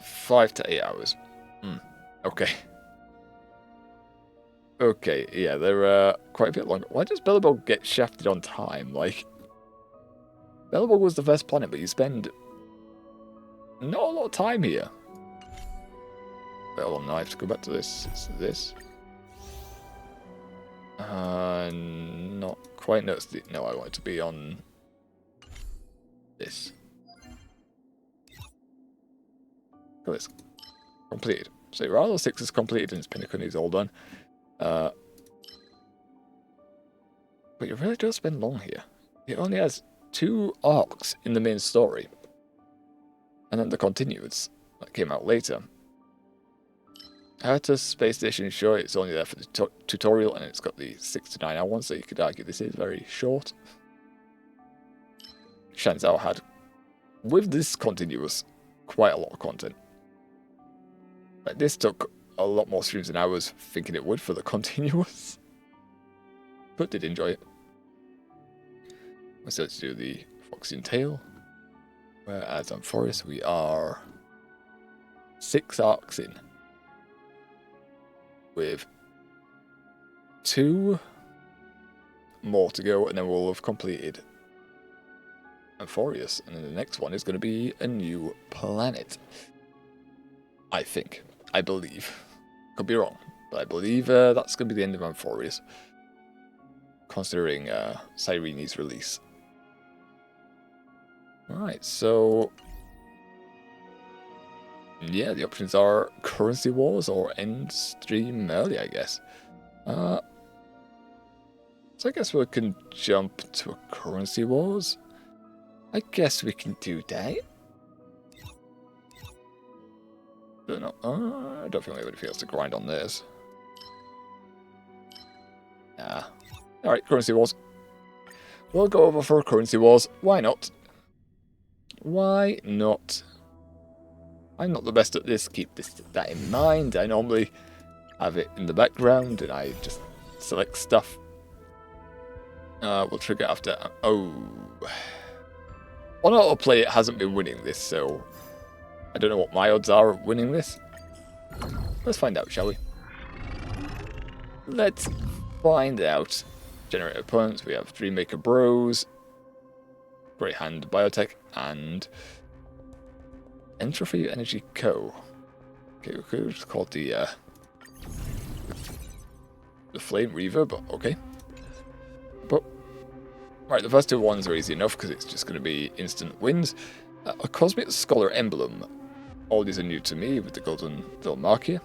$5 to 8 hours. Okay. Okay, yeah, they're quite a bit longer. Why does Bellabog get shafted on time? Like, Bellabog was the first planet, but you spend not a lot of time here. Well, no, I have to go back to this. It's this. Not quite noticed it. No, I want it to be on this. Look at this. Completed. So Jarilo-VI is completed and its pinnacle is all done. But you really don't spend long here. It only has 2 arcs in the main story. And then the continuance that came out later. How to Space Station, sure, it's only there for the tutorial, and it's got the 6 to 9 hour one, so you could argue this is very short. Shanzhou had, with this continuous, quite a lot of content. Like, this took a lot more streams than I was thinking it would for the continuous. But did enjoy it. So let's do the Foxian Tail. Whereas on Forest we are 6 arcs in. With 2 more to go, and then we'll have completed Amphorius, and then the next one is going to be a new planet. I think. I believe. Could be wrong, but I believe that's going to be the end of Amphorius. Considering Cyrene's release. Right, so yeah, the options are Currency Wars or End Stream Early, I guess. So I guess we can jump to a Currency Wars. I guess we can do that. Don't know. I don't think anybody feels to grind on this. Nah. Alright, Currency Wars. We'll go over for Currency Wars. Why not? Why not? I'm not the best at this, keep that in mind. I normally have it in the background and I just select stuff. We'll trigger after. Oh. On autoplay it hasn't been winning this, so I don't know what my odds are of winning this. Let's find out, shall we? Let's find out. Generate opponents, we have Dreammaker Bros, Grey Hand Biotech, and Entropy Energy Co. Okay, we could have just called the Flame Reaver, but okay. But right, the first 2 ones are easy enough because it's just going to be instant wins. A Cosmic Scholar Emblem. All these are new to me with the golden little mark here.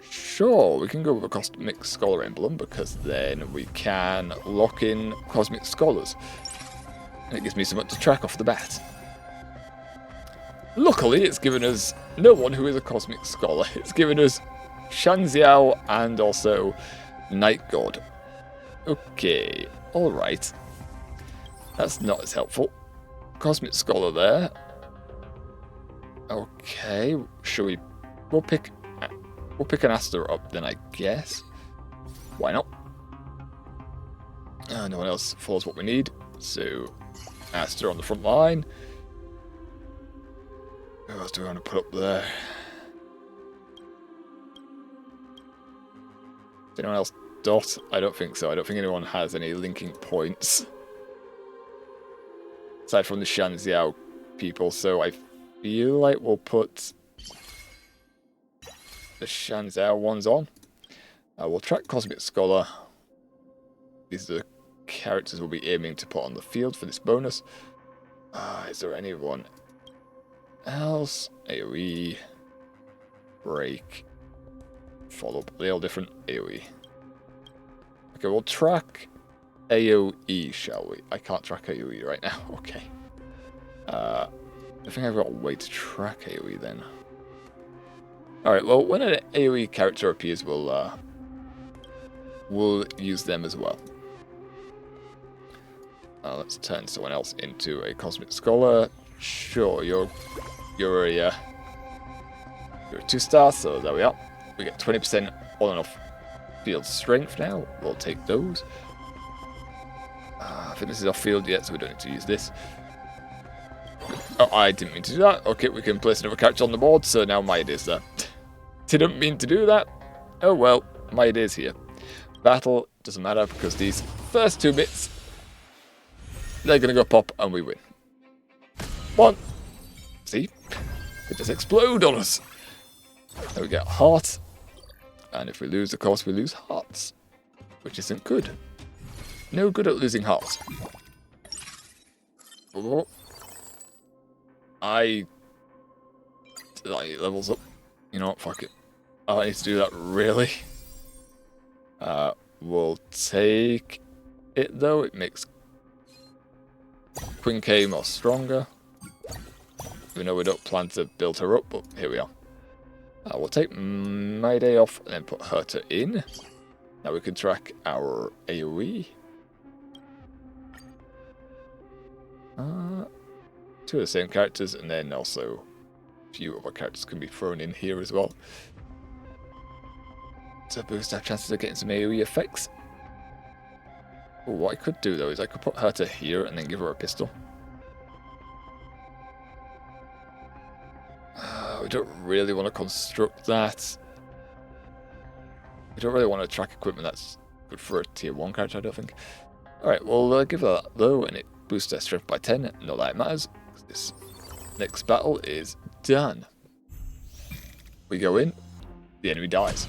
Sure, we can go with a Cosmic Scholar Emblem because then we can lock in Cosmic Scholars. And it gives me something to track off the bat. Luckily, it's given us no one who is a Cosmic Scholar. It's given us Shanxiao and also Night God. Okay, alright. That's not as helpful. Cosmic Scholar there. Okay, shall we... We'll pick an Aster up then, I guess. Why not? No one else follows what we need. So, Aster on the front line. Who else do we want to put up there? Is anyone else Dot? I don't think so. I don't think anyone has any linking points. Aside from the Shanxiao people, so I feel like we'll put the Shanxiao ones on. We'll track Cosmic Scholar. These are the characters we'll be aiming to put on the field for this bonus. Is there anyone else? AoE, break, follow up. They're all different. AoE. Okay, we'll track AoE, shall we? I can't track AoE right now. Okay. I think I've got a way to track AoE then. Alright, well, when an AoE character appears, we'll use them as well. Let's turn someone else into a Cosmic Scholar. Sure, you're a 2-star, so there we are. We get 20% on and off field strength now. We'll take those. I think this is off field yet, so we don't need to use this. Oh, I didn't mean to do that. Okay, we can place another character on the board, so now Maid is there. Didn't mean to do that. Oh well, my idea is here. Battle doesn't matter because these first 2 bits, they're gonna go pop and we win. 1. See? They just explode on us. Then we get heart. And if we lose, of course, we lose hearts. Which isn't good. No good at losing hearts. Oh. Levels up. You know what, fuck it. I need to do that, really? We'll take it, though. It makes Queen K more stronger. We know we don't plan to build her up, but here we are. We'll take my day off and then put Herta in. Now we can track our AoE. 2 of the same characters, and then also a few other characters can be thrown in here as well. To boost our chances of getting some AoE effects. Ooh, what I could do though is I could put Herta here and then give her a pistol. We don't really want to construct that. We don't really want to track equipment that's good for a tier 1 character, I don't think. Alright, we'll give her that though, and it boosts their strength by 10. Not that it matters. This next battle is done. We go in, the enemy dies.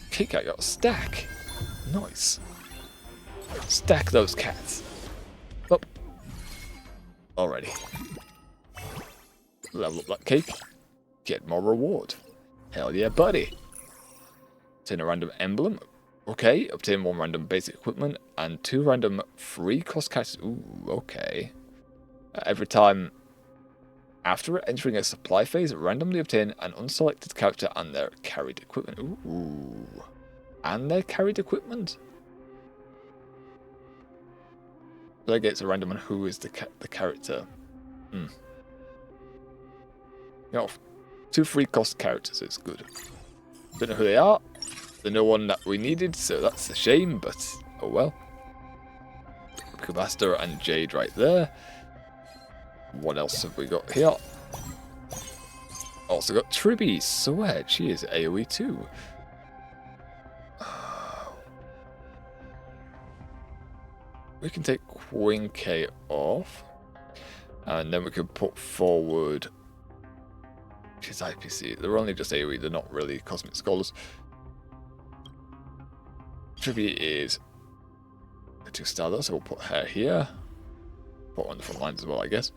Kick, I got a stack. Nice. Stack those cats. Up. Already. Level up that cake. Get more reward. Hell yeah, buddy. Obtain a random emblem. Okay, obtain 1 random basic equipment and 2 random free cost characters. Ooh, okay. Every time after entering a supply phase, randomly obtain an unselected character and their carried equipment. Ooh. And their carried equipment? Delegates a random on who is the character. You know, 2 free cost characters is good. Don't know who they are. They're no one that we needed, so that's a shame, but oh well. Kubasta and Jade right there. What else have we got here? Also got Tribby. Sweat, she is AoE too. We can take Queen K off. And then we can put forward... She's IPC. They're only just AoE, they're not really Cosmic Scholars. Tribby is a 2-star though, so we'll put her here. Put her on the front lines as well, I guess.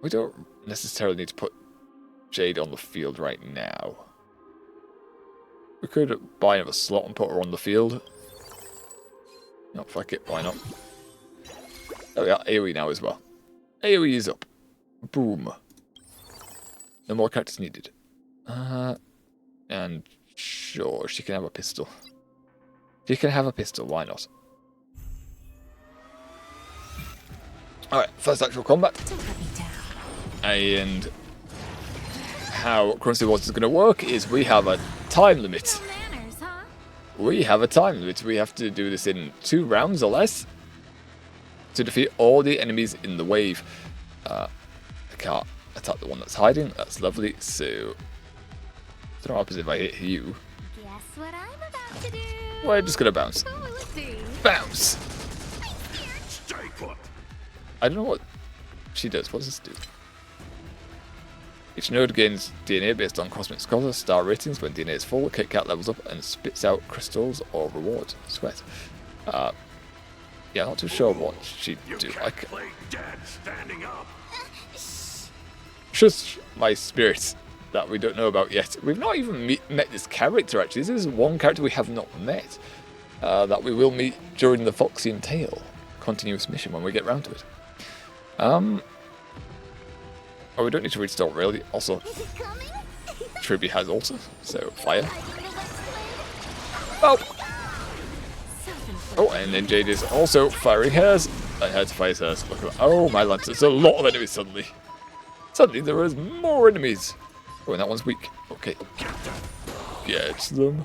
We don't necessarily need to put Jade on the field right now. We could buy another slot and put her on the field. No, fuck it, why not? There we are, AoE now as well. AoE is up. Boom. No more characters needed. And sure, she can have a pistol. She can have a pistol, why not? Alright, first actual combat. And how Currency Wars is going to work is we have a time limit. We have a time limit. We have to do this in 2 rounds or less to defeat all the enemies in the wave. I can't attack the one that's hiding. That's lovely. So, I don't know what happens if I hit you. Guess what I'm about to do? We're just gonna bounce. Bounce! Stay put. I don't know what she does. What does this do? Each node gains DNA based on Cosmic Scholar star ratings. When DNA is full, Kit Kat levels up and spits out crystals or rewards. Sweat. Yeah, not too sure what she'd do. Play dead standing up. Just my spirits that we don't know about yet. We've not even met this character actually. This is one character we have not met that we will meet during the Foxian Tale continuous mission when we get round to it. Oh, we don't need to restore really. Also, Tribby has also, so fire. Oh! Oh, and then Jade is also firing hers. I had to fire hers. Look at that. Oh, my lance. There's a lot of enemies suddenly. Suddenly there is more enemies. Oh, and that one's weak. Okay. Get them.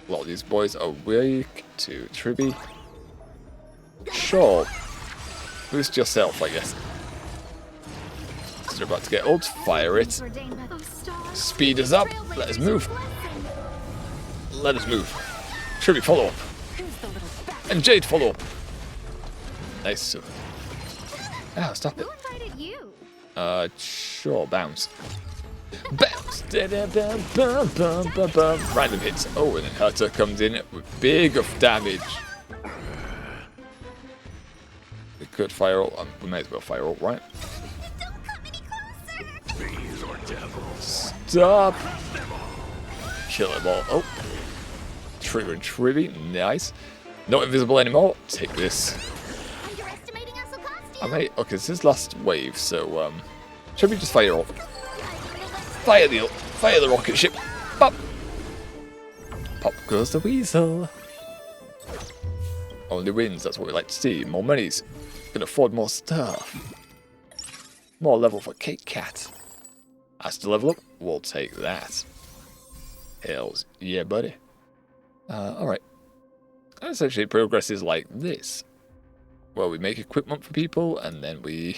A lot of these boys are weak to Tribby. Sure. Boost yourself, I guess. You're about to get ult. Fire it. Speed us up. Let us move. Let us move. Tribby, follow up. And Jade, follow up. Nice. Ah, stop it. Sure, bounce. Bounce. Random hits. Oh, and then Herta comes in with big of damage. We could fire ult. We may as well fire ult, right? Stop. Kill them all. Oh. Trigger and Tribby. Nice. Not invisible anymore. Take this. I may. Okay, this is last wave, so should we just fire ult? Fire the rocket ship. Pop. Pop goes the weasel. Only wins, that's what we like to see. More monies. Can afford more stuff. More level for Kit Kat. Has to level up? We'll take that. Hells yeah, buddy. Alright. Essentially, progress is like this. Well, we make equipment for people, and then we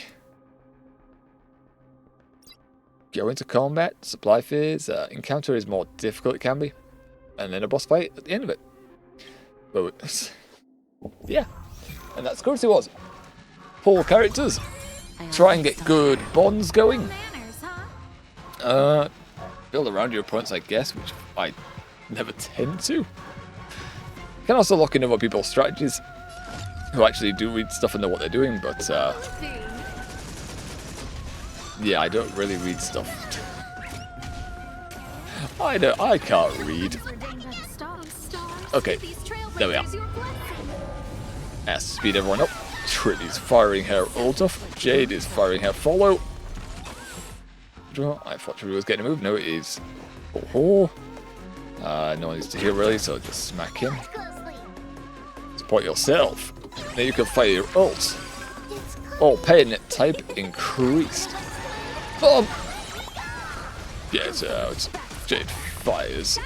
go into combat, supply phase, encounter is more difficult, it can be, and then a boss fight at the end of it. But, yeah, and that's Currency Wars. Pull characters, try and get good bonds going. Build around your opponents, I guess, which I never tend to. Can also lock in other people's strategies, who actually do read stuff and know what they're doing, but yeah, I don't really read stuff. I can't read. Okay, there we are. Let's speed everyone up. Tribby's firing her ult off. Jade is firing her follow. I thought Tribby was getting a move. No, it is. Oh, no one needs to heal really, so just smack him. Support yourself. Now you can fire your ult. Oh, pain type increased. Boom! Get out. Jade fires.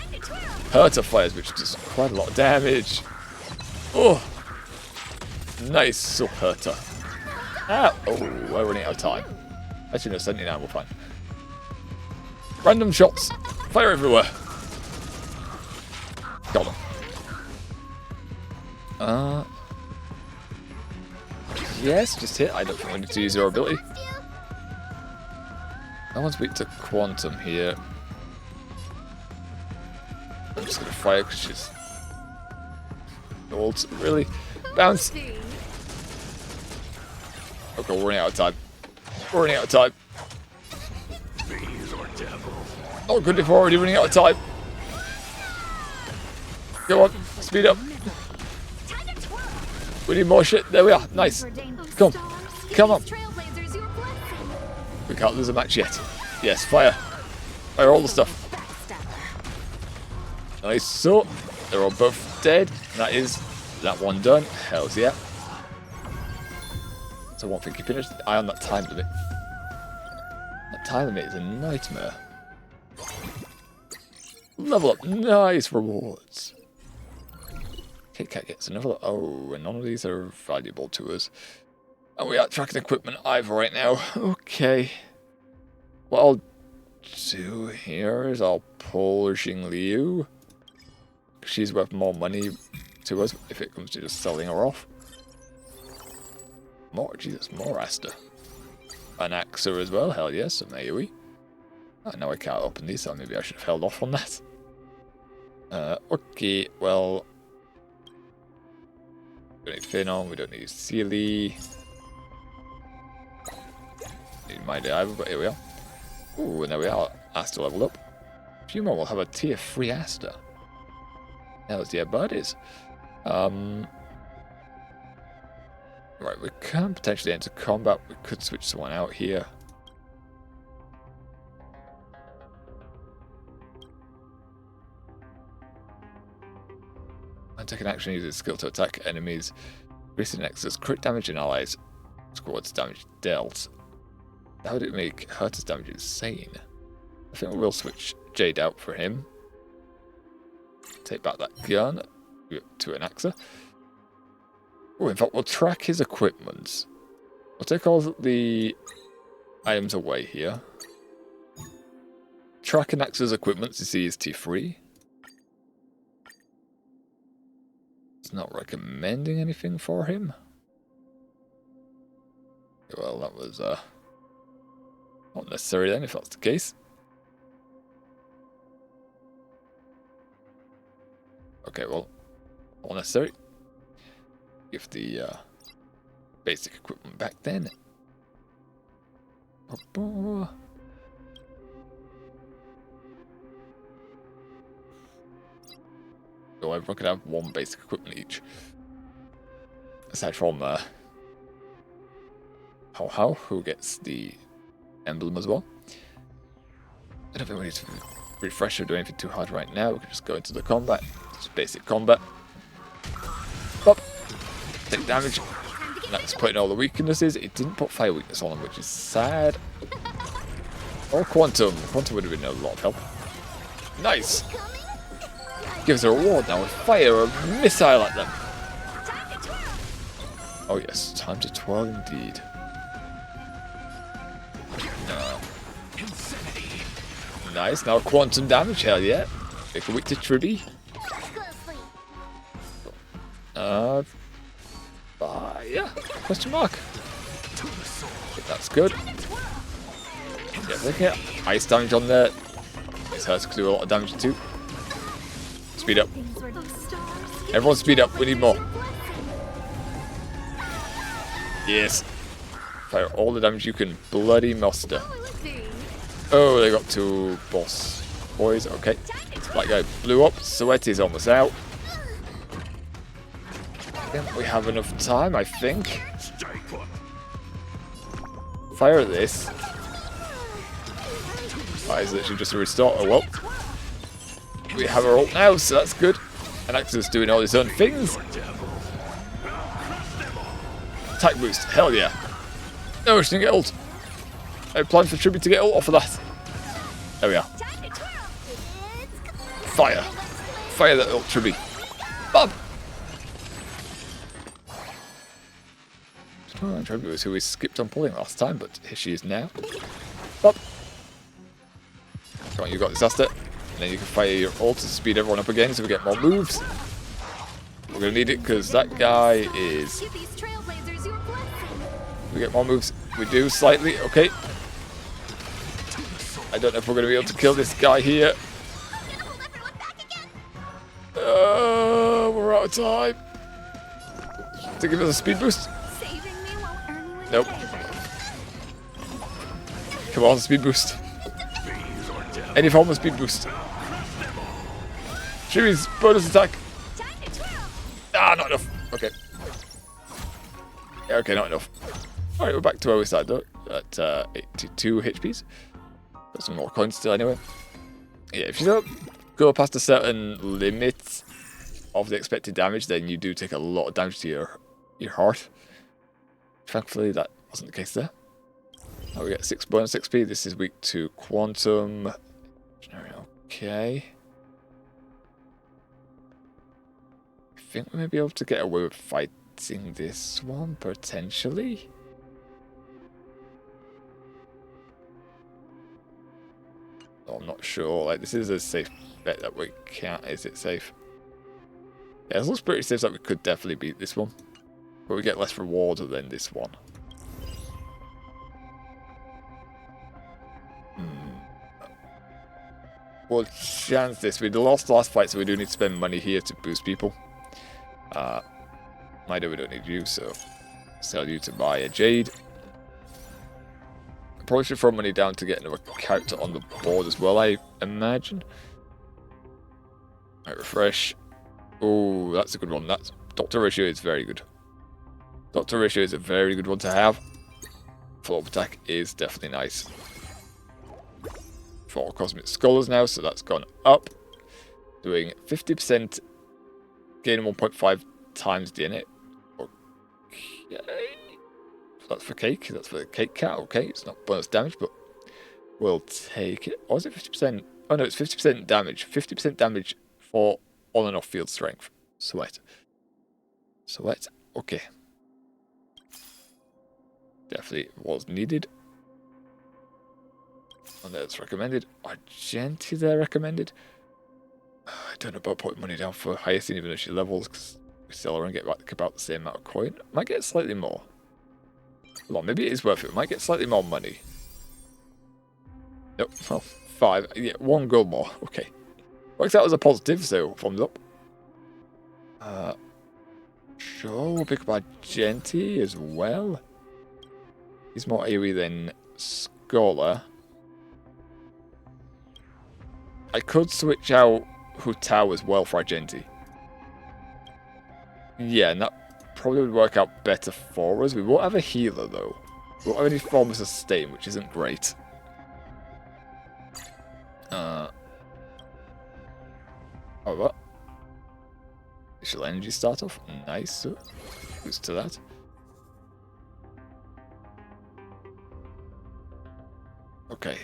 Herta fires, which does quite a lot of damage. Oh! Nice, so Herta. Ah! Oh, we're running out of time. Actually, no, 79, we're fine. Random shots. Fire everywhere. Got him. Yes, just hit. I don't think we need to use your ability. No one's weak to Quantum here. I'm just gonna fire because she's old. Really? Bounce! Okay, we're running out of time. We're running out of time. Oh, good if we're already running out of time. Go on, speed up. We need more shit. There we are. Nice. Come on. Come on. We can't lose a match yet. Yes, fire. Fire all the stuff. Nice. So, they're all both dead. That is that one done. Hells yeah. So one thing, keeping an eye on that time limit. That time limit is a nightmare. Level up. Nice rewards. Kit Kat gets another. Oh, and none of these are valuable to us. And we aren't tracking equipment either right now. Okay. What I'll do here is I'll pull Xing Liu. She's worth more money to us if it comes to just selling her off. More, Jesus, more Asta. An Axa as well, hell yes, some AoE. Oh, now I can't open these, so maybe I should have held off on that. Okay, well. We don't need Phenon, we don't need Sealy. Need Mighty either, but here we are. Ooh, and there we are. Asta leveled up. A few more, we'll have a tier 3 Asta. Hell's yeah, buddies. Right, we can potentially enter combat. We could switch someone out here. And take an action uses skill to attack enemies. Increasing Nexus crit damage and allies. Squad's damage dealt. How would it make Herta's damage insane? I think we'll switch Jade out for him. Take back that gun to an Axa. Oh, in fact, we'll track his equipment. We'll take all the items away here. Track and access equipment to see is T3. It's not recommending anything for him. Well, that was not necessary then, if that's the case. Okay, well, not necessary. Give the basic equipment back then. So everyone can have one basic equipment each. Aside from How, who gets the emblem as well. I don't think we need to refresh or do anything too hard right now. We can just go into the combat. Just basic combat. Pop. Take damage. And that's putting all the weaknesses. It didn't put fire weakness on him, which is sad. Or quantum. Quantum would have been a lot of help. Nice. Gives a reward now. Fire a missile at them. Oh yes, time to twirl indeed. Nice, now quantum damage, hell yeah. Make a weak to Tribby. Yeah, question mark. That's good. Yeah, they get ice damage on there. This hurts to do a lot of damage too. Speed up. Everyone speed up, we need more. Yes. Fire all the damage you can bloody muster. Oh, they got two boss boys. Okay. That guy blew up. Sweat is almost out. We have enough time, I think. Fire this. That is literally just a restart. Oh well. We have our ult now, so that's good. And Axel's doing all his own things. Attack boost. Hell yeah. No, she didn't get ult. I planned for Tribute to get ult off of that. There we are. Fire. Fire that ult, Tribute. Bob! Tribute was who we skipped on pulling last time, but here she is now. Bob! Come on, you got this, Asta. And then you can fire your ult to speed everyone up again so we get more moves. We're going to need it because that guy is... We get more moves. We do slightly. Okay. I don't know if we're going to be able to kill this guy here. We're out of time. To give us a speed boost. Nope. Come on, speed boost. Any form of speed boost. Shuri's bonus attack. Ah, not enough. Okay. Yeah, okay, not enough. Alright, we're back to where we started though, at 82 HPs. Got some more coins still anyway. Yeah, if you don't go past a certain limit of the expected damage, then you do take a lot of damage to your heart. Thankfully, that wasn't the case there. Now we get 6 bonus XP. This is weak to quantum. Okay. I think we may be able to get away with fighting this one, potentially. Oh, I'm not sure. Like, this is a safe bet that we can't. Is it safe? Yeah, it looks pretty safe that we could definitely beat this one. But we get less reward than this one. We'll chance this. We lost the last fight, so we do need to spend money here to boost people. Mida, we don't need you, so sell you to buy a Jade. Probably should throw money down to get another character on the board as well, I imagine. Right, refresh. Oh, that's a good one. That's Doctor Ratio is very good. Doctor Ratio is a very good one to have. Follow-up attack is definitely nice. 4 Cosmic Scholars now, so that's gone up. Doing 50%, gaining 1.5 times DNA. Okay. That's for Cake. That's for the Cake Cat. Okay, it's not bonus damage, but we'll take it. Or is it 50%? Oh no, it's 50% damage. 50% damage for on and off field strength. Sweat. Sweat. Okay. Definitely was needed. And that's recommended. Argenti there recommended. I don't know about putting money down for Hyacinth even if she levels, because we still are going to get back about the same amount of coin. Might get slightly more. Well, maybe it is worth it. Might get slightly more money. Nope. Well, 5. Yeah, 1 gold more. Okay. Works out as a positive, so thumbs up. Sure, we'll pick up Argenti as well. He's more AoE than Scholar. I could switch out Hutao as well for Argenti. Yeah, and that probably would work out better for us. We won't have a healer though. We won't have any form of sustain, which isn't great. Oh, what? Initial energy start off. Nice. Boost to that. Okay,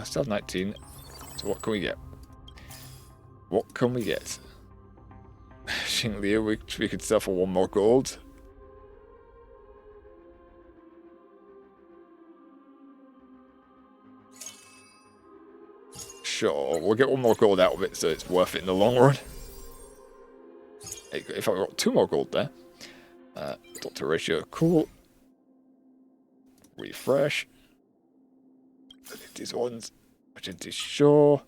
still have 19. So what can we get? What can we get? Xinglia, which we could sell for 1 more gold. Sure, we'll get 1 more gold out of it, so it's worth it in the long run. If I got 2 more gold there. Doctor Ratio, cool. Refresh. These ones. Argenti, sure.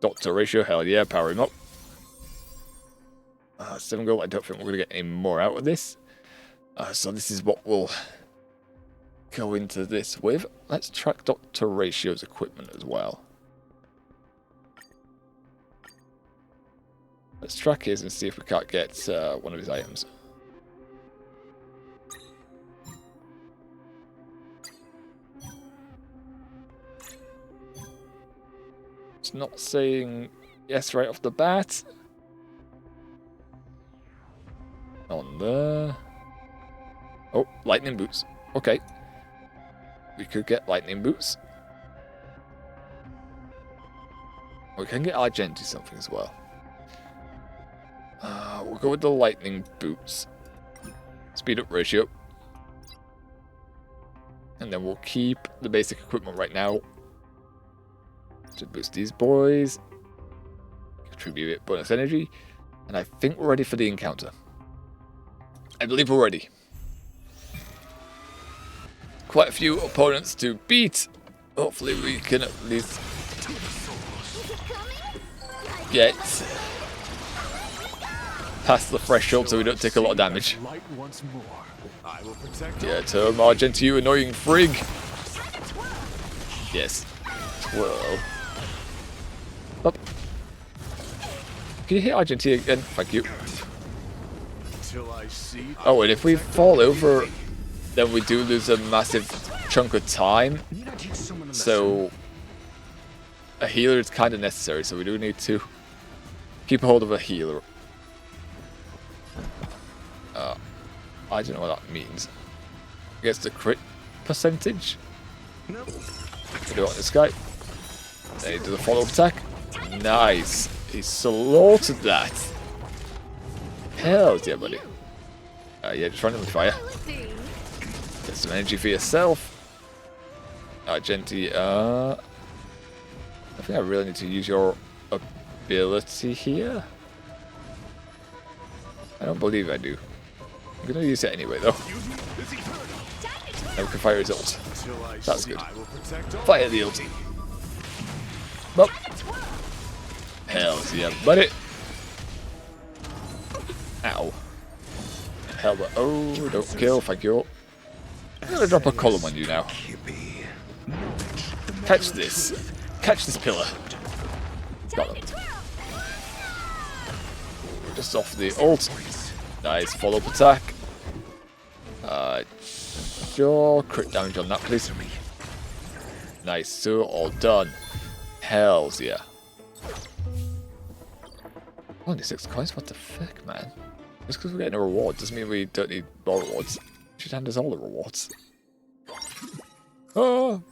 Doctor Ratio, hell yeah, power him up. 7 gold, I don't think we're going to get any more out of this. So this is what we'll go into this with. Let's track Dr. Ratio's equipment as well. Let's track his and see if we can't get one of his items. It's not saying yes right off the bat. On there. Oh, lightning boots. Okay. We could get lightning boots. We can get Argenti something as well. We'll go with the lightning boots. Speed up ratio. And then we'll keep the basic equipment right now. To boost these boys. Contribute bonus energy. And I think we're ready for the encounter. I believe we're ready. Quite a few opponents to beat. Hopefully we can at least get past the threshold so we don't take a lot of damage. Yeah, turn Argenti, you annoying frig. Yes. Well. Up. Can you hit Argenti again? Thank you. Oh, and if we fall over, then we do lose a massive chunk of time. So a healer is kind of necessary, so we do need to keep a hold of a healer. I don't know what that means. I guess the crit percentage? Nope. We do it on this guy. Then he does a follow-up attack. Nice. He slaughtered that. Hell yeah, buddy. Yeah, just run him with fire. Get some energy for yourself. Argenti, I think I really need to use your ability here. I don't believe I do. I'm gonna use it anyway, though. Now we can fire his ult. That's good. Fire the ulti. Well. Hell yeah, buddy. Ow. Hell, but oh, don't kill, thank you. I'm gonna drop a column on you now. Catch this. Catch this pillar. Got him. Just off the ult. Nice follow-up attack. Sure, crit damage on that, please. Nice, so all done. Hells yeah. Only 6 coins? What the fuck, man? Just because we're getting a reward doesn't mean we don't need more rewards. You should hand us all the rewards. Oh!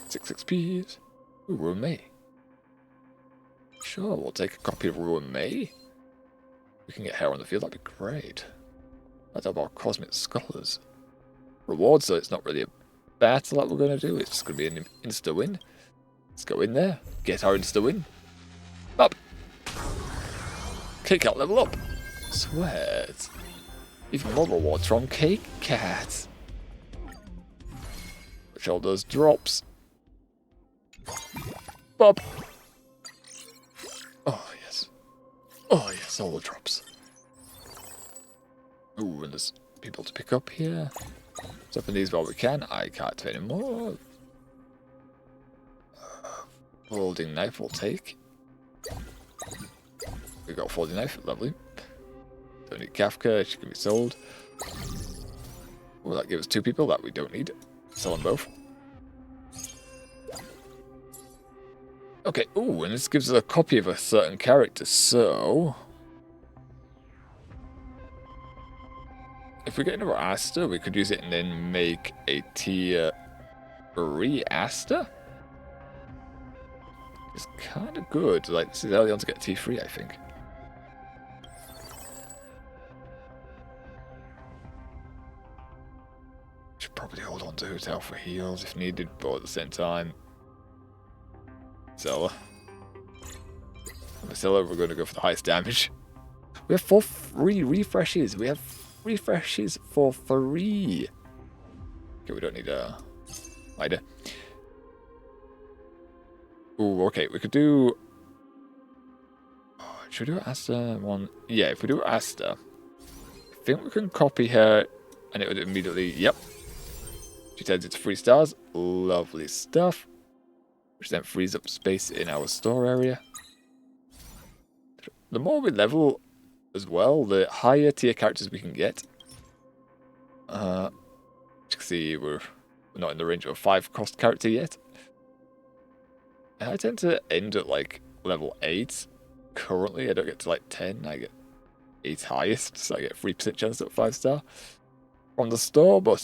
6 XP. Ooh, Ruin May. Sure, we'll take a copy of Ruin May. We can get hair on the field, that'd be great. That's about Cosmic Scholars. Rewards, though, it's not really a battle that we're going to do. It's going to be an insta-win. Let's go in there. Get our insta-win. Up. Kick Cat level up. Sweat. Even more rewards from Cake Cat. Which all those drops. Bob. Oh, yes. Oh, yes, all the drops. Ooh, and there's people to pick up here. Let's open these while we can. I can't do any more. Folding knife we'll take. We got a folding knife, lovely. Don't need Kafka, she can be sold. Will that give us 2 people that we don't need? Sell them both. Okay, ooh, and this gives us a copy of a certain character, so... If we get another Asta, we could use it and then make a tier 3 Asta? It's kind of good. Like, this is early on to get T3, I think. Should probably hold on to Hotel for heals if needed, but at the same time... Zella. Zella, we're going to go for the highest damage. We have 4 free refreshes. We have refreshes for free. Okay, we don't need a lighter. Ooh, okay, we could do... should we do Asta one? Yeah, if we do Asta, I think we can copy her and it would immediately... Yep. She turns into 3 stars. Lovely stuff. Which then frees up space in our store area. The more we level as well, the higher tier characters we can get. As you can see, we're not in the range of a 5 cost character yet. I tend to end at like level 8. Currently, I don't get to like 10. I get 8 highest, so I get 3% chance at 5 star from the store. But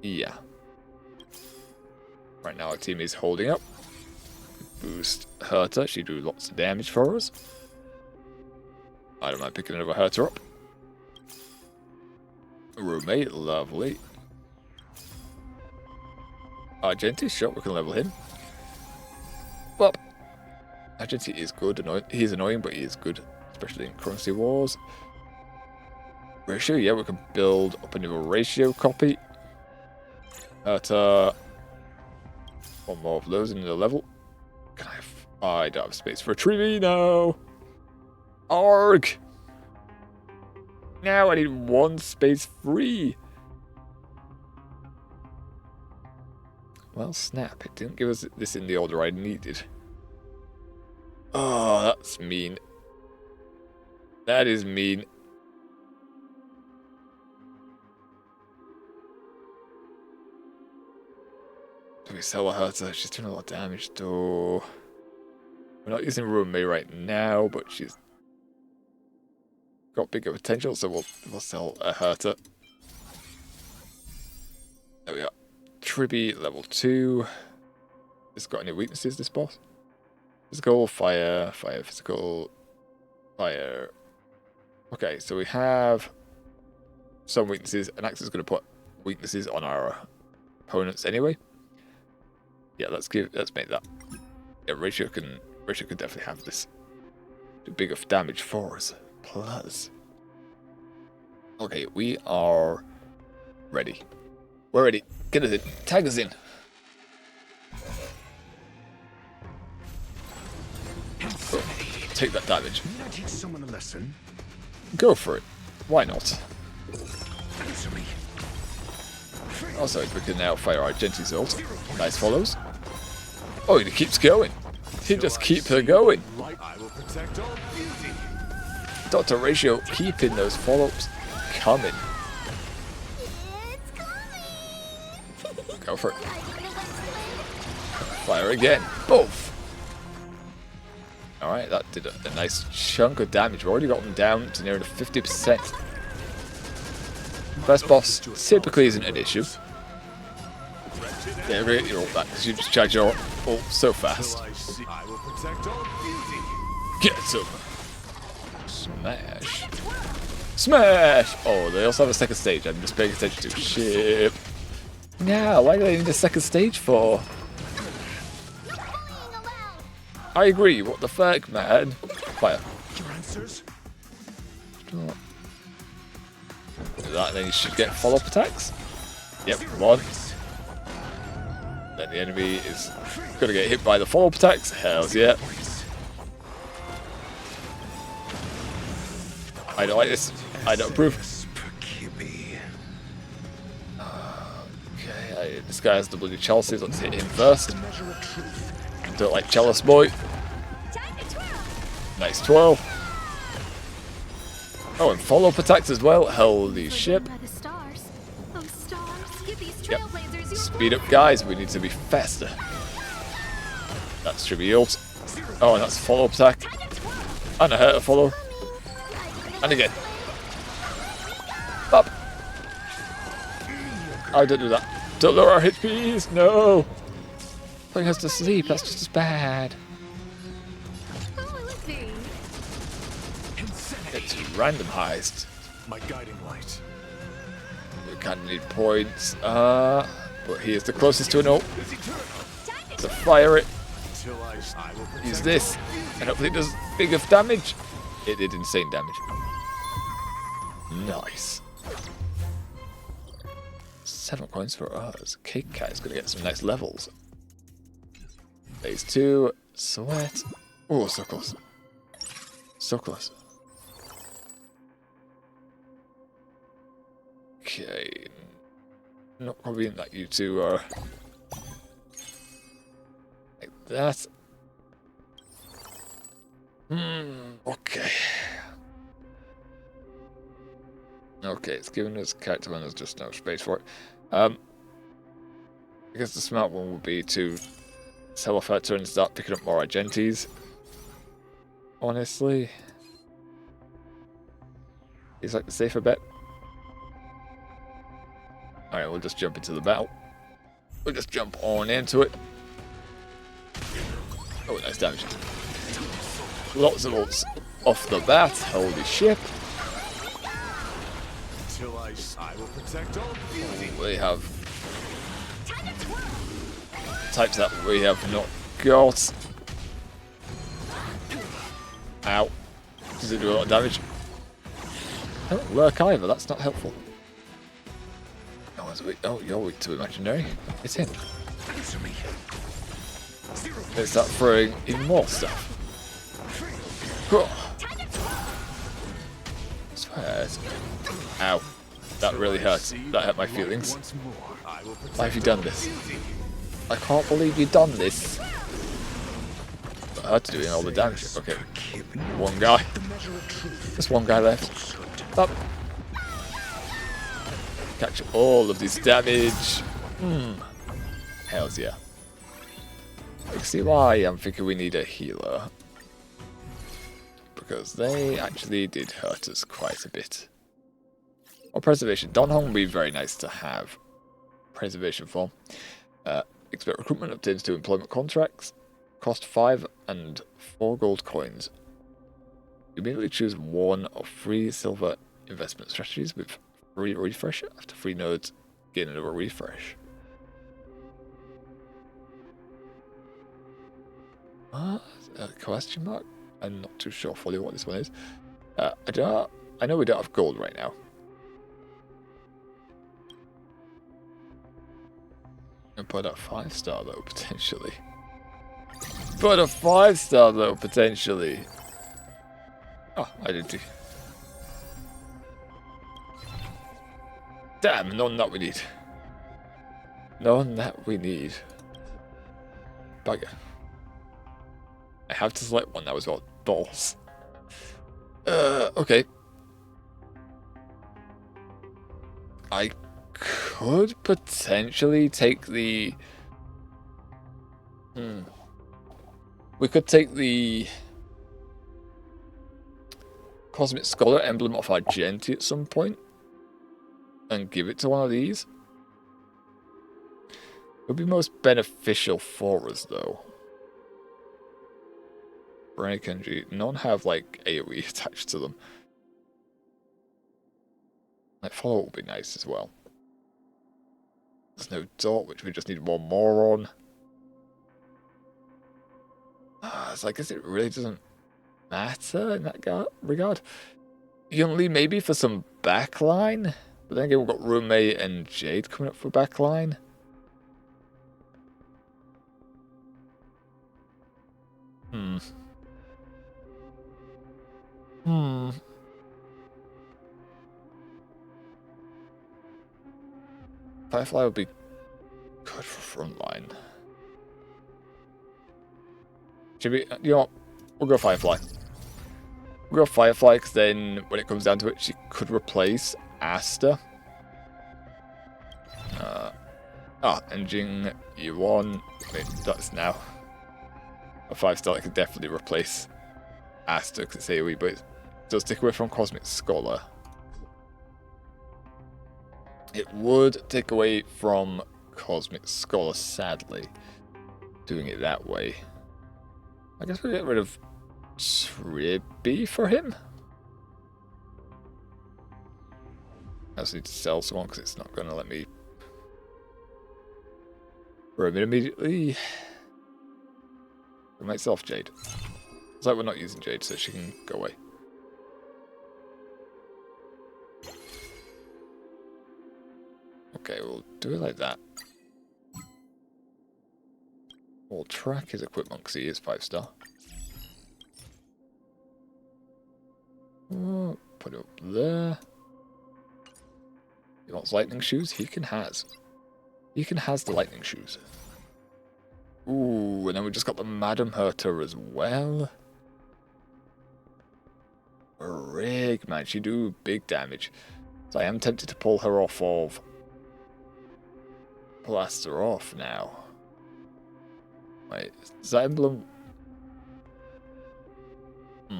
yeah, right now our team is holding up. Boost Herta, she do lots of damage for us. I don't mind picking another Herta up. Roommate, lovely. Argenti, sure, we can level him. Well, Argenti is good. He's annoying, but he is good, especially in currency wars. Ratio, yeah, we can build up a new ratio copy. Herta, 1 more of those in the level. Can I have... I don't have space for a Trivino. Arg! Now I need 1 space free. Well, snap. It didn't give us this in the order I needed. Oh, that's mean. That is mean. Do we sell her? She's doing a lot of damage, though. We're not using Roommate right now, but she's got bigger potential, so we'll sell a Herta. There we are. Tribby, level 2. Has got any weaknesses, this boss? Physical, fire, fire, physical, fire. Okay, so we have some weaknesses. An axe is going to put weaknesses on our opponents anyway. Yeah, let's make that. Yeah, Ratio can definitely have this. Do bigger damage for us. Plus. Okay, we are ready. We're ready. Get us in. Tag us in. Oh, take that damage. Can I teach someone a lesson? Go for it. Why not? Answer me. Also, we can now fire our Genti's ult. Nice follows. Oh, he keeps going. He just keeps her going. I will protect all beauty. Dr. Ratio keeping those follow-ups coming. Go for it. Fire again. Both. Alright, that did a nice chunk of damage. We've already got them down to near the 50%. First boss typically isn't an issue. Yeah, we're gonna get your ult back because you just charge your ult so fast. Get him! Smash! Smash! Oh, they also have a second stage. I'm just paying attention to. Ship! Yeah, why do they need a second stage for? I agree, what the fuck, man? Fire. Your answers? That, then you should get follow-up attacks. Yep, one. Then the enemy is gonna get hit by the follow-up attacks. Hells yeah. I don't like this. I don't approve. Okay, this guy has the bloody Chelsea. Let's hit him first. Don't like Chalice boy. Nice 12. Oh, and follow-up attacks as well. Holy shit. Yep. Speed up, guys. We need to be faster. That's should be ult. Oh, and that's follow-up attack. And a hurt to follow. And again. Up. I don't do that. Don't lower our HPs. No. Putting us to sleep. That's just as bad. It's randomized. My guiding light. We kind of need points. But he is the closest to an ult. So fire it. Use this. And hopefully it does big enough damage. It did insane damage. Nice. 7 coins for us. Cake Cat is going to get some nice levels. Phase 2. Sweat. Oh, so close. So close. Okay. Not probably in that you two are. Like that. Okay. Okay, it's giving us character when there's just no space for it. I guess the smart one would be to sell off her turn and start picking up more Argentes. Honestly. He's like the safer bet. Alright, we'll just jump into the battle. We'll just jump on into it. Oh, nice damage. Lots of ults off the bat. Holy shit. I will protect all beauty. We have types that we have not got. Ow. Does it do a lot of damage? I don't lurk either, that's not helpful. Oh, you're weak to imaginary. It's in. They start throwing in more stuff. Swears. Ow. That really hurts. That hurt my feelings. Why have you done this? I can't believe you've done this. But I had to do all the damage. Okay. One guy. Just one guy left. Up. Catch all of this damage. Hells yeah. I can see why I'm thinking we need a healer. Because they actually did hurt us quite a bit. Or preservation. Donhong would be very nice to have. Preservation form. Expert recruitment obtains 2 employment contracts. Cost 5 and 4 gold coins. You immediately choose 1 of 3 silver investment strategies with free refresh. After 3 nodes, gain another refresh. Question mark? I'm not too sure fully what this one is. I know we don't have gold right now. But a 5-star though, potentially. But a 5-star though, potentially. Oh, I did too. Damn, none that we need. None that we need. Bugger. I have to select one that was what? Balls. Okay. I could potentially take the... We could take the Cosmic Scholar emblem of Argenti at some point and give it to one of these. It would be most beneficial for us though. Brainic Kanji, none have like AoE attached to them. Like follow would be nice as well. There's no dot, which we just need one more on. So I guess it really doesn't matter in that regard. Yunli maybe for some backline, but then again we've got Roommate and Jade coming up for backline. Firefly would be good for frontline. Should we, you know what? We'll go Firefly. We'll go Firefly because then when it comes down to it, she could replace Asta. And Jing Yuan. Wait, that's now. A 5-star that could definitely replace Asta because it's AoE, but it does take away from Cosmic Scholar. It would take away from Cosmic Scholar, sadly, doing it that way. I guess we'll get rid of Tribby for him. I just need to sell someone because it's not going to let me roam it immediately. We might sell off Jade. It's like we're not using Jade, so she can go away. Okay, we'll do it like that. We'll track his equipment because he is 5-star. Put it up there. He wants lightning shoes? He can has. He can has the lightning shoes. Ooh, and then we just got the Madam Herter as well. Rig, man, she do big damage. So I am tempted to pull her off of... Blast her off now. Wait, is that emblem? Give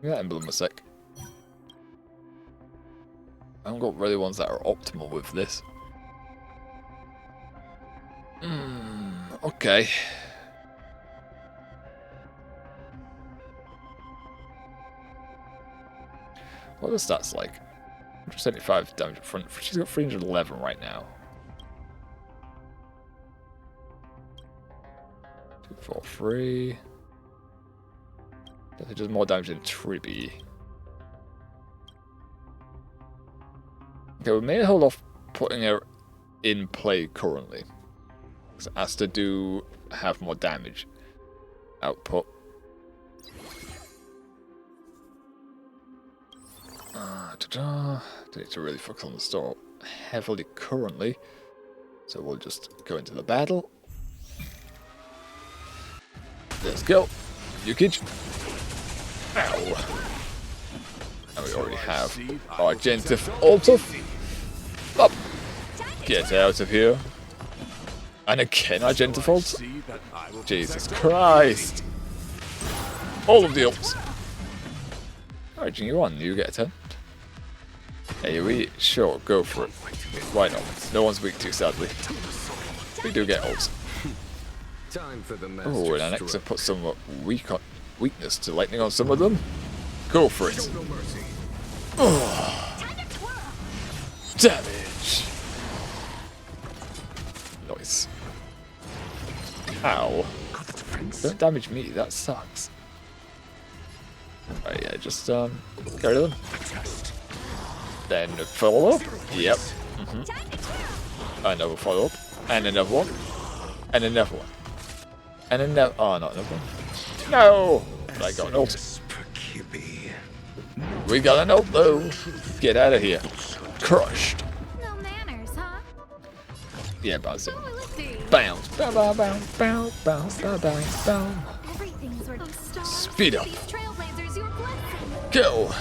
me that emblem a sec. I haven't got really ones that are optimal with this. Okay. What are the stats like? 175 damage up front. She's got 311 right now. 243. Definitely does more damage than Tribby. Okay, we may hold off putting her in play currently. Because Asta do have more damage output. Don't need to really focus on the store heavily currently. So we'll just go into the battle. Let's go. Yukich. Ow. And we already have our Gentif Altuf. Up. Get out of here. And again our Gentif ult. Jesus Christ. All of the ults. Alright, Jing Yuan, you get a turn. AoE, sure, go for it. Why not? No one's weak to, sadly. We do get ults. Oh, and Alexa put some weakness to lightning on some of them. Go for it. Oh. Damage. Nice. Ow. Don't damage me, that sucks. Right, yeah, just get rid of them. Then follow up. Yep. Another follow up. And another one. And another one. And another. Oh, not another one. No! I got an ult. We got an ult though. Get out of here. Crushed. No manners, huh? Yeah, bounce it. Bounce. Bow, bow, bow, bow, bow, bow, bow, bow. Speed up. Go.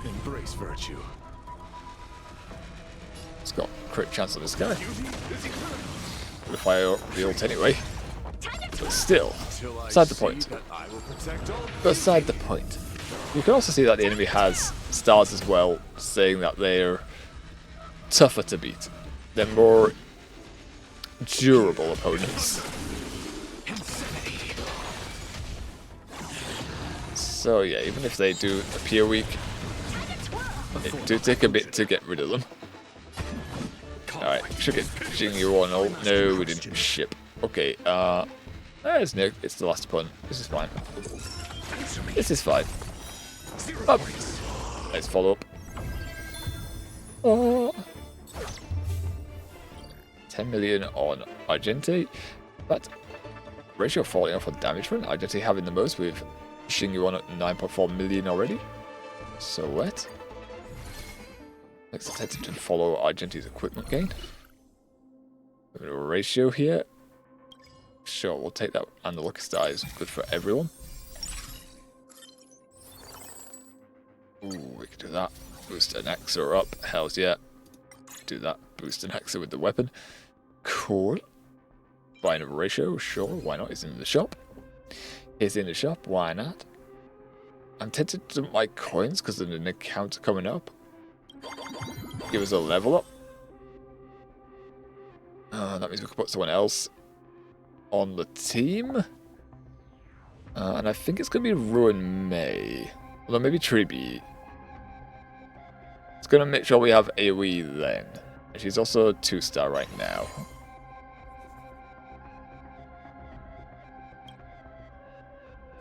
Embrace virtue. It's got crit chance on this guy. Gonna fire the ult anyway. But still, beside the point. Beside the point. You can also see that the enemy has stars as well, saying that they're tougher to beat. They're more durable opponents. So yeah, even if they do appear weak, it do take a bit to get rid of them. Alright, should get Jinyu on. Oh, no, we didn't ship. Okay, there's Nick. It's the last opponent. This is fine. This is fine. Up. Let's follow up. Oh. 10 million on Argenti. But ratio falling off on damage run. Argenti having the most with Xingyu on at 9.4 million already. So what? Next attempt to follow Argenti's equipment gain. A ratio here. Sure, we'll take that. And the Lucky Star is good for everyone. Ooh, we can do that. Boost an Exa up. Hells yeah. Do that. Boost an Exa with the weapon. Cool. Buying a ratio. Sure, why not? He's in the shop. He's in the shop. Why not? I'm tempted to dump my coins because of an account coming up. Give us a level up. That means we can put someone else on the team. And I think it's going to be Ruin May. Although maybe Tribi. It's going to make sure we have AoE then. She's also a 2-star right now.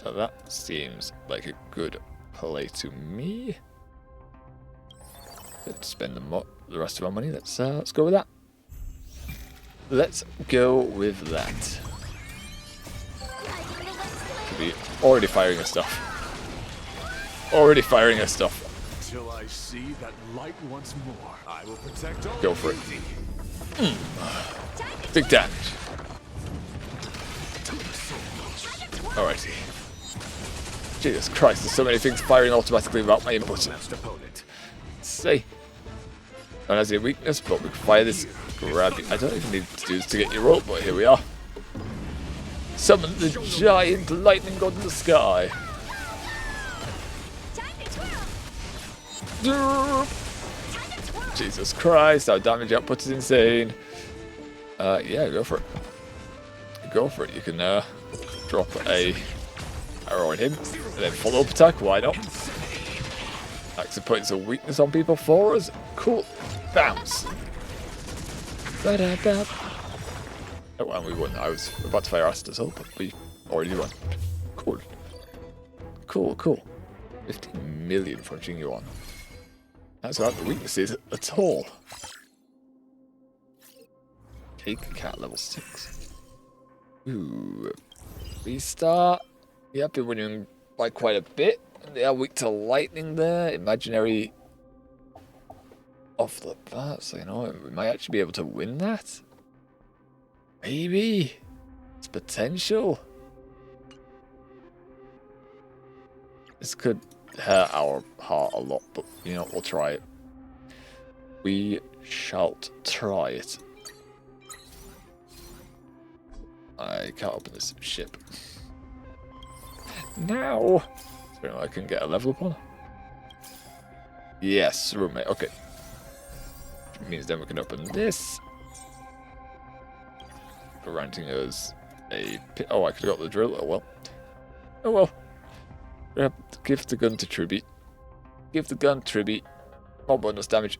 So that seems like a good play to me. Let's spend the rest of our money. Let's go with that. Let's go with that. Could be already firing her stuff. Already firing her stuff. Till I see that light once more, I will protect all. Go for it. Big damage. Alrighty. Jesus Christ, there's so many things firing automatically without my input. See. And as a weakness, but we can fire this grab. I don't even need to do this to get your ult, but here we are. Summon the giant lightning god in the sky. Jesus Christ, our damage output is insane. Yeah, go for it. Go for it. You can drop a arrow on him, and then follow up attack. Why not? Actually putting some weakness on people for us. Cool. Bounce. Ba-da-ba. Oh, and we won. I was about to fire Asta's ult, but we already won. Cool. Cool, cool. 15 million for Jingyuan. That's not the weaknesses at all. Cake cat level 6. Ooh. Restart. Yeah, I've been winning by quite a bit. They are weak to lightning there. Imaginary off the bat, so you know, we might actually be able to win that. Maybe. It's potential. This could hurt our heart a lot, but you know, we'll try it. We shall try it. I can't open this ship. Now! So I can get a level up on. Yes, roommate, okay. Which means then we can open this. Granting us a pit. Oh, I could have got the drill. Oh well. Oh well. Give the gun to Tribi. Give the gun to Tribi. More bonus damage.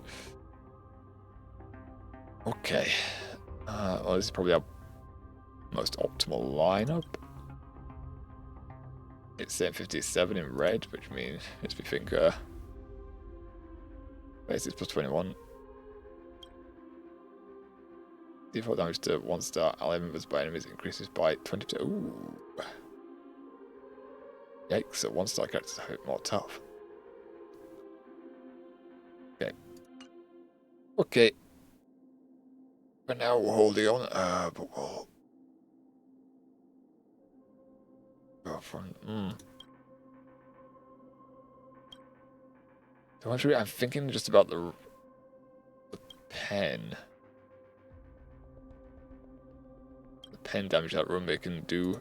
Okay. Well, this is probably our most optimal lineup. It's 57 in red, which means we think basis plus 21. Default damage to 1-star ally members by enemies increases by 20%. Ooh. Yikes, so 1-star characters are a bit more tough. Okay. Okay. For now we're holding on, but we'll go from I'm thinking just about the pen. The pen damage that roommate can do.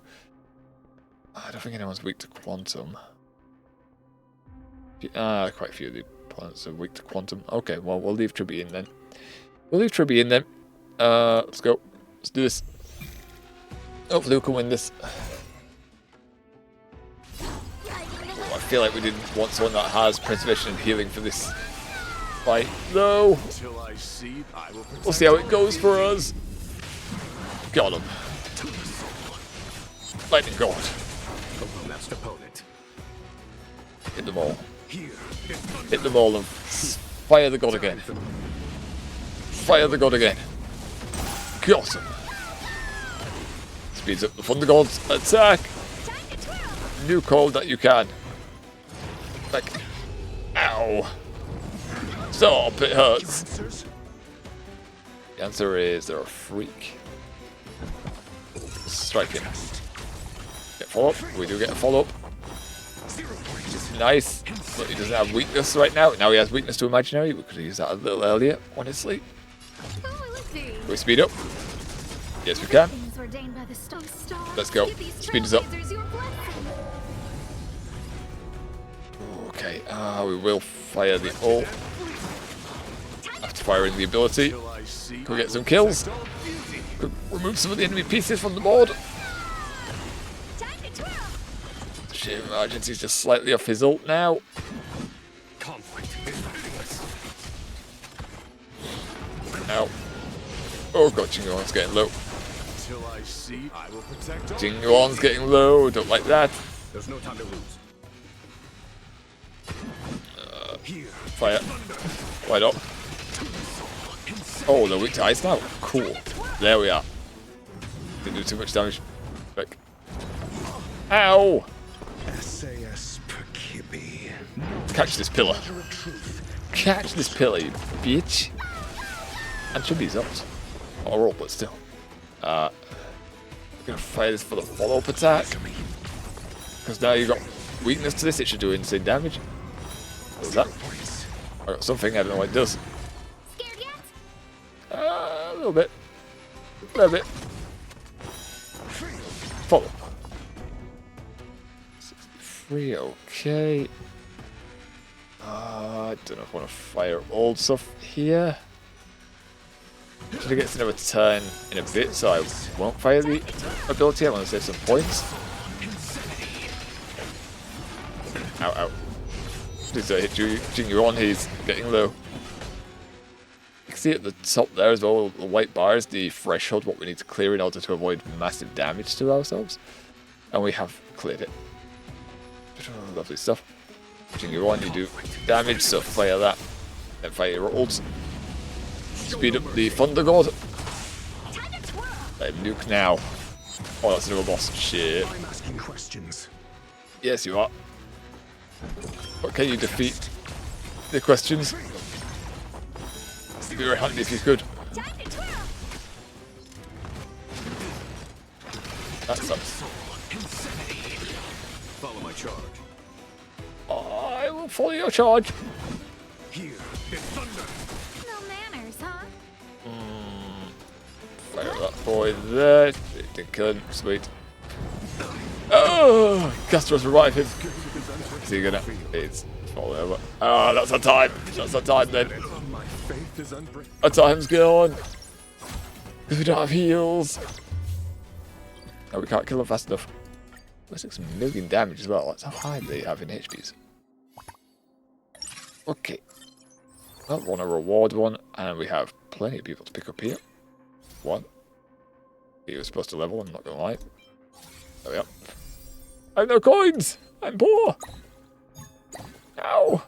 I don't think anyone's weak to quantum. Quite a few of the opponents are weak to quantum. Okay, well, we'll leave Tribi in then. We'll leave Tribi in then. Let's go. Let's do this. Hopefully we can win this. I feel like we didn't want someone that has preservation and healing for this Right, no. Till I see, I will We'll see how it goes for us. Got him. Lightning God. next opponent. Hit them all. Here. Hit them all and fire the god again. Fire the god again. Got him. Speeds up the Thunder God's attack. New call that you can. Like, ow. Stop, it hurts. The answer is they're a freak. Striking. Get follow up. We do get a follow up. Nice. But he doesn't have weakness right now. Now he has weakness to imaginary. We could have used that a little earlier, honestly. Can we speed up? Yes, we can. Let's go. Speed us up. Okay, we will fire the ult. After firing the ability, can we get some kills? Could remove some of the enemy pieces from the board. Sheer emergency is just slightly off his ult now. Ow. Oh god, Jingyuan's getting low. Jingyuan's getting low, don't like that. There's no time to lose. Fire. Why not? Oh, they're weak to ice now. Cool. There we are. Didn't do too much damage. Quick. Ow! Catch this pillar. Catch this pillar, you bitch. And should be zones. Or roll, but still. We're gonna fire this for the follow-up attack. Because now you've got weakness to this, it should do insane damage. What was that? I got something, I don't know what it does. A little bit. A little bit. Follow. 63, okay. I don't know if I want to fire old stuff here. Should I get another turn in a bit, so I won't fire the ability. I want to save some points. Ow, ow. Please don't hit Jingyuan, he's getting low. You can see at the top there as well, the white bar is the threshold, what we need to clear in order to avoid massive damage to ourselves. And we have cleared it. Lovely stuff. Jingyuan, you do damage, so fire that. Then fire your ults. Speed up the Thunder God. Let him nuke now. Oh, that's another boss. Shit. I'm asking questions. Yes, you are. But can you defeat the questions? It'd be very handy if you could. That sucks. Follow my charge. I will follow your charge. Here is thunder. No manners, huh? Fire that boy there. It didn't kill him. Sweet. Oh! Castro's revive him. Is he gonna? It's fall over. Ah, that's our time. That's our time then. Our time's gone. Because we don't have heals. No, we can't kill them fast enough. Let's take some million damage as well. That's how high they have in HPs. Okay. Well, want to reward one, and we have plenty of people to pick up here. One. He was supposed to level, I'm not gonna lie. There we are. I have no coins! I'm poor! Ow!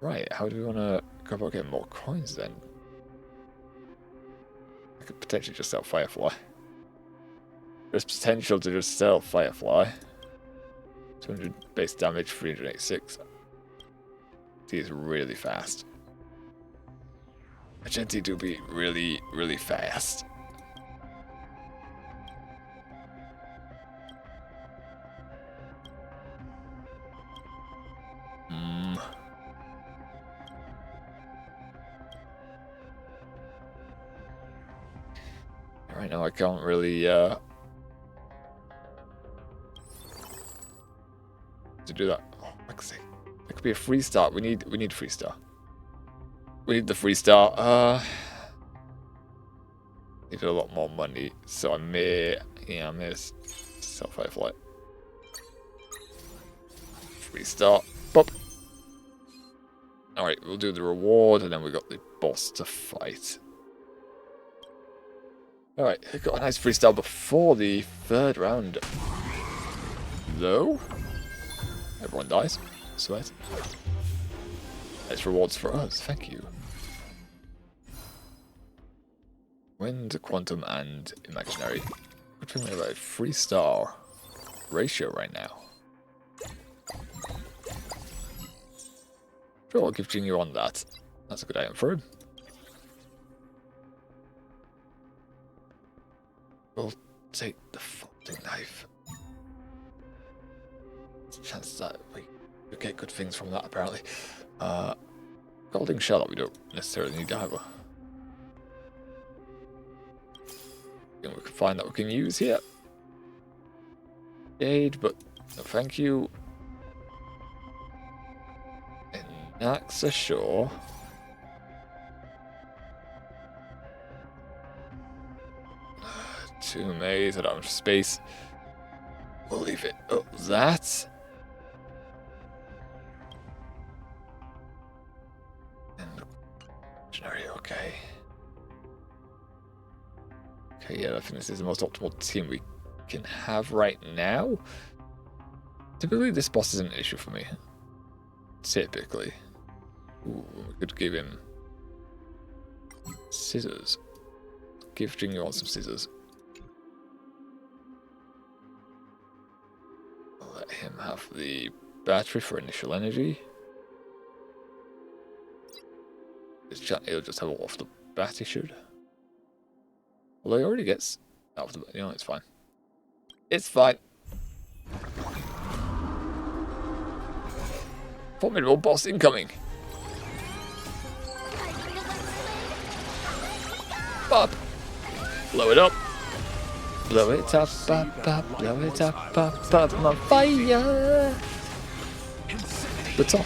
Right, how do we want to go about getting more coins then? I could potentially just sell Firefly. There's potential to just sell Firefly. 200 base damage, 386. He is really fast. Agenti do be really, really fast. Right now I can't really to do that. Oh, Maxi. It could be a free start. We need free star. We need the free star. Need a lot more money, so I may sell Firefly. Free start. Pop. Alright, we'll do the reward, and then we got the boss to fight. Alright, we got a nice freestyle before the 3rd round. Though, everyone dies. Sweat. It's rewards for us, thank you. Wind, quantum, and imaginary. Good thing we have a 3-star ratio right now. Sure, I'll give Jinyu on that. That's a good item for him. We'll take the folding knife. Chance that we get good things from that, apparently. Golden shell that we don't necessarily need either. And we can find that we can use here. Jade, but no thank you. Naxa, sure. Two maze, I don't have space. We'll leave it at that. And scenario, okay. Okay, yeah, I think this is the most optimal team we can have right now. Typically, this boss isn't an issue for me. Typically. Ooh, we could give him scissors. Give Jinyu on some scissors. I'll let him have the battery for initial energy. He'll just have it off the bat, he should. Although he already gets out of the bat, you know, it's fine. It's fine. Formidable boss incoming. Pop. Blow it up. Blow it up, pop, pop, blow it up, pop, pop, I'm on fire. The top.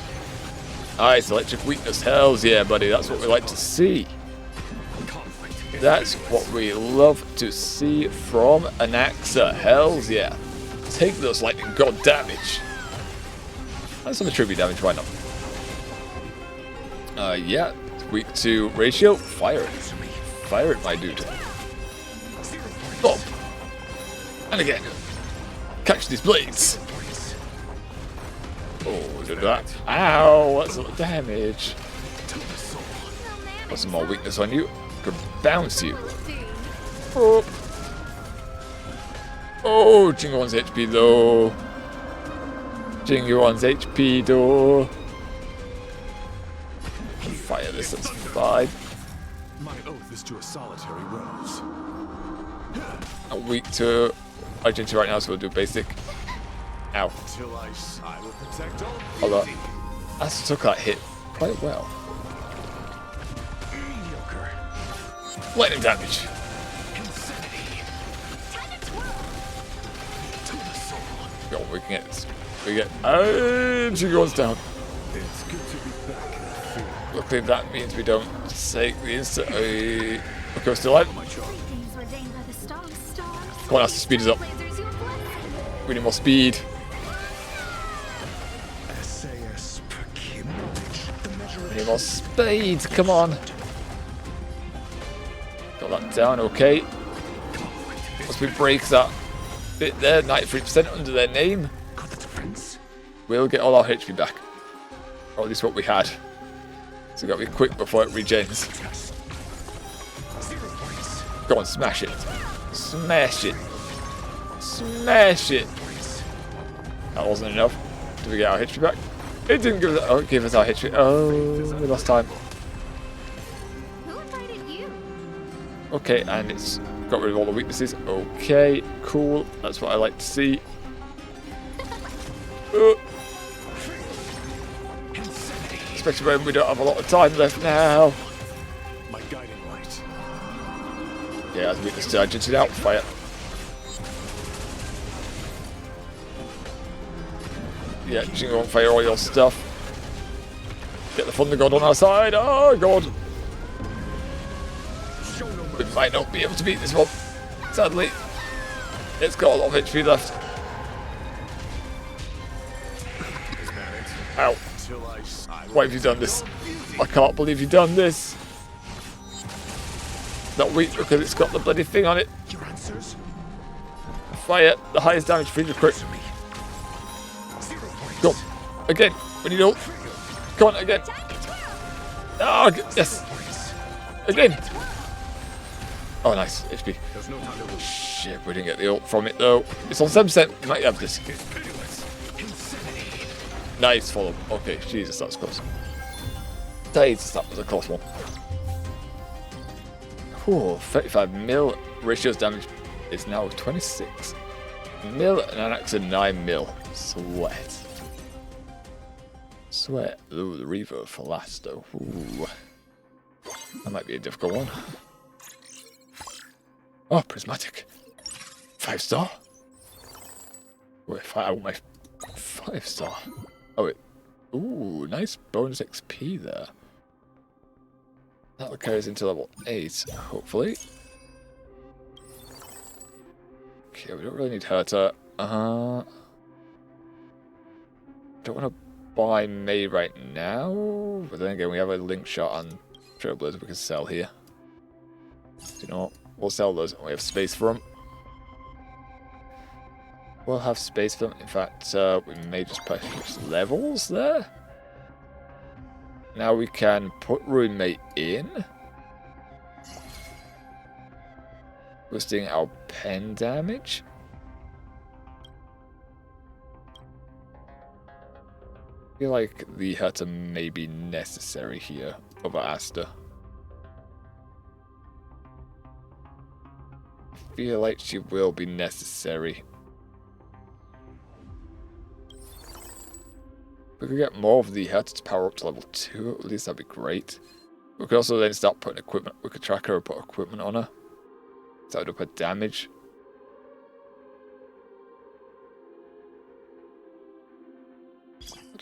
Nice, electric weakness. Hells yeah, buddy. That's what we like to see. That's what we love to see from Anaxa. Hells yeah. Take those lightning god damage. That's some tribute damage, why not? Yeah, weak to ratio. Fire it. Fire it, my dude. Boom. And again. Catch these blades. Oh, did that. Ow, that's a lot of damage. Got some more weakness on you. Could bounce you. Oh, oh, Jingu wants HP though. Jingu wants HP though. Fire this, that's fine. My oath is to a solitary rose. I'm weak to Argentina right now, so we'll do basic. Ow. I will protect all. Hold on. I took that hit quite well. Mediocre. Lightning damage. Go, we can get this. We get. And she goes down. It's good to be back in the field. Luckily, that means we don't take the instant. We're still alive. Come on, has to speed us up. We need more speed. We need more speed. Come on. Got that down. Okay. Once we break that bit there, 93% under their name, we'll get all our HP back. Or at least what we had. So we gotta be quick before it regens. Go on, smash it. Smash it. Smash it. That wasn't enough. Did we get our HP back? It didn't give us, oh, it gave us our HP. Oh, we lost time. Who invited you? Okay, and it's got rid of all the weaknesses. Okay, cool. That's what I like to see. Especially when we don't have a lot of time left now. My guiding light. Yeah, as weakness to Argentina out. Fire. Yeah, Jingu on fire all your stuff. Get the Thunder God on our side. Oh god. We might not be able to beat this one. Sadly. It's got a lot of HP left. Ow. Why have you done this? I can't believe you've done this. Not weak because it's got the bloody thing on it. Your answers? Fire, the highest damage for the crit. Go. Again. When you don't. Come on, again. Oh, yes. Again. Oh, nice. HP. Shit, we didn't get the ult from it, though. It's on 7%. We might have this. Nice follow. Okay, Jesus, that was close. Jesus, that was a close one. Whew, 35 mil. Ratio's damage is now 26 mil, and an axe 9 mil. Sweat. Sweat. Ooh, the reverb for last, though. Ooh. That might be a difficult one. Oh, prismatic. 5-star. Wait, I want my 5-star. Oh, wait. Ooh, nice bonus XP there. That'll carry us into level 8, hopefully. Okay, we don't really need Herta. Don't want to buy May right now, but then again, we have a link shot on Trailblazers we can sell here. You know what? We'll sell those, and we have space for them. We'll have space for them. In fact, we may just purchase levels there. Now we can put Ruin Mate in. Boosting our pen damage. I feel like the Herta may be necessary here over Asta. I feel like she will be necessary. If we could get more of the Herta to power up to level 2, at least that'd be great. We could also then start putting equipment. We could track her and put equipment on her. That would up her damage.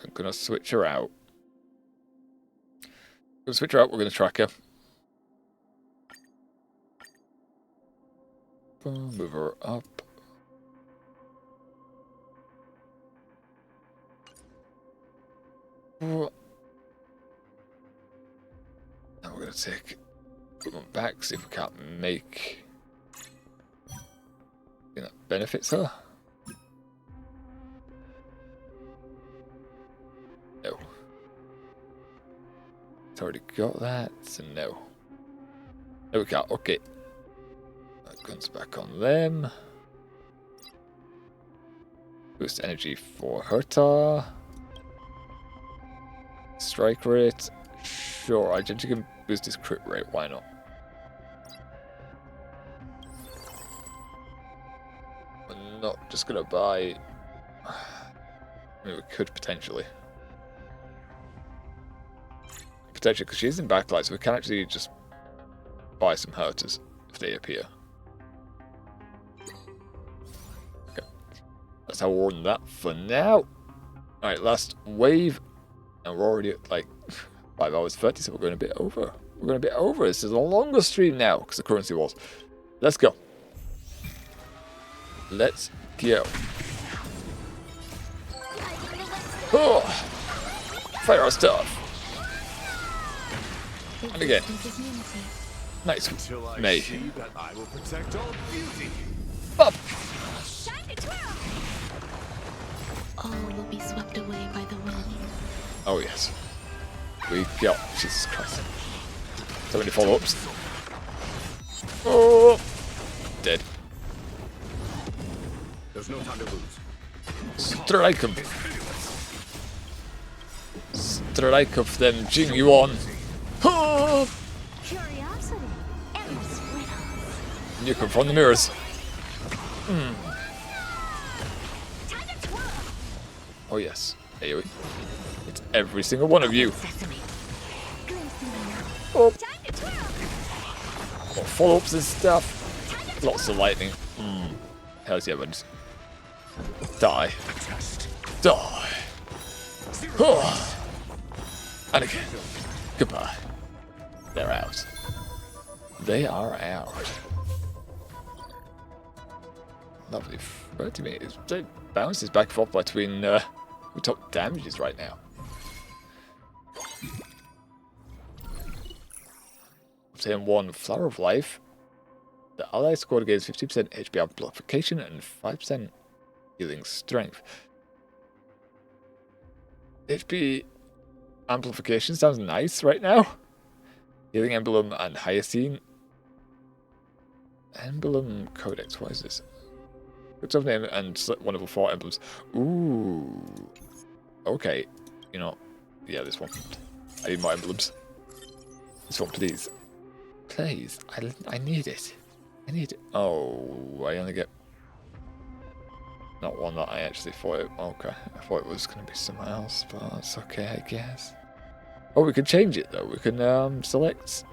I'm gonna switch her out. We're gonna switch her out, we're gonna track her. Move her up. Now we're going to take equipment back, see if we can't make anything that benefits her. No. It's already got that, so no. No, we can't. Okay. That guns back on them. Boost energy for Herta. Strike rate. Sure, Identity can boost his crit rate, why not? We're not just gonna buy... I mean, we could potentially. Potentially, because she's in backlight, so we can actually just buy some Hertas if they appear. Okay. That's how we'll run that for now. Alright, last wave. And we're already at like 5 hours 30, so we're going a bit over. We're going a bit over. This is a longer stream now, because the currency was. Let's go. Let's go. Oh! Fire our stuff. And again. Nice. May. Up! All will be swept away by the wind. Oh yes. We got Jesus Christ. So many follow-ups. Oh, dead. There's no time to lose. Strike him. Strike of them, Jing Yuan. Oh. Curiosity. Endless riddles. You come from the mirrors. Oh yes. There we go. It's every single one of you. Oh. Got follow-ups and stuff. Lots of lightning. How's the evidence? Die. Die. Oh. And again. Goodbye. They're out. They are out. Lovely. 30 meters. It bounces back and forth between top damages right now. obtain 1 Flower of Life. The ally scored gains 50% HP amplification and 5% healing strength. HP amplification sounds nice right now. Healing Emblem and Hyacine. Emblem Codex, what is this? Good of name and select one of the 4 emblems. Ooh. Okay. You know, yeah, this one. I need more emblems. This one, please. Please. I need it. I need it. Oh, I only get... Not one that I actually thought it... Okay. I thought it was going to be somewhere else, but that's okay, I guess. Oh, we can change it, though. We can select...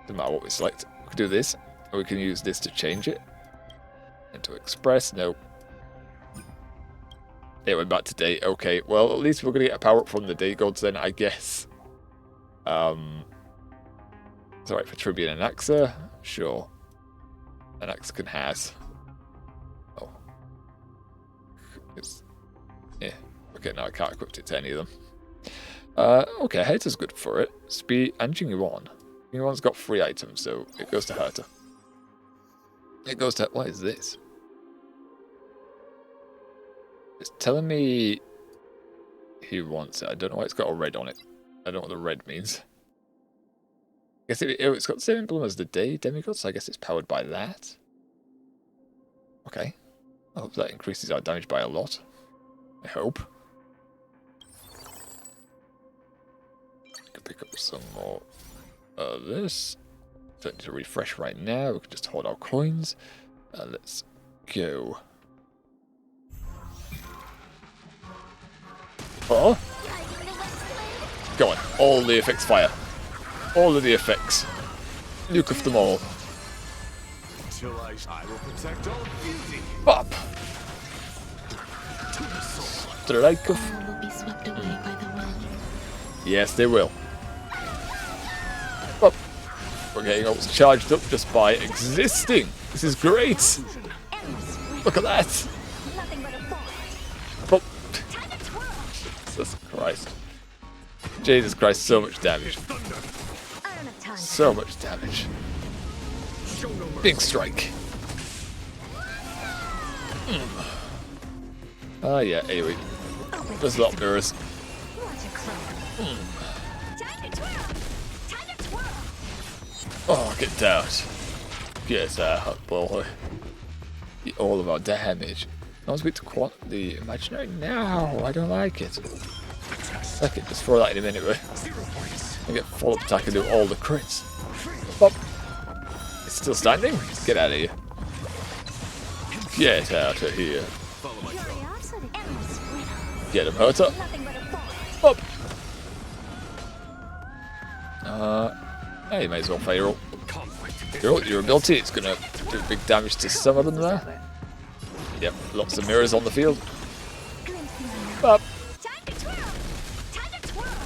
Doesn't matter what we select. We can do this. Or we can use this to change it. Into Express. Nope. It went back to date. Okay, well, at least we're going to get a power-up from the Date Gods then, I guess. It's alright for Tribune and Axa. Sure. And Axa can has. Oh. Yeah. Okay, now I can't equip it to any of them. Okay, Herta's good for it. Speed and Jingyuan. Jingyuan's got 3 items, so it goes to Herta. It goes to... What is this? It's telling me he wants it. I don't know why it's got a red on it. I don't know what the red means. I guess it's got the same emblem as the Demigod, so I guess it's powered by that. Okay. I hope that increases our damage by a lot. I hope. Could pick up some more of this. Don't need to refresh right now. We can just hold our coins. Let's go. Oh! Go on. All the effects fire. All of the effects. Nuke of them all. Until I will protect all beauty. Bop! Strike of... All will be swept away by the wind. Yes, they will. Bop! We're getting all charged up just by existing. This is great. Look at that. Bop. Jesus Christ. Jesus Christ, so much damage. So much damage. Big strike. Ah, yeah, anyway. There's a lot of mirrors. Oh, get out. Get out, boy. All of our damage. Not as weak to the imaginary. No, I don't like it. Fuck it, just throw that in him anyway. I get follow-up attack and do all the crits. Bop. It's still standing? Get out of here. Get out of here. Get him, Herta. Bop. Hey, you may as well fail. Your ability is going to do big damage to some of them there. Yep, lots of mirrors on the field. Bop.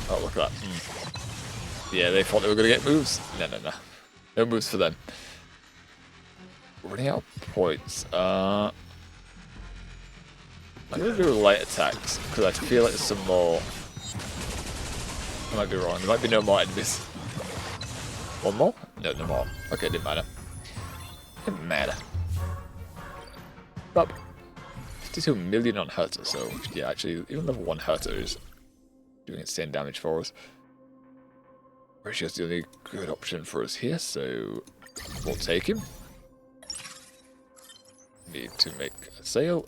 Oh, look at that. Yeah, they thought they were going to get moves. No. No moves for them. Running out of points. I'm going to do light attacks, because I feel like there's some more... I might be wrong. There might be no more enemies. One more? No, no more. Okay, didn't matter. Didn't matter. Bop. 52 million on Herta, so yeah, actually, even level 1 Herta is doing insane damage for us. Ratio's the only good option for us here, so we'll take him. Need to make a sale.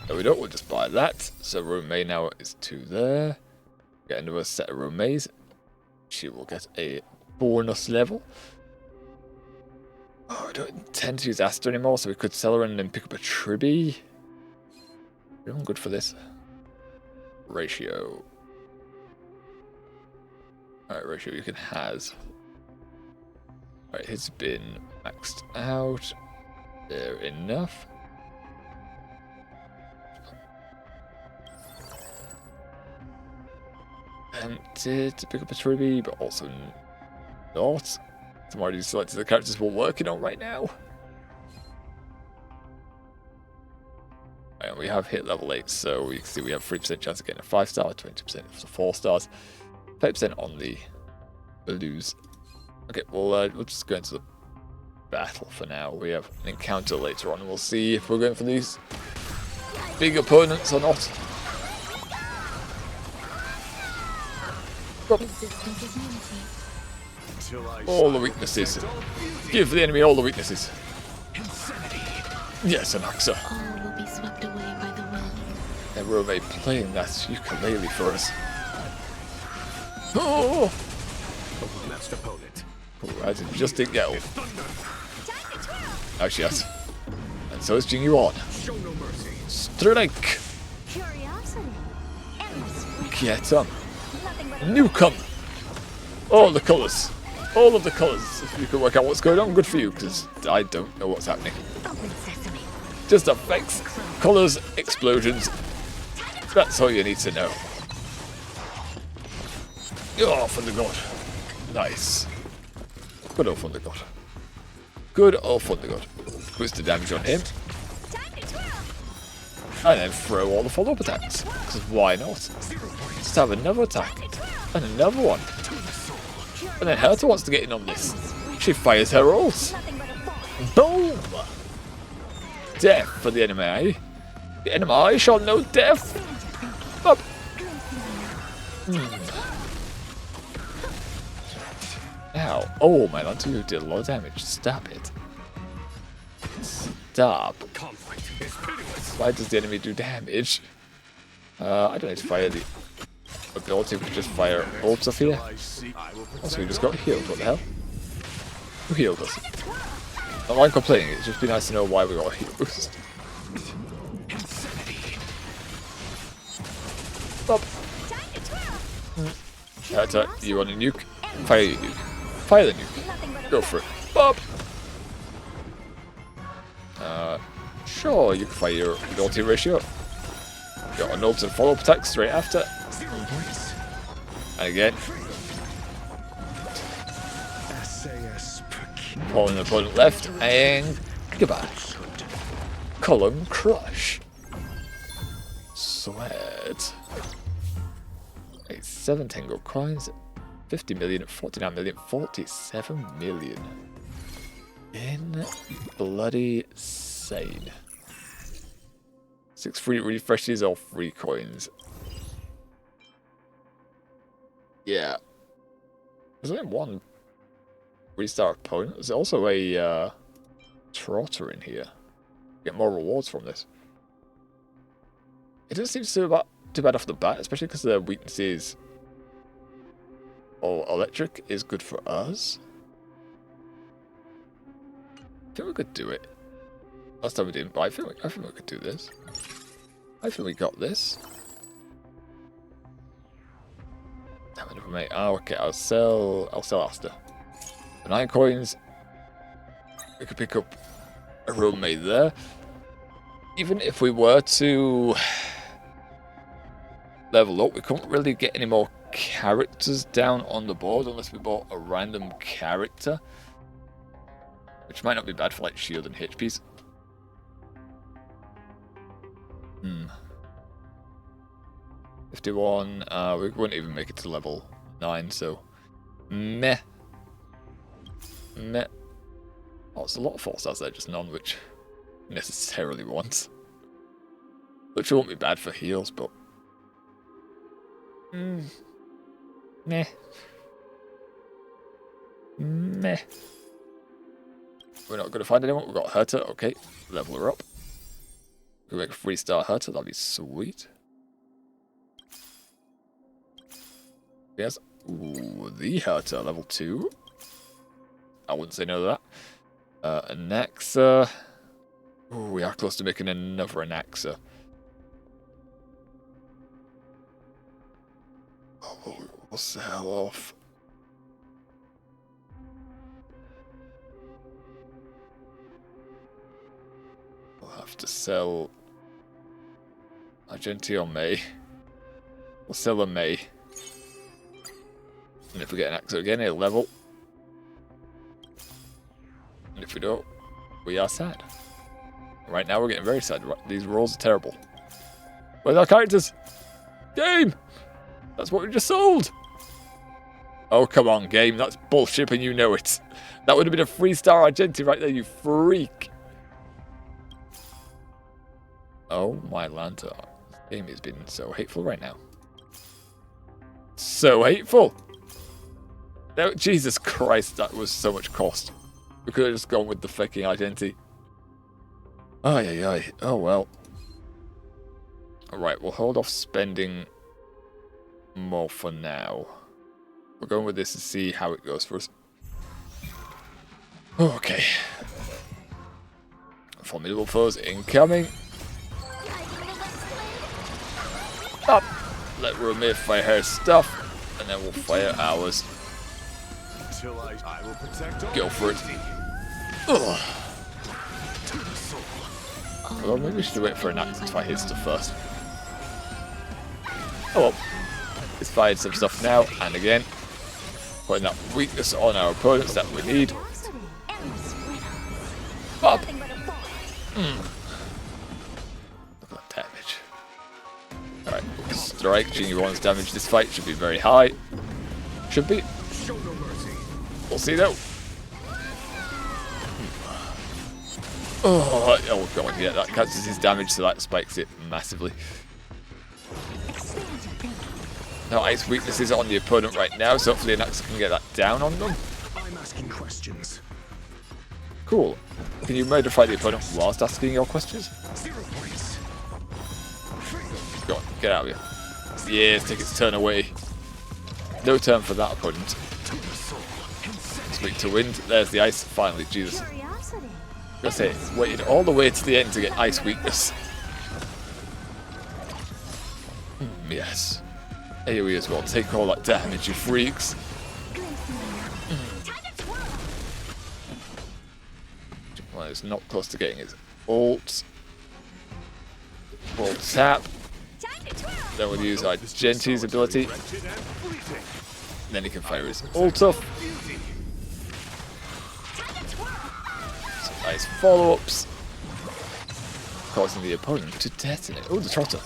No, we don't. We'll just buy that. So Romay now is 2 there. Get another set of Romays. She will get a bonus level. Oh, I don't intend to use Asta anymore, so we could sell her and then pick up a Tribby. I'm good for this. Ratio. Alright, Ratio you can has. Alright, it's been maxed out. There enough. Tempted to pick up a Tribby, but also not. I'm already selected the characters we're working on right now. And we have hit level 8, so you can see we have 3% chance of getting a 5-star, 20% for 4 stars, 5% on the blues. Okay, well, let's just go into the battle for now. We have an encounter later on, and we'll see if we're going for these big opponents or not. All the weaknesses. Give the enemy all the weaknesses. Yes, an Axa. All will be swept away by the wind. And Rome playing that ukulele for us. Oh! Next opponent. Oh, I just didn't get it. Actually, yes. And so is Jing Yuan. Show no mercy. Strike! Curiosity. Get on. Newcome! All the colours. All of the colours. If you can work out what's going on, good for you, because I don't know what's happening. Just effects, colours, explosions. That's all you need to know. Oh, Thunder God. Nice. Good old Thunder God. Good old Thunder God. Puts the damage on him. And then throw all the follow-up attacks. Because why not? Just have another attack. And another one. And then Herta wants to get in on this. She fires her ult. Boom! Death for the enemy. The enemy shall know death. Up. Ow. Oh, my Lantu did a lot of damage. Stop it. Stop. Why does the enemy do damage? I don't need to fire the ability. We just fire bolts off here. Also, we just got healed. What the hell? Who healed us? Not like complaining. It's just be nice to know why we got a heal boost. Stop. You want a nuke? Fire your nuke. Fire the nuke. Go for it. Bob. Sure, you can fire your ability ratio. Got an ult and follow-up attack straight after. And again. Pulling the opponent left, and goodbye. Column crush. Sweat. 7 Tango coins, 50 million, 49 million, 47 million. In bloody sane. 6 free refreshes or free coins. Yeah. There's only one restart opponent. There's also a trotter in here. Get more rewards from this. It doesn't seem too bad off the bat, especially because the weaknesses. Oh, electric is good for us. I think we could do it. Last time we didn't, but I think we could do this. I think we got this. How many we make? Oh, okay. I'll sell Asta. For 9 coins, we could pick up a roommate there. Even if we were to level up, we couldn't really get any more characters down on the board unless we bought a random character, which might not be bad for like shield and HPs. 51. We wouldn't even make it to level 9, so meh. Oh, it's a lot of 4 stars there, just none which necessarily want. Which won't be bad for heals, but meh. Meh. We're not going to find anyone. We've got Herta. Okay, level her up. We make a 3-star Herta. That'll be sweet. Yes. Ooh, the Herta, level 2. I wouldn't say no to that. Anaxa. Ooh, we are close to making another Anaxa. Oh, we'll sell off. We'll have to sell Argenti or May. We'll sell a May. And if we get an Axo again, it'll level. And if we don't, we are sad. Right now we're getting very sad. These rolls are terrible. Where's our characters? Game! That's what we just sold! Oh, come on, game. That's bullshit and you know it. That would have been a 3-star Argenti right there, you freak. Oh, my Lanta. This game has been so hateful right now. So hateful. No, Jesus Christ, that was so much cost. We could have just gone with the fucking Argenti. Ay, ay, ay. Oh, well. Alright, we'll hold off spending more for now. We're going with this to see how it goes for us. Okay. Formidable foes incoming. Up. Let Romeo fire her stuff, and then we'll fire ours. I will protect Go for it. Ugh. Although maybe we should wait for an axe to fire his stuff first. Oh well. It's fired some stuff now, and again. Putting that weakness on our opponents that we need. Up! Look at that damage. Alright, strike. Genie 1's damage this fight should be very high. Should be. We'll see though. Oh god, yeah, that cancels his damage, so that spikes it massively. No ice weaknesses on the opponent right now, so hopefully an axe can get that down on them. I'm asking questions. Cool. Can you modify the opponent whilst asking your questions? 0 points. Go on, get out of here. Yes, take its turn away. No turn for that opponent. Speak to wind. There's the ice. Finally, Jesus. I say, waited all the way to the end to get ice weakness. Yes. AoE as well. Take all that damage, you freaks. Well, it's not close to getting his ult. We'll tap. Then we'll use our Genti's ability. Then he can fire his ult off. Some nice follow-ups. Causing the opponent to detonate. Oh, the Trotter.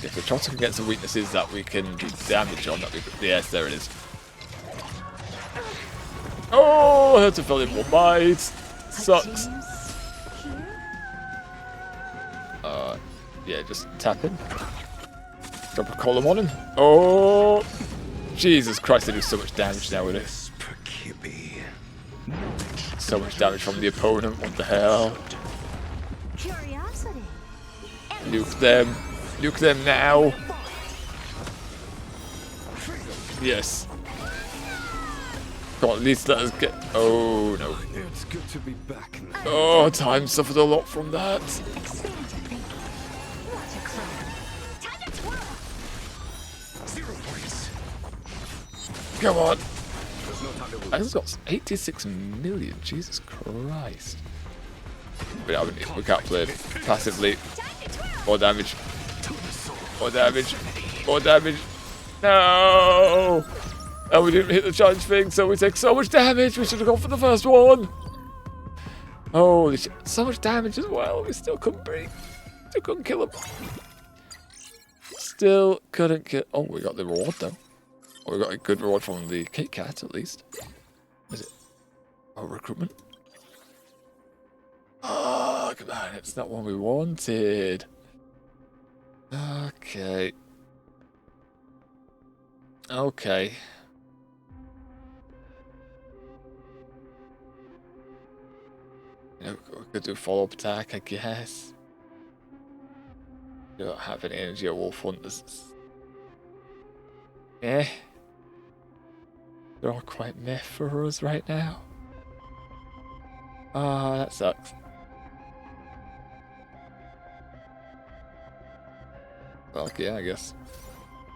If the Trotter can get some weaknesses that we can do damage on, that we could, yes, there it is. Oh, I had to fill in more bites. Sucks. Yeah, just tap in. Drop a column on him. Oh, Jesus Christ, they do so much damage now with it. So much damage from the opponent, what the hell? Nuke them. Nuke them now. Yes. Come on, at least let us get... Oh, no. It's good to be back. Oh, time suffered a lot from that. Come on. I just got 86 million. Jesus Christ. But we can't play passively. More damage. More damage. More damage. No! And we didn't hit the charge thing, so we take so much damage. We should have gone for the first one. Holy shit. So much damage as well. We still couldn't break. Still couldn't kill him. Still couldn't kill. Oh, we got the reward though. Oh, we got a good reward from the Kit Kat at least. Is it? Oh, recruitment. Oh, come on. It's not one we wanted. Okay. Okay. You know, we could do follow-up attack, I guess. We don't have any energy or wolf hunters. Eh. They're all quite meh for us right now. Ah, that sucks. Well, yeah, I guess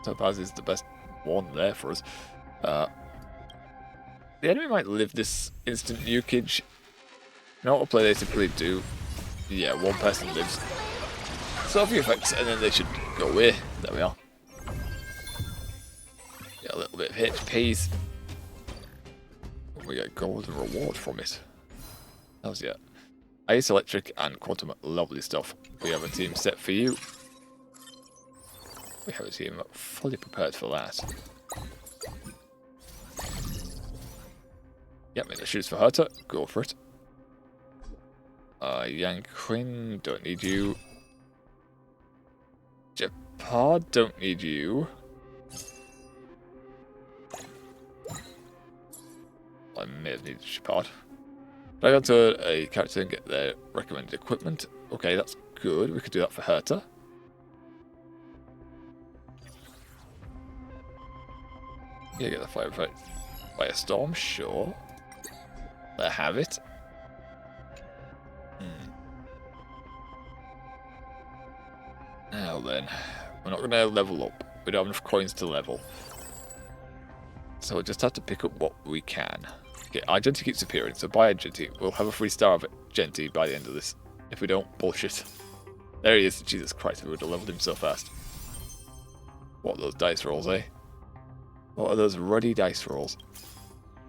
Topaz is the best one there for us. The enemy might live this instant nukage. You know what play they typically do? Yeah, one person lives. So a few effects, and then they should go away. There we are. Get a little bit of HPs. We get a golden reward from it. How's that? Ice, electric, and quantum. Lovely stuff. We have a team set for you. We have a team fully prepared for that. Yep, the shoes for Herta. Go for it. Yang Quinn, don't need you. Japard, don't need you. I may have needed Japard. I got to a character and get their recommended equipment. Okay, that's good. We could do that for Herta. Yeah, get the Firestorm, sure. There, have it. Now then, we're not going to level up. We don't have enough coins to level. So we'll just have to pick up what we can. Okay, our Genty keeps appearing, so buy a Genty. We'll have a free star of Genty by the end of this. If we don't, bullshit. There he is. Jesus Christ, we would have leveled him so fast. What are those dice rolls, eh? What are those ruddy dice rolls?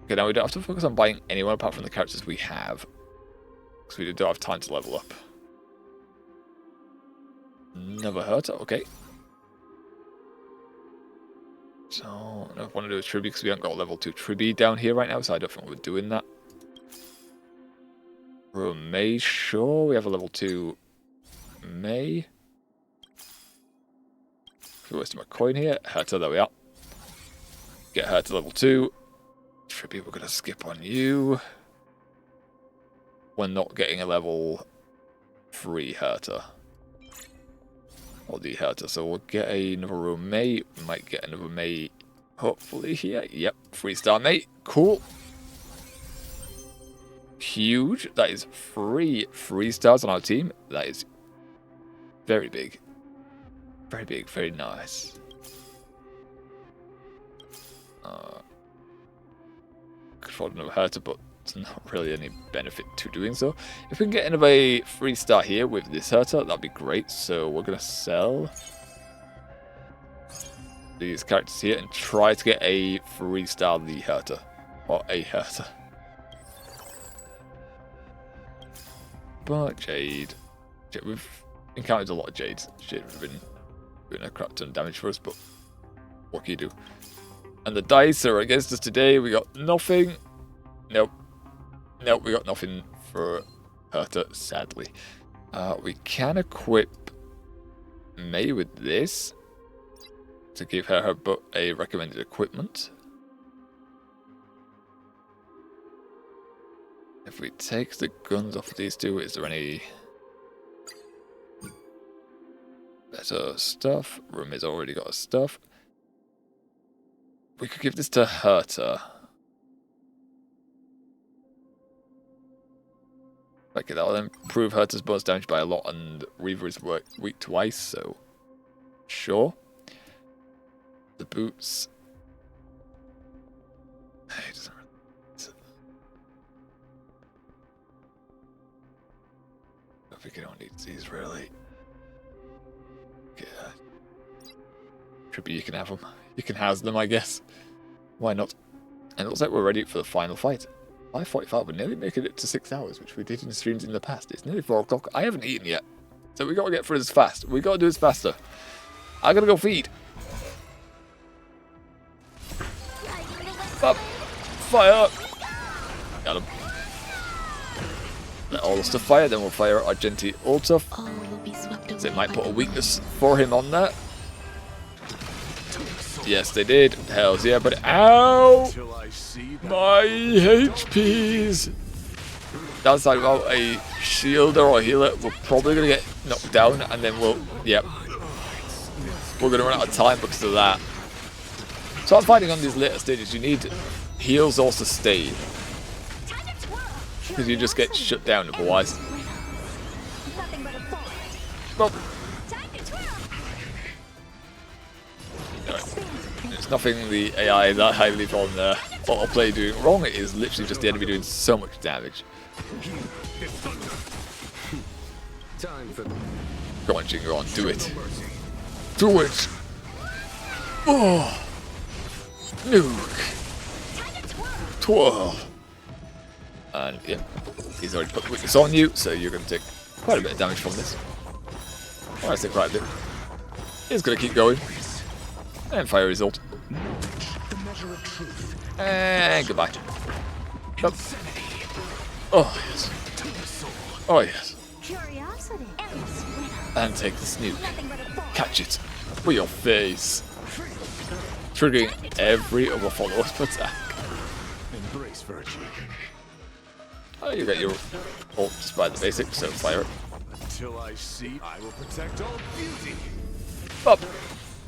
Okay, now we don't have to focus on buying anyone apart from the characters we have. Because we don't have time to level up. Never hurt, okay. So, I don't want to do a Tribby because we haven't got a level 2 Tribby down here right now, so I don't think we're doing that. May, sure, we have a level 2 May. We're wasting my coin here. Herta, there we are. Get her to level 2. Tribby, we're going to skip on you. We're not getting a level 3 Herta. Or the Herta, so we'll get another May. We might get another May, hopefully here. Yep, 3-star May. Cool. Huge. That is 3 stars on our team. That is very big. Very big, very nice. Could afford another Herta, but there's not really any benefit to doing so. If we can get another 3-star here with this Herta, that'd be great. So we're going to sell these characters here and try to get a 3-star the Herta. Or a Herta. But Jade. We've encountered a lot of Jades. Jade would have been doing a crap ton of damage for us, but what can you do? And the dice are against us today. We got nothing. Nope. Nope, we got nothing for Herta, sadly. We can equip May with this to give her a recommended equipment. If we take the guns off of these two, is there any better stuff? Room has already got stuff. We could give this to Herta. Okay, that will improve Herta's bonus damage by a lot, and Reaver is weak to ice, so sure. The boots. Hey, doesn't really... I think I don't need these really. Yeah. Tribby, you can have them. You can house them, I guess. Why not? And it looks like we're ready for the final fight. 5:45, we're nearly making it to 6 hours, which we did in the streams in the past. It's nearly 4 o'clock. I haven't eaten yet. So we gotta get through this fast. We gotta do this faster. I gotta go feed. Up. Fire. Got him. Let all the stuff fire, then we'll fire our Genty Ulta. So it might put a weakness for him on that. Yes, they did. Hells yeah, but ow! My HPs! Downside, without a shielder or healer, we're probably going to get knocked down, and then we're going to run out of time because of that. So I'm finding on these later stages, you need heals or sustain. Because you just get shut down otherwise. Well, there's nothing the AI that highly on the autoplay doing wrong. It is literally just the enemy doing so much damage. Go on, Jingo, on, do it. Do it! Oh! Nuke! Twirl! And yeah, he's already put the weakness on you, so you're going to take quite a bit of damage from this. Well, I say quite a bit. He's going to keep going. And fire his ult. And goodbye. Oh. Oh yes. Oh yes. Curiosity. And take the snoot. Catch it with your face. Triggering every other follow-up attack. Embrace virtue. Oh, you get your ult just by the basics, so fire it. Until I see, I will protect all beauty. Up.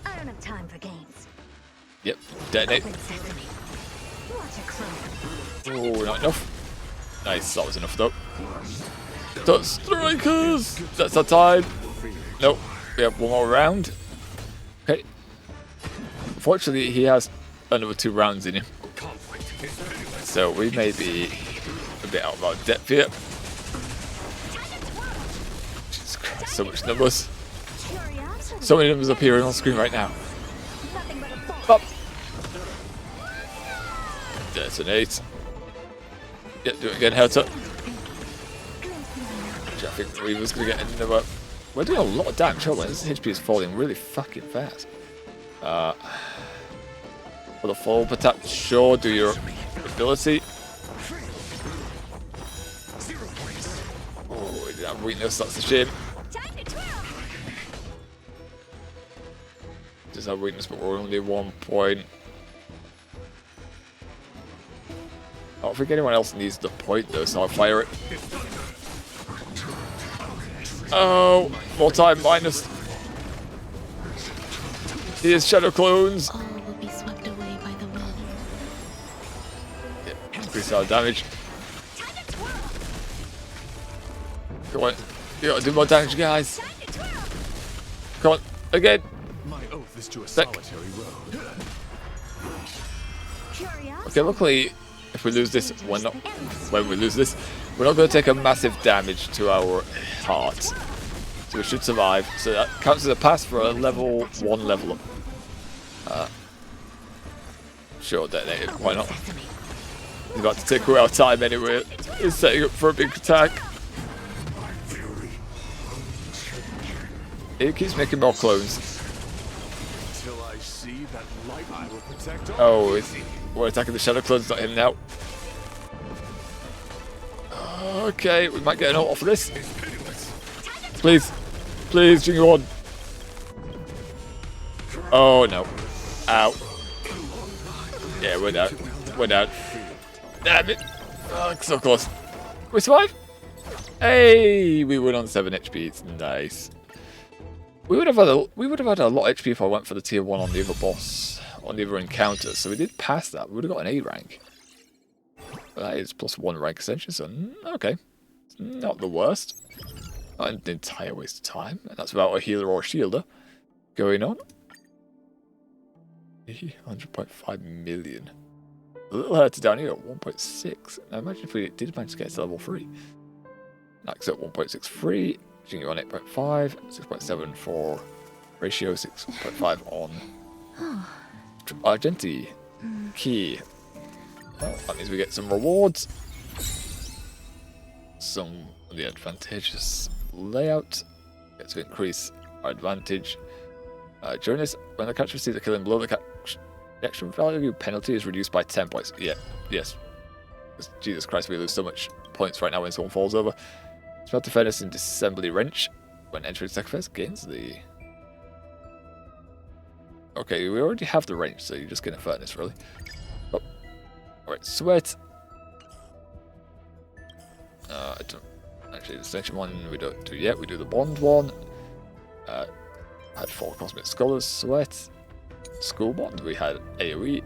I don't have time for games. Yep, detonate. Watch it close. Oh, not enough. Nice, that was enough though. The strikers! That's our time. Nope, we have one more round. Okay. Unfortunately, he has another 2 rounds in him. So we may be a bit out of our depth here. Jesus Christ, so much numbers. So many numbers appearing on screen right now. Up. Detonate. Yep, do it again, Herta. I think the Reaver's gonna get another. We're doing a lot of damage, aren't we? This HP is falling really fucking fast. For the follow-up attack, sure, do your ability. Oh, we did have weakness, that's a shame. Just have weakness, but we're only 1 point. I don't think anyone else needs the point though, so I'll fire it. Oh, more time minus. Here's shadow clones. All will be swept away by the wind. Yeah, increase our damage. Come on, you gotta do more damage, guys. Come on, again. My oath is to a solitary road. Okay, luckily, if we lose this, we're not. When we lose this, we're not going to take a massive damage to our heart. So we should survive. So that counts as a pass for a level 1 level up. Sure, detonate it. Why not? He's about to take away our time anyway. He's setting up for a big attack. He keeps making more clones. Until I see that light, I will protect all. Oh, we're attacking the shadow clones, not him now. Okay, we might get an ult off of this. Please, please, Jingle on. Oh no. Ow. Yeah, we're down. We're down. Damn it. Oh, so close. We survive? Hey, we went on 7 HP. It's nice. We would have had a lot of HP if I went for the tier 1 on the other boss, on the other encounter. So we did pass that. We would have got an A rank. But that is +1 rank ascension, so okay. Not the worst. Not an entire waste of time. And that's without a healer or a shielder going on. 100.5 million. A little hurt down here at 1.6. Now imagine if we did manage to get to level 3. Max at 1.63. Jingle on 8.5. 6.7 for ratio. 6.5 on Argenti. Key. Well, that means we get some rewards. Some of the advantageous layout. Get to increase our advantage. During this, when the catcher receives a killing blow, the action value penalty is reduced by 10 points. Yeah, yes. Jesus Christ, we lose so much points right now when someone falls over. Smelt the furnace in disassembly wrench. When entering sacrifice, gains the. Okay, we already have the wrench, so you're just getting a furnace, really. Oh. Alright, sweat. I don't. Actually, the extension one we don't do yet. We do the bond one. Had 4 cosmic scholars, sweat. School bond, we had AoE.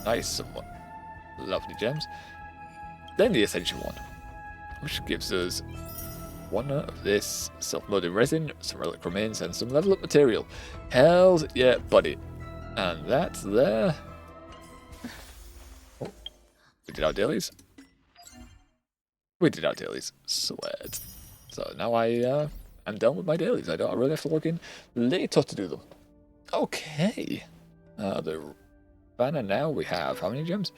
Nice, somewhat lovely gems. Then the essential one, which gives us 1 of this self-loaded resin, some relic remains, and some level up material. Hells yeah, buddy. And that's there. Oh, we did our dailies. We did our dailies. Sweat. So now I'm done with my dailies. I don't really have to log in later to do them. Okay. The banner now we have how many gems?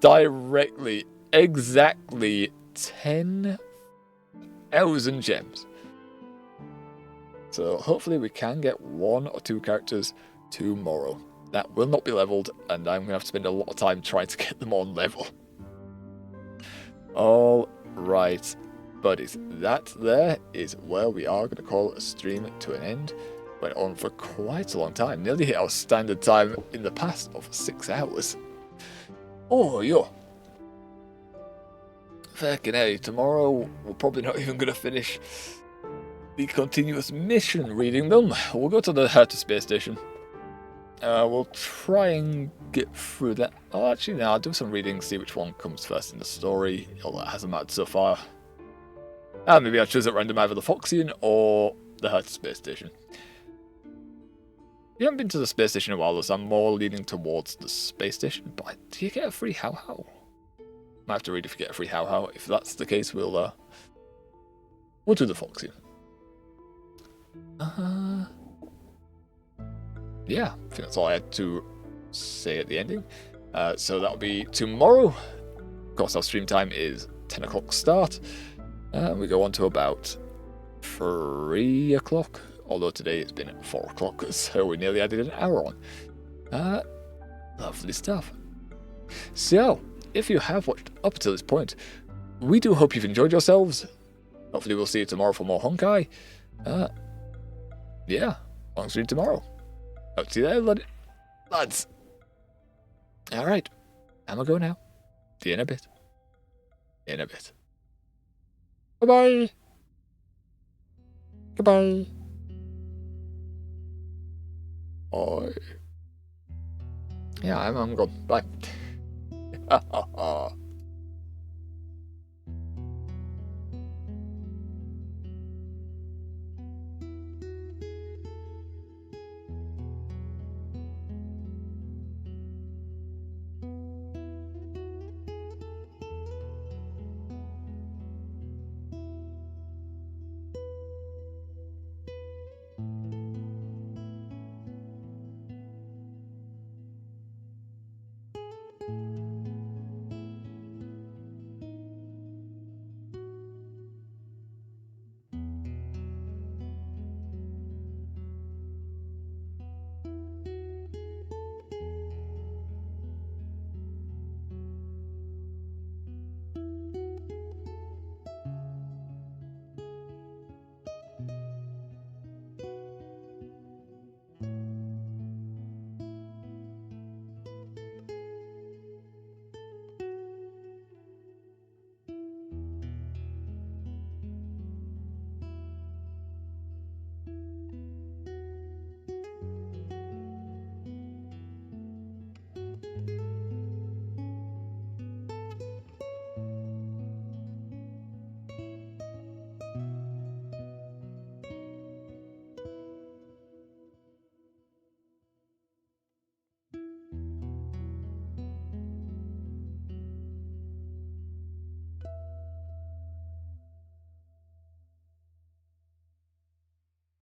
Directly, exactly 10,000 gems. So hopefully we can get 1 or 2 characters tomorrow. that will not be leveled, and I'm going to have to spend a lot of time trying to get them on level. Alright, buddies, that there is where we are going to call a stream to an end. Went on for quite a long time, nearly hit our standard time in the past of 6 hours. Oh, yo. Fucking hell, tomorrow we're probably not even going to finish the continuous mission reading them. We'll go to the Herta space station. We'll try and get through that. Oh, actually, no, I'll do some reading, see which one comes first in the story. All that hasn't mattered so far. Maybe I'll choose at random either the Foxian or the Herta space station. You haven't been to the space station in a while, though, so I'm more leaning towards the space station. But do you get a free how-how? Might have to read if you get a free how-how. If that's the case, we'll do the Foxian. Yeah, I think that's all I had to say at the ending. So that'll be tomorrow. Of course, our stream time is 10 o'clock start. We go on to about 3 o'clock. Although today it's been at 4 o'clock, so we nearly added an hour on. Lovely stuff. So, if you have watched up to this point, we do hope you've enjoyed yourselves. Hopefully we'll see you tomorrow for more Honkai. Yeah, long stream tomorrow. Up to you there, lads. Alright, I'm gonna go now. See you in a bit. In a bit. Bye-bye. Goodbye. Oh. Yeah, I'm gone. Bye.